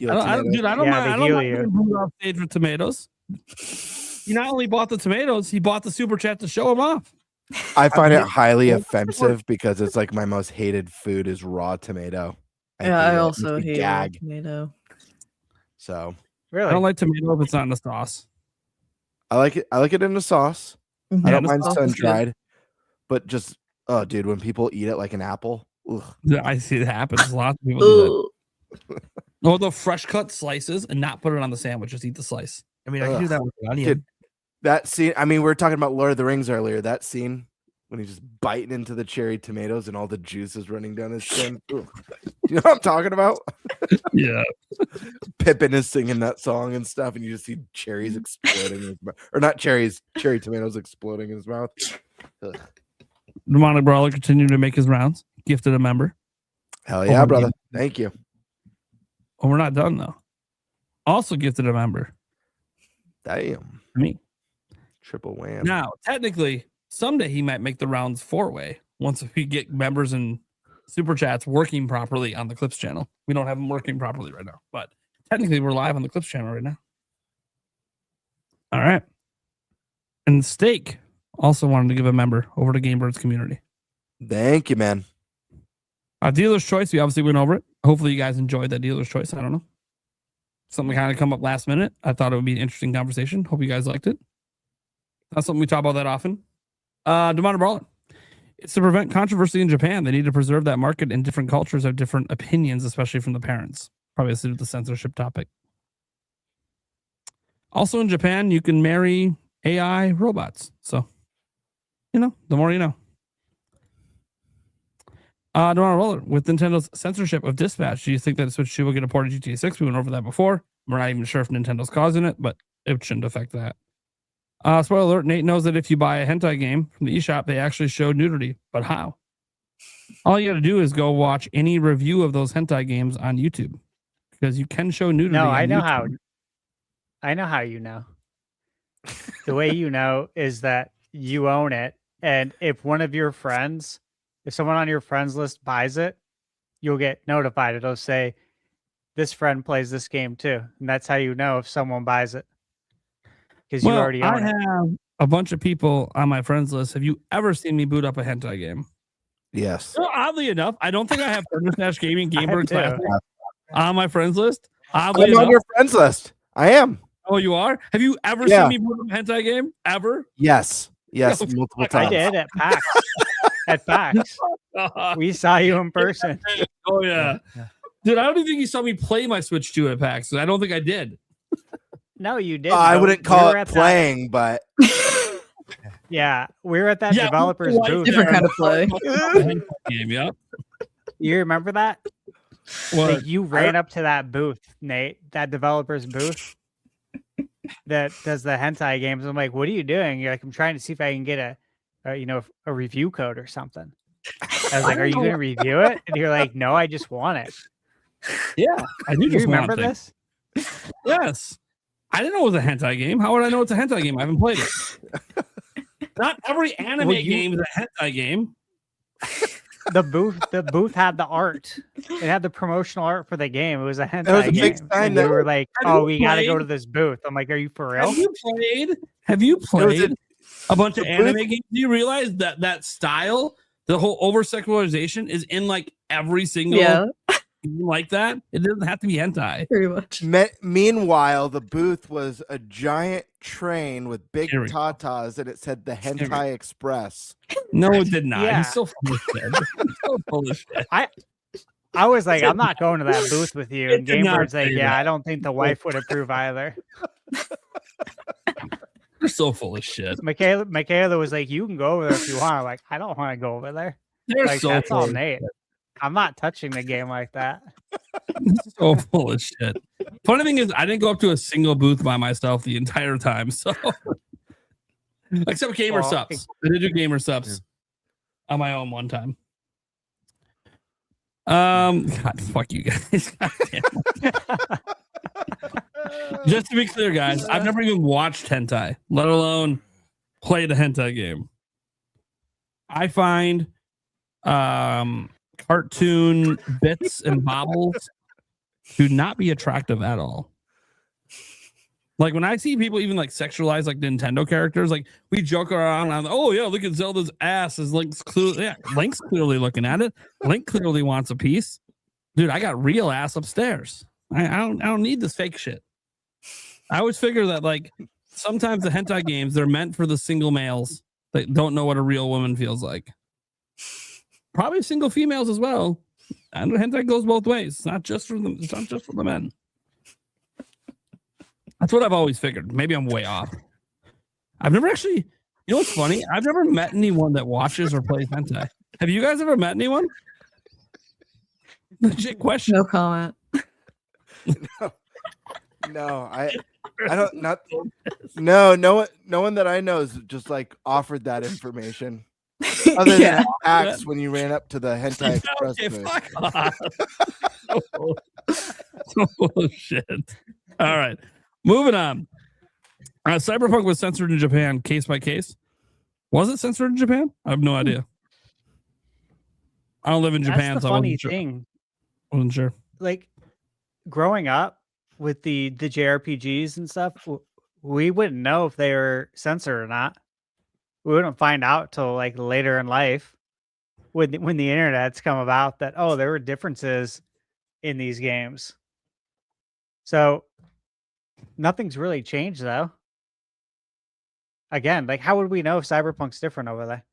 don't mind off stage with tomatoes. He not only bought the tomatoes, he bought the super chat to show him off. I find it highly offensive because it's like my most hated food is raw tomato. I also hate tomato. So really, I don't like tomato if it's not in the sauce. I like it in the sauce. Mm-hmm. I don't mind sun dried, but just dude, when people eat it like an apple, ugh. I see it happens. A lot of people do that. Or the fresh cut slices and not put it on the sandwich. Just eat the slice. I mean, I can do that with onion. Dude, that scene. I mean, we were talking about Lord of the Rings earlier. That scene when he's just biting into the cherry tomatoes and all the juice is running down his chin. You know what I'm talking about? Yeah. Pippin is singing that song and stuff, and you just see cherries exploding in his mouth. Or not cherries, cherry tomatoes exploding in his mouth. Ugh. Demonic Brawler continued to make his rounds. Gifted a member. Hell yeah, brother. Thank you. Oh, we're not done though. Also gifted a member. Damn. Me. Triple wham. Now, technically, someday he might make the rounds 4-way once we get members and super chats working properly on the Clips channel. We don't have them working properly right now, but technically we're live on the Clips channel right now. All right. And Steak also wanted to give a member over to Gamebird's community. Thank you, man. Dealer's Choice, we obviously went over it. Hopefully you guys enjoyed that Dealer's Choice. I don't know. Something kind of come up last minute. I thought it would be an interesting conversation. Hope you guys liked it. Not something we talk about that often. Demonic Brawler. It's to prevent controversy in Japan. They need to preserve that market, and different cultures have different opinions, especially from the parents. Probably has to do with the censorship topic. Also in Japan, you can marry AI robots. So, the more you know. Donald Roller, with Nintendo's censorship of Dispatch, do you think that Switch 2 will get a port of GTA 6? We went over that before. We're not even sure if Nintendo's causing it, but it shouldn't affect that. Spoiler alert, Nate knows that if you buy a hentai game from the eShop, they actually show nudity. But how? All you got to do is go watch any review of those hentai games on YouTube, because you can show nudity. No, on I know YouTube. how. I know how you know. The way you know is that you own it, and if someone on your friends list buys it, you'll get notified. It'll say, "This friend plays this game too," and that's how you know if someone buys it, because you already own it. I have a bunch of people on my friends list. Have you ever seen me boot up a hentai game? Yes. Well, oddly enough, I don't think I have ThunderStash Gaming I have Gamer too. Classic on my friends list. I'm Oddly on enough. your friends list. I am. Oh, you are? Have you ever Yeah. seen me boot up a hentai game? Ever? Yes. Yes. Oh, Multiple fuck, times. I did at PAX. At PAX, we saw you in person. Oh, yeah. Dude, I don't even think you saw me play my Switch 2 at PAX. I don't think I did. No, you did. I though. wouldn't We call were it at that- playing, but Yeah, we were at that Yeah, developer's like booth. Different kind of play. Game, yeah. You remember that? What? Like, you ran up to that booth, Nate, that developer's booth that does the hentai games. I'm like, what are you doing? You're like, I'm trying to see if I can get a review code or something. I was like, are you going to review it? And you're like, no, I just want it. Yeah, I do You just remember want things. this? Yes. I didn't know it was a hentai game. How would I know it's a hentai game? I haven't played it. Not every anime game is a hentai game. The booth had the art. It had the promotional art for the game. It was a hentai was a game. big sign And that- we were like, Have oh, you we got to go played- to this booth. I'm like, are you for real? Have you played a bunch of the anime booth- games? Do you realize that style, the whole over sexualization, is in like every single Yeah, game like that? It doesn't have to be hentai. pretty much. Meanwhile, the booth was a giant train with big Here we go. tatas, and it said the we Hentai Express. No, it did not. Yeah. He's so full of shit. He's so full of shit. I was like, I'm not going to that booth with you. It And did not Gamebird's like, say yeah, that. I don't think the wife would approve either. You're so full of shit. Michaela was like, you can go over there if you want. I'm like, I don't want to go over there. They're Like, so that's full all of Nate. I'm not touching the game like that. so full of shit. Funny thing is, I didn't go up to a single booth by myself the entire time. So, except gamer Well, subs, I did do gamer subs on my own one time. God, fuck you guys. God damn. Just to be clear, guys, I've never even watched hentai, let alone played a hentai game. I find cartoon bits and bobbles to not be attractive at all. Like when I see people even like sexualize like Nintendo characters, like we joke around on, oh yeah, look at Zelda's ass. Is Link's clearly, yeah, Link's clearly looking at it. Link clearly wants a piece. Dude, I got real ass upstairs. I don't need this fake shit. I always figure that like sometimes the hentai games, they're meant for the single males that don't know what a real woman feels like. Probably single females as well. And hentai goes both ways. It's not just for them. It's not just for the men. That's what I've always figured. Maybe I'm way off. I've never actually. You know what's funny? I've never met anyone that watches or plays hentai. Have you guys ever met anyone? Legit question. No comment. No, I don't not. No one that I know is just like offered that information. Other Yeah. than Axe when you ran up to the Hentai Express Okay, booth. fuck off. So full of shit. All right, moving on. Cyberpunk was censored in Japan, case by case. Was it censored in Japan? I have no idea. I don't live in Japan, That's the so I funny wasn't sure. thing. Wasn't sure. Like growing up with the JRPGs and stuff, we wouldn't know if they were censored or not. We wouldn't find out till like later in life when the internet's come about that, oh, there were differences in these games. So nothing's really changed though. Again, like how would we know if Cyberpunk's different over there?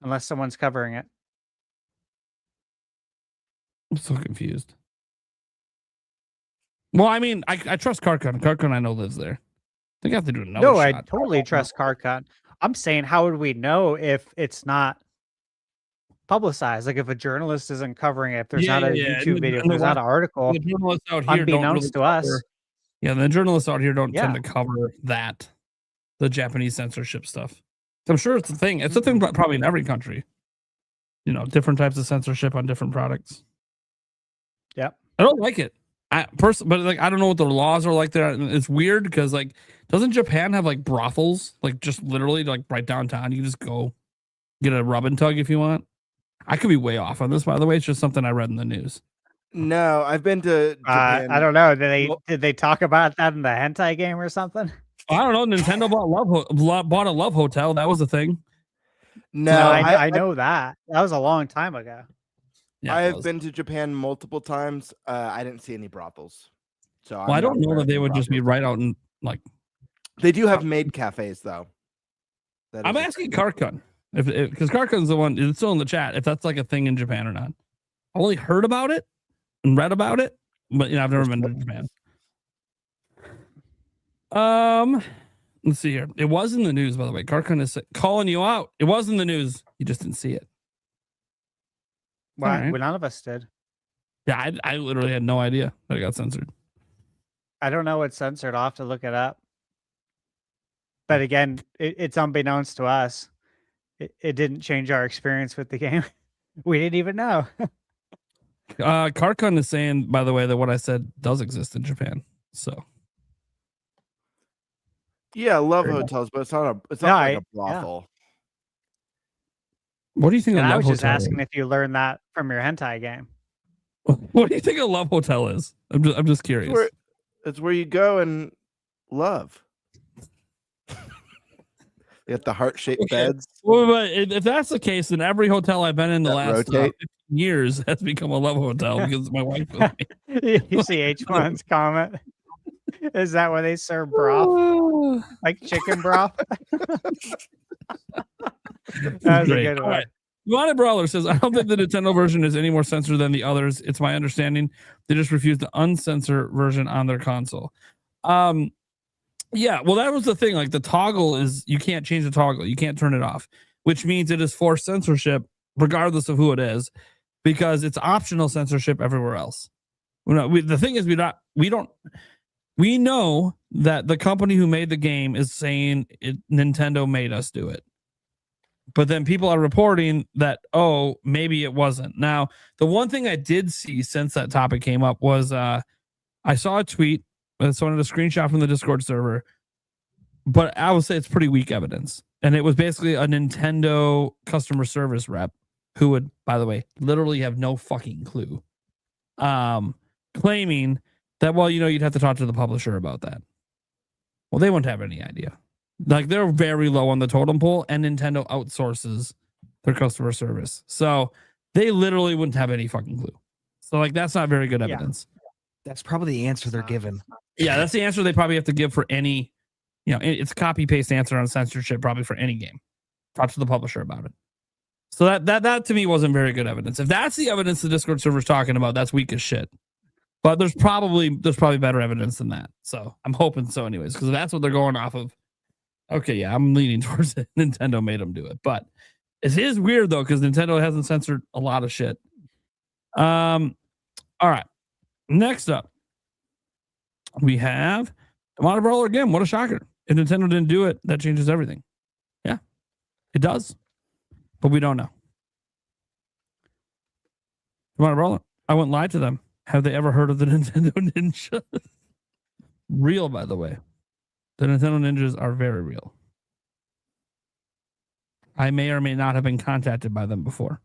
Unless someone's covering it. I'm so confused. Well, I mean, I trust Karkun. Karkun I know lives there. They got to do another No, shot. I totally trust Carcon. I'm saying, how would we know if it's not publicized? Like if a journalist isn't covering it, if there's not a YouTube video, if there's not an article, the journalists out here unbeknownst to us. Yeah, the journalists out here don't tend to cover that, the Japanese censorship stuff. I'm sure it's a thing. It's a thing probably in every country. You know, different types of censorship on different products. Yep. I don't like it. But like I don't know what the laws are like there. It's weird because like doesn't Japan have like brothels like just literally like right downtown? You can just go get a rub and tug if you want. I could be way off on this, by the way. It's just something I read in the news. No, I've been to Japan. I don't know. Did they talk about that in the hentai game or something? I don't know. Nintendo bought a love hotel. That was a thing. No, I know that. That was a long time ago. Yeah, I have been to Japan multiple times. I didn't see any brothels. So I don't know that they would just be right out in like. They do have maid cafes though. I'm asking Karkun because Karkun's the one. It's still in the chat. If that's like a thing in Japan or not. I only heard about it and read about it, but I've never been to Japan. Let's see here. It was in the news, by the way. Karkun is calling you out. It was in the news. You just didn't see it. Well, none of us did. Yeah, I literally had no idea that it got censored. I don't know what's censored. I'll have to look it up. But again, it's unbeknownst to us. It didn't change our experience with the game. We didn't even know. Karkun is saying, by the way, that what I said does exist in Japan. So yeah, love hotels, but it's not like a brothel. What do you think? I was just asking if you learned that from your hentai game. What do you think a love hotel is? I'm just curious. It's where you go and love. You got the heart-shaped beds. Well, but if that's the case, then every hotel I've been in the last 15 years has become a love hotel because my wife with me. You see H1's comment. Is that where they serve broth? Like chicken broth? That's a good one. Right. Wanted Brawler says, I don't think the Nintendo version is any more censored than the others. It's my understanding they just refused the uncensor version on their console. Yeah, well, that was the thing. Like the toggle is, you can't change the toggle. You can't turn it off, which means it is forced censorship regardless of who it is, because it's optional censorship everywhere else. The thing is, we know that the company who made the game is saying Nintendo made us do it. But then people are reporting that, oh, maybe it wasn't. Now, the one thing I did see since that topic came up was I saw a tweet. Someone had a screenshot from the Discord server, but I would say it's pretty weak evidence. And it was basically a Nintendo customer service rep who would, by the way, literally have no fucking clue, claiming that, well, you'd have to talk to the publisher about that. Well, they won't have any idea. Like they're very low on the totem pole, and Nintendo outsources their customer service. So they literally wouldn't have any fucking clue. So like that's not very good evidence. That's probably the answer they're given. Yeah, that's the answer they probably have to give for any, it's copy paste answer on censorship probably for any game. Talk to the publisher about it. So that to me wasn't very good evidence. If that's the evidence the Discord server's talking about, that's weak as shit. But there's probably better evidence than that. So I'm hoping so anyways, because that's what they're going off of. Okay, yeah, I'm leaning towards it. Nintendo made them do it. But it is weird though, because Nintendo hasn't censored a lot of shit. All right. Next up, we have Demonic Brawler again. What a shocker. If Nintendo didn't do it, that changes everything. Yeah, it does. But we don't know. Demonic Brawler, I wouldn't lie to them. Have they ever heard of the Nintendo Ninja? Real, by the way. The Nintendo Ninjas are very real. I may or may not have been contacted by them before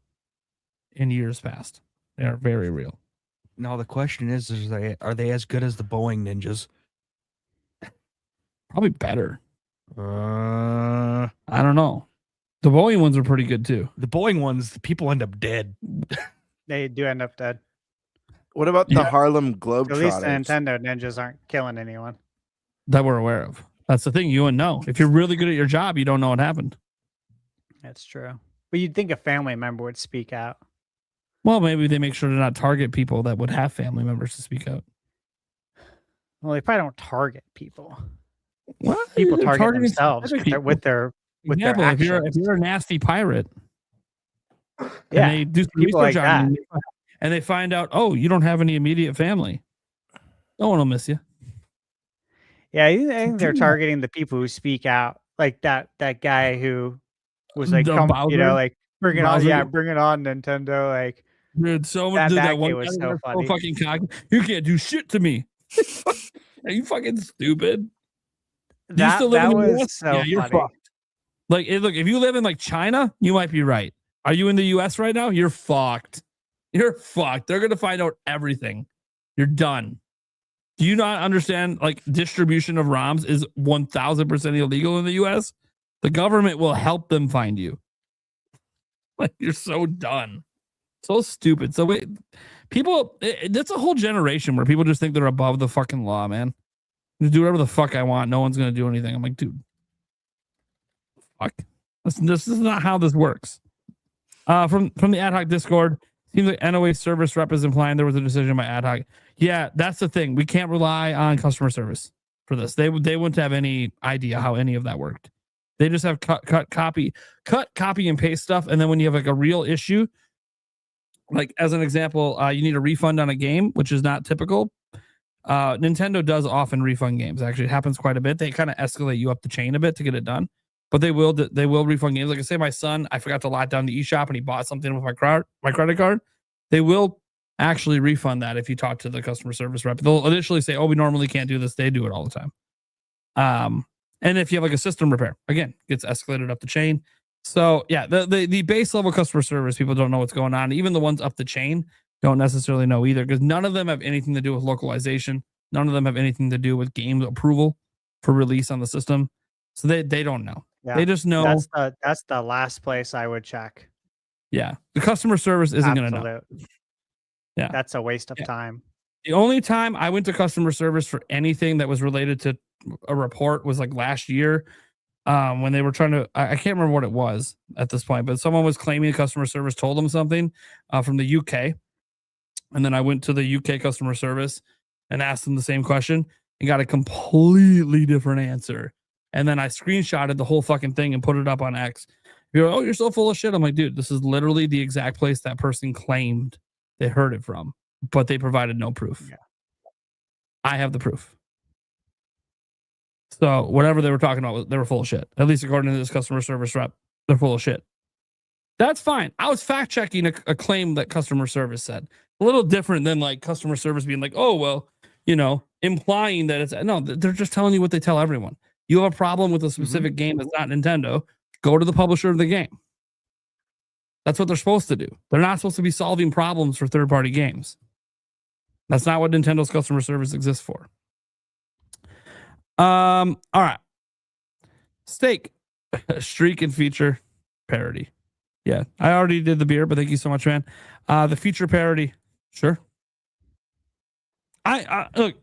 in years past. They are very real. Now the question is are they as good as the Boeing Ninjas? Probably better. I don't know. The Boeing ones are pretty good too. The Boeing ones, the people end up dead. They do end up dead. What about the Harlem Globetrotters? At least the Nintendo Ninjas aren't killing anyone. That we're aware of. That's the thing. You wouldn't know. If you're really good at your job, you don't know what happened. That's true. But you'd think a family member would speak out. Well, maybe they make sure to not target people that would have family members to speak out. Well, they probably don't target people. What? People They're target targeting themselves specific with people. their Example, if you're actions. a nasty pirate, and Yeah, they do some people research like on that. you, and they find out, oh, you don't have any immediate family, no one will miss you. Yeah, I think they're Do that. targeting the people who speak out, like that guy who was like, The come, Bowser? like bring it on, Bowser? yeah, bring it on, Nintendo. Like Dude, so much. that That one kid guy was so that's funny. fucking cocky. You can't do shit to me. Are you fucking stupid? Do you still live That in the was US? so Yeah, you're funny. fucked. Like, look, if you live in like China, you might be right. Are you in the US right now? You're fucked. You're fucked. They're gonna find out everything. You're done. Do you not understand? Like, distribution of ROMs is 1000% illegal in the US. The government will help them find you. Like, you're so done. So stupid. So wait, people, that's a whole generation where people just think they're above the fucking law, man. Just do whatever the fuck I want. No one's gonna do anything. I'm like, dude, fuck. This is not how this works. From the ad hoc Discord, seems like NOA service rep is implying there was a decision by ad hoc. Yeah, that's the thing. We can't rely on customer service for this. They wouldn't have any idea how any of that worked. They just have cut, copy, and paste stuff. And then when you have like a real issue, like as an example, you need a refund on a game, which is not typical. Nintendo does often refund games. Actually, it happens quite a bit. They kind of escalate you up the chain a bit to get it done, but they will refund games. Like I say, my son, I forgot to lock down the eShop and he bought something with my credit card. They will actually refund that if you talk to the customer service rep. They'll initially say, "Oh, we normally can't do this." They do it all the time. And if you have like a system repair, again, gets escalated up the chain. So yeah, the base level customer service, people don't know what's going on. Even the ones up the chain don't necessarily know either, because none of them have anything to do with localization. None of them have anything to do with game approval for release on the system. So they don't know. Yeah, They just know. that's the last place I would check. Yeah, the customer service isn't going to know. Absolute. Yeah, That's a waste of time. the only time I went to customer service for anything that was related to a report was like last year, when they were trying to, I can't remember what it was at this point, but someone was claiming customer service told them something from the UK. And then I went to the UK customer service and asked them the same question and got a completely different answer. And then I screenshotted the whole fucking thing and put it up on X. You're like, oh, you're so full of shit. I'm like, dude, this is literally the exact place that person claimed they heard it from, but they provided no proof. Yeah. I have the proof. So whatever they were talking about, they were full of shit. At least according to this customer service rep, they're full of shit. That's fine. I was fact checking a claim that customer service said. A little different than like customer service being like, oh, well, implying that it's no, they're just telling you what they tell everyone. You have a problem with a specific game that's not Nintendo, go to the publisher of the game. That's what they're supposed to do. They're not supposed to be solving problems for third-party games. That's not what Nintendo's customer service exists for. All right. Steak, streak and feature parody. Yeah, I already did the beer, but thank you so much, man. The feature parody, sure. Look,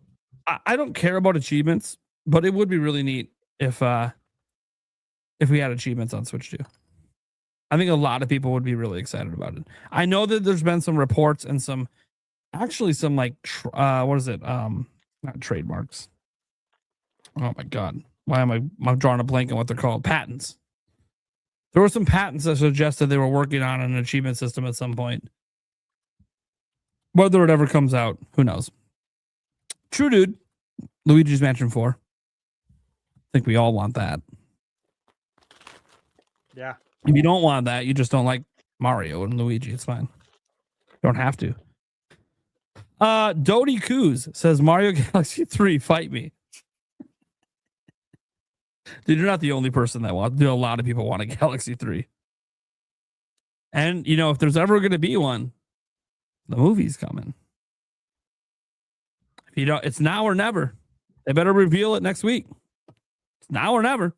I don't care about achievements, but it would be really neat if we had achievements on Switch 2. I think a lot of people would be really excited about it. I know that there's been some reports and some like what is it? Not trademarks. Oh my god, why am I drawing a blank on what they're called? Patents. There were some patents that suggested they were working on an achievement system at some point. Whether it ever comes out, who knows? True dude, Luigi's Mansion 4. I think we all want that. Yeah. If you don't want that, you just don't like Mario and Luigi. It's fine. You don't have to. Dodie Coos says Mario Galaxy 3, fight me. Dude, you're not the only person that wants. A lot of people want a Galaxy 3. And if there's ever going to be one, the movie's coming. If you don't, it's now or never. They better reveal it next week. It's now or never.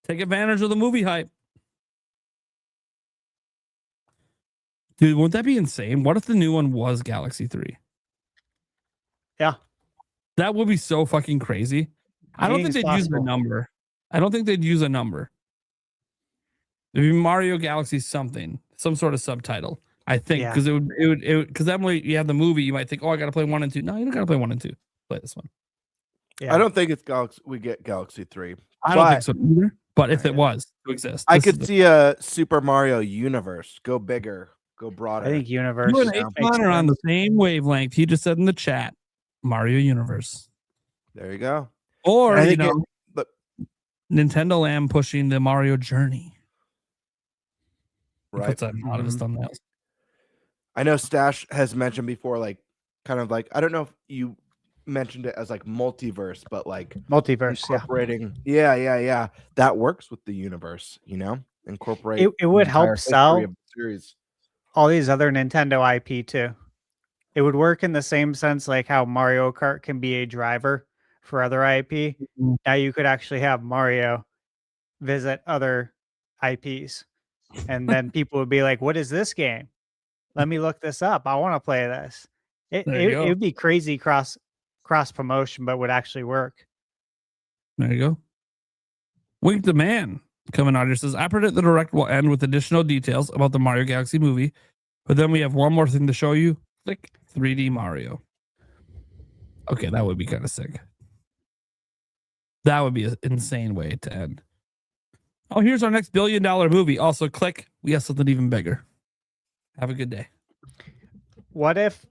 Take advantage of the movie hype. Dude, wouldn't that be insane? What if the new one was Galaxy 3? Yeah. That would be so fucking crazy. I don't think they'd use the number. I don't think they'd use a number. It'd be Mario Galaxy something, some sort of subtitle. I think because it would because that way you have the movie, you might think, oh, I got to play 1 and 2. No, you don't got to play 1 and 2. Play this one. Yeah. I don't think it's Galaxy. We get Galaxy 3. I don't think so either. But if it was to exist, I this is could the- see a Super Mario universe. Go bigger, go broader. I think universe. You and makes H-Mon are on the sense. same wavelength. He just said in the chat, Mario Universe. There you go. Or, I you think know, Nintendo Land pushing the Mario Journey. He Right. puts that in a lot of his thumbnails. I know Stash has mentioned before, like, kind of like, I don't know if you mentioned it as like multiverse, but like Multiverse, yeah. incorporating. Yeah. That works with the universe, you know? Incorporate. It would the help entire history sell of the series. all these other Nintendo IP too. It would work in the same sense like how Mario Kart can be a driver for other IP. Now you could actually have Mario visit other IPs, and then people would be like, "What is this game? Let me look this up. I want to play this." It There you go. would be crazy cross promotion, but would actually work. There you go. Wink the Man coming out here says, I predict the direct will end with additional details about the Mario Galaxy movie, but then we have one more thing to show you. Click 3D Mario. Okay, that would be kind of sick. That would be an insane way to end. Oh, here's our next $1 billion movie. Also, click. We have something even bigger. Have a good day. What if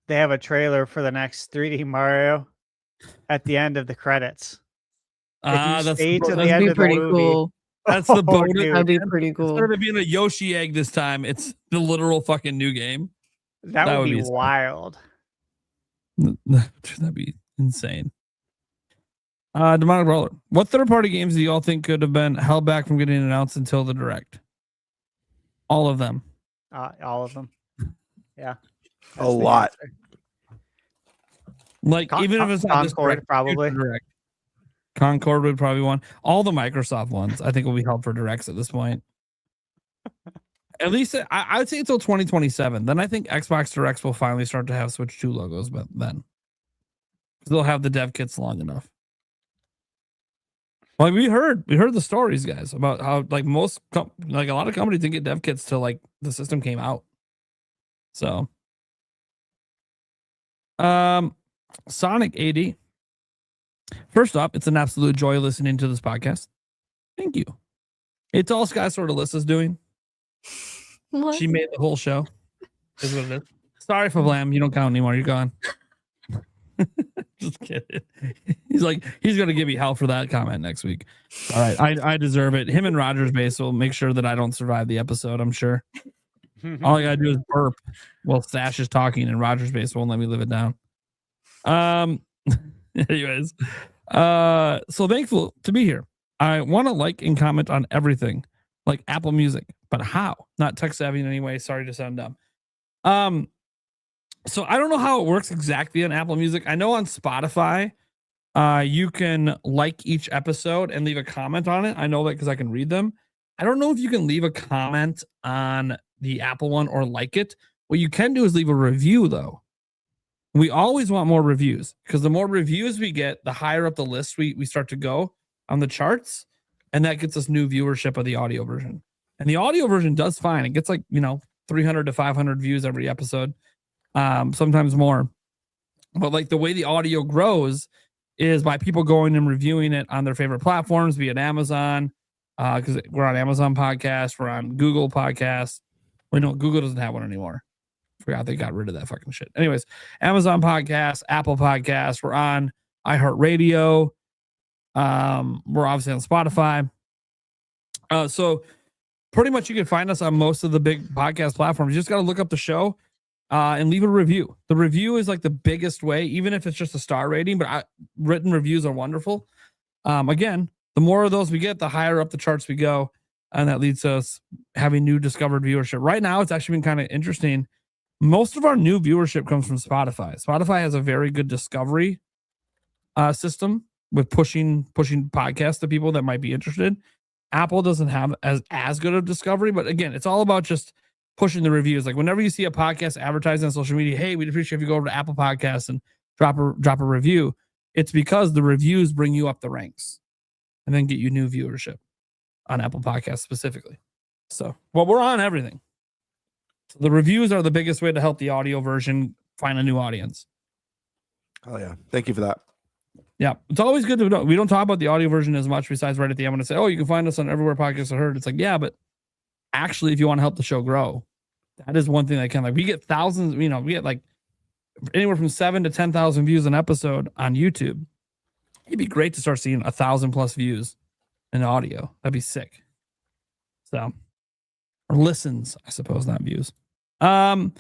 they have a trailer for the next 3D Mario at the end of the credits? That's stay to the That'd end be of the pretty movie. cool. That's the Oh, bonus. dude. That'd be pretty cool. Instead of being a Yoshi egg this time, it's the literal fucking new game. That would be sick. wild. That'd be insane. Demonic Brawler. What third-party games do y'all think could have been held back from getting announced until the direct? All of them. All of them. Yeah. A lot. Like even if it's not this Concord, direct, probably. future direct. Concord would probably one. All the Microsoft ones, I think, will be held for directs at this point. At least I would say until 2027. Then I think Xbox Directs will finally start to have Switch 2 logos, but then they'll have the dev kits long enough. Like we heard the stories, guys, about how like like a lot of companies didn't get dev kits till like the system came out. So, Sonic AD. First off, it's an absolute joy listening to this podcast. Thank you. It's all Sky Sword Alyssa's doing. What? She made the whole show. Is what it is. Sorry for Blam. You don't count anymore. You're gone. Just kidding. He's going to give you hell for that comment next week. All right. I deserve it. Him and Rogers Base will make sure that I don't survive the episode, I'm sure. All I got to do is burp while Stash is talking and Rogers Base won't let me live it down. Anyways. So thankful to be here. I want to like and comment on everything like Apple Music, but how? Not tech savvy in any way. Sorry to sound dumb. So I don't know how it works exactly on Apple Music. I know on Spotify, you can like each episode and leave a comment on it. I know that because I can read them. I don't know if you can leave a comment on the Apple one or like it. What you can do is leave a review, though. We always want more reviews because the more reviews we get, the higher up the list we start to go on the charts. And that gets us new viewership of the audio version. And the audio version does fine. It gets like, 300 to 500 views every episode. Sometimes more. But like the way the audio grows is by people going and reviewing it on their favorite platforms, be it Amazon, because we're on Amazon Podcast, we're on Google Podcast. Wait, no, Google doesn't have one anymore. Forgot they got rid of that fucking shit. Anyways, Amazon Podcast, Apple Podcast, we're on iHeartRadio. We're obviously on Spotify. So pretty much you can find us on most of the big podcast platforms. You just got to look up the show and leave a review. The review is like the biggest way, even if it's just a star rating, but written reviews are wonderful. Again, the more of those we get, the higher up the charts we go. And that leads to us having new discovered viewership. Right now, it's actually been kind of interesting. Most of our new viewership comes from Spotify. Spotify has a very good discovery system with pushing podcasts to people that might be interested. Apple doesn't have as good of discovery, but again, it's all about just pushing the reviews. Like whenever you see a podcast advertised on social media, hey, we'd appreciate if you go over to Apple Podcasts and drop a review. It's because the reviews bring you up the ranks and then get you new viewership on Apple Podcasts specifically. So, well, we're on everything. So the reviews are the biggest way to help the audio version find a new audience. Oh yeah. Thank you for that. Yeah, it's always good to know. We don't talk about the audio version as much besides right at the end when I say, oh, you can find us on everywhere podcasts are heard. It's like, yeah, but actually, if you want to help the show grow, that is one thing that can, like, we get thousands, we get like anywhere from 7,000 to 10,000 views an episode on YouTube. It'd be great to start seeing 1,000+ views in audio. That'd be sick. So, or listens, I suppose, not views. Andrew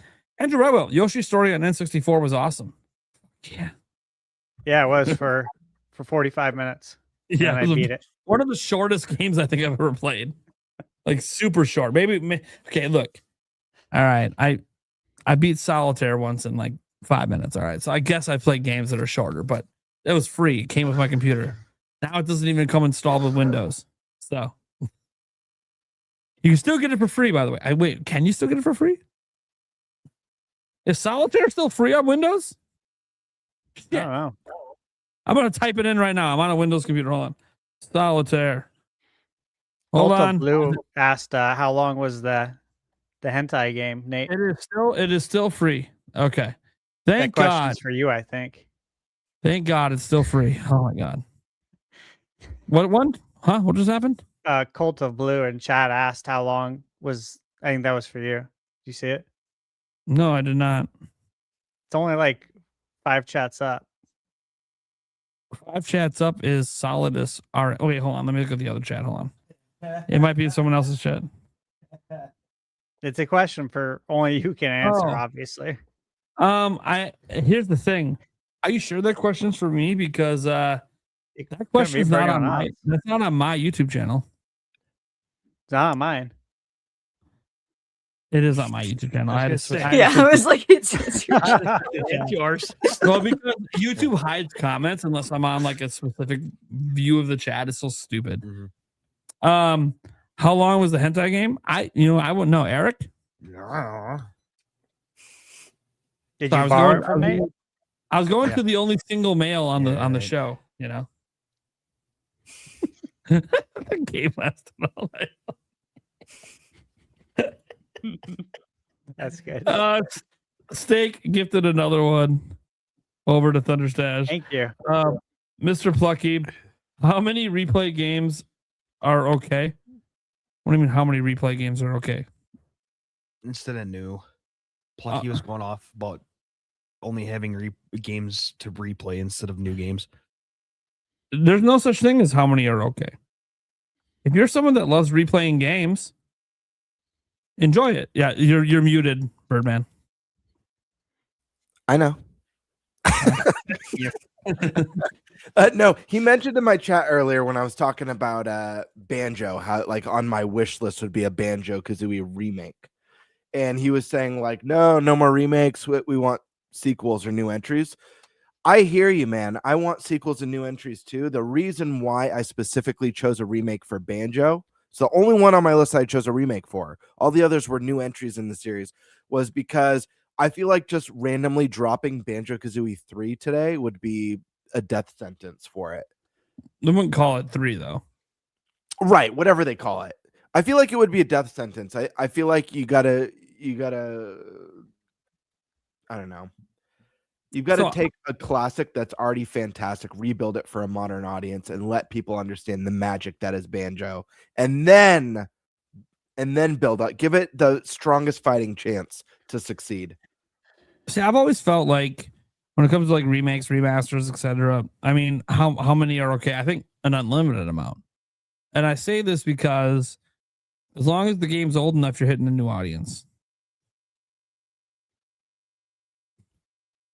Redwell, Yoshi's story on N64 was awesome. Yeah. Yeah, it was for 45 minutes. Yeah, and I beat it. One of the shortest games I think I've ever played. Like super short. Maybe okay, look. All right. I beat Solitaire once in like 5 minutes. All right. So I guess I played games that are shorter, but it was free. It came with my computer. Now it doesn't even come installed with Windows. So you can still get it for free, by the way. Wait, can you still get it for free? Is Solitaire still free on Windows? I don't know. I'm going to type it in right now. I'm on a Windows computer. Hold on. Solitaire. Hold on. Blue asked how long was the hentai game, Nate. It is still free. Okay. Thank that God. question's for you, I think. Thank God it's still free. Oh my God. What one? Huh? What just happened? Cult of Blue in chat asked how long was, I think that was for you. Did you see it? No, I did not. It's only like 5 chats up. 5 chats up is Solidus. All right. Oh, wait, hold on. Let me look at the other chat. Hold on. It might be in someone else's chat. It's a question for only you can answer, obviously. Here's the thing. Are you sure that question's for me? Because that question's not on my that's not on my YouTube channel. It's not on mine. It is on my YouTube channel. I was like, it's your It's yours. Well, because YouTube hides comments unless I'm on like a specific view of the chat. It's so stupid. Mm-hmm. How long was the hentai game? I wouldn't know. Eric? Did you borrow it from Nate? I was going to the only single male on the show, The game lasted all night. That's good. Steak gifted another one over to ThunderStash. Thank you. Mr. Plucky, how many replay games are okay? What do you mean, how many replay games are okay? Instead of new, Plucky was going off about only having games to replay instead of new games. There's no such thing as how many are okay. If you're someone that loves replaying games, enjoy it. Yeah, you're muted, Birdman. I know. No, he mentioned in my chat earlier when I was talking about Banjo, how like on my wish list would be a Banjo-Kazooie remake. And he was saying like, no more remakes. We want sequels or new entries. I hear you, man. I want sequels and new entries too. The reason why I specifically chose a remake for Banjo, it's the only one on my list I chose a remake for. All the others were new entries in the series, was because I feel like just randomly dropping Banjo-Kazooie 3 today would be a death sentence for it. They wouldn't call it 3 though. Right, whatever they call it. I feel like it would be a death sentence. I feel like you gotta I don't know. You've got to take a classic that's already fantastic, rebuild it for a modern audience, and let people understand the magic that is Banjo, and then build up. Give it the strongest fighting chance to succeed. See, I've always felt like when it comes to like remakes, remasters, etc. I mean, how many are okay? I think an unlimited amount. And I say this because as long as the game's old enough, you're hitting a new audience.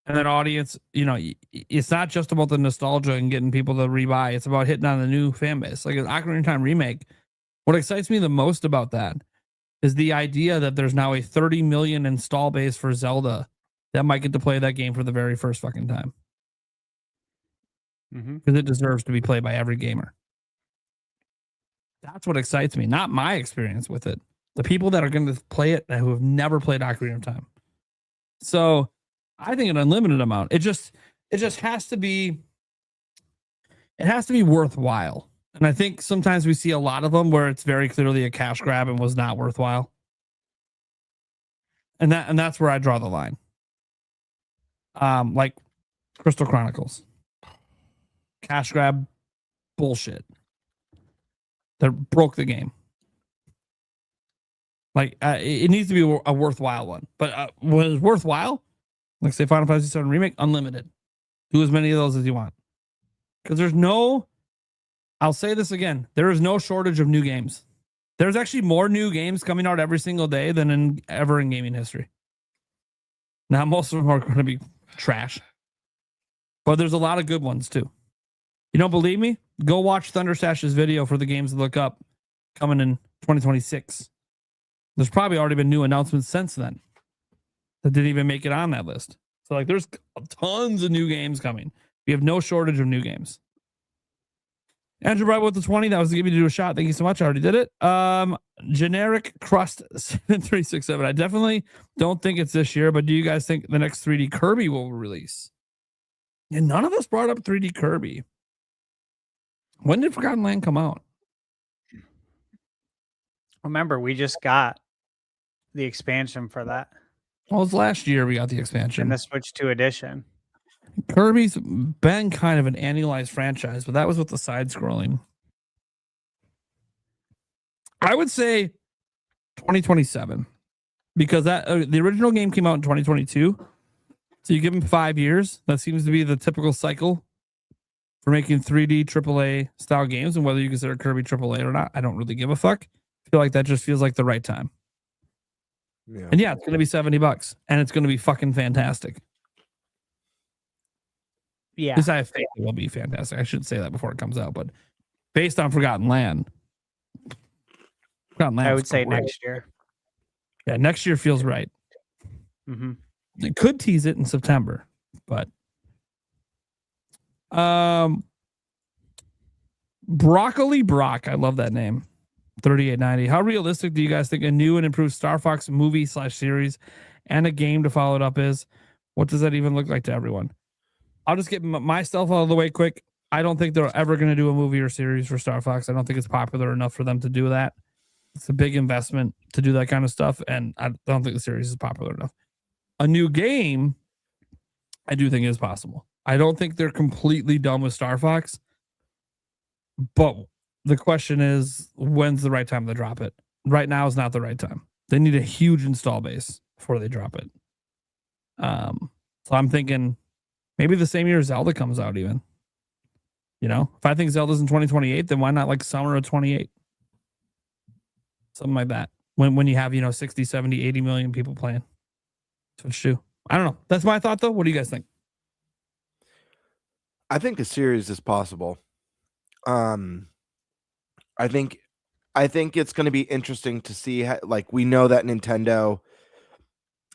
And that audience, it's not just about the nostalgia and getting people to rebuy. It's about hitting on the new fan base. Like an Ocarina of Time remake. What excites me the most about that is the idea that there's now a 30 million install base for Zelda that might get to play that game for the very first fucking time. Because it deserves to be played by every gamer. That's what excites me. Not my experience with it. The people that are going to play it who have never played Ocarina of Time. So I think an unlimited amount. It just has to be. It has to be worthwhile, and I think sometimes we see a lot of them where it's very clearly a cash grab and was not worthwhile. And that's where I draw the line. Like Crystal Chronicles. cash grab bullshit that broke the game. Like it needs to be a worthwhile one. But when it's worthwhile, like say Final Fantasy VII Remake, unlimited. Do as many of those as you want. Because there's no, I'll say this again, there is no shortage of new games. There's actually more new games coming out every single day than ever in gaming history. Now, most of them are going to be trash. But there's a lot of good ones too. You don't believe me? Go watch ThunderStash's video for the games to look up coming in 2026. There's probably already been new announcements since then that didn't even make it on that list. So like there's tons of new games coming. We have no shortage of new games. Andrew Bright with the 20. That was to give you to do a shot. Thank you so much. I already did it. Generic Crust 7367. I definitely don't think it's this year, but do you guys think the next 3D Kirby will release? And none of us brought up 3D Kirby. When did Forgotten Land come out? Remember, we just got the expansion for that. Well, it was last year we got the expansion. And the Switch 2 edition. Kirby's been kind of an annualized franchise, but that was with the side scrolling. I would say 2027 because that the original game came out in 2022. So you give them 5 years. That seems to be the typical cycle for making 3D AAA style games. And whether you consider Kirby AAA or not, I don't really give a fuck. I feel like that just feels like the right time. Yeah. And yeah, it's going to be $70 and it's going to be fucking fantastic. Yeah. At least I think it will be fantastic. I should say that before it comes out, but based on Forgotten Land, I would say next year. Yeah, next year feels right. Mm-hmm. It could tease it in September, but Broccoli Brock, I love that name. 3890. How realistic do you guys think a new and improved Star Fox movie/series and a game to follow it up is? What does that even look like to everyone? I'll just get myself out of the way quick. I don't think they're ever going to do a movie or series for Star Fox. I don't think it's popular enough for them to do that. It's a big investment to do that kind of stuff, and I don't think the series is popular enough. A new game, I do think is possible. I don't think they're completely done with Star Fox, but the question is, when's the right time to drop it? Right now is not the right time. They need a huge install base before they drop it. So I'm thinking maybe the same year Zelda comes out even. You know, if I think Zelda's in 2028, then why not like summer of 28? Something like that. When you have, 60, 70, 80 million people playing Switch 2. I don't know. That's my thought though. What do you guys think? I think a series is possible. I think it's going to be interesting to see how, like, we know that Nintendo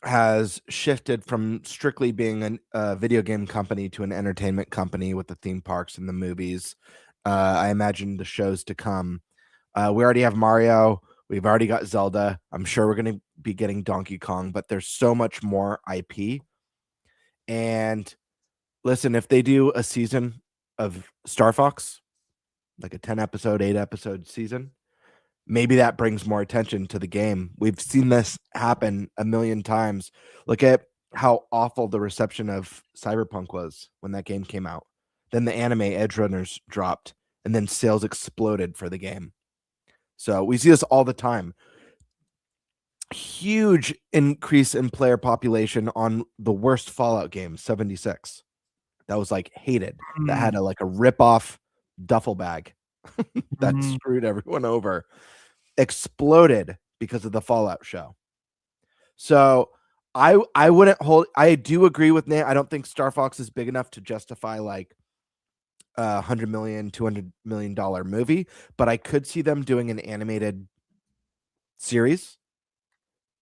has shifted from strictly being a video game company to an entertainment company with the theme parks and the movies. I imagine the shows to come. We already have Mario. We've already got Zelda. I'm sure we're going to be getting Donkey Kong, but there's so much more IP. And listen, if they do a season of Star Fox, like a 10-episode, 8-episode season, maybe that brings more attention to the game. We've seen this happen a million times. Look at how awful the reception of Cyberpunk was when that game came out. Then the anime Edgerunners dropped, and then sales exploded for the game. So we see this all the time. Huge increase in player population on the worst Fallout game, 76. That was like hated. That had a rip-off duffel bag that screwed everyone over. Exploded because of the Fallout show. So I wouldn't hold. I do agree with Nate. I don't think Star Fox is big enough to justify like $100 million, $200 million movie, but I could see them doing an animated series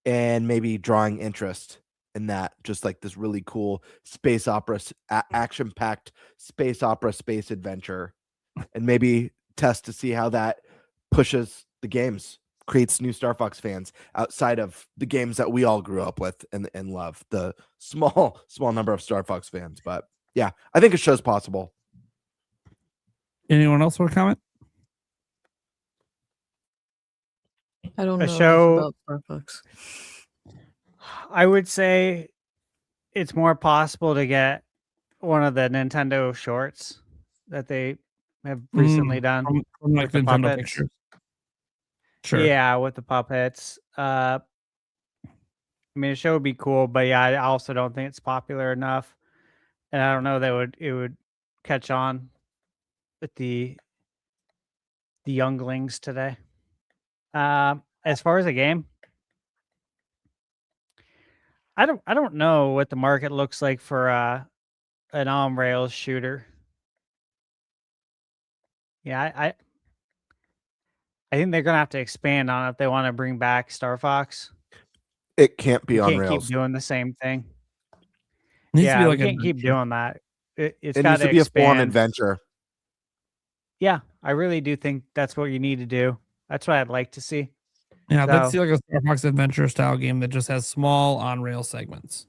and maybe drawing interest in that, just like this really cool space opera, action-packed space opera, space adventure, and maybe test to see how that pushes the games, creates new Star Fox fans outside of the games that we all grew up with and love, the small number of Star Fox fans. But yeah, I think a show's possible. Anyone else want to comment? I don't know A enough show- about Star Fox. I would say it's more possible to get one of the Nintendo shorts that they have recently done. From like with the Nintendo puppets. Pictures. Sure. Yeah, with the puppets. I mean, the show would be cool, but yeah, I also don't think it's popular enough, and I don't know that it would catch on with the younglings today. As far as a game, I don't know what the market looks like for an on rails shooter. Yeah, I think they're gonna have to expand on it if they want to bring back Star Fox. It can't be You on can't rails. keep doing the same thing. Needs to be Yeah, like we can't keep adventure. doing that. It's It got needs to be a full expand. adventure. Yeah, I really do think that's what you need to do. That's what I'd like to see. Yeah, let's So- see like a Star Fox Adventure style game that just has small on rail segments.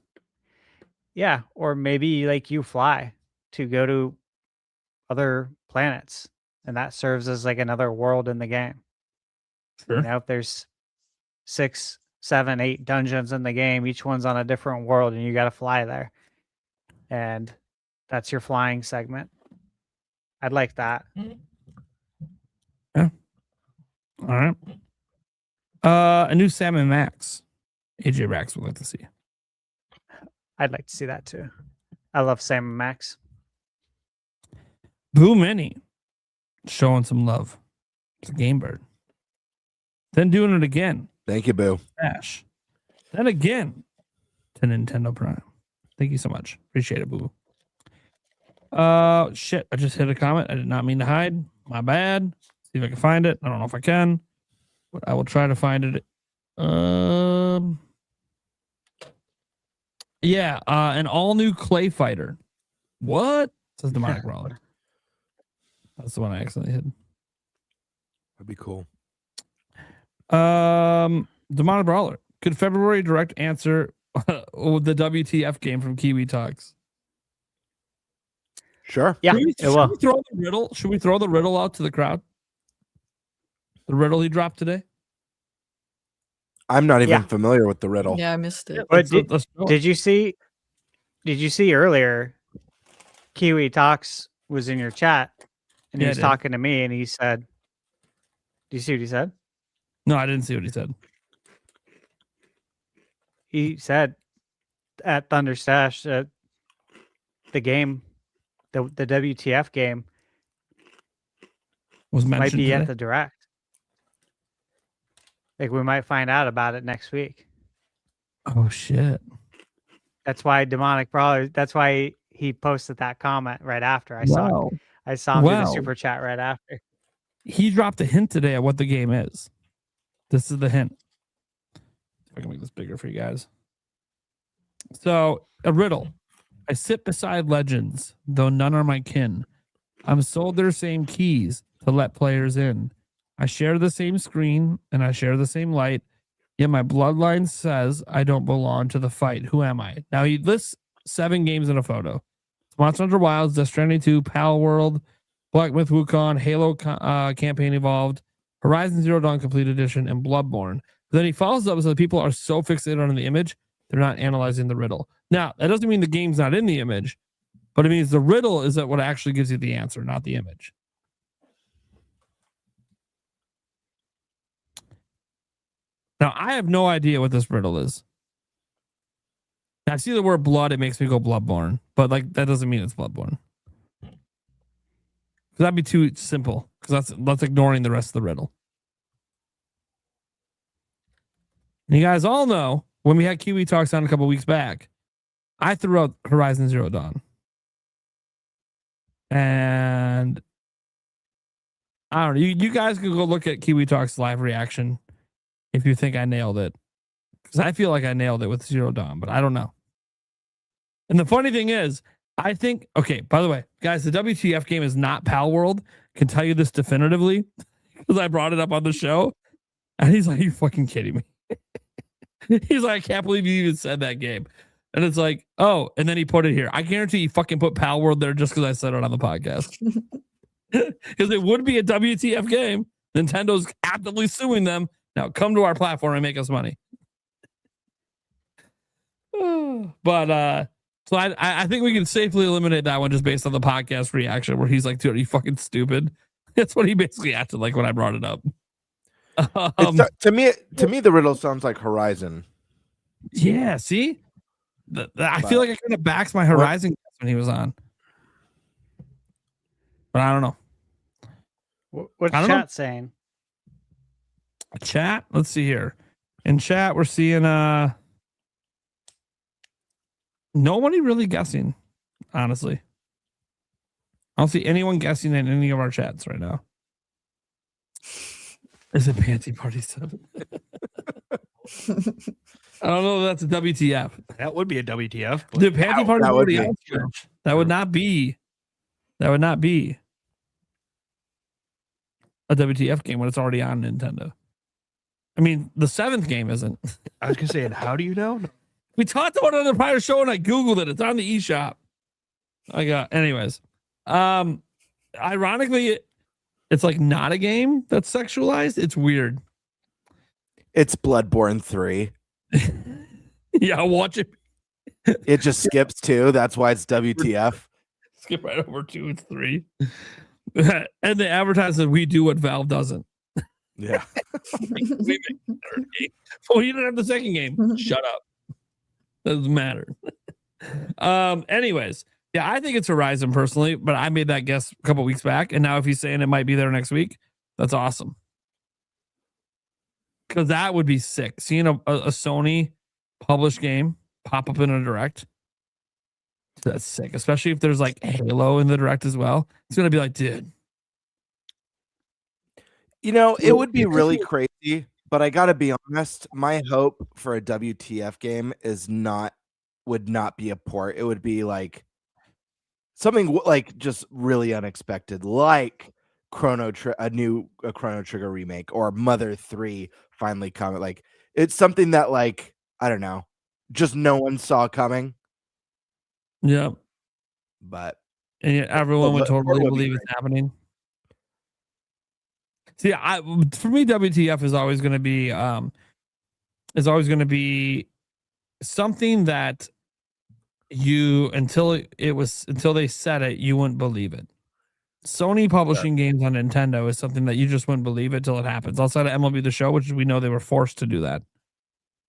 Yeah, or maybe like you fly to go to other planets, and that serves as like another world in the game. Sure. You know, if there's 6, 7, 8 dungeons in the game, each one's on a different world, and you got to fly there, and that's your flying segment. I'd like that. All right. A new Sam and Max. AJ Rax would like to see. I'd like to see that too. I love Sam and Max. Boo Mini showing some love. It's a game bird. Then doing it again. Thank you, Boo. Dash. Then again to Nintendo Prime. Thank you so much. Appreciate it, boo. Shit. I just hit a comment. I did not mean to hide. My bad. See if I can find it. I don't know if I can, but I will try to find it. Yeah. An all new Clay Fighter. What? Says Demonic Brawler. That's the one I accidentally hit. That'd be cool. Demonic Brawler. Could February Direct answer the WTF game from Kiwi Talks? Sure. Yeah, Should we, it will. should we throw the riddle? Should we throw the riddle out to the crowd? The riddle he dropped today. I'm not even Yeah. familiar with the riddle. Yeah, I missed it. But Let's go. Did you see earlier? Kiwi Talks was in your chat, and Yeah, he I was did. talking to me, and he said, "Do you see what he said?" No, I didn't see what he said. He said at ThunderStash that the game, the WTF game, Was might mentioned be today? at the direct. Like we might find out about it next week. Oh shit! That's why Demonic Brawler. That's why he posted that comment right after. I saw him do the Wow. super chat right after. He dropped a hint today of what the game is. This is the hint. If I can make this bigger for you guys. So, a riddle. I sit beside legends, though none are my kin. I'm sold their same keys to let players in. I share the same screen and I share the same light. Yet my bloodline says I don't belong to the fight. Who am I? Now he lists 7 games in a photo. Monster Hunter Wilds, Death Stranding 2, Pal World, Black Myth Wukong, Halo Campaign Evolved, Horizon Zero Dawn Complete Edition, and Bloodborne. Then he follows up so that people are so fixated on the image, they're not analyzing the riddle. Now, that doesn't mean the game's not in the image, but it means the riddle is that what actually gives you the answer, not the image. Now, I have no idea what this riddle is. Now, I see the word blood, it makes me go Bloodborne, but like that doesn't mean it's Bloodborne. That'd be too simple because that's ignoring the rest of the riddle. And you guys all know when we had Kiwi Talks on a couple weeks back, I threw out Horizon Zero Dawn. And I don't know. You guys can go look at Kiwi Talks live reaction if you think I nailed it. Because I feel like I nailed it with Zero Dawn, but I don't know. And the funny thing is, I think, okay, by the way, guys, the WTF game is not Pal World. Can tell you this definitively because I brought it up on the show. And he's like, you fucking kidding me. He's like, I can't believe you even said that game. And it's like, oh, and then he put it here. I guarantee he fucking put Pal World there just because I said it on the podcast. Because it would be a WTF game. Nintendo's actively suing them. Now come to our platform and make us money. But So I think we can safely eliminate that one just based on the podcast reaction where he's like, dude, are you fucking stupid? That's what he basically acted like when I brought it up. To me, the riddle sounds like Horizon. Yeah, see? I feel like I kind of backs my Horizon when he was on. But I don't know. What's chat saying? Chat? Let's see here. In chat, we're seeing nobody really guessing, honestly. I don't see anyone guessing in any of our chats right now. Is it Panty Party 7? I don't know if that's a WTF. That would be a WTF. The Panty Party that would already be. on Switch. That would not be a WTF game when it's already on Nintendo. I mean, the 7th game isn't. I was gonna say, and how do you know? We talked about it on the prior show and I Googled it. It's on the eShop. Anyways. Ironically, it's like not a game that's sexualized. It's weird. It's Bloodborne 3. Yeah, watch it. It just skips 2. That's why it's WTF. Skip right over 2 and 3. And they advertise that we do what Valve doesn't. Yeah. Oh, you didn't have the second game. Shut up. Doesn't matter. Anyways, yeah, I think it's Horizon personally, but I made that guess a couple weeks back, and now if he's saying it might be there next week, that's awesome. Because that would be sick. Seeing a Sony published game pop up in a direct, that's sick. Especially if there's like Halo in the direct as well. It's gonna be like, dude. You know, it would be really crazy, but I gotta be honest. My hope for a WTF game would not be a port. It would be like something like just really unexpected, like a new Chrono Trigger remake or Mother 3 finally coming. Like it's something that like I don't know, just no one saw coming. Yeah, but and yet everyone would totally believe it's happening. See, for me, WTF is always going to be something that until they said it, you wouldn't believe it. Sony publishing games on Nintendo is something that you just wouldn't believe it till it happens. Outside of MLB The Show, which we know they were forced to do that.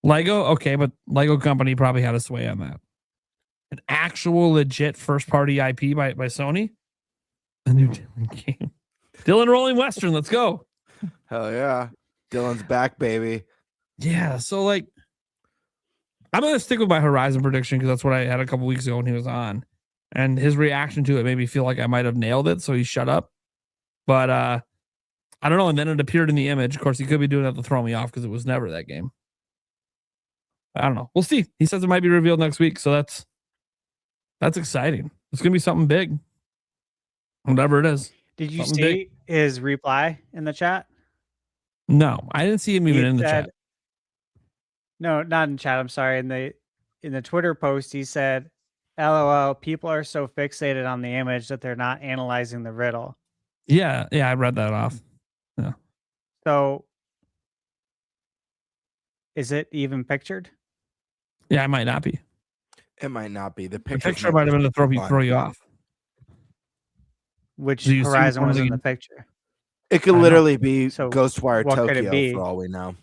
Lego, okay, but Lego Company probably had a sway on that. An actual legit first party IP by Sony, a new Dylan game. Dylan Rolling Western, let's go. Hell yeah. Dylan's back, baby. Yeah, so like I'm going to stick with my Horizon prediction because that's what I had a couple weeks ago when he was on. And his reaction to it made me feel like I might have nailed it, so he shut up. But I don't know, and then it appeared in the image. Of course, he could be doing that to throw me off because it was never that game. I don't know. We'll see. He says it might be revealed next week, so that's exciting. It's going to be something big. Whatever it is. Did you see his reply in the chat? No, I didn't see him even in the chat. No, not in chat. I'm sorry. In the Twitter post, he said, LOL, people are so fixated on the image that they're not analyzing the riddle. Yeah, I read that off. Yeah. So is it even pictured? Yeah, it might not be. It might not be. The picture might have been to throw you off. Which Horizon was in the picture? It could literally be Ghostwire Tokyo for all we know.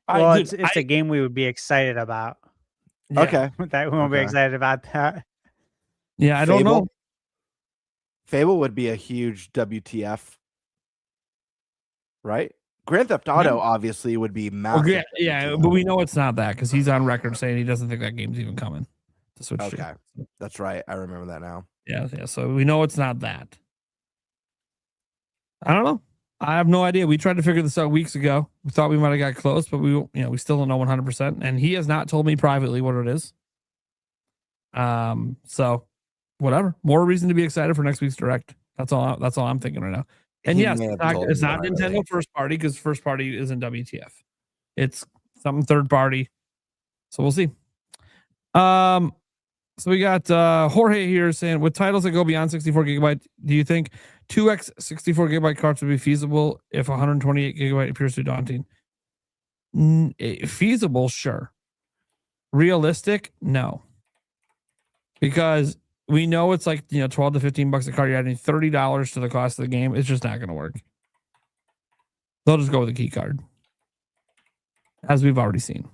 Well, it's a game we would be excited about. Yeah. Okay. That we won't be excited about that. Yeah, I don't know. Fable would be a huge WTF. Right? Grand Theft Auto obviously would be massive. Yeah, but we know it's not that because he's on record saying he doesn't think that game's even coming to Switch. Okay. That's right. I remember that now. Yeah. So we know it's not that. I don't know. I have no idea. We tried to figure this out weeks ago. We thought we might have got close, but we still don't know 100%. And he has not told me privately what it is. So whatever. More reason to be excited for next week's Direct. That's all I'm thinking right now. And yes, it's not Nintendo first party because first party isn't WTF. It's something third party. So we'll see. So we got Jorge here saying, with titles that go beyond 64 gigabyte, do you think 2x 64 gigabyte cards would be feasible if 128 gigabyte appears too daunting? Feasible, sure. Realistic, no. because we know it's like, $12 to $15 a card. You're adding $30 to the cost of the game. It's just not going to work. They'll just go with a key card, as we've already seen.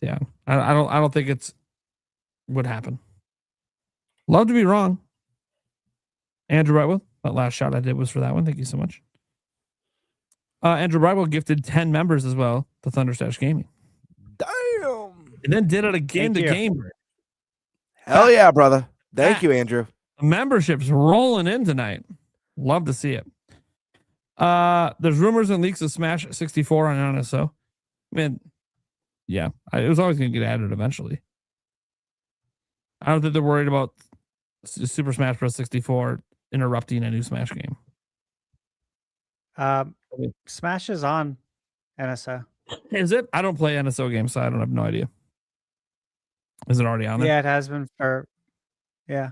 Yeah, I don't think it's would happen. Love to be wrong. Andrew Brightwell, that last shot I did was for that one. Thank you so much. Andrew Brightwell gifted 10 members as well to ThunderStash Gaming. Damn. And then did it again to Gamer. Hell yeah, brother. Thank you, Andrew. The membership's rolling in tonight. Love to see it. There's rumors and leaks of Smash 64 on NSO. Man, yeah, it was always going to get added eventually. I don't think they're worried about Super Smash Bros. 64 interrupting a new Smash game. Smash is on NSO. Is it? I don't play NSO games, so I don't have no idea. Is it already on there? Yeah, it has been for. Yeah.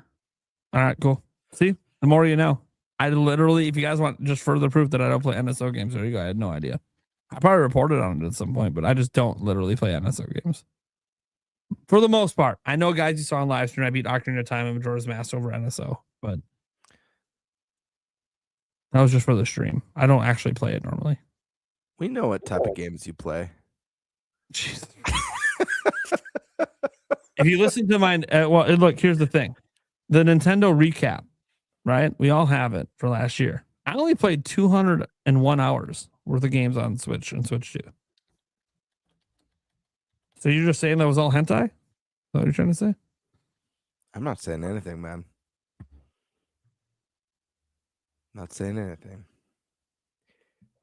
All right, cool. See, the more you know. I literally, if you guys want just further proof that I don't play NSO games, there you go. I had no idea. I probably reported on it at some point, but I just don't literally play NSO games. For the most part. I know guys you saw on live stream, I beat Ocarina of Time and Majora's Mask over NSO, but that was just for the stream. I don't actually play it normally. We know what type of games you play. Jesus. If you listen to mine, look, here's the thing. The Nintendo recap, right? We all have it for last year. I only played 201 hours worth of games on Switch and Switch 2. So you're just saying that was all hentai? Is that what you're trying to say? I'm not saying anything, man. Not saying anything.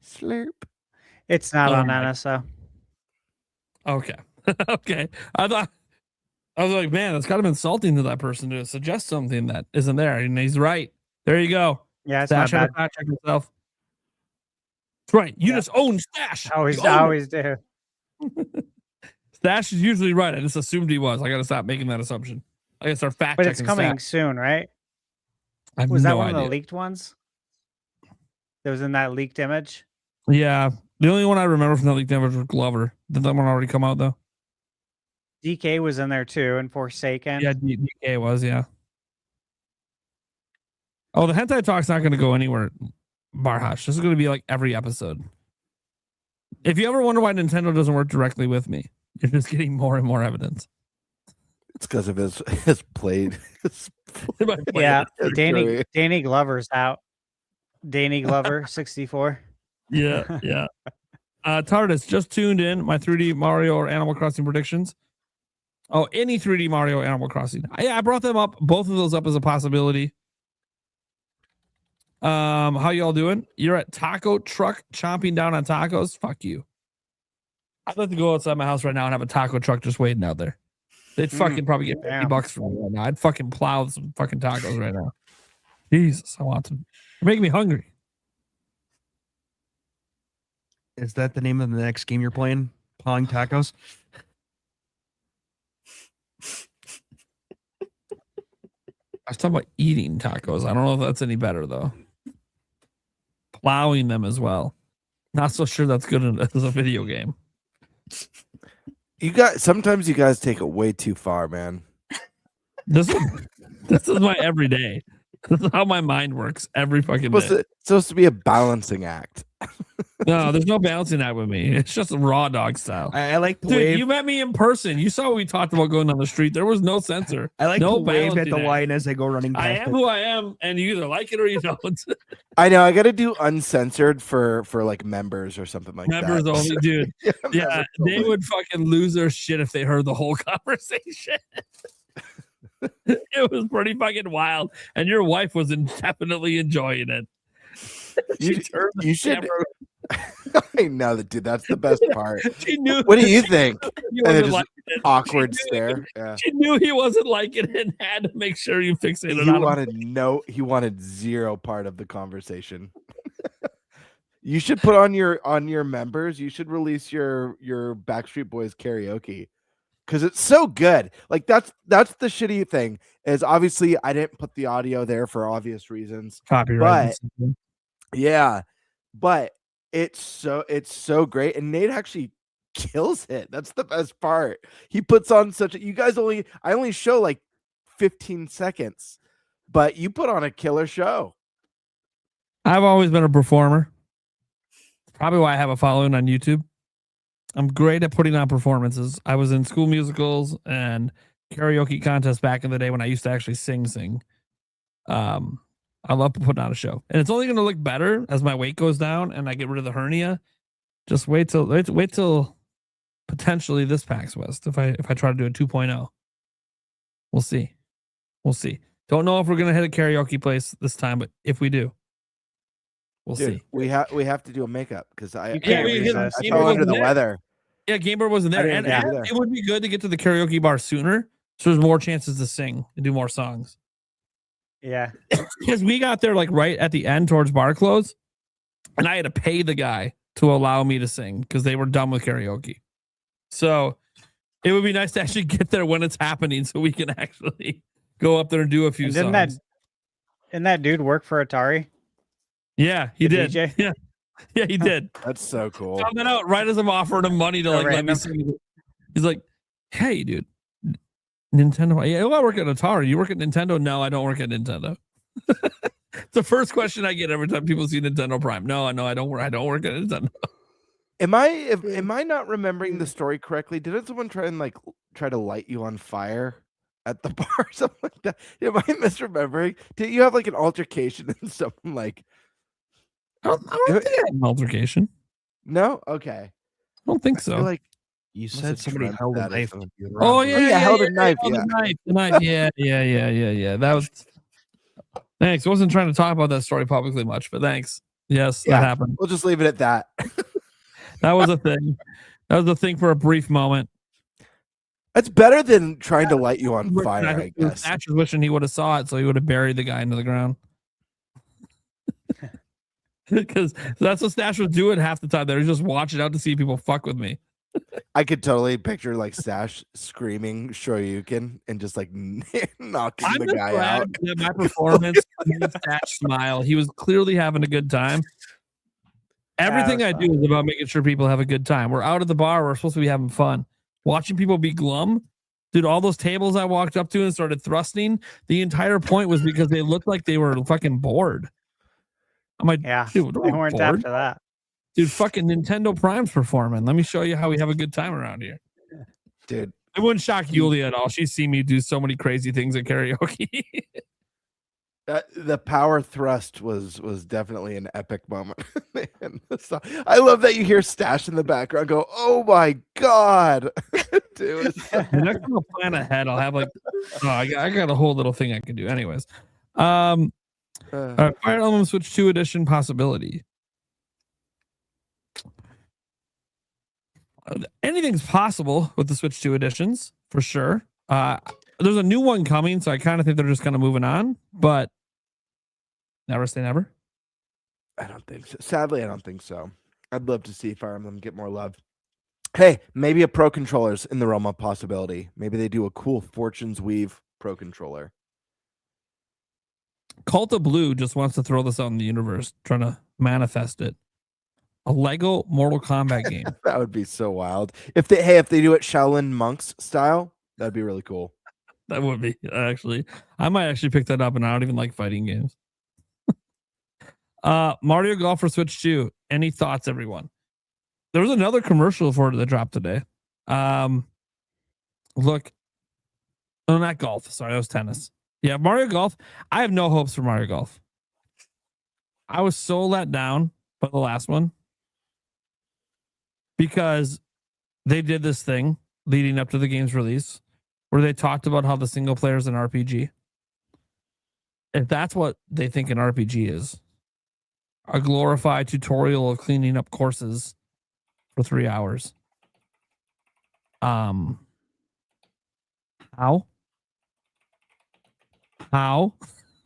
Slurp. It's not on NSO. Okay. Okay. I was like, man, that's kind of insulting to that person to suggest something that isn't there. And he's right. There you go. Yeah, it's Stash not bad. had to check himself. That's right. You just own Stash. I You own it. always do. Stash is usually right. I just assumed he was. I got to stop making that assumption. I got to start fact But checking. it's coming Stash. soon, right? I have Was that no one idea. of the leaked ones? That was in that leaked image? Yeah. The only one I remember from that leaked image was Glover. Did that one already come out though? DK was in there too, and Forsaken. Yeah, DK was, yeah. Oh, the hentai talk's not going to go anywhere, Barhash. This is going to be like every episode. If you ever wonder why Nintendo doesn't work directly with me, you're just getting more and more evidence. It's because of his played. Yeah, Danny Glover's out. Danny Glover, 64. Yeah, yeah. TARDIS just tuned in. My 3D Mario or Animal Crossing predictions. Oh, any 3D Mario or Animal Crossing. I brought them up, both of those up as a possibility. How y'all doing? You're at Taco Truck chomping down on tacos? Fuck you. I'd like to go outside my house right now and have a taco truck just waiting out there. They'd fucking probably get $50 for me right now. I'd fucking plow some fucking tacos right now. Jesus, I want them. You're making me hungry. Is that the name of the next game you're playing? Plowing tacos? I was talking about eating tacos. I don't know if that's any better though. Plowing them as well. Not so sure that's good as a video game. Sometimes you guys take it way too far, man. This is my everyday. This is how my mind works every fucking day. It's supposed to be a balancing act. No, there's no balancing that with me. It's just a raw dog style. I like to Dude, wave. you met me in person. You saw what we talked about going down the street. There was no censor. I like no to wave at balancing the act. line as they go running I past am it. who I am, and you either like it or you don't. I know. I got to do uncensored for like members or something like Members that. only, dude. Yeah, members they only. would fucking lose their shit if they heard the whole conversation. It was pretty fucking wild, and your wife was definitely enjoying it. You should. I know that, dude. That's the best part. She knew. What do you think? He And then wasn't just liking it. awkward She knew stare. Yeah. She knew he wasn't liking it and had to make sure you fixated He wanted zero part of the conversation. You should put on your members. You should release your Backstreet Boys karaoke because it's so good. Like that's the shitty thing is obviously I didn't put the audio there for obvious reasons. Copyright. Yeah, but it's so great. And Nate actually kills it. That's the best part. He puts on such a, I only show like 15 seconds, but you put on a killer show. I've always been a performer. Probably why I have a following on YouTube. I'm great at putting on performances. I was in school musicals and karaoke contests back in the day when I used to actually sing. I love putting on a show, and it's only going to look better as my weight goes down and I get rid of the hernia. Just wait till potentially this PAX West if I try to do a 2.0. We'll see. Don't know if we're going to hit a karaoke place this time, but if we do, we'll see. We have to do a makeup because I resist. fell under the weather. Yeah, Gamebird wasn't there, and it would be good to get to the karaoke bar sooner, so there's more chances to sing and do more songs. Yeah, because we got there like right at the end towards bar close, and I had to pay the guy to allow me to sing because they were done with karaoke. So it would be nice to actually get there when it's happening, so we can actually go up there and do a few songs. Didn't that dude work for Atari? Yeah, he did. DJ? Yeah, he did. That's so cool. Found that out right as I'm offering him money to let me sing. He's like, "Hey, dude, Nintendo. Yeah, I work at Atari. You work at Nintendo? No, I don't work at Nintendo." It's the first question I get every time people see Nintendo Prime. No, I don't work. I don't work at Nintendo. Am I not remembering the story correctly? Didn't someone try to light you on fire at the bar or something like that? Am I misremembering? Did you have like an altercation and someone like? I don't think I had an altercation. No, okay. I don't think so. Like you said somebody held a knife. Oh yeah, held a knife. The knife. Yeah. That was. Thanks. I wasn't trying to talk about that story publicly much, but thanks. Yes, that happened. We'll just leave it at that. That was a thing. That was a thing for a brief moment. That's better than trying to light you on fire, I guess. Thatch was wishing he would have saw it, so he would have buried the guy into the ground. Because that's what Stash was doing half the time. They were just watching out to see people fuck with me. I could totally picture like Stash screaming Shoryuken and just like knocking the guy out. My performance made Stash smile. He was clearly having a good time. Everything I do is about making sure people have a good time. We're out at the bar. We're supposed to be having fun. Watching people be glum. Dude, all those tables I walked up to and started thrusting, the entire point was because they looked like they were fucking bored. I'm like, dude, they weren't after that. Dude, fucking Nintendo Prime's performing. Let me show you how we have a good time around here. Dude, it wouldn't shock Yulia at all. She's seen me do so many crazy things at karaoke. The power thrust was definitely an epic moment. I love that you hear Stash in the background go, "Oh my god!" Dude, next time I'll plan ahead. I'll have like, I got a whole little thing I can do. Anyways, Fire Emblem Switch 2 Edition possibility. Anything's possible with the Switch 2 editions for sure. There's a new one coming, so I kind of think they're just kind of moving on, but never say never. I don't think so. Sadly, I don't think so. I'd love to see Fire Emblem get more love. Hey, maybe a Pro Controller's in the realm of possibility. Maybe they do a cool Fortune's Weave Pro Controller. Cult of Blue just wants to throw this out in the universe, trying to manifest it. A Lego Mortal Kombat game. That would be so wild. If they do it Shaolin Monks style, that'd be really cool. That would be actually. I might actually pick that up, and I don't even like fighting games. Mario Golf for Switch 2. Any thoughts, everyone? There was another commercial for it that dropped today. Look. Oh, not golf. Sorry, that was tennis. Yeah, Mario Golf. I have no hopes for Mario Golf. I was so let down by the last one because they did this thing leading up to the game's release where they talked about how the single player is an RPG. If that's what they think an RPG is, a glorified tutorial of cleaning up courses for 3 hours. How?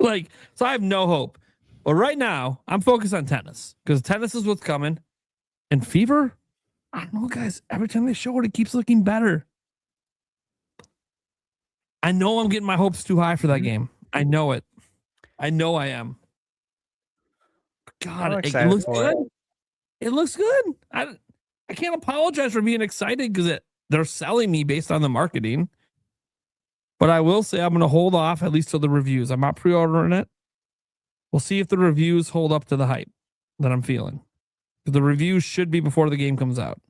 Like, so I have no hope. But right now, I'm focused on tennis because tennis is what's coming. And Fever, I don't know, guys. Every time they show it, it keeps looking better. I know I'm getting my hopes too high for that game. I know it. I know I am. God, it looks good. It looks good. I can't apologize for being excited because they're selling me based on the marketing. But I will say I'm going to hold off at least till the reviews. I'm not pre-ordering it. We'll see if the reviews hold up to the hype that I'm feeling. The reviews should be before the game comes out.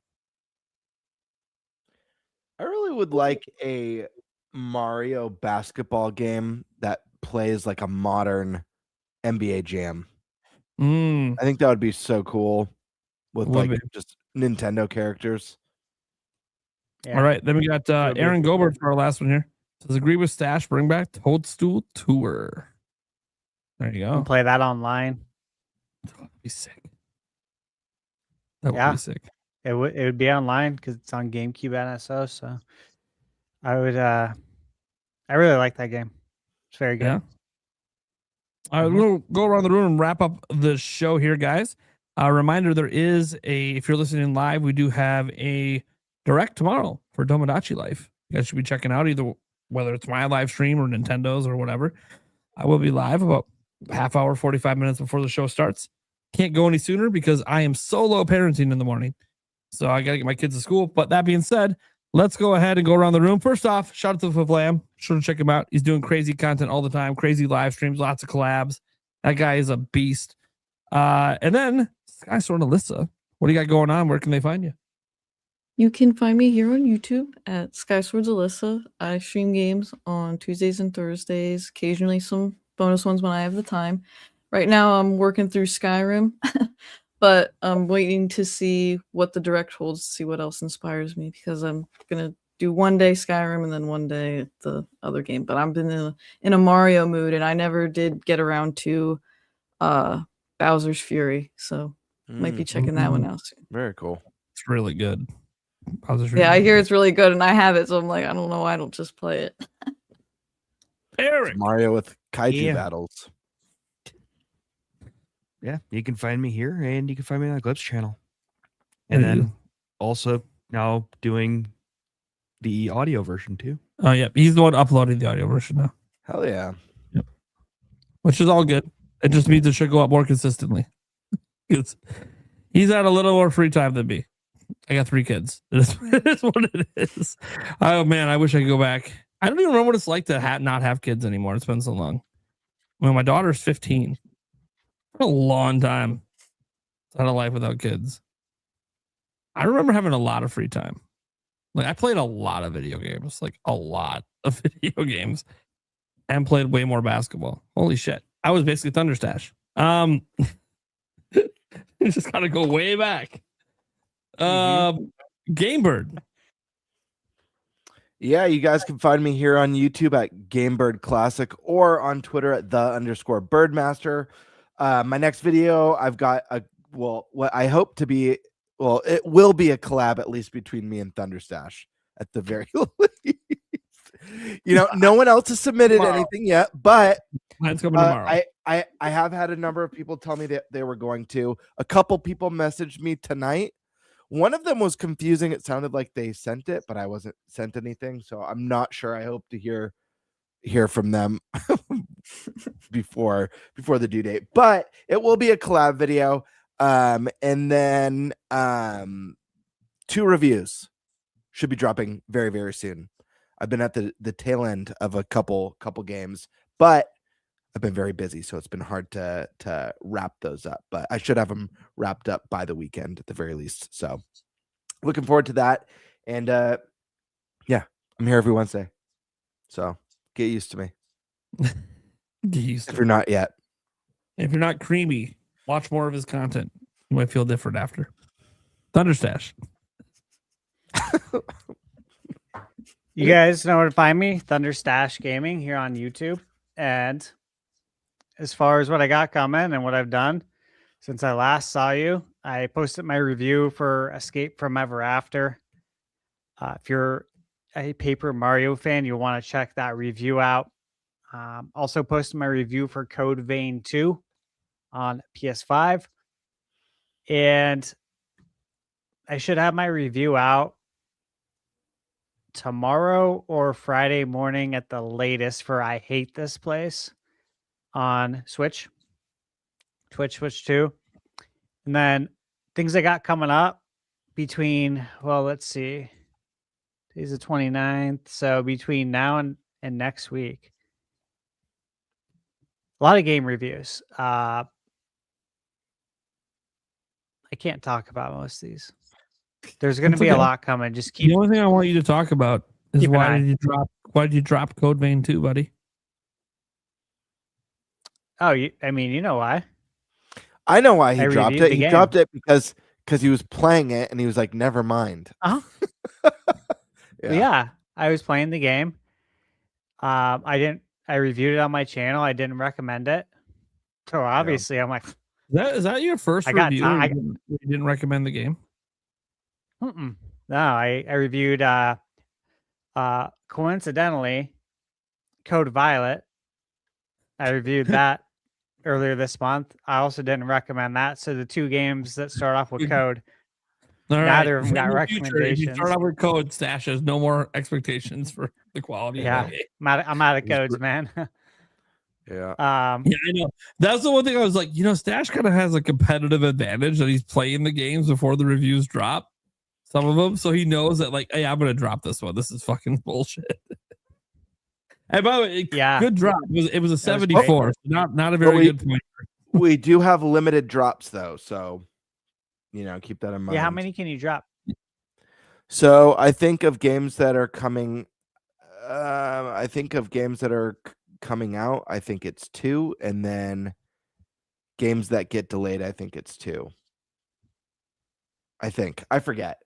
I really would like a Mario basketball game that plays like a modern NBA Jam. I think that would be so cool with just Nintendo characters. Yeah. All right, then we got Aaron Gobert for our last one here. Does agree with Stash? Bring back Toadstool Tour. There you go. And play that online. That would be sick. That would be sick. It would be online because it's on GameCube NSO. So I really like that game. It's very good. Yeah. All right, we'll go around the room and wrap up the show here, guys. A reminder: if you're listening live, we do have a direct tomorrow for Tomodachi Life. You guys should be checking out either whether it's my live stream or Nintendo's or whatever. I will be live about half hour, 45 minutes before the show starts. Can't go any sooner because I am solo parenting in the morning. So I got to get my kids to school. But that being said, let's go ahead and go around the room. First off, shout out to Flavlam. Sure to check him out. He's doing crazy content all the time, crazy live streams, lots of collabs. That guy is a beast. And then Skysword Alyssa. What do you got going on? Where can they find you? You can find me here on YouTube at Skyswords Alyssa. I stream games on Tuesdays and Thursdays, occasionally some bonus ones when I have the time. Right now I'm working through Skyrim, but I'm waiting to see what the direct holds, to see what else inspires me, because I'm going to do one day Skyrim and then one day the other game. But I've been in a Mario mood, and I never did get around to Bowser's Fury, so might be checking that one out soon. Very cool. It's really good. Yeah, I hear it's really good, and I have it, so I'm like, I don't know why I don't just play it. Eric, Mario with kaiju battles. Yeah, you can find me here, and you can find me on the Glips channel. And then also now doing the audio version too. Oh, yeah. He's the one uploading the audio version now. Hell yeah. Yep. Which is all good. It just means it should go up more consistently. He's had a little more free time than me. I got 3 kids. It is what it is. Oh, man. I wish I could go back. I don't even remember what it's like to not have kids anymore. It's been so long. Well, my daughter's 15. A long time out of life without kids. I remember having a lot of free time. Like, I played a lot of video games, like a lot of video games, and played way more basketball. Holy shit. I was basically ThunderStash. You just gotta go way back. Gamebird. Yeah, you guys can find me here on YouTube at Gamebird Classic or on Twitter at _Birdmaster. My next video, I've got what I hope to be, it will be a collab at least between me and ThunderStash at the very least. No one else has submitted anything yet, but mine's coming tomorrow. I have had a number of people tell me that they were going to. A couple people messaged me tonight. One of them was confusing. It sounded like they sent it, but I wasn't sent anything, so I'm not sure. I hope to hear from them before the due date. But it will be a collab video, and then 2 reviews should be dropping very, very soon. I've been at the tail end of a couple games, but I've been very busy, so it's been hard to wrap those up. But I should have them wrapped up by the weekend at the very least. So looking forward to that. And yeah, I'm here every Wednesday. So get used to me. Get used if you're not yet. If you're not creamy, watch more of his content. You might feel different after. ThunderStash. You guys know where to find me, ThunderStash Gaming here on YouTube. And as far as what I got coming and what I've done since I last saw you, I posted my review for Escape from Ever After. If you're a Paper Mario fan, you'll want to check that review out. Also posted my review for Code Vein 2 on PS5. And I should have my review out tomorrow or Friday morning at the latest for I Hate This Place on Twitch 2. And then things I got coming up between, well, let's see. Today's the 29th. So between now and next week, a lot of game reviews. I can't talk about most of these. There's going to That's be a okay. lot coming. Just keep. The only thing I want you to talk about is Keep an why eye. did you drop Code Vein 2, buddy? Oh, you know why? I know why he I dropped reviewed it. the He game. dropped it because he was playing it and he was like, never mind. Yeah, I was playing the game. I reviewed it on my channel. I didn't recommend it. So obviously, I'm like, Is that your first I got review? time. You didn't recommend the game? No, I reviewed coincidentally Code Violet. I reviewed that earlier this month. I also didn't recommend that. So the two games that start off with Code, All right. neither of them got In the future, if you recommendations. start out with Code, Stash has no more expectations for the quality Yeah, of the game. I'm out of codes, man. Yeah. Yeah, I know. That's the one thing I was like, Stash kind of has a competitive advantage that he's playing the games before the reviews drop. Some of them, so he knows that, like, hey, I'm gonna drop this one. This is fucking bullshit. And by the way, good drop. It was a 74, so not a very good point. We do have limited drops though, so keep that in mind. Yeah, how many can you drop? So I think of games that are coming. I think of games that are coming out. I think it's 2, and then games that get delayed. I think it's 2. I forget.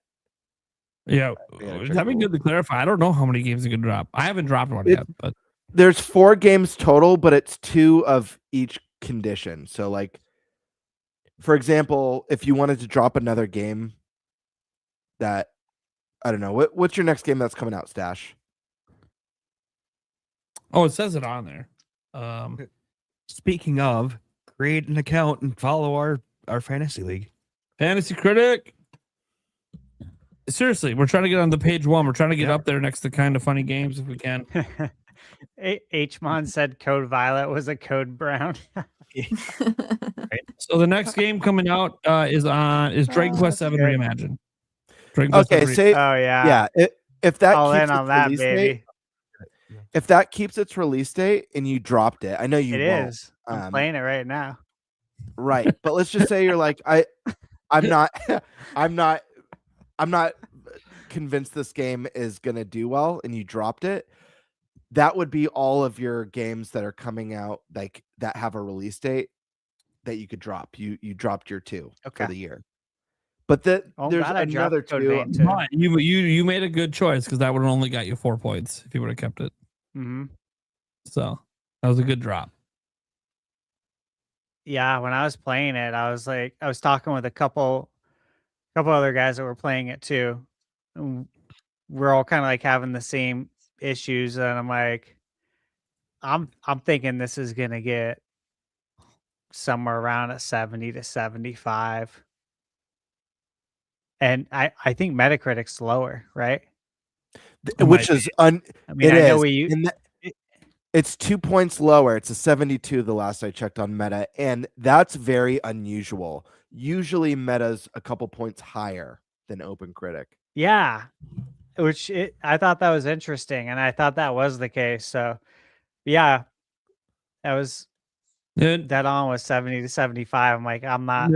Yeah, that'd be good to clarify. I don't know how many games you can drop. I haven't dropped one yet, but There's 4 games total, but it's 2 of each condition. So, like, for example, if you wanted to drop another game that, I don't know, what's your next game that's coming out, Stash? oh, it says it on there. Speaking of, create an account and follow our fantasy league. Fantasy Critic. Seriously, we're trying to get on the page 1. We're trying to get up there next to Kind of Funny Games if we can. Hmon said Code Violet was a Code Brown. So the next game coming out is Dragon Quest 7 Reimagined. Dragon Quest 7 yeah. If that All keeps in on its that, release baby. date, if that keeps its release date and you dropped it, I know you It won't. is. I'm playing it right now. Right, but let's just say you're like, I'm not convinced this game is gonna do well, and you dropped it. That would be all of your games that are coming out, like that have a release date that you could drop. You dropped your 2 for the year, but there's another 2. But you made a good choice because that would have only got you 4 points if you would have kept it. Mm-hmm. So that was a good drop. Yeah, when I was playing it, I was talking with a couple other guys that were playing it too. And we're all kind of like having the same issues, and I'm like, I'm thinking this is gonna get somewhere around a 70 to 75, and I think Metacritic's lower, right? Which is it it's 2 points lower. It's a 72 the last I checked on Meta, and that's very unusual. Usually Meta's a couple points higher than OpenCritic. Yeah, I thought that was interesting, and I thought that was the case. So yeah, that was dead on with 70 to 75. I'm like, I'm not.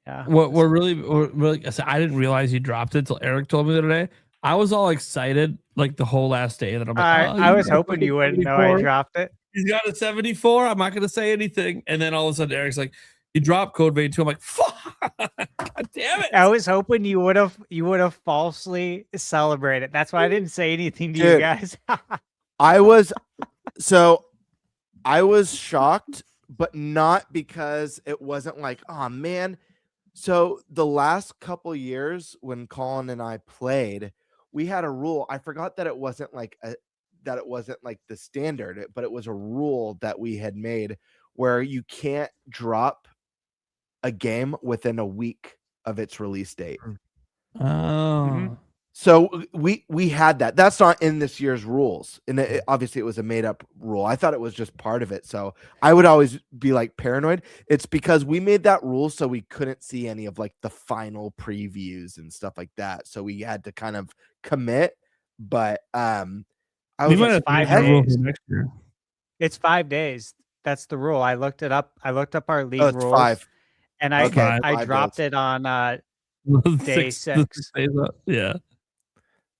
Yeah. We're really. I didn't realize you dropped it until Eric told me the other day. I was all excited like the whole last day that I'm like, I was hoping you wouldn't know I dropped it. He's got a 74. I'm not going to say anything. And then all of a sudden, Eric's like, "You dropped Code Vein 2." I'm like, "Fuck! God damn it!" I was hoping you would have falsely celebrated. That's why I didn't say anything to you guys. I was shocked, but not because it wasn't like, oh man. So the last couple years when Colin and I played, we had a rule. I forgot that it wasn't like the standard, but it was a rule that we had made where you can't drop a game within a week of its release date. Oh. So we had that. That's not in this year's rules, and obviously it was a made up rule. I thought it was just part of it. So I would always be like paranoid. It's because we made that rule so we couldn't see any of like the final previews and stuff like that. So we had to kind of commit. But I was might like, have 5 rules days. next year. It's 5 days. That's the rule. I looked it up. I looked up our league oh, it's rules, 5. and I Okay, I 5 dropped days. it on day 6. Days up. Yeah.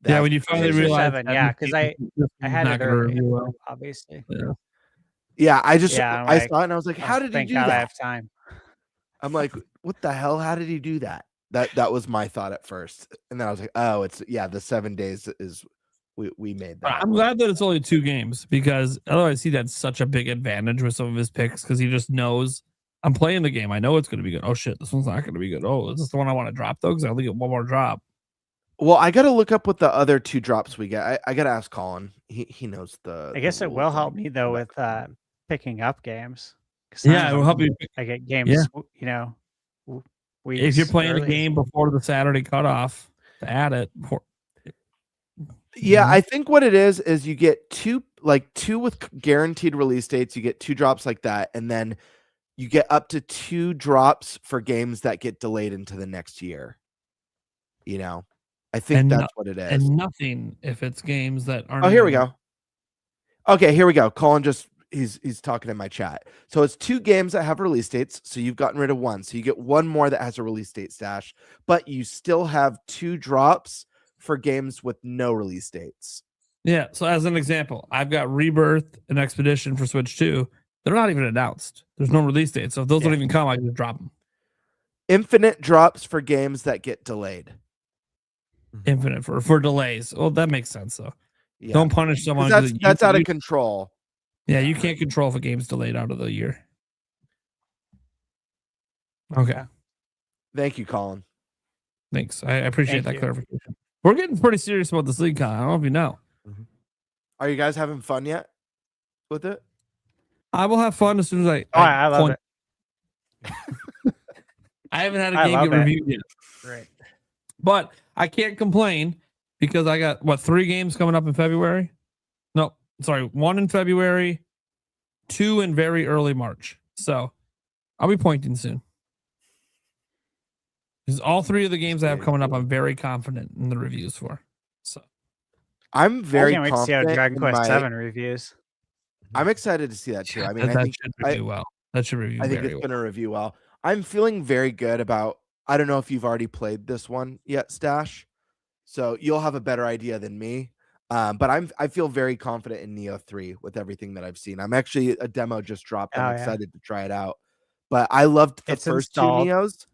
That's Yeah, when you finally crazy. realize 7, yeah, 'cause I had not it gonna early, review well. obviously. Yeah. Yeah, I just Yeah, I'm I like, saw it and I was like, how did he thank do God I that? have time. I'm like, what the hell? How did he do that? That was my thought at first, and then I was like, oh, it's the 7 days is we made But that. I'm glad that it's only 2 games because otherwise he'd had such a big advantage with some of his picks because he just knows I'm playing the game. I know it's going to be good. Oh shit, this one's not going to be good. Oh, is this the one I want to drop though? Because I only get one more drop. Well, I got to look up what the other 2 drops we get. I got to ask Colin. He knows the. I guess the it will rules help on me though that. with picking up games. 'Cause Yeah, it will help you. I get games, Yeah. Weeks If you're playing a early. game before the Saturday cutoff to add it. Yeah, Mhm. I think what it is you get 2 with guaranteed release dates. You get 2 drops like that, and then you get up to 2 drops for games that get delayed into the next year. I think And that's what it is. And nothing if it's games that aren't. Oh, here we even- go. Okay, here we go. Colin just he's talking in my chat. So it's 2 games that have release dates. So you've gotten rid of 1. So you get 1 more that has a release date stash, but you still have 2 drops for games with no release dates. Yeah. So as an example, I've got Rebirth and Expedition for Switch 2. They're not even announced. There's no release date. So if those don't even come, I can just drop them. Infinite drops for games that get delayed. Infinite for delays. Well, that makes sense though. Yeah. Don't punish someone. 'Cause 'cause that's out of you- control. Yeah, you can't control if a game's delayed out of the year. Okay. Thank you, Colin. Thanks. I appreciate Thank that you. clarification. We're getting pretty serious about this league, Con. I don't know if you know. Are you guys having fun yet with it? I will have fun as soon as I love it. I haven't had a I game love get it. reviewed yet. Great. But I can't complain because I got 3 games coming up in February? No, sorry, 1 in February, 2 in very early March. So I'll be pointing soon. Because all 3 of the games I have coming up, I'm very confident in the reviews for. So I'm very I can't wait to see how confident Dragon in Quest my- 7 reviews. I'm excited to see that too. I mean, that I think should review well. That should review I think very it's well. going to review well. I'm feeling very good about. I don't know if you've already played this one yet, Stash. So you'll have a better idea than me. But I feel very confident in Neo 3 with everything that I've seen. I'm actually a demo just dropped. I'm Oh, yeah. excited to try it out. But I loved the It's first installed. 2 Neos,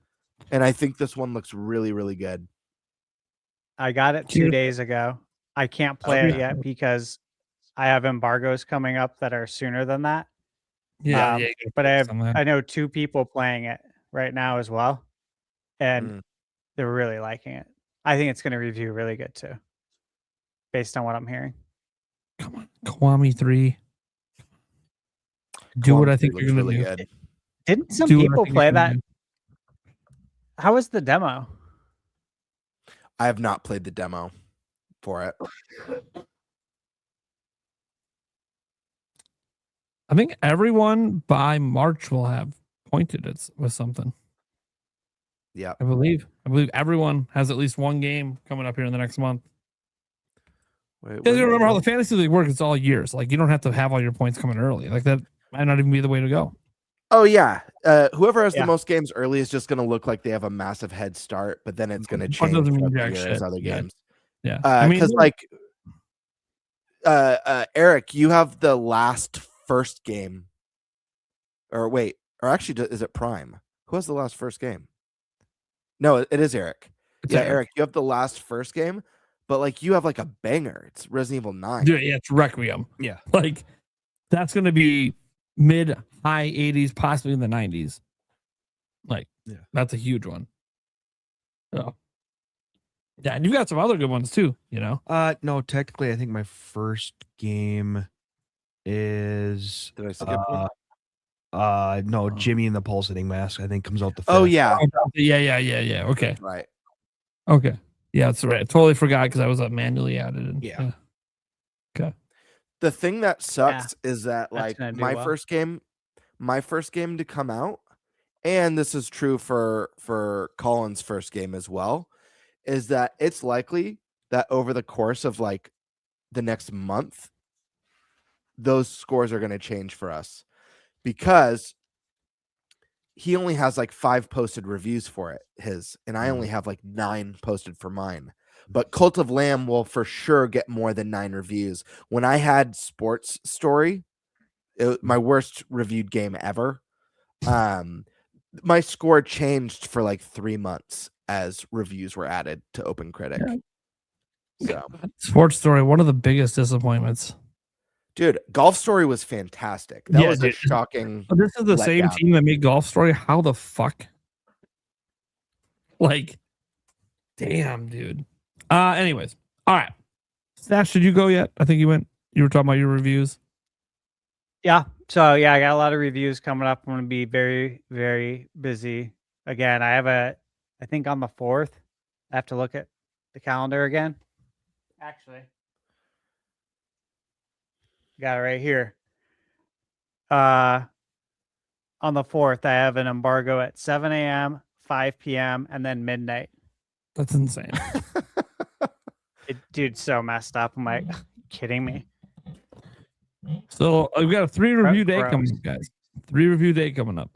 and I think this one looks really, really good. I got it 2 Cute. days ago. I can't play it Okay. yet because I have embargoes coming up that are sooner than that. Yeah, Um, yeah. you gotta But focus on that. I know 2 people playing it right now as well, and Mm. they're really liking it. I think it's going to review really good too, based on what I'm hearing. Come on, Kiwami 3. Do what Kiwami I think 3 you're looks gonna do. good. Didn't some Do what I people think play you're gonna that? do. How was the demo? I have not played the demo for it. I think everyone by March will have pointed it with something. Yeah. I believe everyone has at least one game coming up here in the next month. Wait, Because you when- remember how the fantasy league works, it's all years. Like you don't have to have all your points coming early. Like that might not even be the way to go. Oh yeah. Whoever has Yeah. the most games early is just going to look like they have a massive head start, but then it's going to But change doesn't mean throughout the jack year as shit. other Yeah. games. Yeah. I mean, Because Eric, you have the last first game. Or wait, or actually, is it Prime? Who has the last first game? No, it is Eric. it's Yeah, Eric. Eric, you have the last first game, but like you have like a banger. It's Resident Evil 9. Yeah, it's Requiem. Yeah. Like that's going to be mid high 80s, possibly in the 90s. Like, Yeah. that's a huge one. So, yeah, and you've got some other good ones too, you know? No, technically, I think my first game is Did I skip one? no, Jimmy and the Pulsating Mask. I think comes out the 5th. Oh yeah, Yeah. Okay. right. Okay. Yeah, that's right. I totally forgot because I was manually added in. Yeah. Okay. The thing that sucks is that that's like gonna do my well. first game to come out, and this is true for Colin's first game as well, is that it's likely that over the course of like the next month, those scores are going to change for us because he only has like 5 posted reviews for it, and I only have like 9 posted for mine. But Cult of Lamb will for sure get more than 9 reviews. When I had Sports Story, my worst reviewed game ever, my score changed for like 3 months as reviews were added to Open Critic. So, Sports Story, one of the biggest disappointments. dude, Golf Story was fantastic. That was a dude. shocking. But this is the same letdown. team that made Golf Story. How the fuck? Like, damn, dude. Anyways, all right. Stash, did you go yet? I think you went. You were talking about your reviews. Yeah. So yeah, I got a lot of reviews coming up. I'm going to be very, very busy. Again, I think on the 4th, I have to look at the calendar again. Actually, got it right here. On the 4th, I have an embargo at 7 a.m., 5 p.m., and then midnight. That's insane. Dude, so messed up. I'm like, kidding me? So I've got a 3 review day Gross. coming up, guys. 3 review day coming up.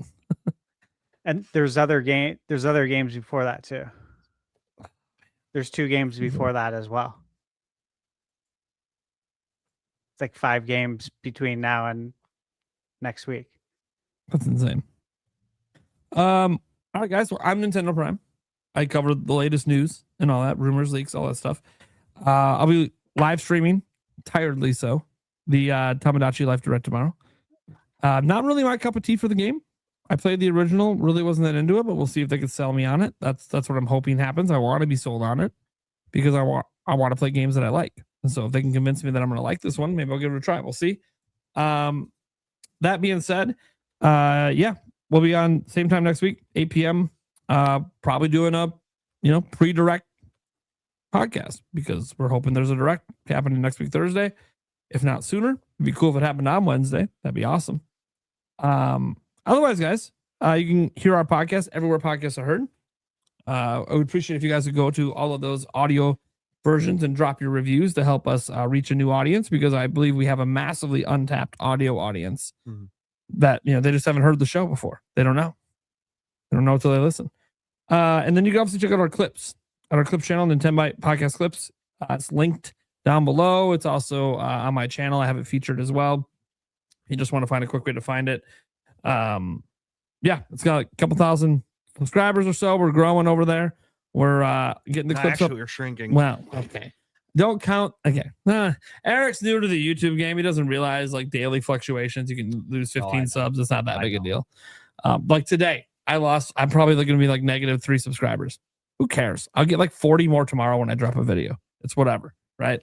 And there's other games before that too. There's 2 games before that as well. It's like 5 games between now and next week. That's insane. All right, guys. Well, I'm Nintendo Prime. I cover the latest news and all that, rumors, leaks, all that stuff. I'll be live streaming, tiredly so, the Tamagotchi Life Direct tomorrow. Not really my cup of tea for the game. I played the original, really wasn't that into it, but we'll see if they can sell me on it. That's what I'm hoping happens. I want to be sold on it because I want to play games that I like. And so if they can convince me that I'm going to like this one, maybe I'll give it a try. We'll see. That being said, yeah, we'll be on same time next week, 8 p.m. Probably doing a pre-direct podcast because we're hoping there's a direct happening next week Thursday, if not sooner. It'd be cool if it happened on Wednesday. That'd be awesome. Otherwise, guys, you can hear our podcast everywhere podcasts are heard. I would appreciate if you guys would go to all of those audio versions and drop your reviews to help us reach a new audience, because I believe we have a massively untapped audio audience that they just haven't heard the show before. They don't know until they listen. And then you can obviously check out our clips on our clips channel, Nintenbyte Podcast Clips. It's linked down below. It's also on my channel. I have it featured as well. You just want to find a quick way to find it. Yeah, it's got a couple thousand subscribers or so. We're growing over there. We're getting the clips up. We're shrinking. Well, okay. Don't count. Okay. Eric's new to the YouTube game. He doesn't realize like daily fluctuations. You can lose 15 subs. It's not that big a deal. Like today, I'm probably going to be like -3 subscribers. Who cares? I'll get like 40 more tomorrow when I drop a video. It's whatever, right?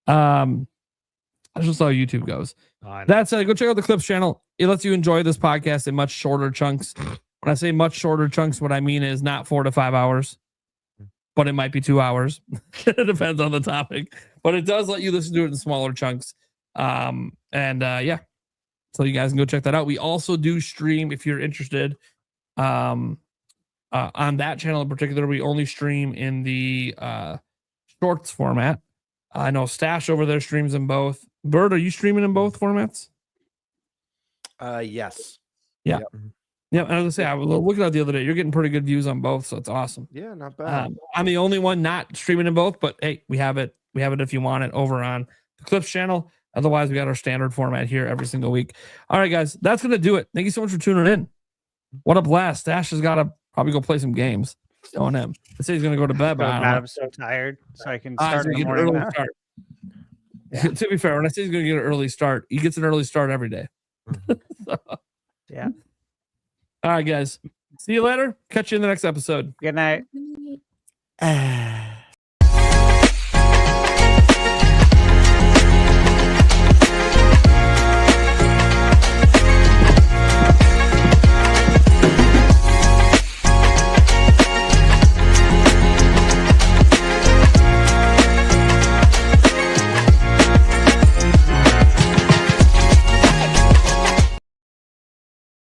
That's just how YouTube goes. That said, go check out the Clips channel. It lets you enjoy this podcast in much shorter chunks. When I say much shorter chunks, what I mean is not 4 to 5 hours, but it might be 2 hours. It depends on the topic, but it does let you listen to it in smaller chunks. Yeah, so you guys can go check that out. We also do stream if you're interested. On that channel in particular, we only stream in the shorts format. I know Stash over there streams in both. Bird, are you streaming in both formats? Yes. Yeah. Yeah, and I was gonna say, I was looking at the other day. You're getting pretty good views on both, so it's awesome. Yeah, not bad. I'm the only one not streaming in both, but hey, we have it. We have it if you want it over on the Clips channel. Otherwise, we got our standard format here every single week. All right, guys, that's gonna do it. Thank you so much for tuning in. What a blast! Stash has got to probably go play some games. On him. I say he's gonna go to bed, but I don't know. I'm so tired, so I can start in the an morning. early start. Yeah. To be fair, when I say he's gonna get an early start, he gets an early start every day. So, Yeah. all right, guys. See you later. Catch you in the next episode. Good night.